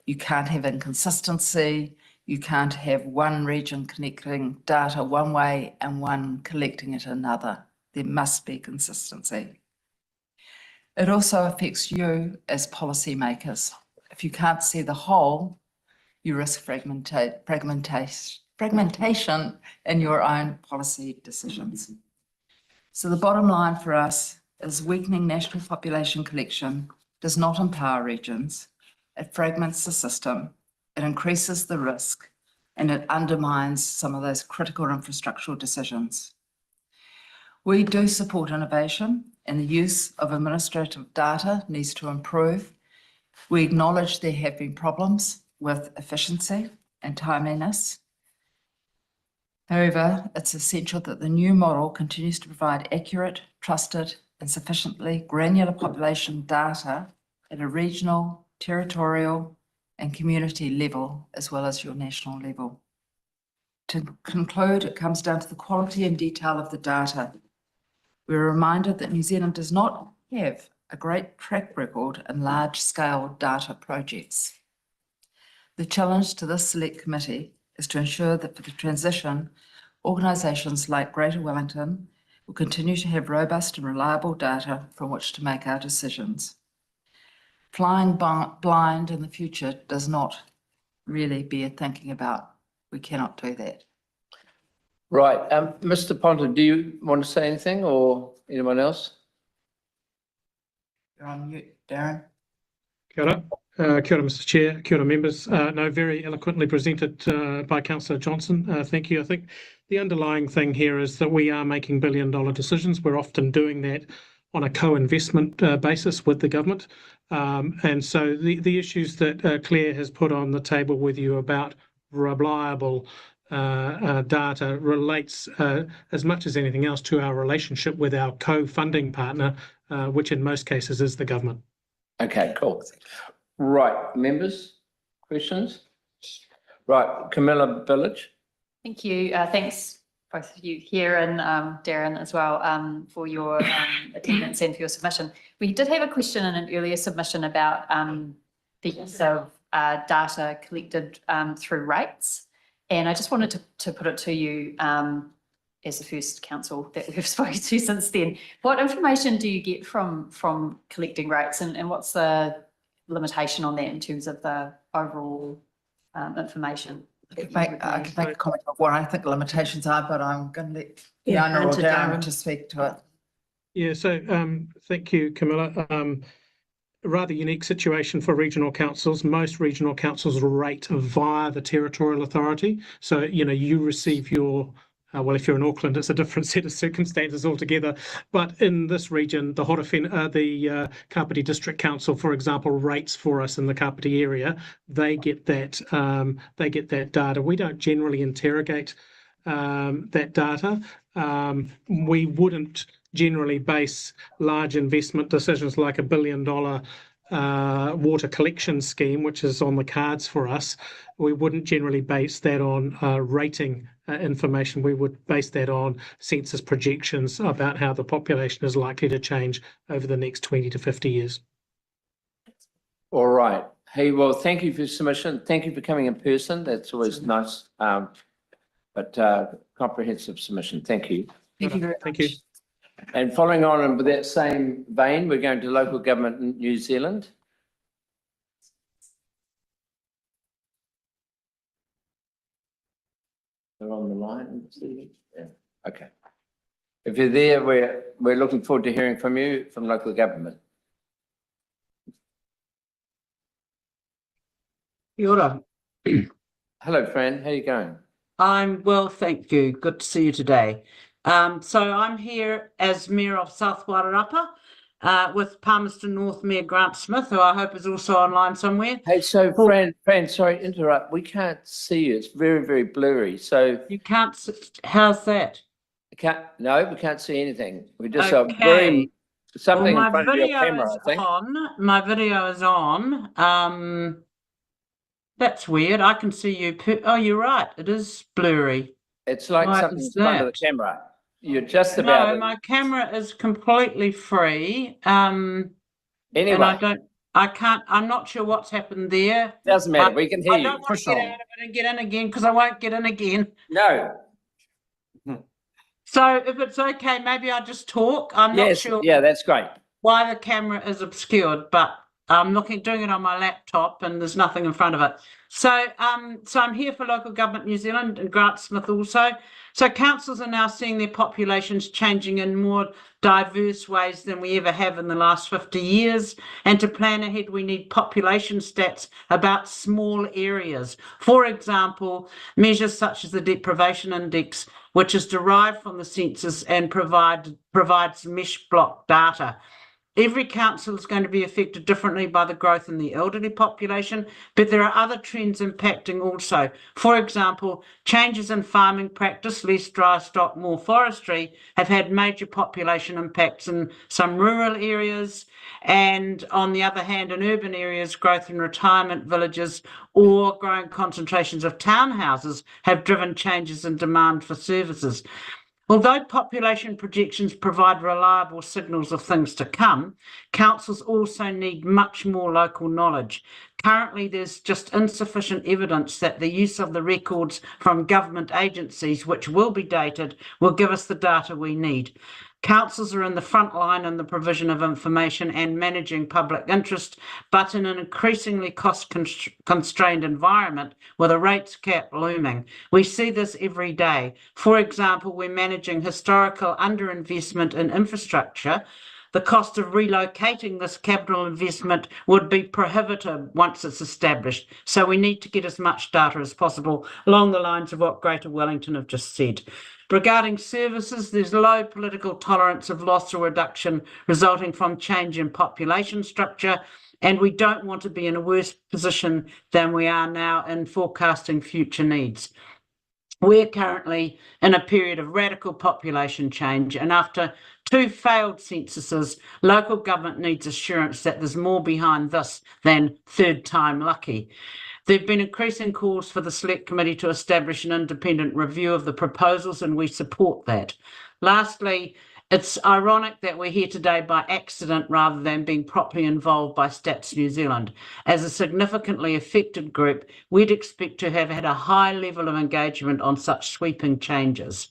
You can't have inconsistency. You can't have one region connecting data one way and one collecting it another. There must be consistency. It also affects you as policymakers. If you can't see the whole, you risk fragmentation in your own policy decisions. So the bottom line for us is weakening national population collection does not empower regions. It fragments the system, it increases the risk, and it undermines some of those critical infrastructural decisions. We do support innovation, and the use of administrative data needs to improve. We acknowledge there have been problems with efficiency and timeliness. However, it's essential that the new model continues to provide accurate, trusted, and sufficiently granular population data at a regional, territorial, and community level, as well as your national level. To conclude, it comes down to the quality and detail of the data. We're reminded that New Zealand does not have a great track record in large-scale data projects. The challenge to this select committee is to ensure that for the transition, organisations like Greater Wellington will continue to have robust and reliable data from which to make our decisions. Flying blind in the future does not really bear thinking about. We cannot do that. Right. Mr. Ponta, do you want to say anything or anyone else? You're on mute, Darren. Kia ora. Kia ora, Mr. Chair. Kia ora, members. No, very eloquently presented by Councillor Johnson. Thank you. I think the underlying thing here is that we are making billion-dollar decisions. We're often doing that on a co-investment basis with the government. And so the issues that Claire has put on the table with you about reliable data relates as much as anything else to our relationship with our co-funding partner, which in most cases is the government. Okay, cool. Right, members, questions? Right, Camilla Village. Thank you. Thanks both of you here and Darren as well for your attendance and for your submission. We did have a question in an earlier submission about the use of data collected through rates. And I just wanted to put it to you as the first council that we've spoken to since then. What information do you get from collecting rates, and what's the limitation on that in terms of the overall information? I can make a comment of what I think the limitations are, but I'm going to let Fiona or Darren to speak to it. Yeah, so thank you, Camilla. A rather unique situation for regional councils. Most regional councils rate via the territorial authority. So, you know, you receive your, well, if you're in Auckland, it's a different set of circumstances altogether. But in this region, the Kapiti District Council, for example, rates for us in the Kapiti area. They get that data. We don't generally interrogate that data. We wouldn't generally base large investment decisions like $1 billion water collection scheme, which is on the cards for us. We wouldn't generally base that on rating information. We would base that on census projections about how the population is likely to change over the next 20 to 50 years. All right. Hey, well, thank you for your submission. Thank you for coming in person. That's always nice, but comprehensive submission. Thank you. Thank you very much. Thank you. And following on with that same vein, we're going to local government in New Zealand. They're on the line. Yeah. Okay. If you're there, we're looking forward to hearing from you from local government. Kia ora. Hello, Fran. How are you going? I'm well, thank you. Good to see you today. So I'm here as Mayor of South Wairarapa with Palmerston North Mayor Grant Smith, who I hope is also online somewhere. Hey, so Fran, sorry to interrupt. We can't see you. It's very, very blurry. So you can't. How's that? No, we can't see anything. We just are very. Something Well, in front of your camera, I think. My video is on. That's weird. I can see you. Oh, you're right. It is blurry. It's like Why something's is in front of that? the camera. You're just about No, in. my camera is completely free. And I Anyway, I'm not sure what's happened there. doesn't matter. We can hear I you. don't want Push to get on. out of it and get in again because I won't get in again. No. So if it's okay, maybe I'll just talk. I'm not Yes. sure Yeah, that's great. why the camera is obscured, but I'm doing it on my laptop and there's nothing in front of it. So I'm here for Local Government New Zealand and Grant Smith also. So councils are now seeing their populations changing in more diverse ways than we ever have in the last 50 years. And to plan ahead, we need population stats about small areas. For example, measures such as the Deprivation Index, which is derived from the census and provides mesh block data. Every council is going to be affected differently by the growth in the elderly population, but there are other trends impacting also. For example, changes in farming practice, less dry stock, more forestry, have had major population impacts in some rural areas. And on the other hand, in urban areas, growth in retirement villages or growing concentrations of townhouses have driven changes in demand for services. Although population projections provide reliable signals of things to come, councils also need much more local knowledge. Currently, there's just insufficient evidence that the use of the records from government agencies, which will be dated, will give us the data we need. Councils are in the front line in the provision of information and managing public interest, but in an increasingly cost-constrained environment with a rates cap looming. We see this every day. For example, we're managing historical underinvestment in infrastructure. The cost of relocating this capital investment would be prohibitive once it's established. So we need to get as much data as possible along the lines of what Greater Wellington have just said. Regarding services, there's low political tolerance of loss or reduction resulting from change in population structure, and we don't want to be in a worse position than we are now in forecasting future needs. We're currently in a period of radical population change, and after 2 failed censuses, local government needs assurance that there's more behind this than third time lucky. There have been increasing calls for the Select Committee to establish an independent review of the proposals, and we support that. Lastly, it's ironic that we're here today by accident rather than being properly involved by Stats New Zealand. As a significantly affected group, we'd expect to have had a high level of engagement on such sweeping changes.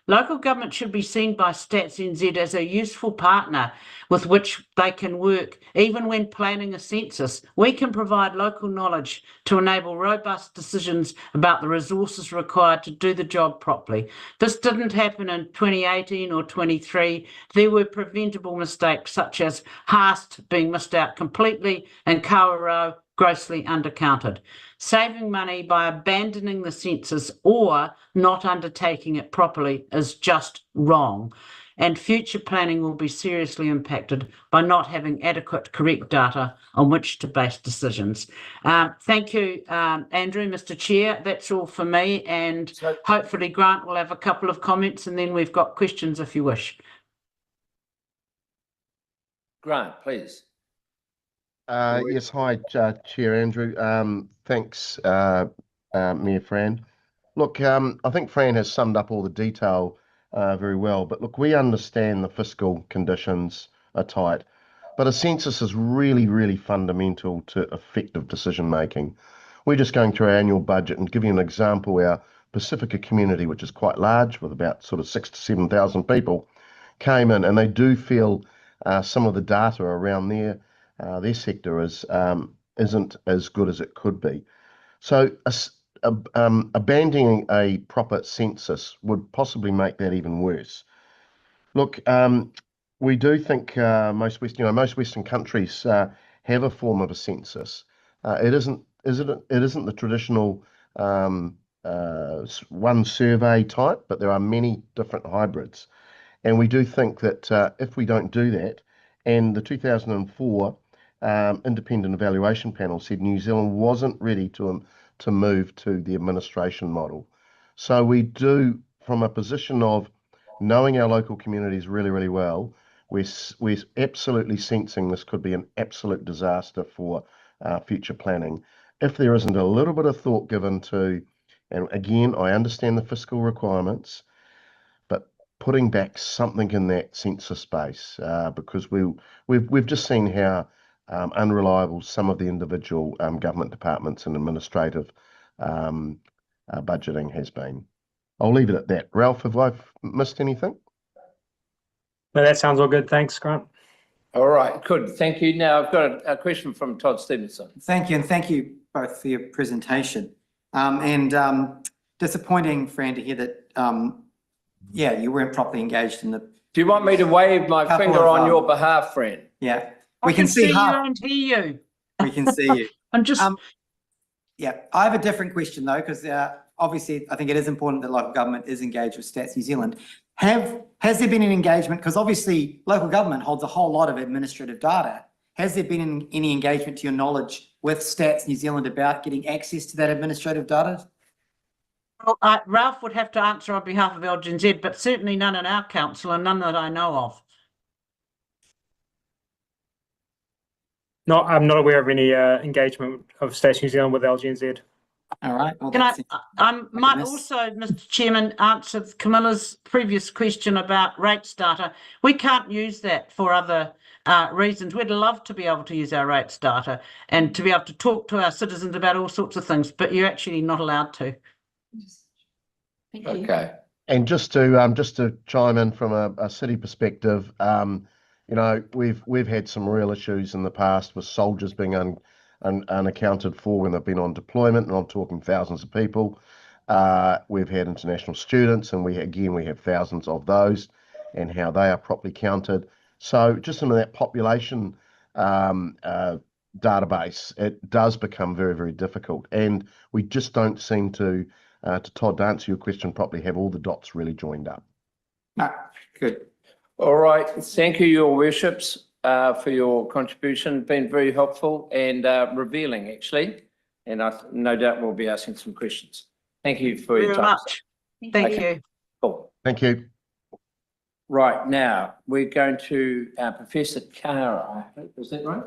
Local government should be seen by Stats NZ as a useful partner with which they can work, even when planning a census. We can provide local knowledge to enable robust decisions about the resources required to do the job properly. This didn't happen in 2018 or 23. There were preventable mistakes such as Haast being missed out completely and Kawerau grossly undercounted. Saving money by abandoning the census or not undertaking it properly is just wrong. And future planning will be seriously impacted by not having adequate, correct data on which to base decisions. Thank you, Andrew, Mr. Chair. That's all for me. And hopefully Grant will have a couple of comments and then we've got questions if you wish. Grant, please. Yes, hi, Chair Andrew. Thanks, Mayor Fran. Look, I think Fran has summed up all the detail very well, but look, we understand the fiscal conditions are tight, but a census is really, really fundamental to effective decision making. We're just going through our annual budget and give you an example. Our Pacifica community, which is quite large with about sort of 6,000 to 7,000 people, came in and they do feel some of the data around their sector isn't as good as it could be. So abandoning a proper census would possibly make that even worse. Look, we do think most Western countries have a form of a census. It isn't the traditional one survey type, but there are many different hybrids. And we do think that if we don't do that, and the 2004 independent evaluation panel said New Zealand wasn't ready to move to the administration model. So we do, from a position of knowing our local communities really, really well, we're absolutely sensing this could be an absolute disaster for future planning. If there isn't a little bit of thought given to, and again, I understand the fiscal requirements, but putting back something in that census space, because we've just seen how unreliable some of the individual government departments and administrative budgeting has been. I'll leave it at that. Ralph, have I missed anything? No, that sounds all good. Thanks, Grant. All right, good. Thank you. Now I've got a question from Todd Stevenson. Thank you, and thank you both for your presentation. Disappointing, Fran, to hear that, yeah, you weren't properly engaged in the. Do you want me to wave my finger on your behalf, Fran? Yeah, I can see you and hear you. We can see you. I'm just. Yeah, I have a different question though, because obviously I think it is important that local government is engaged with Stats New Zealand. Has there been an engagement? Because obviously local government holds a whole lot of administrative data. Has there been any engagement, to your knowledge, with Stats New Zealand about getting access to that administrative data? Well, Ralph would have to answer on behalf of LGNZ, but certainly none in our council and none that I know of. No, I'm not aware of any engagement of Stats New Zealand with LGNZ. All right. Well, can I might also, Mr. Chairman, answer Camilla's previous question about rates data. We can't use that for other reasons. We'd love to be able to use our rates data and to be able to talk to our citizens about all sorts of things, but you're actually not allowed to. Thank you. Okay. And just to chime in from a city perspective, you know, we've had some real issues in the past with soldiers being unaccounted for when they've been on deployment, and I'm talking thousands of people. We've had international students, and we have thousands of those, and how they are properly counted. So just into that population database, it does become very, very difficult, and we just don't seem to Todd, to answer your question properly, have all the dots really joined up. Good. All right. Thank you, your worships, for your contribution. Been very helpful and revealing, actually. And I no doubt we'll be asking some questions. Thank you for your time. Thank you. Cool. Thank you. Right, now we're going to Professor Kara. Is that right?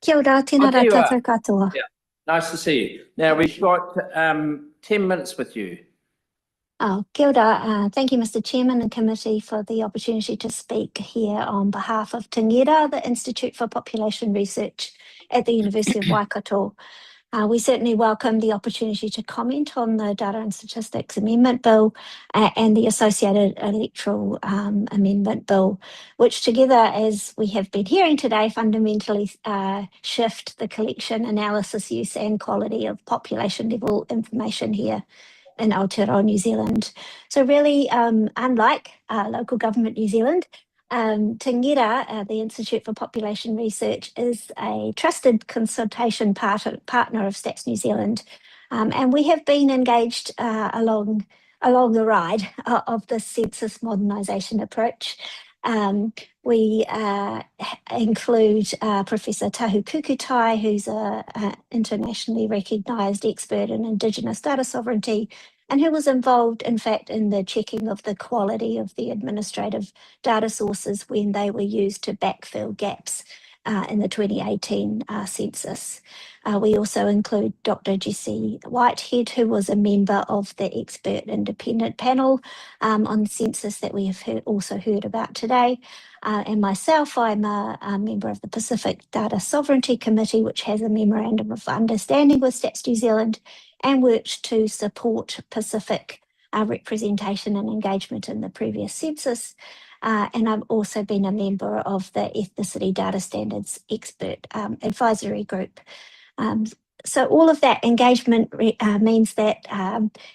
Kia ora, tēnā there you rā are. tātou katoa. Yeah. Nice to see you. Now we've got 10 minutes with you. Oh, kia ora. Thank you, Mr. Chairman and committee, for the opportunity to speak here on behalf of Tingira, the Institute for Population Research at the University of Waikato. We certainly welcome the opportunity to comment on the Data and Statistics Amendment Bill and the associated Electoral Amendment Bill, which together, as we have been hearing today, fundamentally shift the collection, analysis, use and quality of population level information here in Aotearoa, New Zealand. So really, unlike local government New Zealand, Tingira, the Institute for Population Research, is a trusted consultation partner of Stats New Zealand, and we have been engaged along the ride of the census modernisation approach. We include Professor Tahu Kukutai, who's an internationally recognised expert in Indigenous data sovereignty, and who was involved, in fact, in the checking of the quality of the administrative data sources when they were used to backfill gaps in the 2018 census. We also include Dr. Jessie Whitehead, who was a member of the expert independent panel on the census that we have also heard about today. And myself, I'm a member of the Pacific Data Sovereignty Committee, which has a memorandum of understanding with Stats New Zealand and worked to support Pacific representation and engagement in the previous census. And I've also been a member of the Ethnicity Data Standards Expert Advisory Group. So all of that engagement means that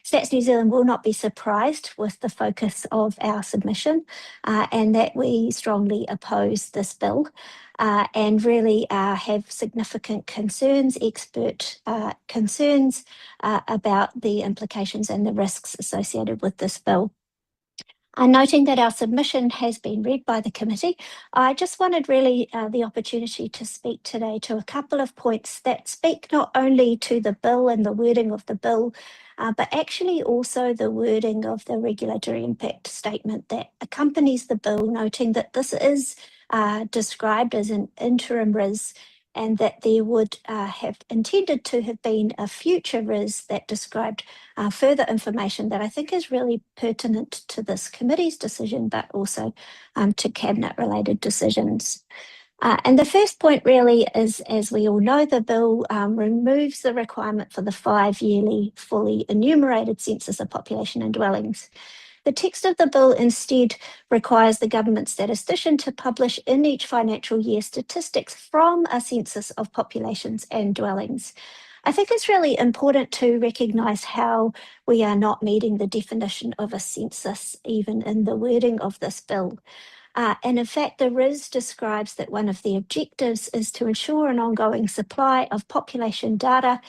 Stats New Zealand will not be surprised with the focus of our submission and that we strongly oppose this bill and really have significant concerns, expert concerns about the implications and the risks associated with this bill. Noting that our submission has been read by the committee, I just wanted really the opportunity to speak today to a couple of points that speak not only to the bill and the wording of the bill, but actually also the wording of the regulatory impact statement that accompanies the bill, noting that this is described as an interim RIS and that there would have intended to have been a future RIS that described further information that I think is really pertinent to this committee's decision, but also to cabinet-related decisions. And the first point really is, as we all know, the bill removes the requirement for the 5-yearly fully enumerated census of population and dwellings. The text of the bill instead requires the government statistician to publish in each financial year statistics from a census of populations and dwellings. I think it's really important to recognise how we are not meeting the definition of a census, even in the wording of this bill. And in fact, the RIS describes that one of the objectives is to ensure an ongoing supply of population data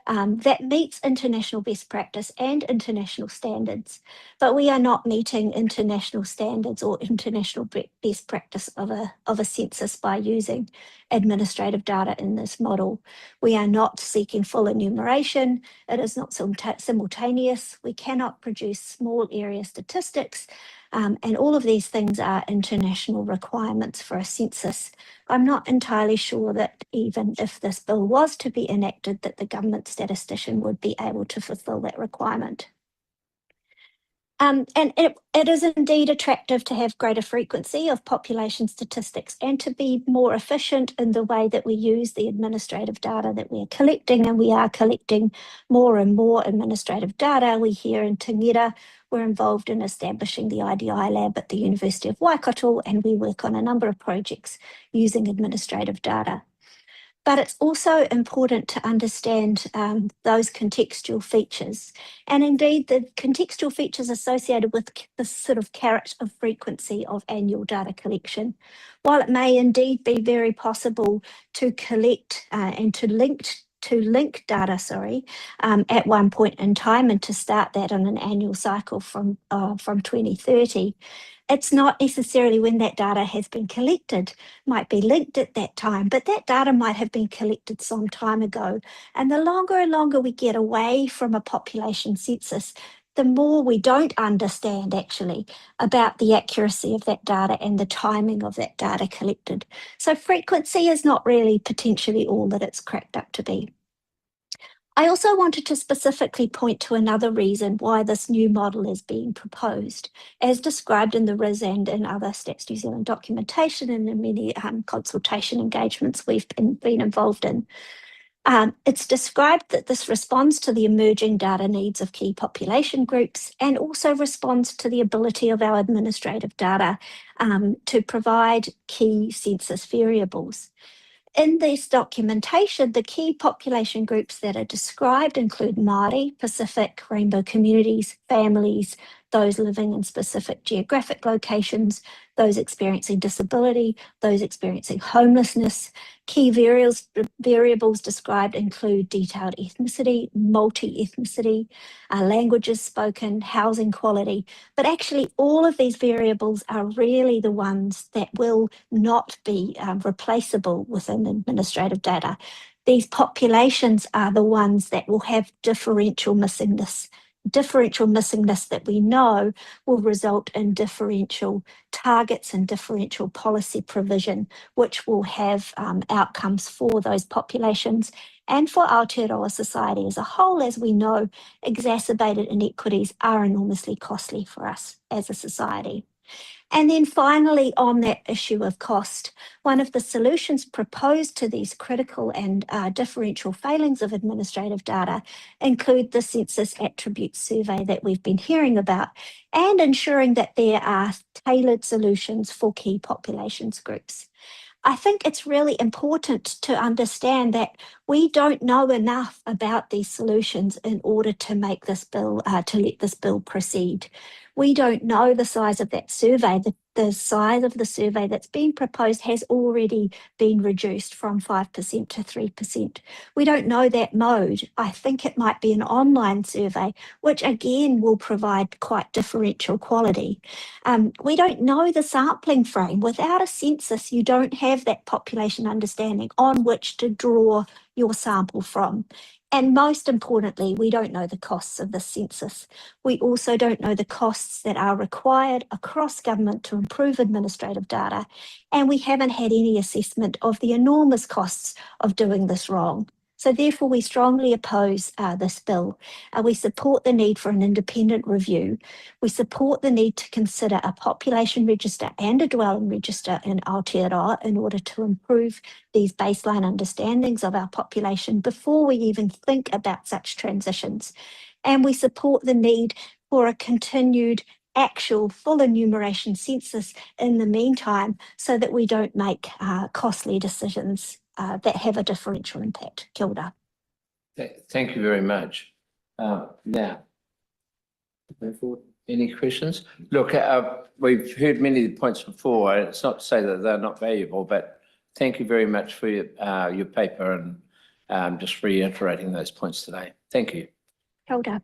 that meets international best practice and international standards. But we are not meeting international standards or international best practice of a census by using administrative data in this model. We are not seeking full enumeration. It is not simultaneous. We cannot produce small area statistics. And all of these things are international requirements for a census. I'm not entirely sure that even if this bill was to be enacted, that the government statistician would be able to fulfil that requirement. And it is indeed attractive to have greater frequency of population statistics and to be more efficient in the way that we use the administrative data that we are collecting, and we are collecting more and more administrative data. We here in Tingera, we're involved in establishing the IDI lab at the University of Waikato, and we work on a number of projects using administrative data. But it's also important to understand those contextual features, and indeed the contextual features associated with the sort of carrot of frequency of annual data collection. While it may indeed be very possible to collect and to link data, at one point in time, and to start that on an annual cycle from 2030. It's not necessarily when that data has been collected, might be linked at that time, but that data might have been collected some time ago. And the longer and longer we get away from a population census, the more we don't understand actually about the accuracy of that data and the timing of that data collected. So frequency is not really potentially all that it's cracked up to be. I also wanted to specifically point to another reason why this new model is being proposed, as described in the RIS and in other Stats New Zealand documentation and in many consultation engagements we've been involved in. It's described that this responds to the emerging data needs of key population groups and also responds to the ability of our administrative data to provide key census variables. In this documentation, the key population groups that are described include Māori, Pacific, Rainbow communities, families, those living in specific geographic locations, those experiencing disability, those experiencing homelessness. Key variables described include detailed ethnicity, multi-ethnicity, languages spoken, housing quality. But actually all of these variables are really the ones that will not be replaceable within administrative data. These populations are the ones that will have differential missingness that we know will result in differential targets and differential policy provision, which will have outcomes for those populations and for Aotearoa society as a whole. As we know, exacerbated inequities are enormously costly for us as a society. And then finally, on that issue of cost, one of the solutions proposed to these critical and differential failings of administrative data include the census attribute survey that we've been hearing about, and ensuring that there are tailored solutions for key populations groups. I think it's really important to understand that we don't know enough about these solutions in order to make this bill, to let this bill proceed. We don't know the size of that survey. The size of the survey that's been proposed has already been reduced from 5% to 3%. We don't know that mode. I think it might be an online survey, which again will provide quite differential quality. We don't know the sampling frame. Without a census, you don't have that population understanding on which to draw your sample from. And most importantly, we don't know the costs of the census. We also don't know the costs that are required across government to improve administrative data. And we haven't had any assessment of the enormous costs of doing this wrong. So therefore, we strongly oppose this bill. We support the need for an independent review. We support the need to consider a population register and a dwelling register in Aotearoa in order to improve these baseline understandings of our population before we even think about such transitions. And we support the need for a continued actual full enumeration census in the meantime so that we don't make costly decisions that have a differential impact. Kia ora. Thank you very much. Now, any questions? Look, we've heard many of the points before. It's not to say that they're not valuable, but thank you very much for your paper and just reiterating those points today. Thank you. Kia ora.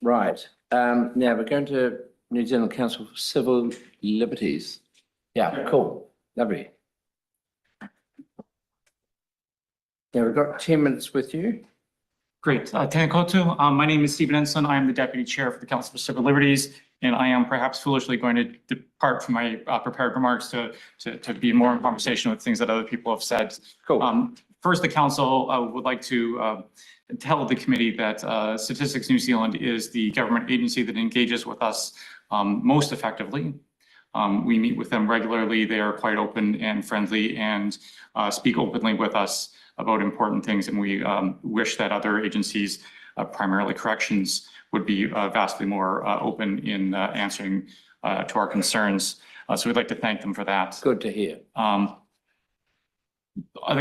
Right. Now we're going to New Zealand Council for Civil Liberties. Yeah, cool. Lovely. Yeah, we've got 10 minutes with you. Great. Tēnā koutou. My name is Stephen Ensign. I am the Deputy Chair for the Council for Civil Liberties, and I am perhaps foolishly going to depart from my prepared remarks to be more in conversation with things that other people have said. Cool. First, the Council would like to tell the committee that Statistics New Zealand is the government agency that engages with us most effectively. We meet with them regularly. They are quite open and friendly and speak openly with us about important things, and we wish that other agencies, primarily corrections, would be vastly more open in answering to our concerns. So we'd like to thank them for that. Good to hear. The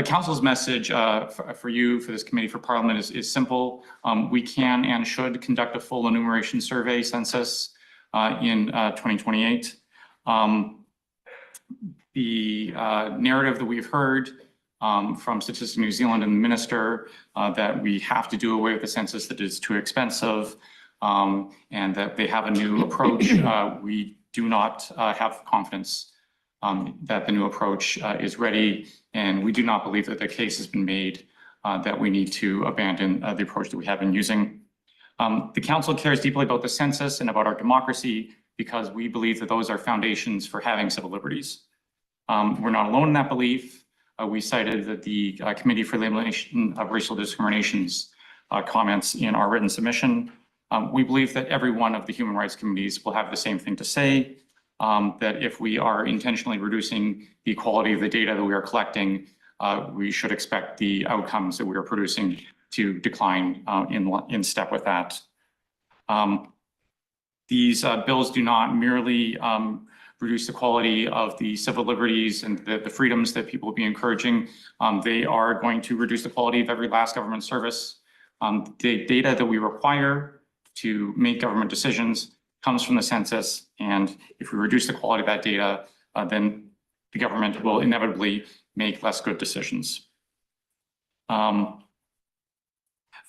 Council's message for you, for this committee, for Parliament is simple. We can and should conduct a full enumeration survey census in 2028. The narrative that we've heard from Statistics New Zealand and the Minister that we have to do away with the census, that is too expensive, and that they have a new approach. We do not have confidence that the new approach is ready, and we do not believe that the case has been made that we need to abandon the approach that we have been using. The Council cares deeply about the census and about our democracy because we believe that those are foundations for having civil liberties. We're not alone in that belief. We cited that the Committee for the Elimination of Racial Discrimination's comments in our written submission. We believe that every one of the human rights committees will have the same thing to say, that if we are intentionally reducing the quality of the data that we are collecting, we should expect the outcomes that we are producing to decline in step with that. These bills do not merely reduce the quality of the civil liberties and the freedoms that people will be encouraging. They are going to reduce the quality of every last government service. The data that we require to make government decisions comes from the census, and if we reduce the quality of that data, then the government will inevitably make less good decisions.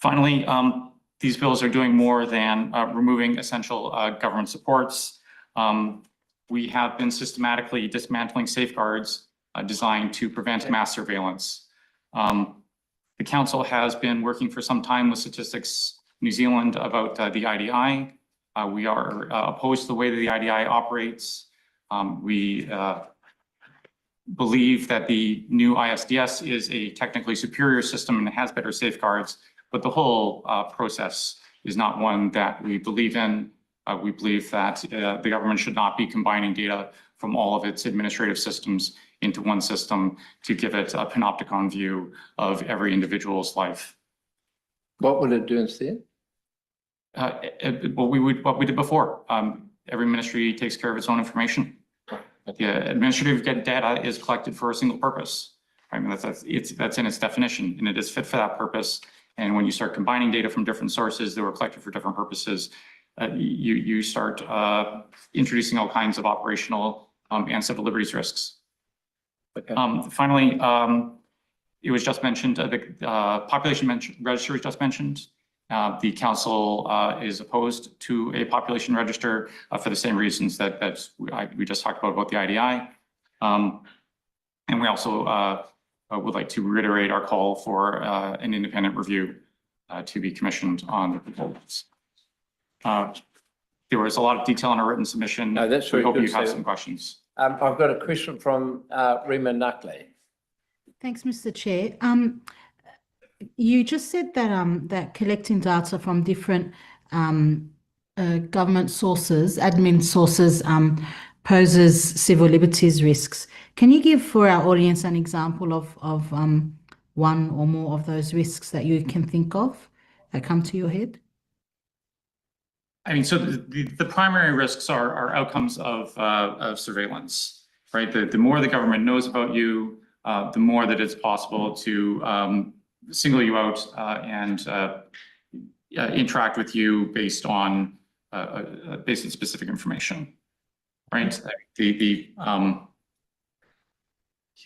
Finally, these bills are doing more than removing essential government supports. We have been systematically dismantling safeguards designed to prevent mass surveillance. The Council has been working for some time with Statistics New Zealand about the IDI. We are opposed to the way that the IDI operates. We believe that the new ISDS is a technically superior system and has better safeguards, but the whole process is not one that we believe in. We believe that the government should not be combining data from all of its administrative systems into one system to give it a panopticon view of every individual's life. What would it do instead? What we did before. Every ministry takes care of its own information. The administrative data is collected for a single purpose. I mean, that's in its definition, and it is fit for that purpose. And when you start combining data from different sources that were collected for different purposes, you start introducing all kinds of operational and civil liberties risks. Okay. Finally, it was just mentioned, the population register was just mentioned. The Council is opposed to a population register for the same reasons that we just talked about the IDI. And we also would like to reiterate our call for an independent review to be commissioned on the proposals. There was a lot of detail in our written submission. No, that's we very hope good, you have Stephen. some questions. I've got a question from Rima Nuckley. Thanks, Mr. Chair. You just said that that collecting data from different government sources, admin sources, poses civil liberties risks. Can you give for our audience an example of one or more of those risks that you can think of that come to your head? I mean, so the primary risks are outcomes of surveillance, right? The more the government knows about you, the more that it's possible to single you out and interact with you based on specific information, right?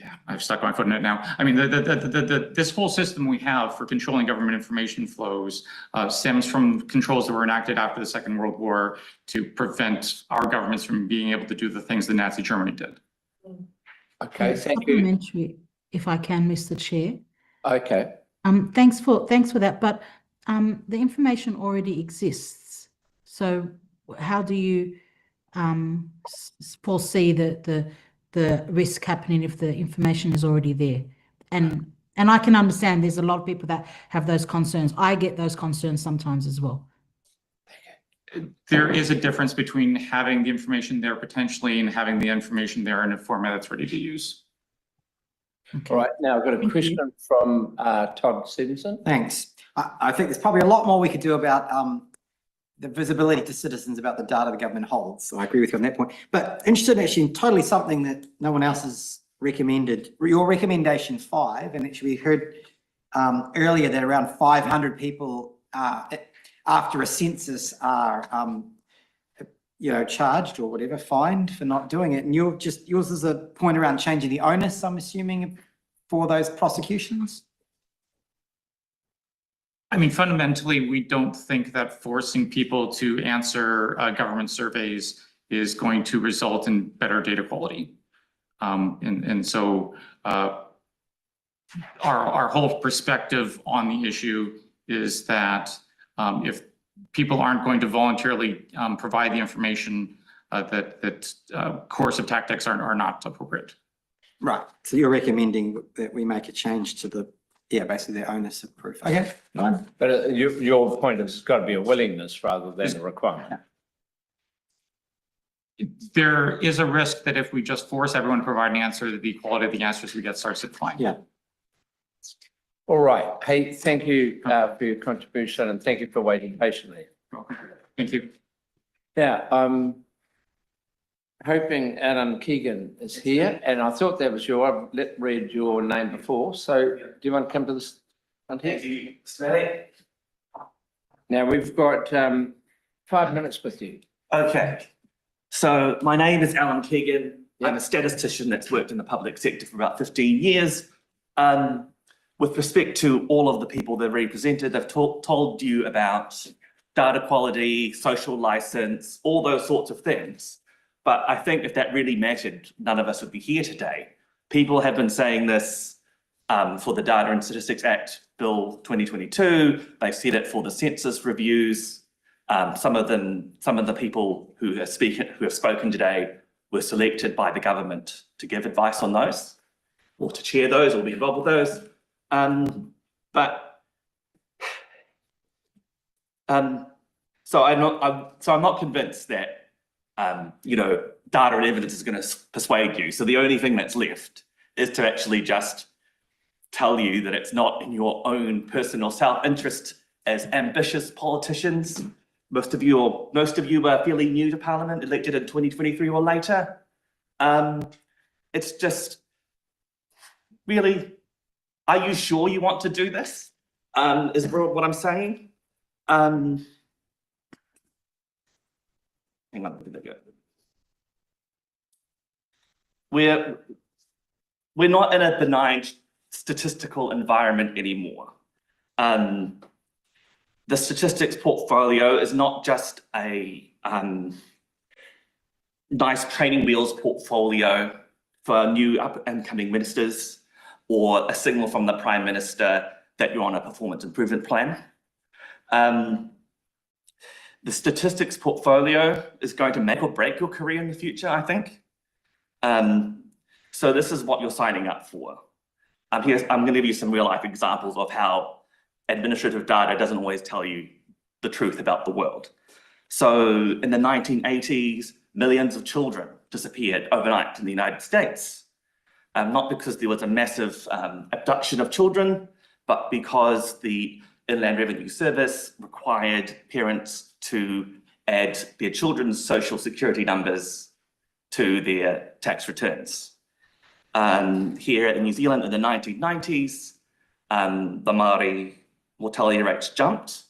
Yeah, I've stuck my foot in it now. I mean, this whole system we have for controlling government information flows stems from controls that were enacted after the Second World War to prevent our governments from being able to do the things that Nazi Germany did. Okay, thank you. Supplementary, if I can, Mr. Chair. Okay. Thanks for that, but the information already exists. So how do you foresee the risk happening if the information is already there? And I can understand there's a lot of people that have those concerns. I get those concerns sometimes as well. There is a difference between having the information there potentially and having the information there in a format that's ready to use. All right, now I've got a question from Todd Stevenson. Thanks. I think there's probably a lot more we could do about the visibility to citizens about the data the government holds. So I agree with you on that point. But interested actually in totally something that no one else has recommended. Your recommendation 5, and actually we heard earlier that around 500 people after a census are charged or whatever, fined for not doing it. And yours is a point around changing the onus, I'm assuming, for those prosecutions? I mean, fundamentally, we don't think that forcing people to answer government surveys is going to result in better data quality. So our whole perspective on the issue is that if people aren't going to voluntarily provide the information, that coercive tactics are not appropriate. Right. So you're recommending that we make a change to the, basically the onus of proof. Okay. Fine. But your point is it's got to be a willingness rather than a requirement. There is a risk that if we just force everyone to provide an answer, that the quality of the answers we get starts to decline. Yeah. All right. Hey, thank you for your contribution and thank you for waiting patiently. Thank you. Yeah, I'm hoping Alan Keegan is here, and I thought that was I've read your name before. So do you want to come to this front here? Thank you, Smelly. Now we've got 5 minutes with you. Okay. So my name is Alan Keegan. Yep. I'm a statistician that's worked in the public sector for about 15 years. With respect to all of the people that are represented, they've told you about data quality, social license, all those sorts of things. But I think if that really mattered, none of us would be here today. People have been saying this for the Data and Statistics Act Bill 2022. They've said it for the census reviews. Some of the people who have spoken today were selected by the government to give advice on those, or to chair those, or be involved with those. So I'm not convinced that data and evidence is going to persuade you. So the only thing that's left is to actually just tell you that it's not in your own personal self-interest as ambitious politicians. Most of you are fairly new to Parliament, elected in 2023 or later. It's just really, are you sure you want to do this? Is what I'm saying. Hang on, where did that go? We're not in a benign statistical environment anymore. The statistics portfolio is not just a nice training wheels portfolio for new up and coming ministers or a signal from the Prime Minister that you're on a performance improvement plan. The statistics portfolio is going to make or break your career in the future, I think. So this is what you're signing up for. I'm going to give you some real life examples of how administrative data doesn't always tell you the truth about the world. So in the 1980s, millions of children disappeared overnight in the United States. Not because there was a massive abduction of children, but because the Inland Revenue Service required parents to add their children's social security numbers to their tax returns. Here in New Zealand in the 1990s, the Māori mortality rates jumped,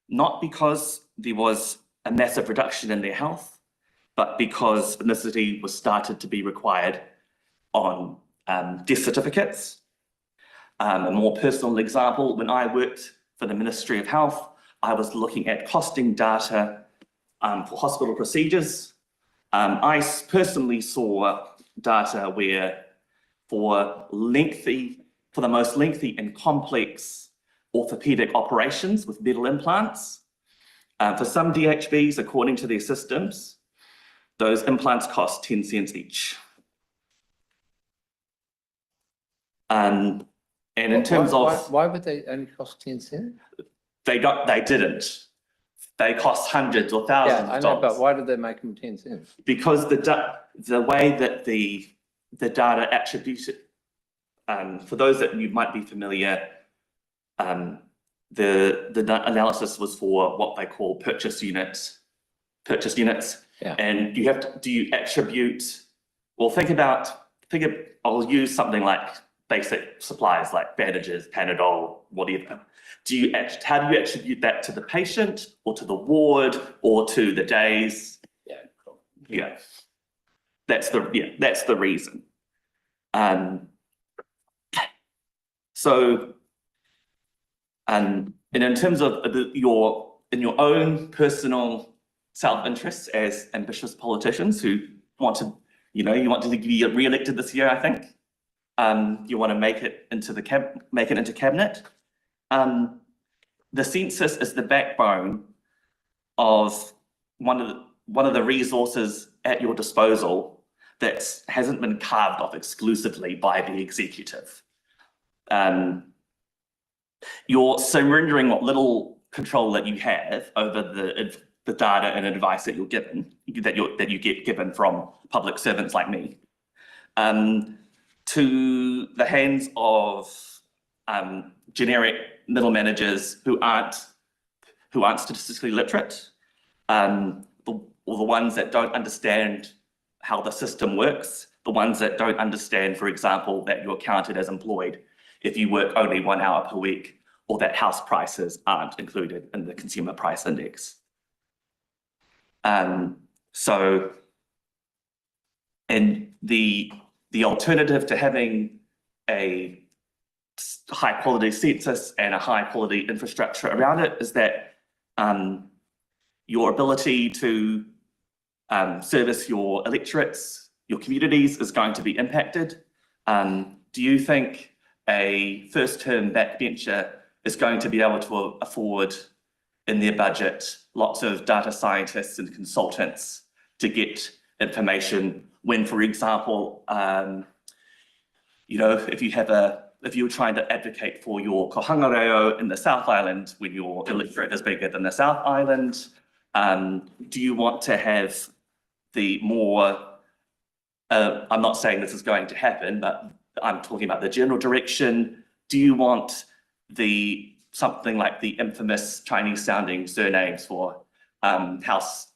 not because there was a massive reduction in their health, but because ethnicity was started to be required on death certificates. A more personal example, when I worked for the Ministry of Health, I was looking at costing data for hospital procedures. I personally saw data where for the most lengthy and complex orthopedic operations with metal implants, for some DHBs, according to their systems, those implants cost 10 cents each. And in terms of... Why would they only cost 10 cents? They didn't. They cost hundreds or thousands Yeah, I of know, dollars. but why did they make them 10 cents? Because the way that the data attributed, for those that you might be familiar, the analysis was for what they call purchase units. Yeah. And you have to, do you attribute, well, I'll use something like basic supplies like bandages, Panadol, whatever. How do you attribute that to the patient or to the ward or to the days? Yeah, cool. Yeah, that's the reason. So, and in terms of your own personal self-interests as ambitious politicians who want to, you want to be re-elected this year, I think. You want to make it into cabinet. The census is the backbone of one of the resources at your disposal that hasn't been carved off exclusively by the executive. You're surrendering what little control that you have over the data and advice that you're given, that you get given from public servants like me, to the hands of generic middle managers who aren't statistically literate, or the ones that don't understand how the system works, the ones that don't understand, for example, that you're counted as employed if you work only 1 hour per week, or that house prices aren't included in the consumer price index. So, and the alternative to having a high quality census and a high quality infrastructure around it is that your ability to service your electorates, your communities is going to be impacted. Do you think a first term backbencher is going to be able to afford in their budget lots of data scientists and consultants to get information when, for example, if you're trying to advocate for your kohanga reo in the South Island when your electorate is bigger than the South Island, do you want to have the more, I'm not saying this is going to happen, but I'm talking about the general direction. Do you want something like the infamous Chinese sounding surnames for house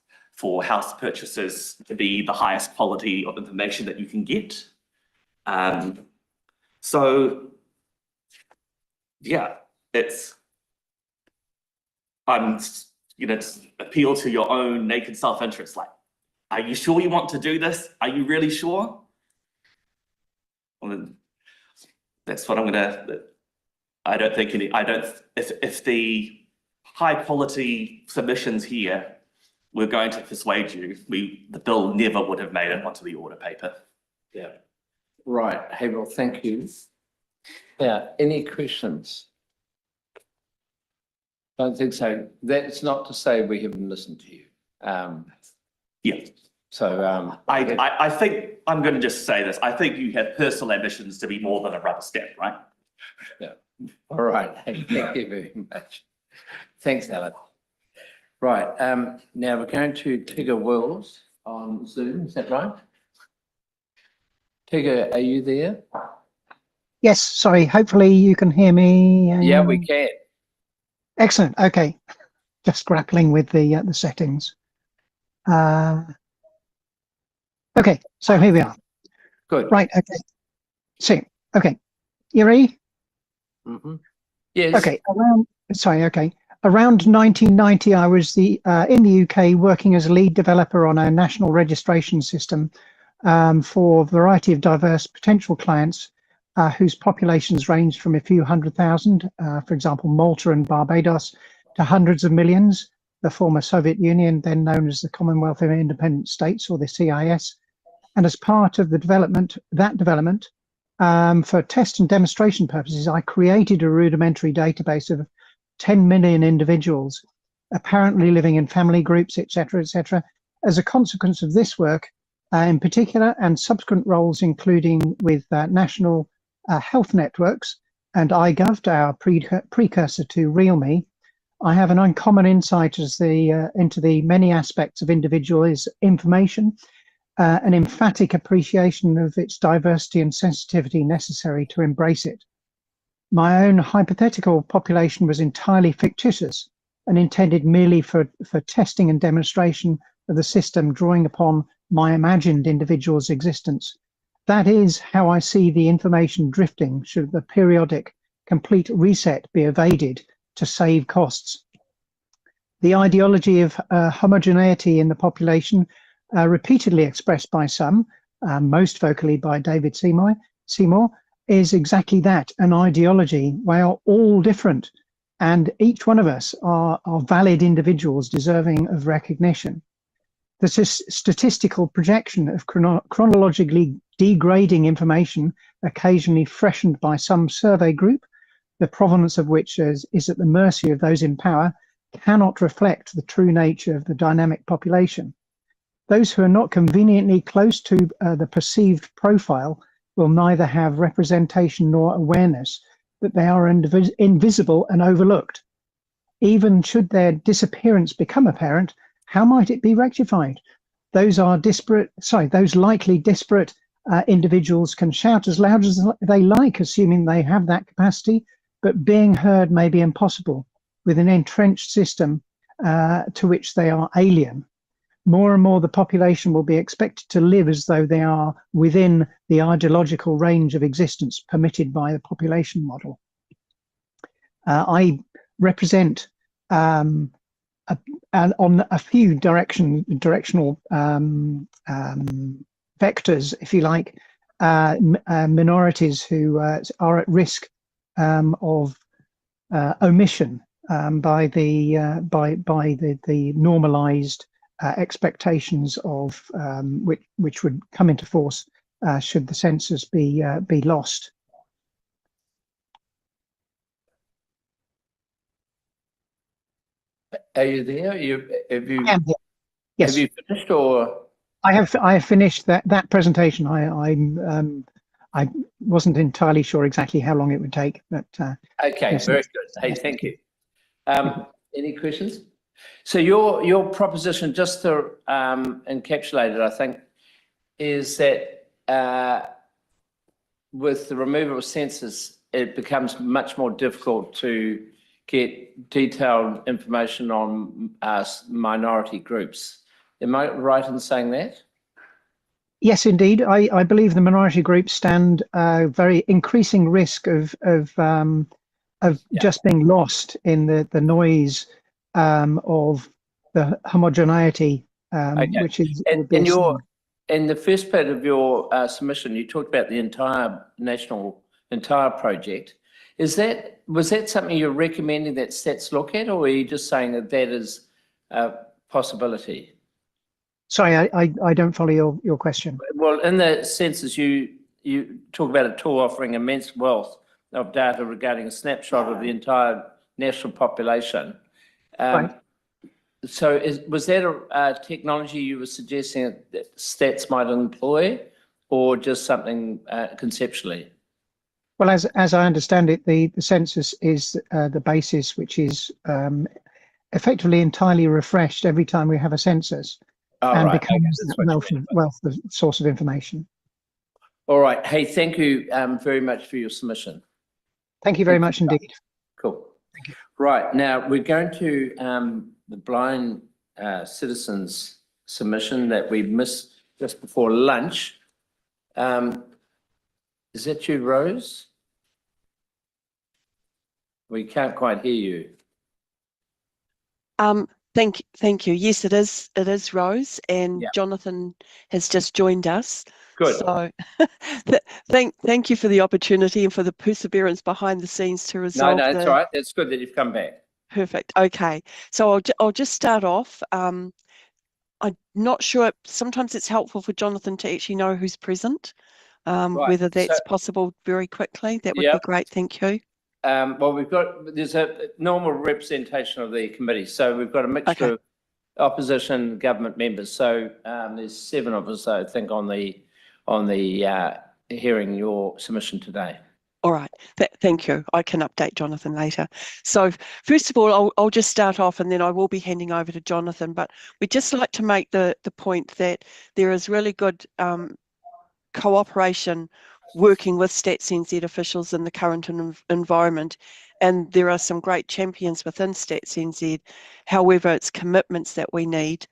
purchases to be the highest quality of information that you can get? So yeah, it's appeal to your own naked self-interest. Like, are you sure you want to do this? Are you really sure? Well, that's what I'm gonna. If the high quality submissions here were going to persuade you, the bill never would have made it onto the order paper. Yeah. Right. Hey, well, thank you. Yeah. Any questions? Don't think so. That's not to say we haven't listened to you. Yeah. So I think, I'm going to just say this, I think you have personal ambitions to be more than a rubber stamp, right? yeah. All right. Thank you very much. Thanks, Alan. Right. Now we're going to Tigger Wills on Zoom. Is that right? Tigger, are you there? Yes, sorry. Hopefully you can hear me. Yeah, we can. Excellent. Okay. Just grappling with the settings. Okay, so here we are. Good. Right. Okay. So, okay. You ready? Mm-hmm. Yes. Okay. Okay. Around 1990, I was in the UK working as a lead developer on a national registration system for a variety of diverse potential clients whose populations ranged from a few 100,000, for example, Malta and Barbados, to hundreds of millions, the former Soviet Union, then known as the Commonwealth of Independent States, or the CIS. And as part of the development, for test and demonstration purposes, I created a rudimentary database of 10 million individuals, apparently living in family groups, etc., etc. As a consequence of this work, in particular, and subsequent roles, including with national health networks and iGov, our precursor to RealMe, I have an uncommon insight into the many aspects of individuals' information, an emphatic appreciation of its diversity and sensitivity necessary to embrace it. My own hypothetical population was entirely fictitious and intended merely for testing and demonstration of the system, drawing upon my imagined individual's existence. That is how I see the information drifting should the periodic complete reset be evaded to save costs. The ideology of homogeneity in the population, repeatedly expressed by some, most vocally by David Seymour, is exactly that, an ideology. We are all different, and each one of us are valid individuals deserving of recognition. The statistical projection of chronologically degrading information, occasionally freshened by some survey group, the provenance of which is at the mercy of those in power, cannot reflect the true nature of the dynamic population. Those who are not conveniently close to the perceived profile will neither have representation nor awareness that they are invisible and overlooked. Even should their disappearance become apparent, how might it be rectified? Those likely disparate individuals can shout as loud as they like, assuming they have that capacity, but being heard may be impossible with an entrenched system to which they are alien. More and more, the population will be expected to live as though they are within the ideological range of existence permitted by the population model. I represent on a few directional vectors, if you like, minorities who are at risk of omission by the normalized expectations of which would come into force should the census be lost. Are you there? Have you Yes. Have you finished, or? I have finished that presentation. I wasn't entirely sure exactly how long it would take, but Okay, yes, very good. Hey, thank you. Any questions? So your proposition, just to encapsulate it, I think, is that with the removal of census, it becomes much more difficult to get detailed information on minority groups. Am I right in saying that? yes, indeed. I believe the minority groups stand a very increasing risk of just being lost in the noise of the homogeneity, which is in the first part of your submission, you talked about the entire project. Was that something you're recommending that stats look at, or are you just saying that is a possibility? Sorry, I don't follow your question. Well, in the census, you talk about a tool offering immense wealth of data regarding a snapshot of the entire national population. Right. So was that a technology you were suggesting that stats might employ, or just something conceptually? Well, as I understand it, the census is the basis, which is effectively entirely refreshed every time we have a census, and Right. becomes Okay, that wealth of source of information. All right. Hey, thank you very much for your submission. Thank you very much indeed. Cool. Thank you. Right. Now we're going to the blind citizens submission that we missed just before lunch. Is that you, Rose? We can't quite hear you. Thank you. Yes, it is Rose, and Jonathan has just joined us. Good. So thank you for the opportunity and for the perseverance behind the scenes to resolve No, that's all right. That's good that you've come back. Perfect. Okay. So I'll just start off. I'm not sure. Sometimes it's helpful for Jonathan to actually know who's present. Right. Whether that's possible very quickly, that would be great. Thank you. Well, there's a normal representation of the committee. So we've got a mixture of opposition government members. So there's 7 of us, I think, on the hearing your submission today. All right. Thank you. I can update Jonathan later. So first of all, I'll just start off and then I will be handing over to Jonathan. But we'd just like to make the point that there is really good cooperation working with Stats NZ officials in the current environment. And there are some great champions within Stats NZ. However, it's commitments that we need.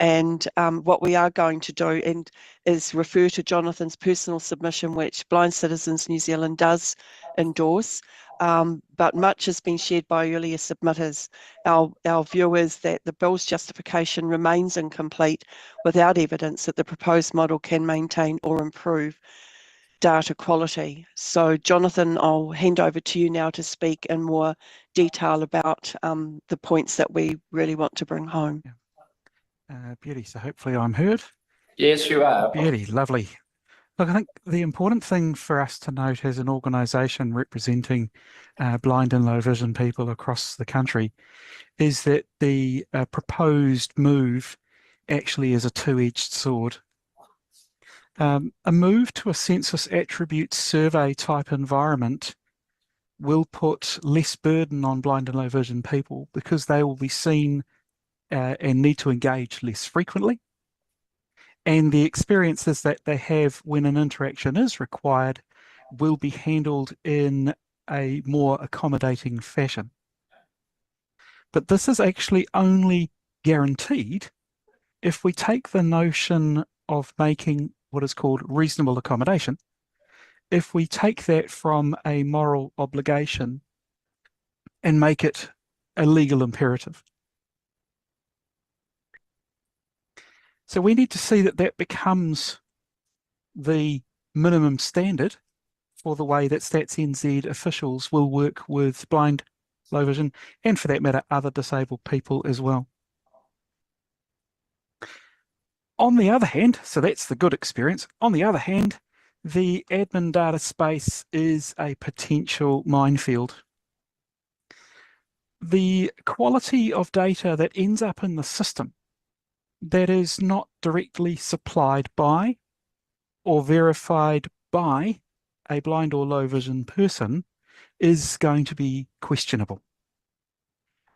And what we are going to do is refer to Jonathan's personal submission, which Blind Citizens New Zealand does endorse. But much has been shared by earlier submitters. Our view is that the bill's justification remains incomplete without evidence that the proposed model can maintain or improve data quality. So Jonathan, I'll hand over to you now to speak in more detail about the points that we really want to bring home. Beauty, so hopefully I'm heard. Yes, you are. Beauty, lovely. Look, I think the important thing for us to note as an organisation representing blind and low vision people across the country is that the proposed move actually is a two-edged sword. A move to a census attribute survey type environment will put less burden on blind and low vision people because they will be seen and need to engage less frequently. And the experiences that they have when an interaction is required will be handled in a more accommodating fashion. But this is actually only guaranteed if we take the notion of making what is called reasonable accommodation, if we take that from a moral obligation and make it a legal imperative. So we need to see that that becomes the minimum standard for the way that Stats NZ officials will work with blind, low vision, and for that matter, other disabled people as well. On the other hand, so that's the good experience. On the other hand, the admin data space is a potential minefield. The quality of data that ends up in the system that is not directly supplied by or verified by a blind or low vision person is going to be questionable.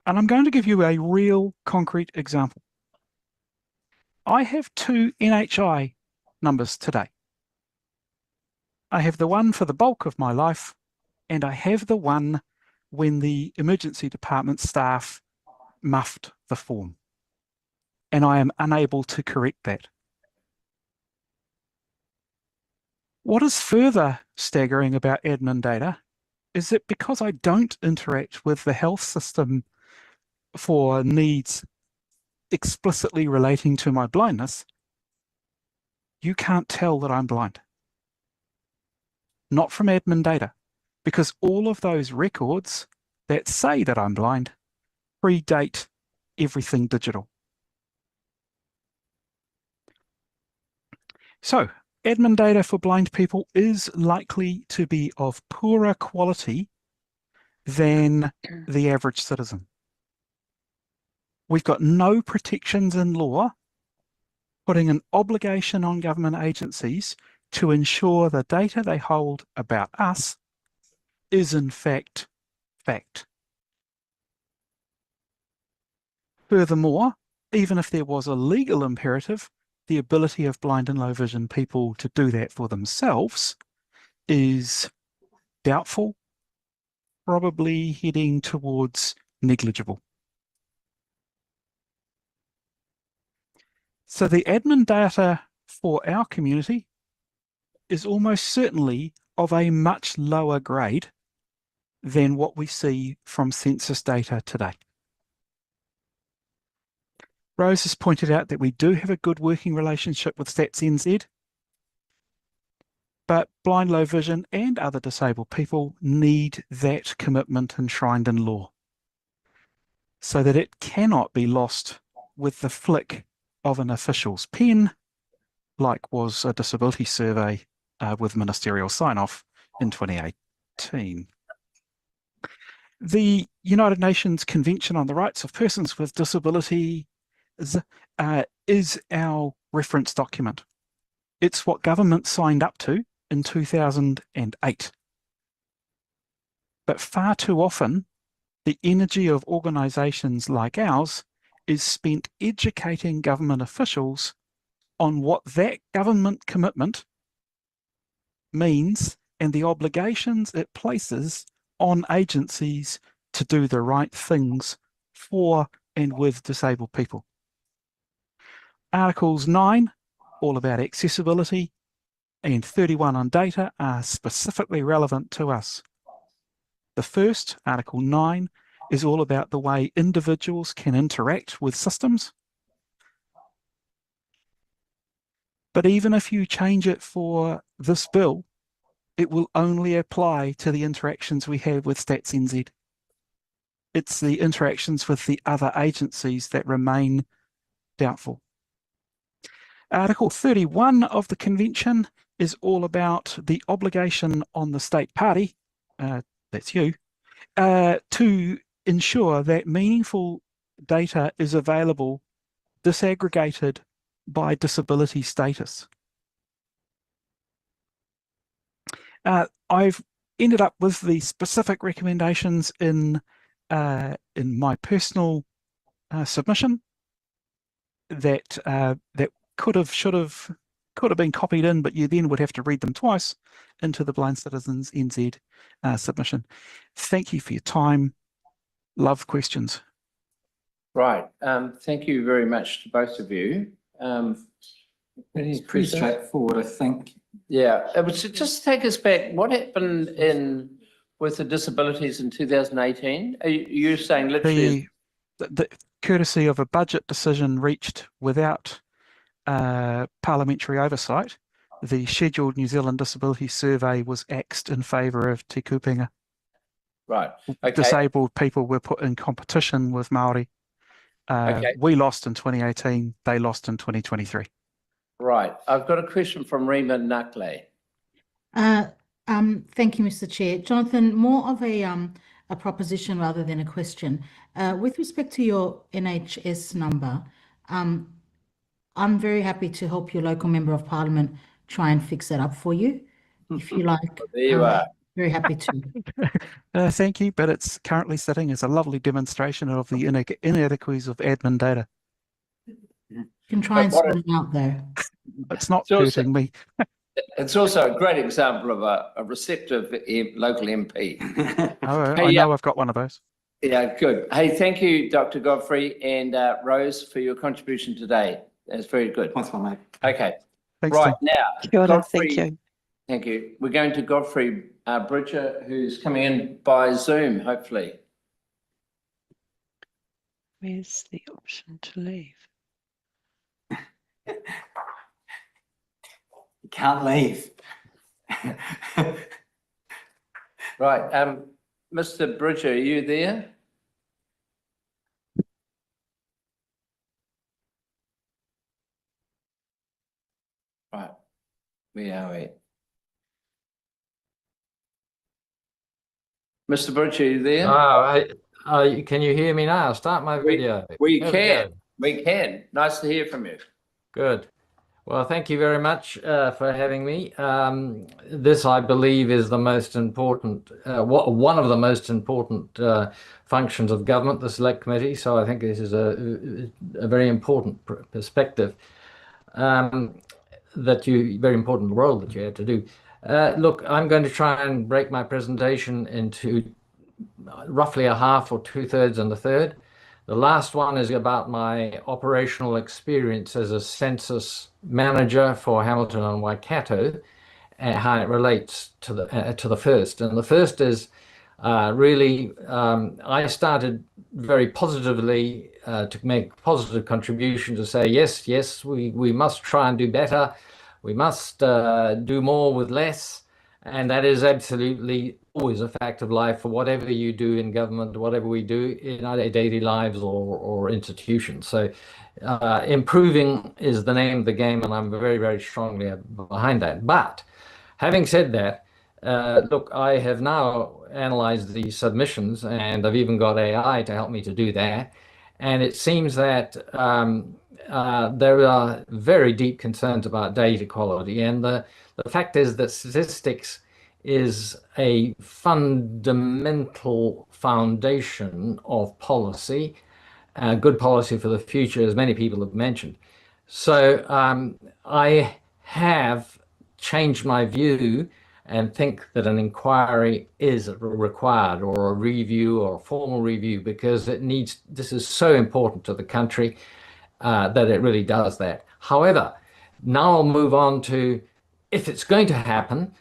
And I'm going to give you a real concrete example. I have 2 NHI numbers today. I have the one for the bulk of my life, and I have the one when the emergency department staff muffed the form. And I am unable to correct that. What is further staggering about admin data is that because I don't interact with the health system for needs explicitly relating to my blindness, you can't tell that I'm blind. Not from admin data, because all of those records that say that I'm blind predate everything digital. So, admin data for blind people is likely to be of poorer quality than the average citizen. We've got no protections in law putting an obligation on government agencies to ensure the data they hold about us is in fact fact. Furthermore, even if there was a legal imperative, the ability of blind and low vision people to do that for themselves is doubtful, probably heading towards negligible. So the admin data for our community is almost certainly of a much lower grade than what we see from census data today. Rose has pointed out that we do have a good working relationship with Stats NZ, but blind, low vision and other disabled people need that commitment enshrined in law so that it cannot be lost with the flick of an official's pen, like was a disability survey with ministerial sign-off in 2018. The United Nations Convention on the Rights of Persons with Disability is our reference document. It's what government signed up to in 2008. But far too often, the energy of organisations like ours is spent educating government officials on what that government commitment means and the obligations it places on agencies to do the right things for and with disabled people. Articles 9, all about accessibility, and 31 on data are specifically relevant to us. The first, Article 9, is all about the way individuals can interact with systems. But even if you change it for this bill, it will only apply to the interactions we have with Stats NZ. It's the interactions with the other agencies that remain doubtful. Article 31 of the Convention is all about the obligation on the state party, that's you, to ensure that meaningful data is available disaggregated by disability status. I've ended up with the specific recommendations in my personal submission that should have been copied in, but you then would have to read them twice into the Blind Citizens NZ submission. Thank you for your time. Love questions. Right. Thank you very much to both of you. It's pretty straightforward, I think. Yeah, it was just take us back. What happened with the disabilities in 2018? Are you saying literally? The courtesy of a budget decision reached without parliamentary oversight, the scheduled New Zealand Disability Survey was axed in favour of Te Kupenga. Right. Okay. Disabled people were put in competition with Māori. Okay. We lost in 2018, they lost in 2023. Right. I've got a question from Rima Nakle. Thank you, Mr. Chair. Jonathan, more of a proposition rather than a question. With respect to your NHS number, I'm very happy to help your local member of parliament try and fix that up for you, if you like. There you are. Very happy to. Thank you, but it's currently sitting as a lovely demonstration of the inadequacies of admin data. You can try and sort it out though. It's not hurting me. It's also a great example of a receptive local MP. Oh, Hey, I know I've got one of those. Yeah, good. Hey, thank you, Dr. Godfrey and Rose, for your contribution today. That's very good. Thanks, mate. Okay. Thanks, right Tim. now, Kia ora, Godfrey, thank you. Thank you. We're going to Godfrey Bridger, who's coming in by Zoom, hopefully. Where's the option to leave? You can't leave. Right. Mr. Bridger, are you there? Right. Where are we? Mr. Bridger, are you there? Can you hear me now? Start my video. We There can. go. We can. Nice to hear from you. Good. Well, thank you very much for having me. This, I believe, is the most important, one of the most important functions of government, the Select Committee. So I think this is a very important perspective very important role that you had to do. Look, I'm going to try and break my presentation into roughly a half or 2/3 and a third. The last one is about my operational experience as a census manager for Hamilton and Waikato and how it relates to the first. And the first is really, I started very positively to make positive contribution to say, yes, we must try and do better. We must do more with less. And that is absolutely always a fact of life for whatever you do in government, whatever we do in our daily lives or institutions. So improving is the name of the game, and I'm very, very strongly behind that. But having said that, look, I have now analyzed the submissions, and I've even got AI to help me to do that. And it seems that there are very deep concerns about data quality. And the fact is that statistics is a fundamental foundation of policy, good policy for the future, as many people have mentioned. So I have changed my view and think that an inquiry is required, or a review, or a formal review, because this is so important to the country that it really does that. However, now I'll move on to, if it's going to happen,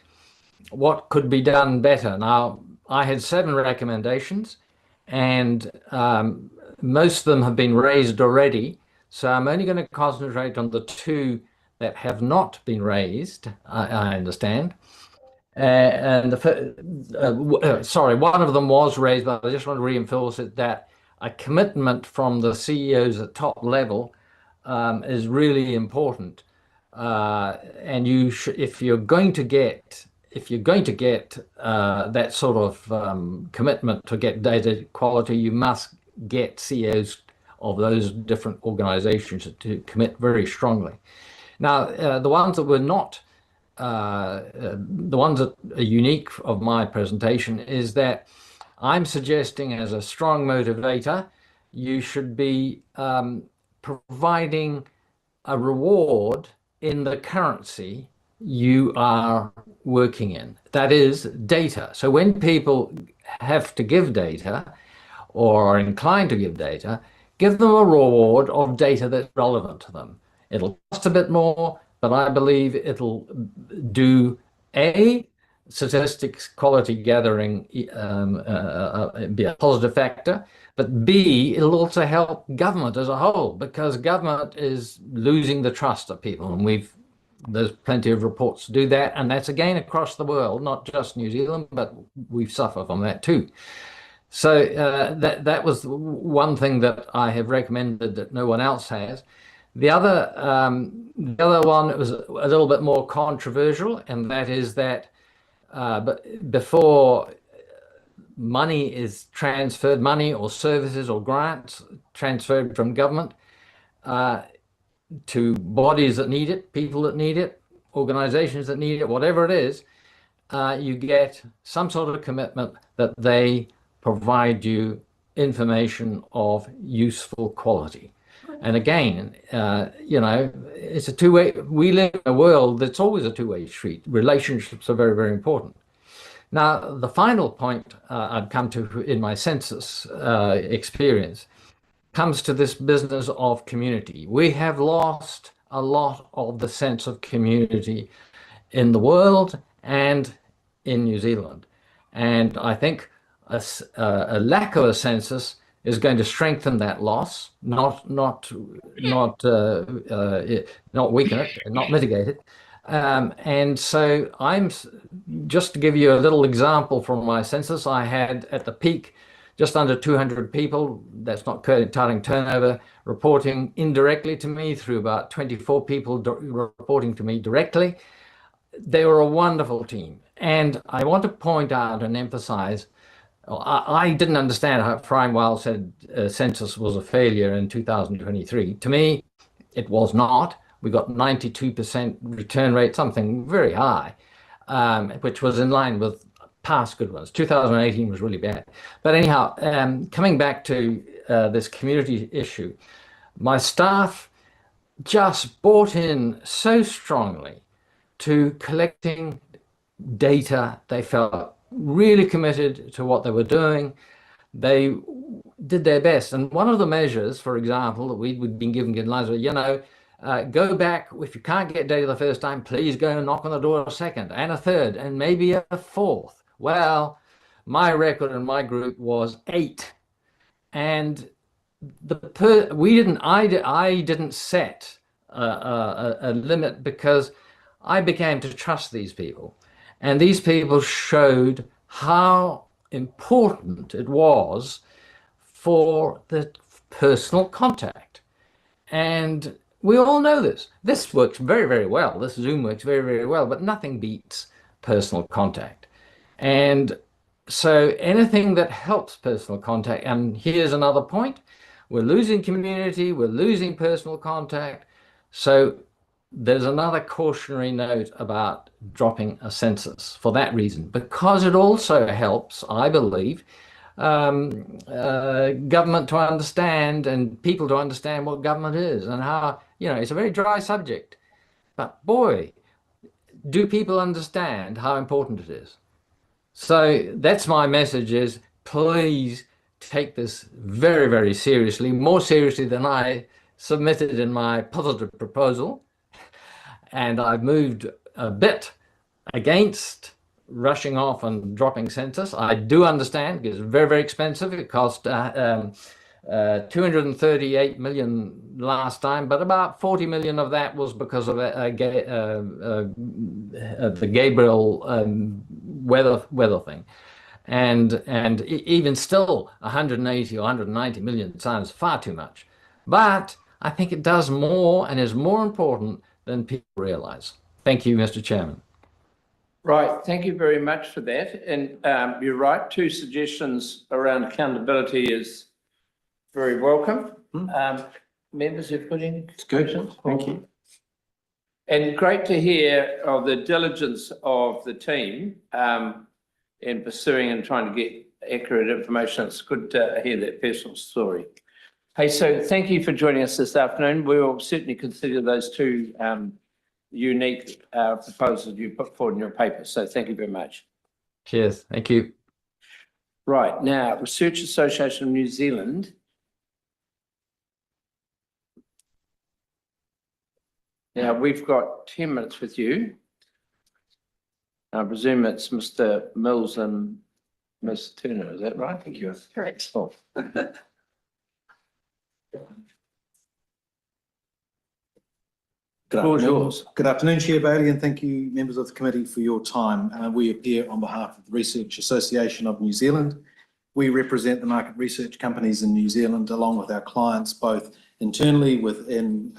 what could be done better. Now, I had 7 recommendations, and most of them have been raised already. So I'm only going to concentrate on the 2 that have not been raised, I understand. And sorry, one of them was raised, but I just want to reinforce it, that a commitment from the CEOs at top level is really important. And if you're going to get that sort of commitment to get data quality, you must get CEOs of those different organizations to commit very strongly. Now, the ones that were not, the ones that are unique of my presentation is that I'm suggesting, as a strong motivator, you should be providing a reward in the currency you are working in. That is data. So when people have to give data or are inclined to give data, give them a reward of data that's relevant to them. It'll cost a bit more, but I believe it'll do A, statistics quality gathering be a positive factor, but B, it'll also help government as a whole, because government is losing the trust of people, and there's plenty of reports to do that, and that's again across the world, not just New Zealand, but we've suffered from that too. So that was one thing that I have recommended that no one else has. The other one was a little bit more controversial, and that is that before money is transferred, money or services or grants transferred from government to bodies that need it, people that need it, organizations that need it, whatever it is, you get some sort of commitment that they provide you information of useful quality. And again, it's a two-way, we live in a world that's always a two-way street. Relationships are very, very important. Now, the final point I've come to in my census experience comes to this business of community. We have lost a lot of the sense of community in the world and in New Zealand. And I think a lack of a census is going to strengthen that loss, not weaken it, not mitigate it. And so just to give you a little example from my census, I had at the peak just under 200 people, that's not counting turnover, reporting indirectly to me, through about 24 people reporting to me directly. They were a wonderful team. And I want to point out and emphasize I didn't understand how Brian Weil said census was a failure in 2023. To me, it was not. We got 92% return rate, something very high, which was in line with past good ones. 2018 was really bad. But anyhow, coming back to this community issue, my staff just bought in so strongly to collecting data. They felt really committed to what they were doing. They did their best. And one of the measures, for example, that we'd been given guidelines was, go back. If you can't get data the first time, please go and knock on the door a second and a third and maybe a fourth. Well, my record in my group was 8. And I didn't set a limit because I began to trust these people. And these people showed how important it was for the personal contact. And we all know this. This works very, very well. This Zoom works very, very well, but nothing beats personal contact. And so anything that helps personal contact, and here's another point, we're losing community, we're losing personal contact. So there's another cautionary note about dropping a census for that reason, because it also helps, I believe, government to understand and people to understand what government is and how, it's a very dry subject. But boy, do people understand how important it is. So that's my message is, please take this very, very seriously, more seriously than I submitted in my positive proposal. And I've moved a bit against rushing off and dropping census. I do understand because it's very, very expensive. It cost 238 million last time, but about 40 million of that was because of the Gabriel weather thing. And even still, 180 or 190 million sounds far too much. But I think it does more and is more important than people realize. Thank you, Mr. Chairman. Right, thank you very much for that. And you're right, 2 suggestions around accountability is very welcome. Members who put in questions? Thank you. And great to hear of the diligence of the team in pursuing and trying to get accurate information. It's good to hear that personal story. Hey, so thank you for joining us this afternoon. We will certainly consider those 2 unique proposals you put forward in your paper. So thank you very much. Cheers. Thank you. Right, now, Research Association of New Zealand. Now, we've got 10 minutes with you. I presume it's Mr. Mills and Ms. Turner, is that right? Thank you. Correct. Oh. Good afternoon, Chair Bailey, and thank you, members of the committee, for your time. We appear on behalf of the Research Association of New Zealand. We represent the market research companies in New Zealand, along with our clients, both internally within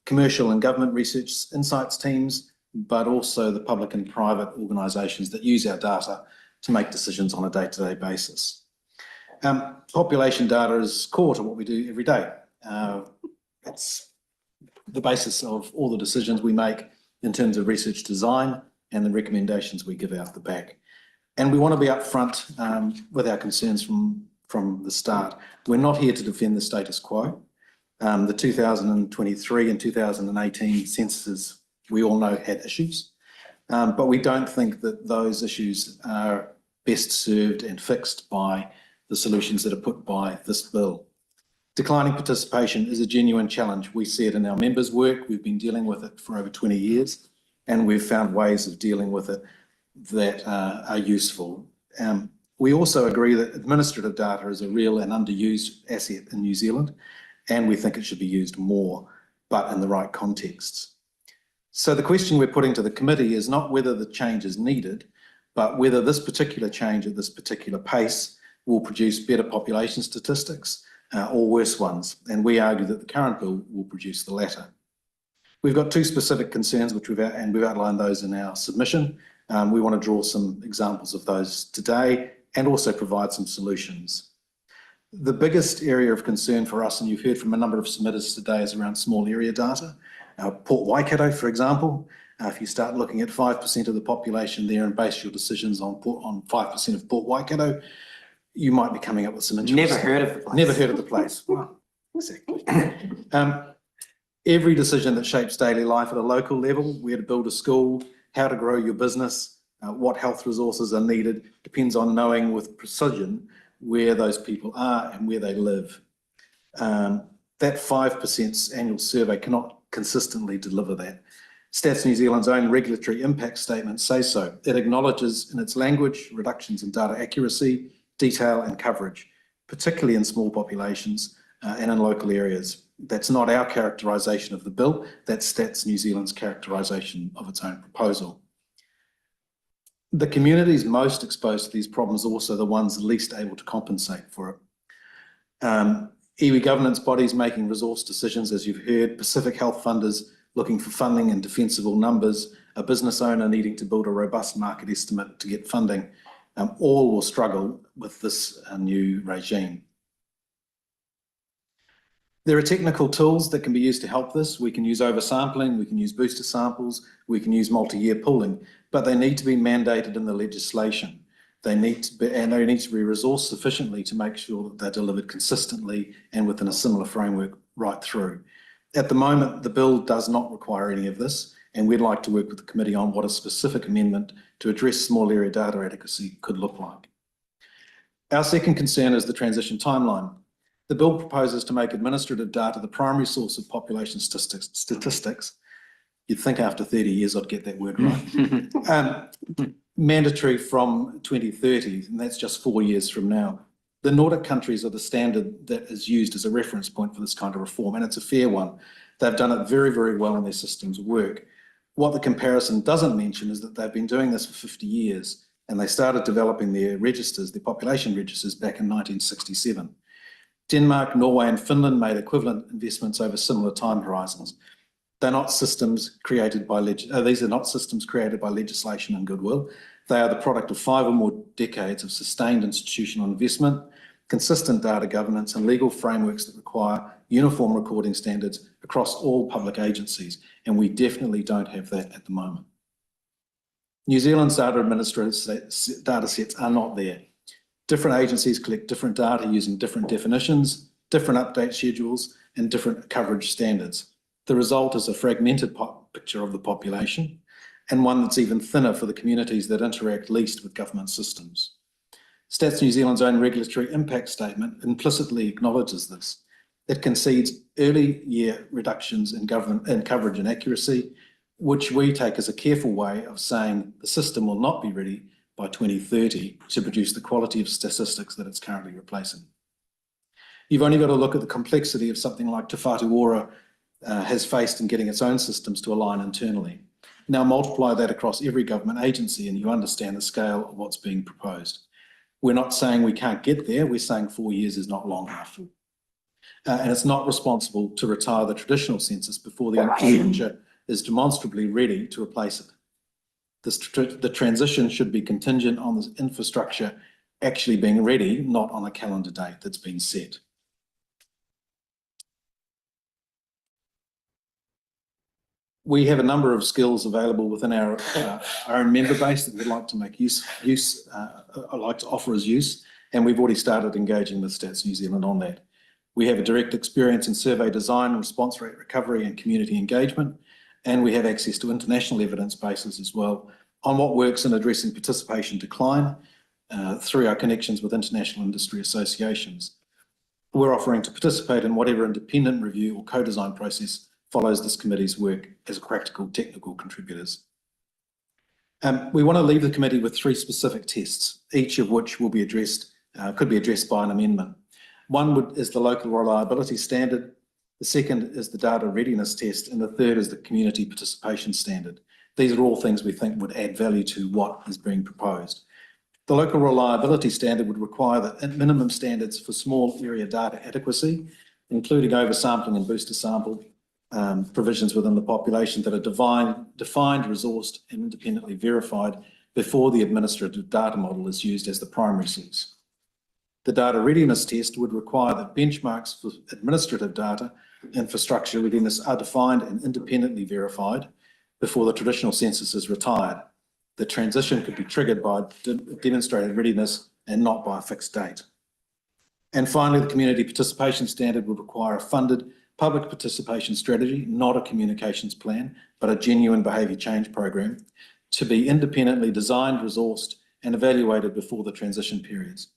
commercial and government research insights teams, but also the public and private organisations that use our data to make decisions on a day-to-day basis. Population data is core to what we do every day. It's the basis of all the decisions we make in terms of research design and the recommendations we give out the back. And we want to be upfront with our concerns from the start. We're not here to defend the status quo. The 2023 and 2018 censuses, we all know, had issues, but we don't think that those issues are best served and fixed by the solutions that are put by this bill. Declining participation is a genuine challenge. We see it in our members' work. We've been dealing with it for over 20 years, and we've found ways of dealing with it that are useful. We also agree that administrative data is a real and underused asset in New Zealand, and we think it should be used more, but in the right contexts. So the question we're putting to the committee is not whether the change is needed, but whether this particular change at this particular pace will produce better population statistics or worse ones. And we argue that the current bill will produce the latter. We've got 2 specific concerns, which we've outlined those in our submission. We want to draw some examples of those today and also provide some solutions. The biggest area of concern for us, and you've heard from a number of submitters today, is around small area data. Port Waikato, for example, if you start looking at 5% of the population there and base your decisions on 5% of Port Waikato, you might be coming up with some interesting... Never heard of the place. Never heard of the place. Well, exactly. Every decision that shapes daily life at a local level, where to build a school, how to grow your business, what health resources are needed, depends on knowing with precision where those people are and where they live. That 5% annual survey cannot consistently deliver that. Stats New Zealand's own regulatory impact statement says so. It acknowledges in its language reductions in data accuracy, detail and coverage, particularly in small populations and in local areas. That's not our characterisation of the bill, that's Stats New Zealand's characterisation of its own proposal. The communities most exposed to these problems are also the ones least able to compensate for it. Iwi governance bodies making resource decisions, as you've heard, Pacific Health funders looking for funding in defensible numbers, a business owner needing to build a robust market estimate to get funding, all will struggle with this new regime. There are technical tools that can be used to help this. We can use oversampling, we can use booster samples, we can use multi-year pooling, but they need to be mandated in the legislation. They need to be resourced sufficiently to make sure that they're delivered consistently and within a similar framework right through. At the moment, the bill does not require any of this, and we'd like to work with the committee on what a specific amendment to address small area data adequacy could look like. Our second concern is the transition timeline. The bill proposes to make administrative data the primary source of population statistics. You'd think after 30 years I'd get that word right. Mandatory from 2030, and that's just 4 years from now. The Nordic countries are the standard that is used as a reference point for this kind of reform, and it's a fair one. They've done it very, very well and their systems work. What the comparison doesn't mention is that they've been doing this for 50 years, and they started developing their registers, their population registers, back in 1967. Denmark, Norway and Finland made equivalent investments over similar time horizons. They're not systems created by these are not systems created by legislation and goodwill. They are the product of 5 or more decades of sustained institutional investment, consistent data governance and legal frameworks that require uniform recording standards across all public agencies, and we definitely don't have that at the moment. New Zealand's data administrative data sets are not there. Different agencies collect different data using different definitions, different update schedules and different coverage standards. The result is a fragmented picture of the population, and one that's even thinner for the communities that interact least with government systems. Stats New Zealand's own regulatory impact statement implicitly acknowledges this. It concedes early year reductions in coverage and accuracy, which we take as a careful way of saying the system will not be ready by 2030 to produce the quality of statistics that it's currently replacing. You've only got to look at the complexity of something like Te Whatu Ora has faced in getting its own systems to align internally. Now multiply that across every government agency and you understand the scale of what's being proposed. We're not saying we can't get there, we're saying 4 years is not long enough. And it's not responsible to retire the traditional census before the infrastructure is demonstrably ready to replace it. The transition should be contingent on this infrastructure actually being ready, not on a calendar date that's been set. We have a number of skills available within our own member base that we'd like to make like to offer as use, and we've already started engaging with Stats New Zealand on that. We have a direct experience in survey design, response rate recovery and community engagement, and we have access to international evidence bases as well on what works in addressing participation decline through our connections with international industry associations. We're offering to participate in whatever independent review or co-design process follows this committee's work as practical technical contributors. We want to leave the committee with 3 specific tests, each of which will be addressed, could be addressed by an amendment. One is the local reliability standard, the second is the data readiness test, and the third is the community participation standard. These are all things we think would add value to what is being proposed. The local reliability standard would require that minimum standards for small area data adequacy, including oversampling and booster sample provisions within the population that are defined, resourced and independently verified, before the administrative data model is used as the primary source. The data readiness test would require that benchmarks for administrative data infrastructure readiness are defined and independently verified before the traditional census is retired. The transition could be triggered by demonstrated readiness and not by a fixed date. And finally, the community participation standard would require a funded public participation strategy, not a communications plan, but a genuine behaviour change program to be independently designed, resourced and evaluated before the transition periods.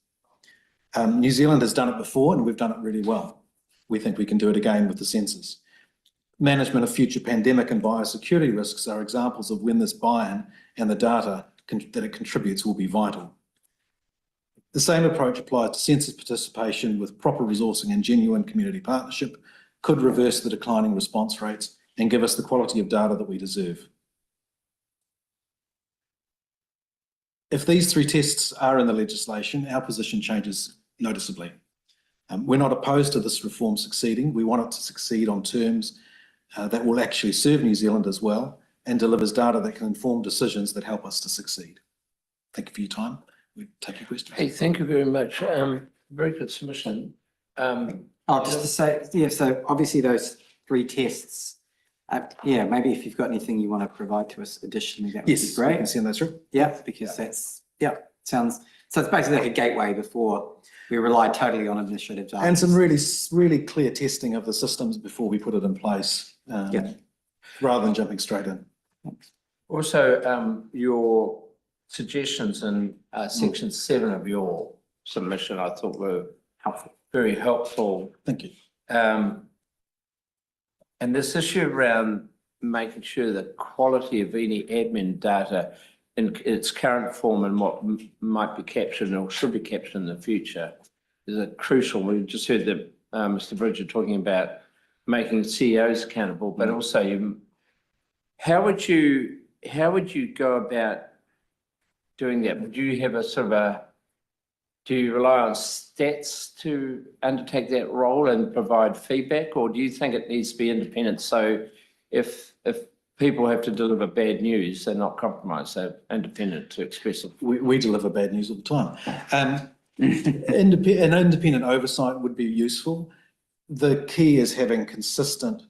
New Zealand has done it before and we've done it really well. We think we can do it again with the census. Management of future pandemic and biosecurity risks are examples of when this buy-in and the data that it contributes will be vital. The same approach applies to census participation with proper resourcing and genuine community partnership could reverse the declining response rates and give us the quality of data that we deserve. If these three tests are in the legislation, our position changes noticeably. We're not opposed to this reform succeeding. We want it to succeed on terms that will actually serve New Zealand as well and delivers data that can inform decisions that help us to succeed. Thank you for your time. We take your questions. Hey, thank you very much. Very good submission. Just to say, yeah, so obviously those three tests, yeah, maybe if you've got anything you want to provide to us additionally, that would be great. Yes, I can send those through. Yeah, because that's, sounds, so it's basically like a gateway before we rely totally on administrative data. And some really clear testing of the systems before we put it in place, rather than jumping straight in. Also, your suggestions in section 7 of your submission, I thought were helpful, very helpful. Thank you. And this issue around making sure the quality of any admin data in its current form and what might be captured or should be captured in the future is a crucial. We just heard that Mr. Bridger talking about making CEOs accountable, but also how would you go about doing that? Would you have a sort of do you rely on stats to undertake that role and provide feedback, or do you think it needs to be independent? So if people have to deliver bad news, they're not compromised, they're independent to express it. We deliver bad news all the time. An independent oversight would be useful. The key is having consistent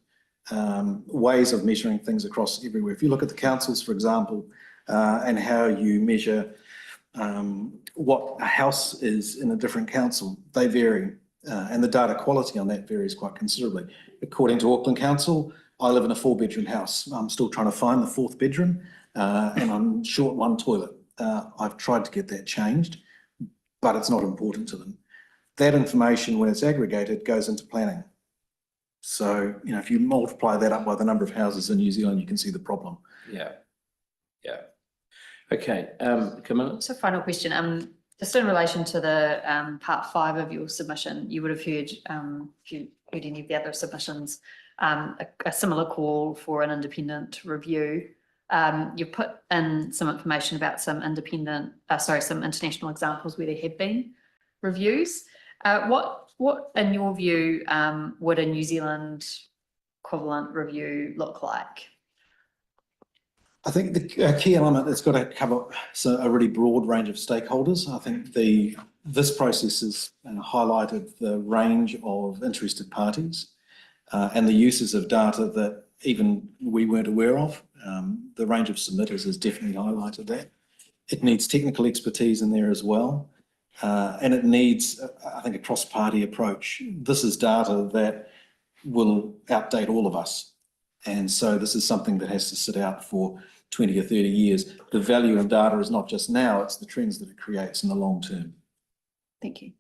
ways of measuring things across everywhere. If you look at the councils, for example, and how you measure what a house is in a different council, they vary, and the data quality on that varies quite considerably. According to Auckland Council, I live in a 4-bedroom house. I'm still trying to find the 4th bedroom, and I'm short 1 toilet. I've tried to get that changed, but it's not important to them. That information, when it's aggregated, goes into planning. So, if you multiply that up by the number of houses in New Zealand, you can see the problem. Yeah. Okay, Camilla? So final question, just in relation to the part 5 of your submission, you would have heard, if you heard any of the other submissions, a similar call for an independent review. You put in some information about some some international examples where there have been reviews. What in your view, would a New Zealand equivalent review look like? I think the key element that's got to cover a really broad range of stakeholders. I think this process has highlighted the range of interested parties and the uses of data that even we weren't aware of. The range of submitters has definitely highlighted that. It needs technical expertise in there as well. And it needs, I think, a cross-party approach. This is data that will outdate all of us. And so this is something that has to sit out for 20 or 30 years. The value of data is not just now, it's the trends that it creates in the long term. Thank you.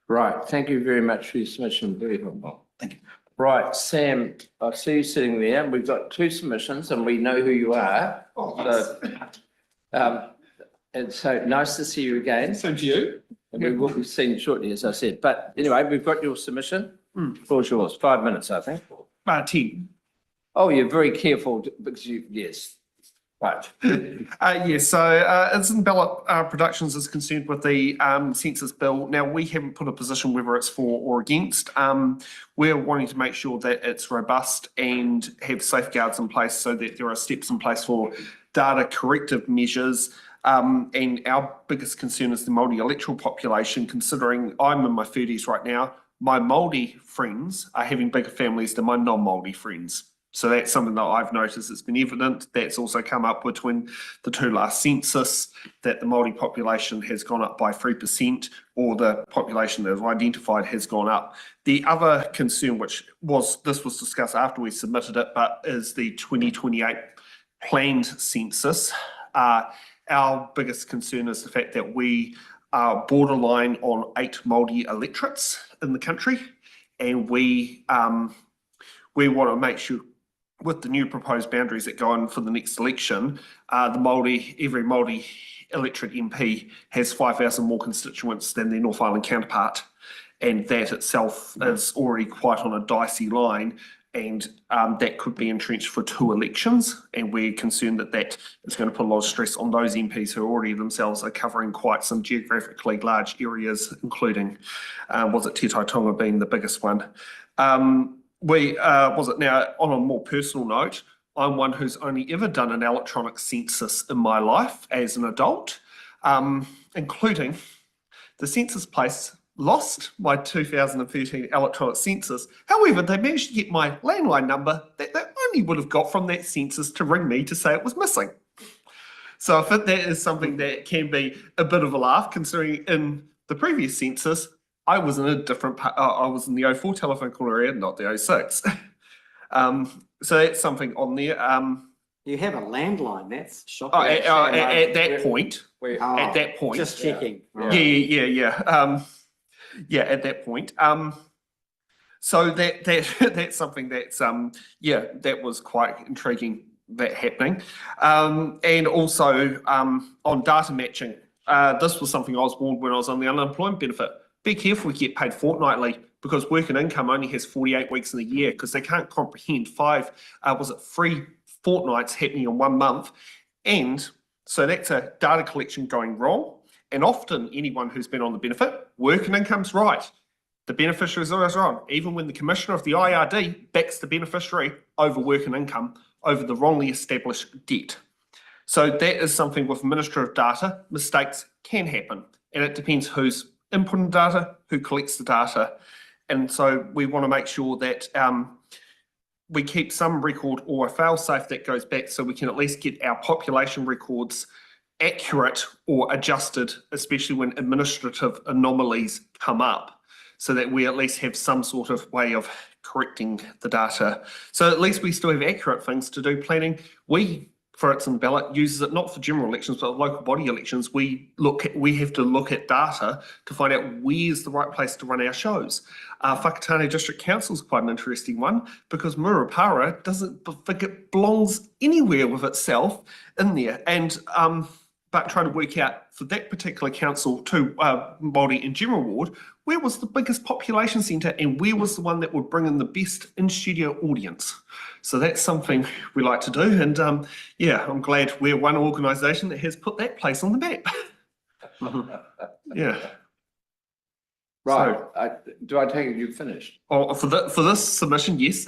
Right, thank you very much for your submission. Very helpful. Thank you. Right, Sam, I see you sitting there. We've got 2 submissions and we know who you are. And so nice to see you again. Same to you. And we will be seen shortly, as I said. But anyway, we've got your submission. The floor's yours. 5 minutes, I think. 10. Oh, you're very careful because yes. Right. Yes, so Isabella Productions is concerned with the census bill. Now, we haven't put a position whether it's for or against. We're wanting to make sure that it's robust and have safeguards in place so that there are steps in place for data corrective measures And our biggest concern is the Māori electoral population, considering I'm in my 30s right now. My Māori friends are having bigger families than my non-Māori friends. So that's something that I've noticed. It's been evident. That's also come up between the two last census, that the Māori population has gone up by 3%, or the population that is identified has gone up. The other concern, this was discussed after we submitted it, but is the 2028 planned census. Our biggest concern is the fact that we are borderline on 8 Māori electorates in the country, and we want to make sure, with the new proposed boundaries that go on for the next election, every Māori electorate MP has 5,000 more constituents than their North Island counterpart, and that itself is already quite on a dicey line, and that could be entrenched for 2 elections, and we're concerned that that is going to put a lot of stress on those MPs who already themselves are covering quite some geographically large areas, including, Te Tai Tonga being the biggest one. Now, on a more personal note, I'm one who's only ever done an electronic census in my life as an adult, including the census place lost my 2013 electronic census. However, they managed to get my landline number that they only would have got from that census to ring me to say it was missing. So I think that is something that can be a bit of a laugh, considering in the previous census, I was in a different part. I was in the 04 telephone call area, not the 06. So that's something on there. You have a landline, that's shocking. At that point. Just checking. Yeah, at that point. So that's something that's that was quite intriguing, that happening. And also on data matching, this was something I was warned when I was on the unemployment benefit. Be careful, we get paid fortnightly, because work and income only has 48 weeks in a year, because they can't comprehend 3 fortnights happening in 1 month. And so that's a data collection going wrong. And often anyone who's been on the benefit, work and income's right. The beneficiary is always wrong. Even when the commissioner of the IRD backs the beneficiary over work and income, over the wrongly established debt. So that is something with administrative data, mistakes can happen. And it depends who's inputting data, who collects the data. And so we want to make sure that we keep some record or a fail-safe that goes back, so we can at least get our population records accurate or adjusted, especially when administrative anomalies come up, so that we at least have some sort of way of correcting the data. So at least we still have accurate things to do planning. For its ballot, uses it not for general elections, but local body elections. We have to look at data to find out where's the right place to run our shows. Whakatane District Council is quite an interesting one, because Murupara doesn't think it belongs anywhere with itself in there. And but trying to work out for that particular council to Māori and General Ward, where was the biggest population centre and where was the one that would bring in the best in-studio audience. So that's something we like to do. And yeah, I'm glad we're one organisation that has put that place on the map. Yeah. Right. So, do I take it you've finished? Oh, for this submission, yes.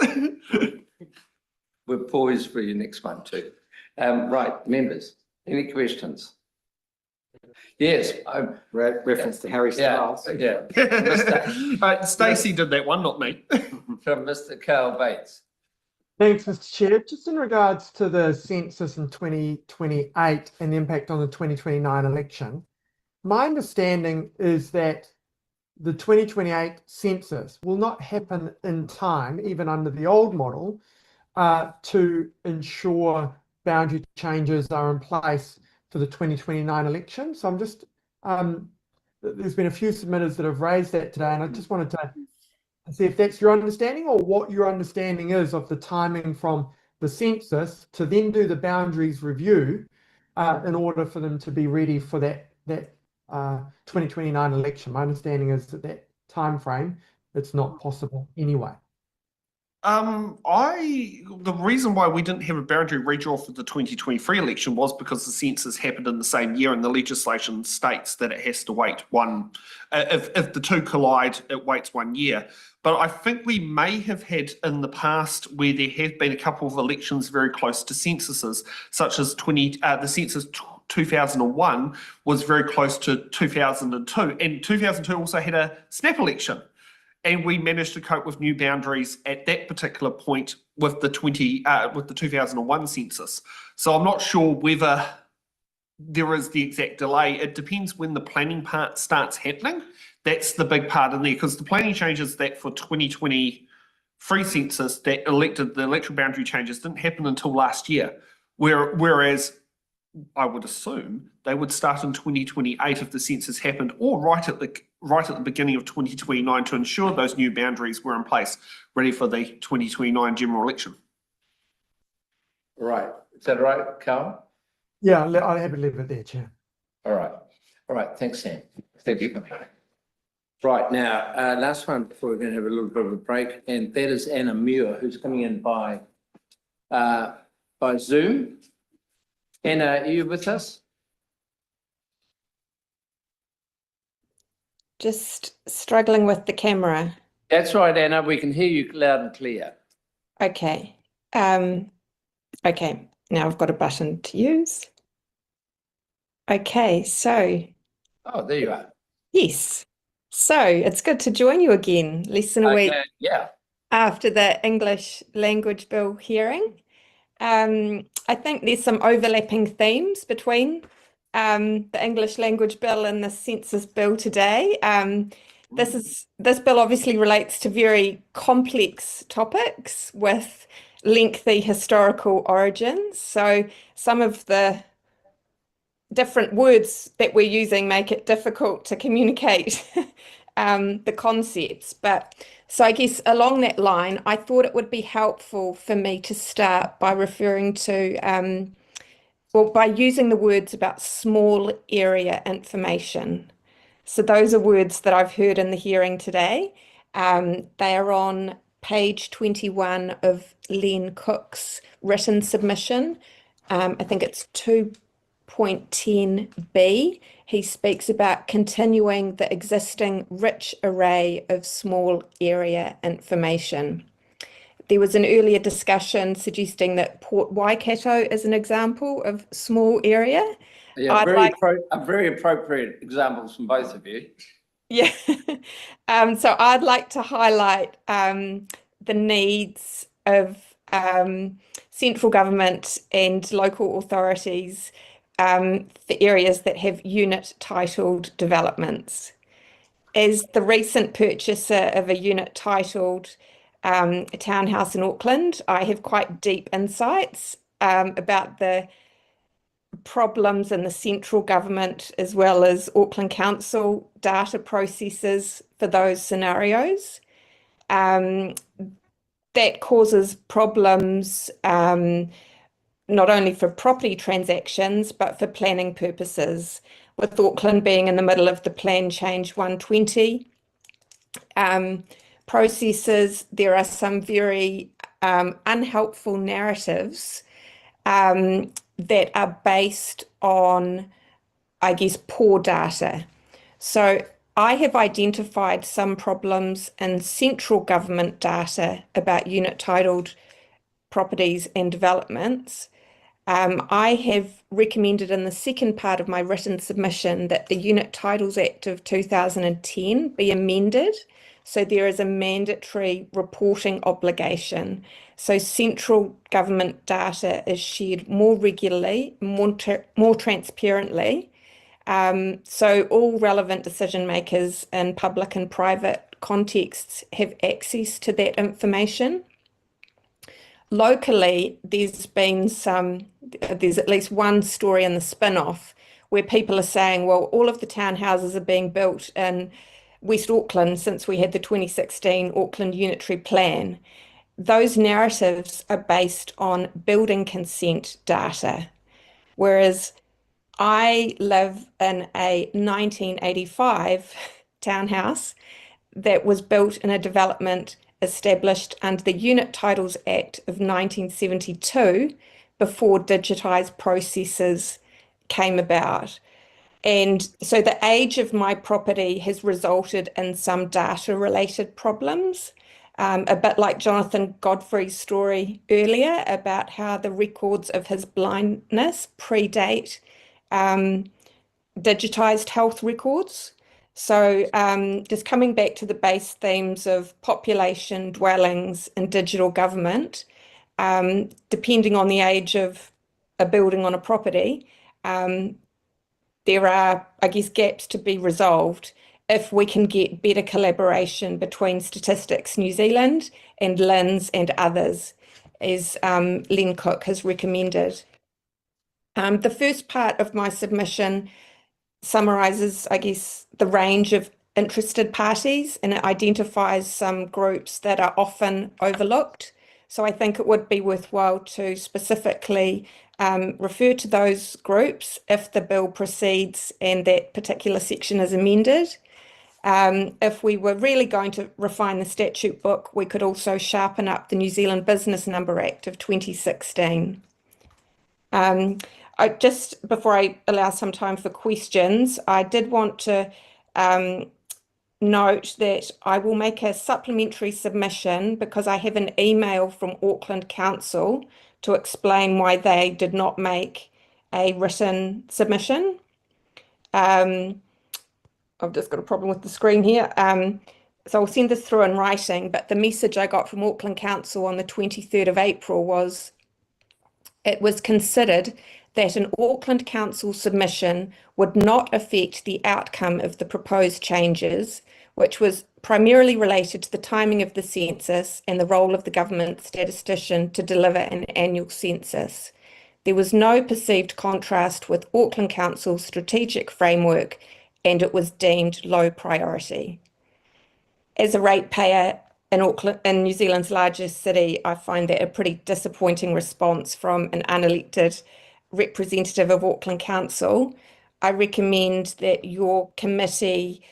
We're poised for your next one too. Right, members, any questions? Yes, reference to Harry Styles. Yeah. Stacey did that one, not me. From Mr. Carl Bates. Thanks, Mr. Chair. Just in regards to the census in 2028 and the impact on the 2029 election, my understanding is that the 2028 census will not happen in time, even under the old model, to ensure boundary changes are in place for the 2029 election. So I'm just, there's been a few submitters that have raised that today, and I just wanted to see if that's your understanding or what your understanding is of the timing from the census to then do the boundaries review in order for them to be ready for that 2029 election. My understanding is that time frame, it's not possible anyway. The reason why we didn't have a boundary redraw for the 2023 election was because the census happened in the same year, and the legislation states that it has to wait if the two collide, it waits 1 year. But I think we may have had in the past where there have been a couple of elections very close to censuses, such as the census 2001 was very close to 2002. And 2002 also had a snap election. And we managed to cope with new boundaries at that particular point with the 2001 census. So I'm not sure whether there is the exact delay. It depends when the planning part starts happening. That's the big part in there, because the planning changes that for 2023 census that the electoral boundary changes didn't happen until last year. Whereas I would assume they would start in 2028 if the census happened, or right at the beginning of 2029 to ensure those new boundaries were in place, ready for the 2029 general election. Right. Is that right, Carl? Yeah, I'll have to leave it there, Chair. All right. All right. Thanks, Sam. Thank you. Right. Now, last one before we're going to have a little bit of a break, and that is Anna Muir, who's coming in by Zoom. Anna, are you with us? Just struggling with the camera. That's right, Anna. We can hear you loud and clear. Okay. Okay. Now I've got a button to use. Okay, so. Oh, there you are. Yes. So it's good to join you again, less than a week after the English language bill hearing. I think there's some overlapping themes between the English language bill and the census bill today. This bill obviously relates to very complex topics with lengthy historical origins. So some of the different words that we're using make it difficult to communicate the concepts. So I guess along that line, I thought it would be helpful for me to start by referring to, by using the words about small area information. So those are words that I've heard in the hearing today. They are on page 21 of Len Cook's written submission. I think it's 2.10b. He speaks about continuing the existing rich array of small area information. There was an earlier discussion suggesting that Port Waikato is an example of small area. Yeah, very appropriate examples from both of you. Yeah. So I'd like to highlight the needs of central government and local authorities for areas that have unit titled developments. As the recent purchaser of a unit titled townhouse in Auckland, I have quite deep insights about the problems in the central government as well as Auckland Council data processes for those scenarios. That causes problems not only for property transactions, but for planning purposes, with Auckland being in the middle of the Plan Change 120 processes. There are some very unhelpful narratives that are based on, I guess, poor data. So I have identified some problems in central government data about unit titled properties and developments. I have recommended in the second part of my written submission that the Unit Titles Act of 2010 be amended. So there is a mandatory reporting obligation. So central government data is shared more regularly, more transparently. So all relevant decision makers in public and private contexts have access to that information. Locally, there's at least one story in the spin-off where people are saying, well, all of the townhouses are being built in West Auckland since we had the 2016 Auckland Unitary Plan. Those narratives are based on building consent data, whereas I live in a 1985 townhouse that was built in a development established under the Unit Titles Act of 1972 before digitised processes came about. And so the age of my property has resulted in some data-related problems, a bit like Jonathan Godfrey's story earlier about how the records of his blindness predate digitized health records. So just coming back to the base themes of population, dwellings, and digital government, depending on the age of a building on a property, there are, I guess, gaps to be resolved if we can get better collaboration between Statistics New Zealand and LINZ and others, as Len Cook has recommended. The first part of my submission summarises, I guess, the range of interested parties, and it identifies some groups that are often overlooked. So I think it would be worthwhile to specifically refer to those groups if the bill proceeds and that particular section is amended. If we were really going to refine the statute book, we could also sharpen up the New Zealand Business Number Act of 2016. Just before I allow some time for questions, I did want to note that I will make a supplementary submission because I have an email from Auckland Council to explain why they did not make a written submission. I've just got a problem with the screen here. So I'll send this through in writing, but the message I got from Auckland Council on the 23rd of April was it was considered that an Auckland Council submission would not affect the outcome of the proposed changes, which was primarily related to the timing of the census and the role of the government statistician to deliver an annual census. There was no perceived contrast with Auckland Council's strategic framework, and it was deemed low priority. As a ratepayer in New Zealand's largest city, I find that a pretty disappointing response from an unelected representative of Auckland Council. I recommend that your committee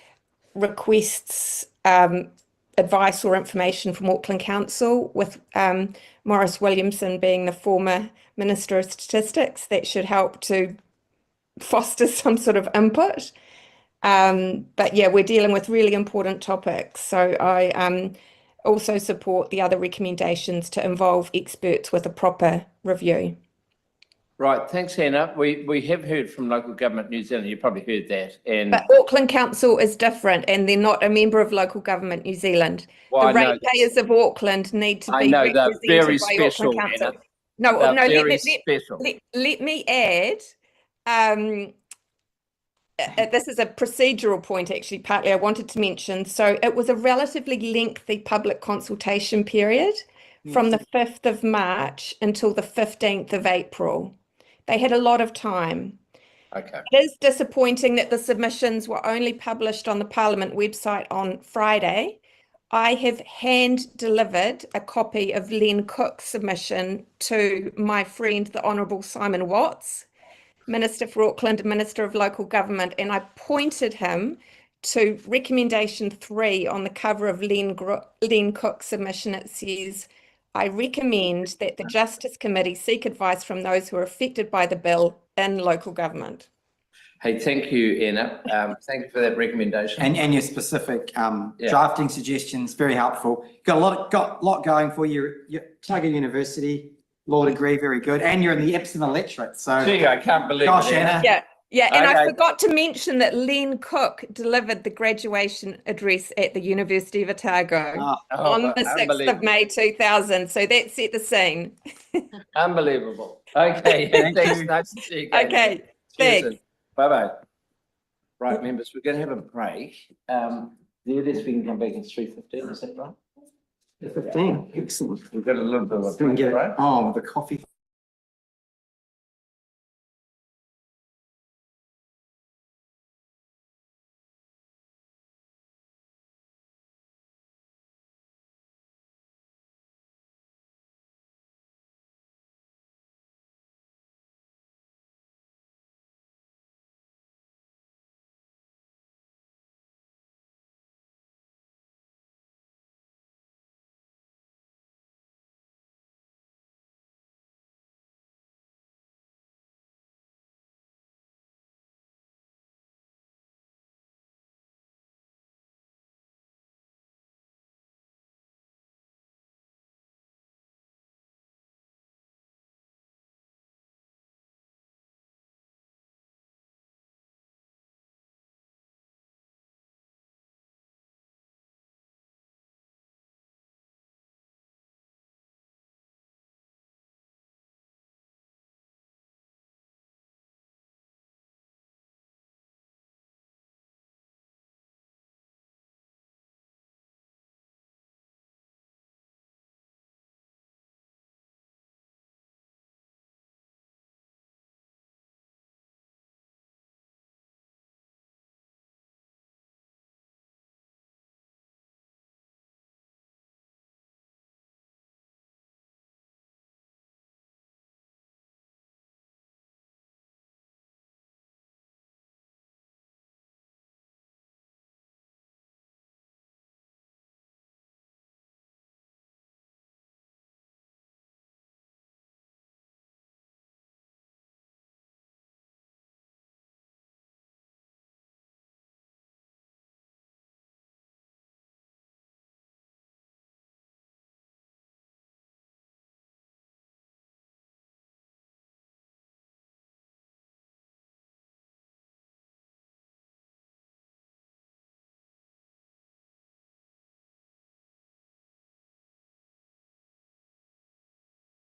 requests advice or information from Auckland Council, with Maurice Williamson being the former Minister of Statistics. That should help to foster some sort of input. But yeah, we're dealing with really important topics. So I also support the other recommendations to involve experts with a proper review. Right, thanks, Hannah. We have heard from Local Government New Zealand. You probably heard that. But Auckland Council is different, and they're not a member of Local Government New Zealand. Well, the ratepayers of Auckland need to be represented very by special, Auckland Council. Hannah. No, Very special. let me add, this is a procedural point, actually, partly I wanted to mention. So it was a relatively lengthy public consultation period from the 5th of March until the 15th of April. They had a lot of time. Okay. It is disappointing that the submissions were only published on the Parliament website on Friday. I have hand-delivered a copy of Len Cook's submission to my friend, the Honourable Simon Watts, Minister for Auckland and Minister of Local Government, and I pointed him to recommendation 3 on the cover of Len Cook's submission. It says, I recommend that the Justice Committee seek advice from those who are affected by the bill in local government. Hey, thank you, Anna. Thank you for that recommendation. And your specific drafting suggestions, very helpful. Got a lot going for you. You're Otago University, law degree, very good. And you're in the Epsom electorate. So gee, I can't believe gosh, it. Anna. Yeah, and I forgot to mention that Len Cook delivered the graduation address at the University of Otago on the 6th of May 2000. So that set the scene. Unbelievable. Okay, thanks. Nice to see you again. Okay, thanks. Bye-bye. Right, members, we're going to have a break. The earliest we can come back is 3:15, is that right? 15, excellent. We've got a little bit of a break, right? Oh, the coffee.